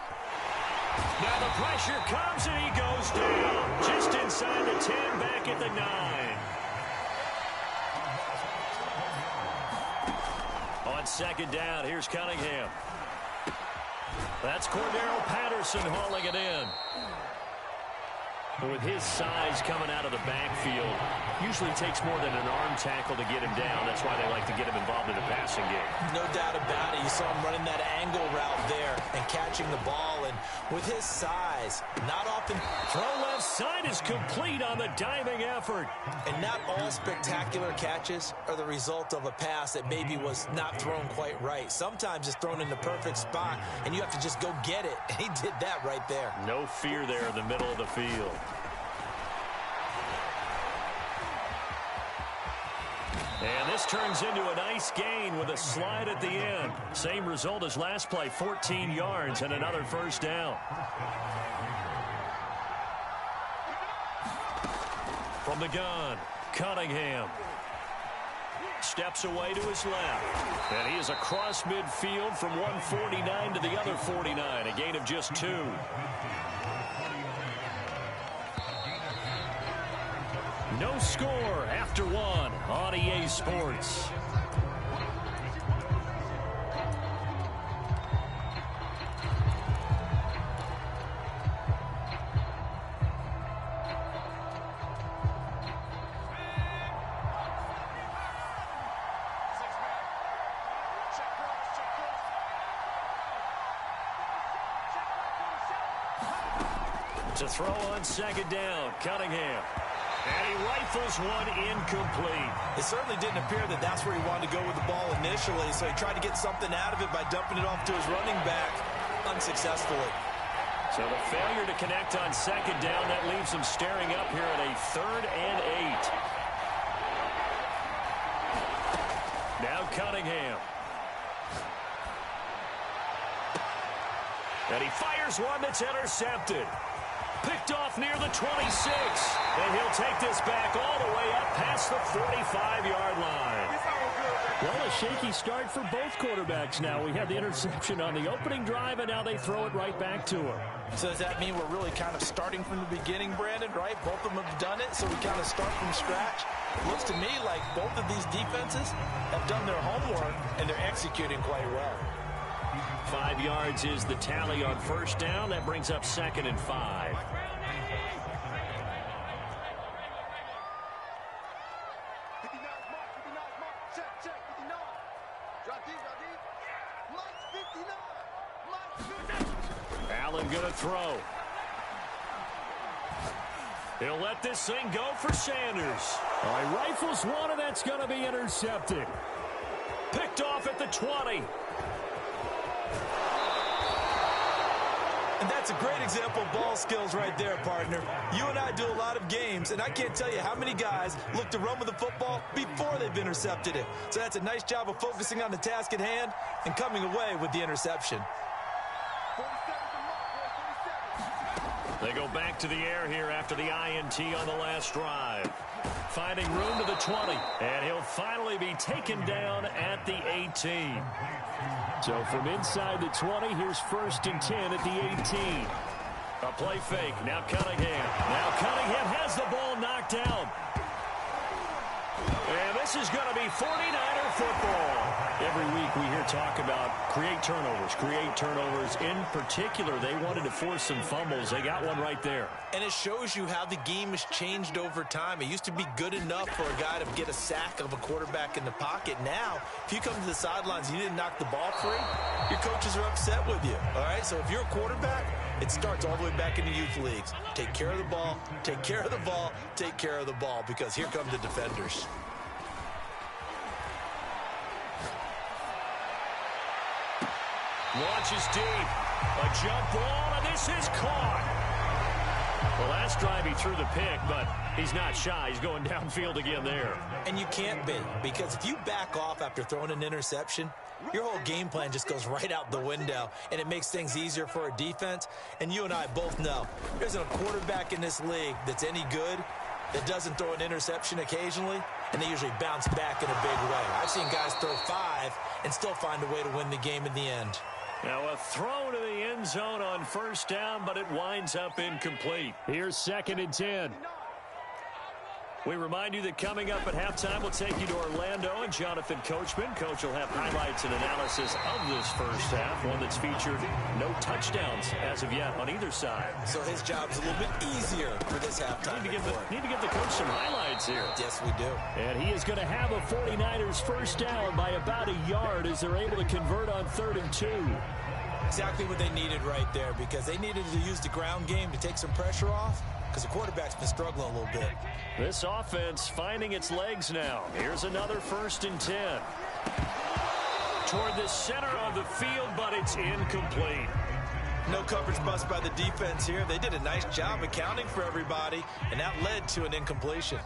S2: Now the pressure comes, and he goes down. Just inside the 10, back at the 9. On second down, here's Cunningham. That's Cordero Patterson hauling it in. With his size coming out of the backfield, usually takes more than an arm tackle to get him down. That's why they like to get him involved in the passing game.
S3: No doubt about it. You saw him running that angle route there and catching the ball. And with his size, not often.
S2: Throw left side is complete on the diving effort.
S3: And not all spectacular catches are the result of a pass that maybe was not thrown quite right. Sometimes it's thrown in the perfect spot, and you have to just go get it. And he did that right there.
S2: No fear there in the middle of the field. And this turns into a nice gain with a slide at the end. Same result as last play, 14 yards and another first down. From the gun, Cunningham. Steps away to his left. And he is across midfield from 149 to the other 49, a gain of just 2. No score after 1 on EA Sports. To throw on second down, Cunningham. And he rifles one incomplete.
S3: It certainly didn't appear that that's where he wanted to go with the ball initially, so he tried to get something out of it by dumping it off to his running back unsuccessfully.
S2: So the failure to connect on second down, that leaves him staring up here at a 3rd and 8. Now Cunningham. And he fires one that's intercepted. Picked off near the 26. And he'll take this back all the way up past the 45-yard line. Well, a shaky start for both quarterbacks now. We had the interception on the opening drive, and now they throw it right back to him.
S3: So does that mean we're really kind of starting from the beginning, Brandon, right? Both of them have done it, so we kind of start from scratch. Looks to me like both of these defenses have done their homework, and they're executing quite well.
S2: 5 yards is the tally on first down. That brings up 2nd and 5. Allen going to throw. He'll let this thing go for Sanders. All right, rifles one, and that's going to be intercepted. Picked off at the 20.
S1: And that's a great example of ball skills right there, partner. You and I do a lot of games, and I can't tell you how many guys look to run with the football before they've intercepted it. So that's a nice job of focusing on the task at hand and coming away with the interception.
S2: They go back to the air here after the INT on the last drive. Finding room to the 20, and he'll finally be taken down at the 18. So from inside the 20, here's 1st and 10 at the 18. A play fake. Now Cunningham. Now Cunningham has the ball knocked down. And this is going to be 49er football. Every week we hear talk about create turnovers. In particular, they wanted to force some fumbles. They got one right there.
S1: And it shows you how the game has changed over time. It used to be good enough for a guy to get a sack of a quarterback in the pocket. Now, if you come to the sidelines and you didn't knock the ball free, your coaches are upset with you. All right, so if you're a quarterback, it starts all the way back in the youth leagues. Take care of the ball, take care of the ball, take care of the ball, because here come the defenders.
S2: Launches deep. A jump ball, and this is caught. The last drive he threw the pick, but he's not shy. He's going downfield again there.
S1: And you can't be, because if you back off after throwing an interception, your whole game plan just goes right out the window, and it makes things easier for a defense. And you and I both know there isn't a quarterback in this league that's any good that doesn't throw an interception occasionally, and they usually bounce back in a big way. I've seen guys throw 5 and still find a way to win the game in the end.
S2: Now a throw to the end zone on first down, but it winds up incomplete. Here's 2nd and 10. We remind you that coming up at halftime, we'll take you to Orlando and Jonathan Coachman. Coach will have highlights and analysis of this first half, one that's featured no touchdowns as of yet on either side.
S1: So his job's a little bit easier for this halftime.
S2: Need to give the coach some highlights here.
S1: Yes, we do.
S2: And he is going to have a 49ers first down by about a yard as they're able to convert on 3rd and 2.
S1: Exactly what they needed right there, because they needed to use the ground game to take some pressure off, because the quarterback's been struggling a little bit.
S2: This offense finding its legs now. Here's another 1st and 10. Toward the center of the field, but it's incomplete.
S1: No coverage bust by the defense here. They did a nice job accounting for everybody, and that led to an incompletion.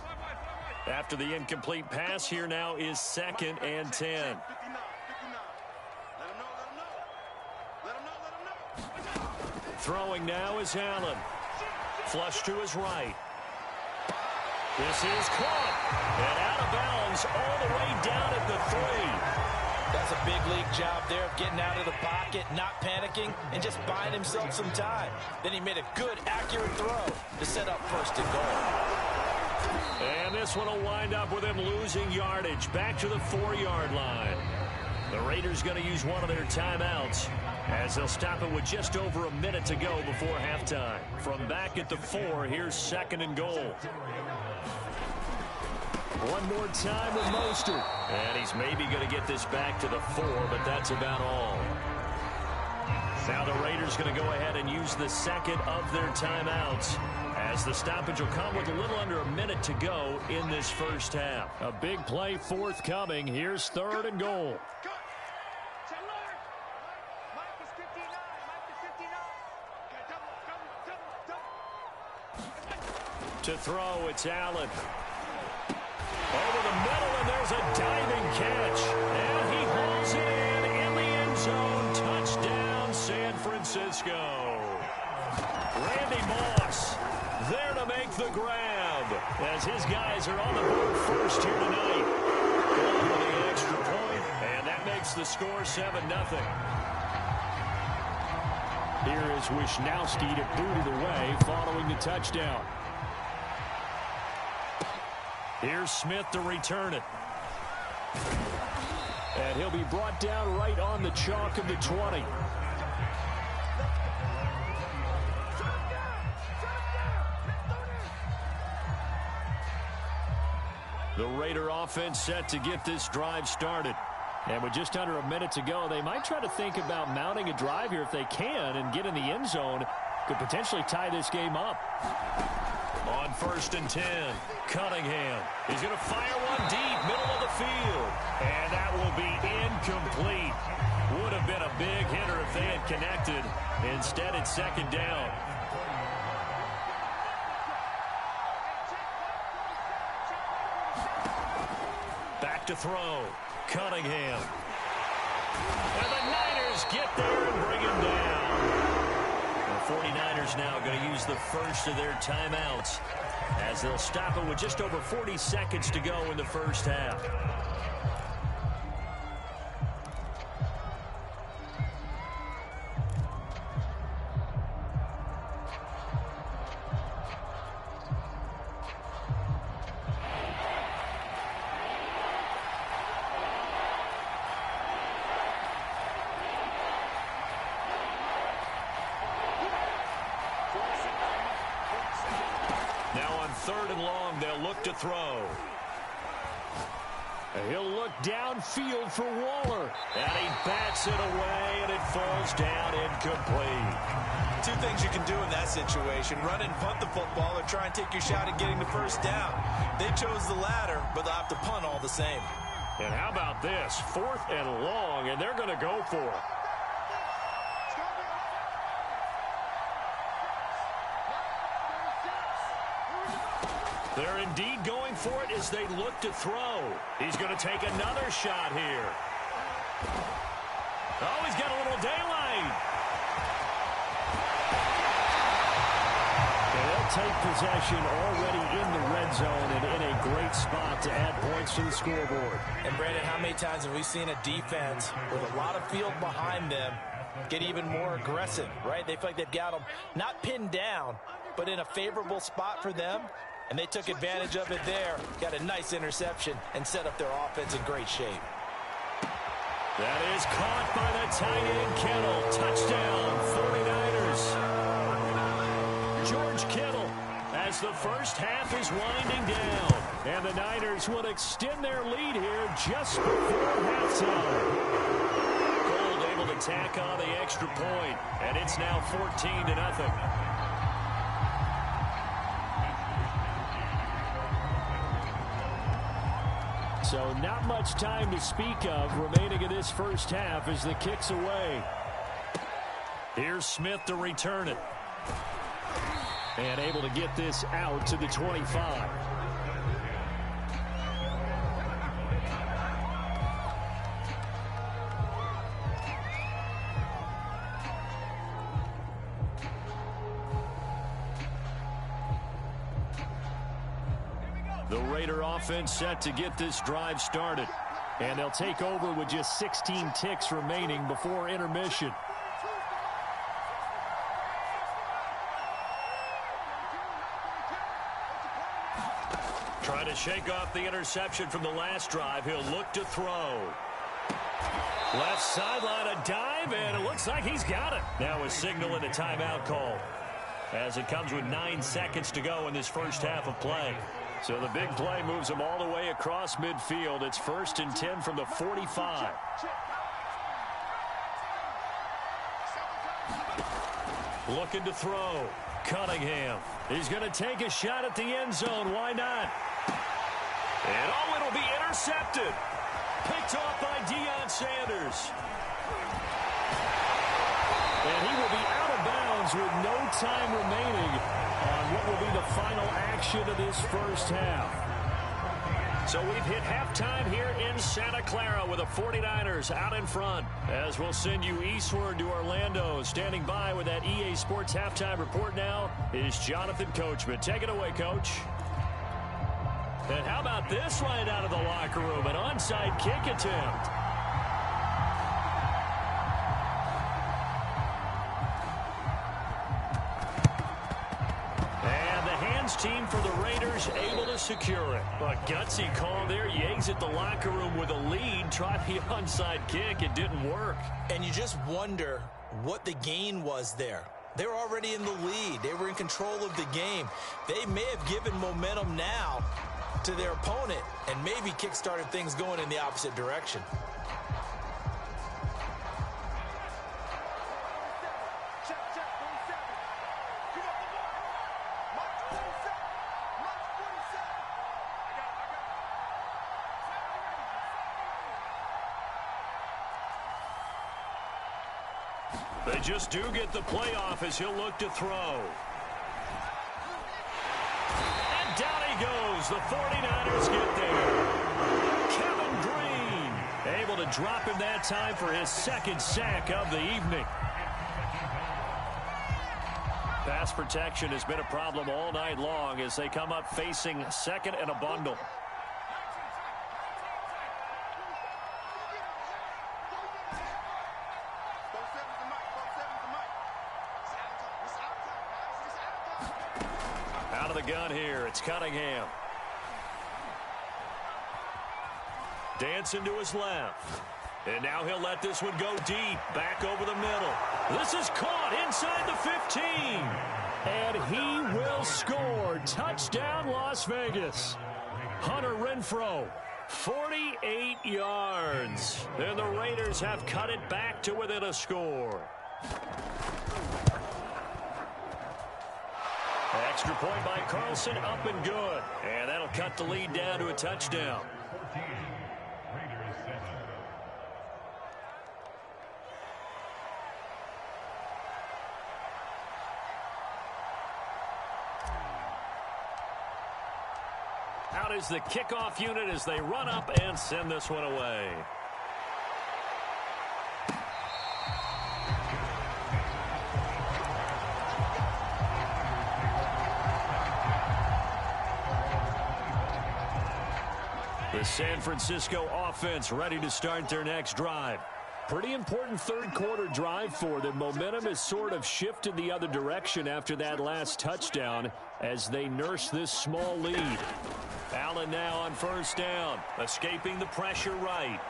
S2: After the incomplete pass, here now is 2nd and 10. Throwing now is Allen. Flush to his right. This is caught. And out of bounds all the way down at the 3.
S3: That's a big league job there of getting out of the pocket, not panicking, and just buying himself some time. Then he made a good, accurate throw to set up 1st and goal.
S2: And this one will wind up with him losing yardage back to the 4-yard line. The Raiders going to use one of their timeouts as they'll stop it with just over a minute to go before halftime. From back at the 4, here's 2nd and goal. One more time with Mostert. And he's maybe going to get this back to the 4, but that's about all. Now the Raiders going to go ahead and use the 2nd of their timeouts, as the stoppage will come with a little under a minute to go in this first half. A big play forthcoming. Here's 3rd and goal. To throw, it's Allen. Over the middle, and there's a diving catch. And he hauls it in the end zone. Touchdown, San Francisco. Randy Moss there to make the grab, as his guys are on the board first here tonight. the extra point, and that makes the score 7-0. Here is Wisnowski to boot it away following the touchdown. Here's Smith to return it. And he'll be brought down right on the chalk of the 20. The Raider offense set to get this drive started. And with just under a minute to go, they might try to think about mounting a drive here if they can and get in the end zone. Could potentially tie this game up. On 1st and 10, Cunningham. He's going to fire one deep, middle of the field. And that will be incomplete. Would have been a big hitter if they had connected. Instead, it's 2nd down. Back to throw. Cunningham. And the Niners get there and bring him down. The 49ers now going to use the first of their timeouts as they'll stop it with just over 40 seconds to go in the first half. Now on 3rd and long, they'll look to throw. He'll look downfield for Waller. And he bats it away, and it falls down incomplete.
S1: Two things you can do in that situation: run and punt the football, or try and take your shot at getting the first down. They chose the latter, but they'll have to punt all the same.
S2: And how about this? 4th and long, and they're going to go for it. They're indeed going for it as they look to throw. He's going to take another shot here. Oh, he's got a little daylight. They'll take possession already in the red zone and in a great spot to add points to the scoreboard.
S3: And, Brandon, how many times have we seen a defense with a lot of field behind them get even more aggressive, right? They feel like they've got them not pinned down, but in a favorable spot for them. And they took advantage of it there, got a nice interception, and set up their offense in great shape.
S2: That is caught by the tight end, Kittle. Touchdown, 49ers. George Kittle, as the first half is winding down. And the Niners will extend their lead here just before halftime. Gold able to tack on the extra point, and it's now 14-0. So not much time to speak of remaining in this first half as the kick's away. Here's Smith to return it. And able to get this out to the 25. The Raider offense set to get this drive started. And they'll take over with just 16 ticks remaining before intermission. Trying to shake off the interception from the last drive. He'll look to throw. Left sideline, a dive, and it looks like he's got it. Now a signal and a timeout call, as it comes with 9 seconds to go in this first half of play. So the big play moves them all the way across midfield. It's 1st and 10 from the 45. Looking to throw. Cunningham. He's going to take a shot at the end zone. Why not? And oh, it'll be intercepted. Picked off by Deion Sanders. And he will be out of bounds with no time remaining on what will be the final action of this first half. So we've hit halftime here in Santa Clara with the 49ers out in front. As we'll send you eastward to Orlando. Standing by with that EA Sports halftime report now is Jonathan Coachman. Take it away, Coach. And how about this right out of the locker room? An onside kick attempt. And the hands team for the Raiders able to secure it. A gutsy call there. You exit the locker room with a lead. Try the onside kick. It didn't work.
S3: And you just wonder what the gain was there. They were already in the lead. They were in control of the game. They may have given momentum now to their opponent and maybe kick-started things going in the opposite direction.
S2: They just do get the playoff as he'll look to throw. And down he goes. The 49ers get there. Kevin Green able to drop him that time for his second sack of the evening. Pass protection has been a problem all night long as they come up facing second and a bundle. Out of the gun here, it's Cunningham. Dancing to his left. And now he'll let this one go deep, back over the middle. This is caught inside the 15. And he will score. Touchdown, Las Vegas. Hunter Renfrow, 48 yards. And the Raiders have cut it back to within a score. Extra point by Carlson, up and good. And that'll cut the lead down to a touchdown. Out is the kickoff unit as they run up and send this one away. The San Francisco offense ready to start their next drive. Pretty important third quarter drive for them. Momentum has sort of shifted the other direction after that last touchdown as they nurse this small lead. Allen now on first down, escaping the pressure right.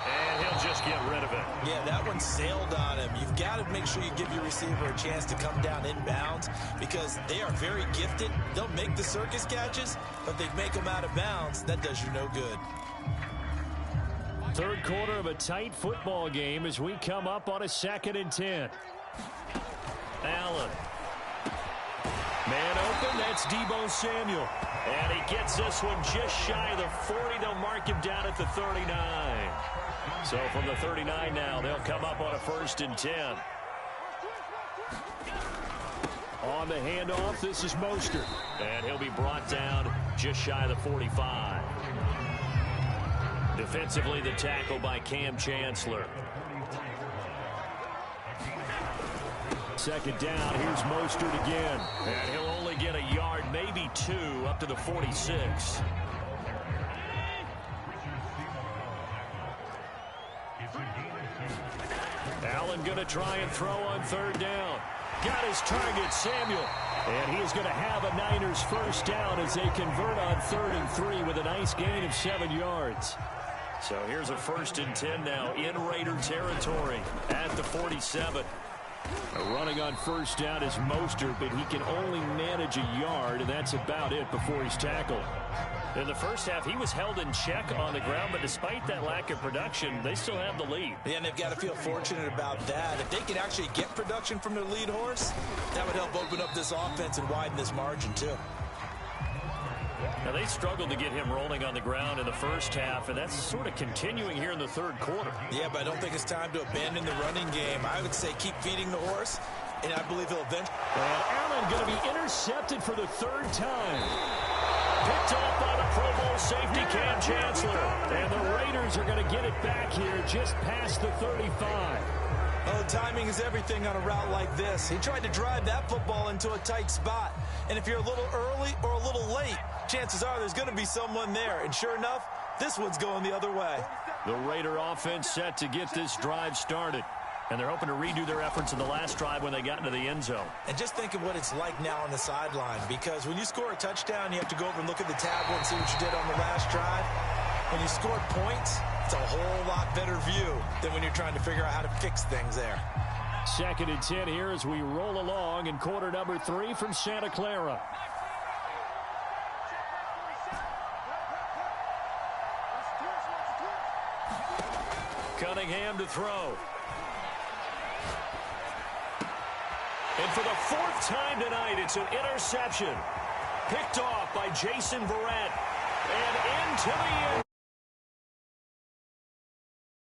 S2: And he'll just get rid of it.
S3: Yeah, that one sailed on him. You've got to make sure you give your receiver a chance to come down inbounds because they are very gifted. They'll make the circus catches, but they make them out of bounds. That does you no good.
S2: Third quarter of a tight football game as we come up on a 2nd and 10. Allen. Man open, that's Deebo Samuel. And he gets this one just shy of the 40. They'll mark him down at the 39. So from the 39 now, they'll come up on a 1st and 10. On the handoff, this is Mostert. And he'll be brought down just shy of the 45. Defensively, the tackle by Cam Chancellor. 2nd down, here's Mostert again. And he'll only get a yard, maybe 2, up to the 46. Allen going to try and throw on 3rd down. Got his target, Samuel. And he is going to have a Niners 1st down as they convert on 3rd and 3 with a nice gain of 7 yards. So here's a 1st and 10 now in Raider territory at the 47. Running on 1st down is Mostert, but he can only manage a yard, and that's about it before he's tackled. In the first half, he was held in check on the ground, but despite that lack of production, they still have the lead.
S3: Yeah, and they've got to feel fortunate about that. If they can actually get production from their lead horse, that would help open up this offense and widen this margin, too.
S2: Now, they struggled to get him rolling on the ground in the first half, and that's sort of continuing here in the 3rd quarter.
S3: Yeah, but I don't think it's time to abandon the running game. I would say keep feeding the horse, and I believe he'll eventually.
S2: And Allen going to be intercepted for the 3rd time. Picked off by the Pro Bowl safety Cam Chancellor. And the Raiders are going to get it back here just past the 35.
S1: Oh, timing is everything on a route like this. He tried to drive that football into a tight spot. And if you're a little early or a little late, chances are there's going to be someone there. And sure enough, this one's going the other way.
S4: The Raider offense set to get this drive started. And they're hoping to redo their efforts in the last drive when they got into the end zone.
S3: And just think of what it's like now on the sideline, because when you score a touchdown, you have to go over and look at the tablet and see what you did on the last drive. When you score points, it's a whole lot better view than when you're trying to figure out how to fix things there.
S2: 2nd and 10 here as we roll along in quarter number 3 from Santa Clara. Cunningham to throw. And for the 4th time tonight, it's an interception. Picked off by Jason Verrett. And into the end.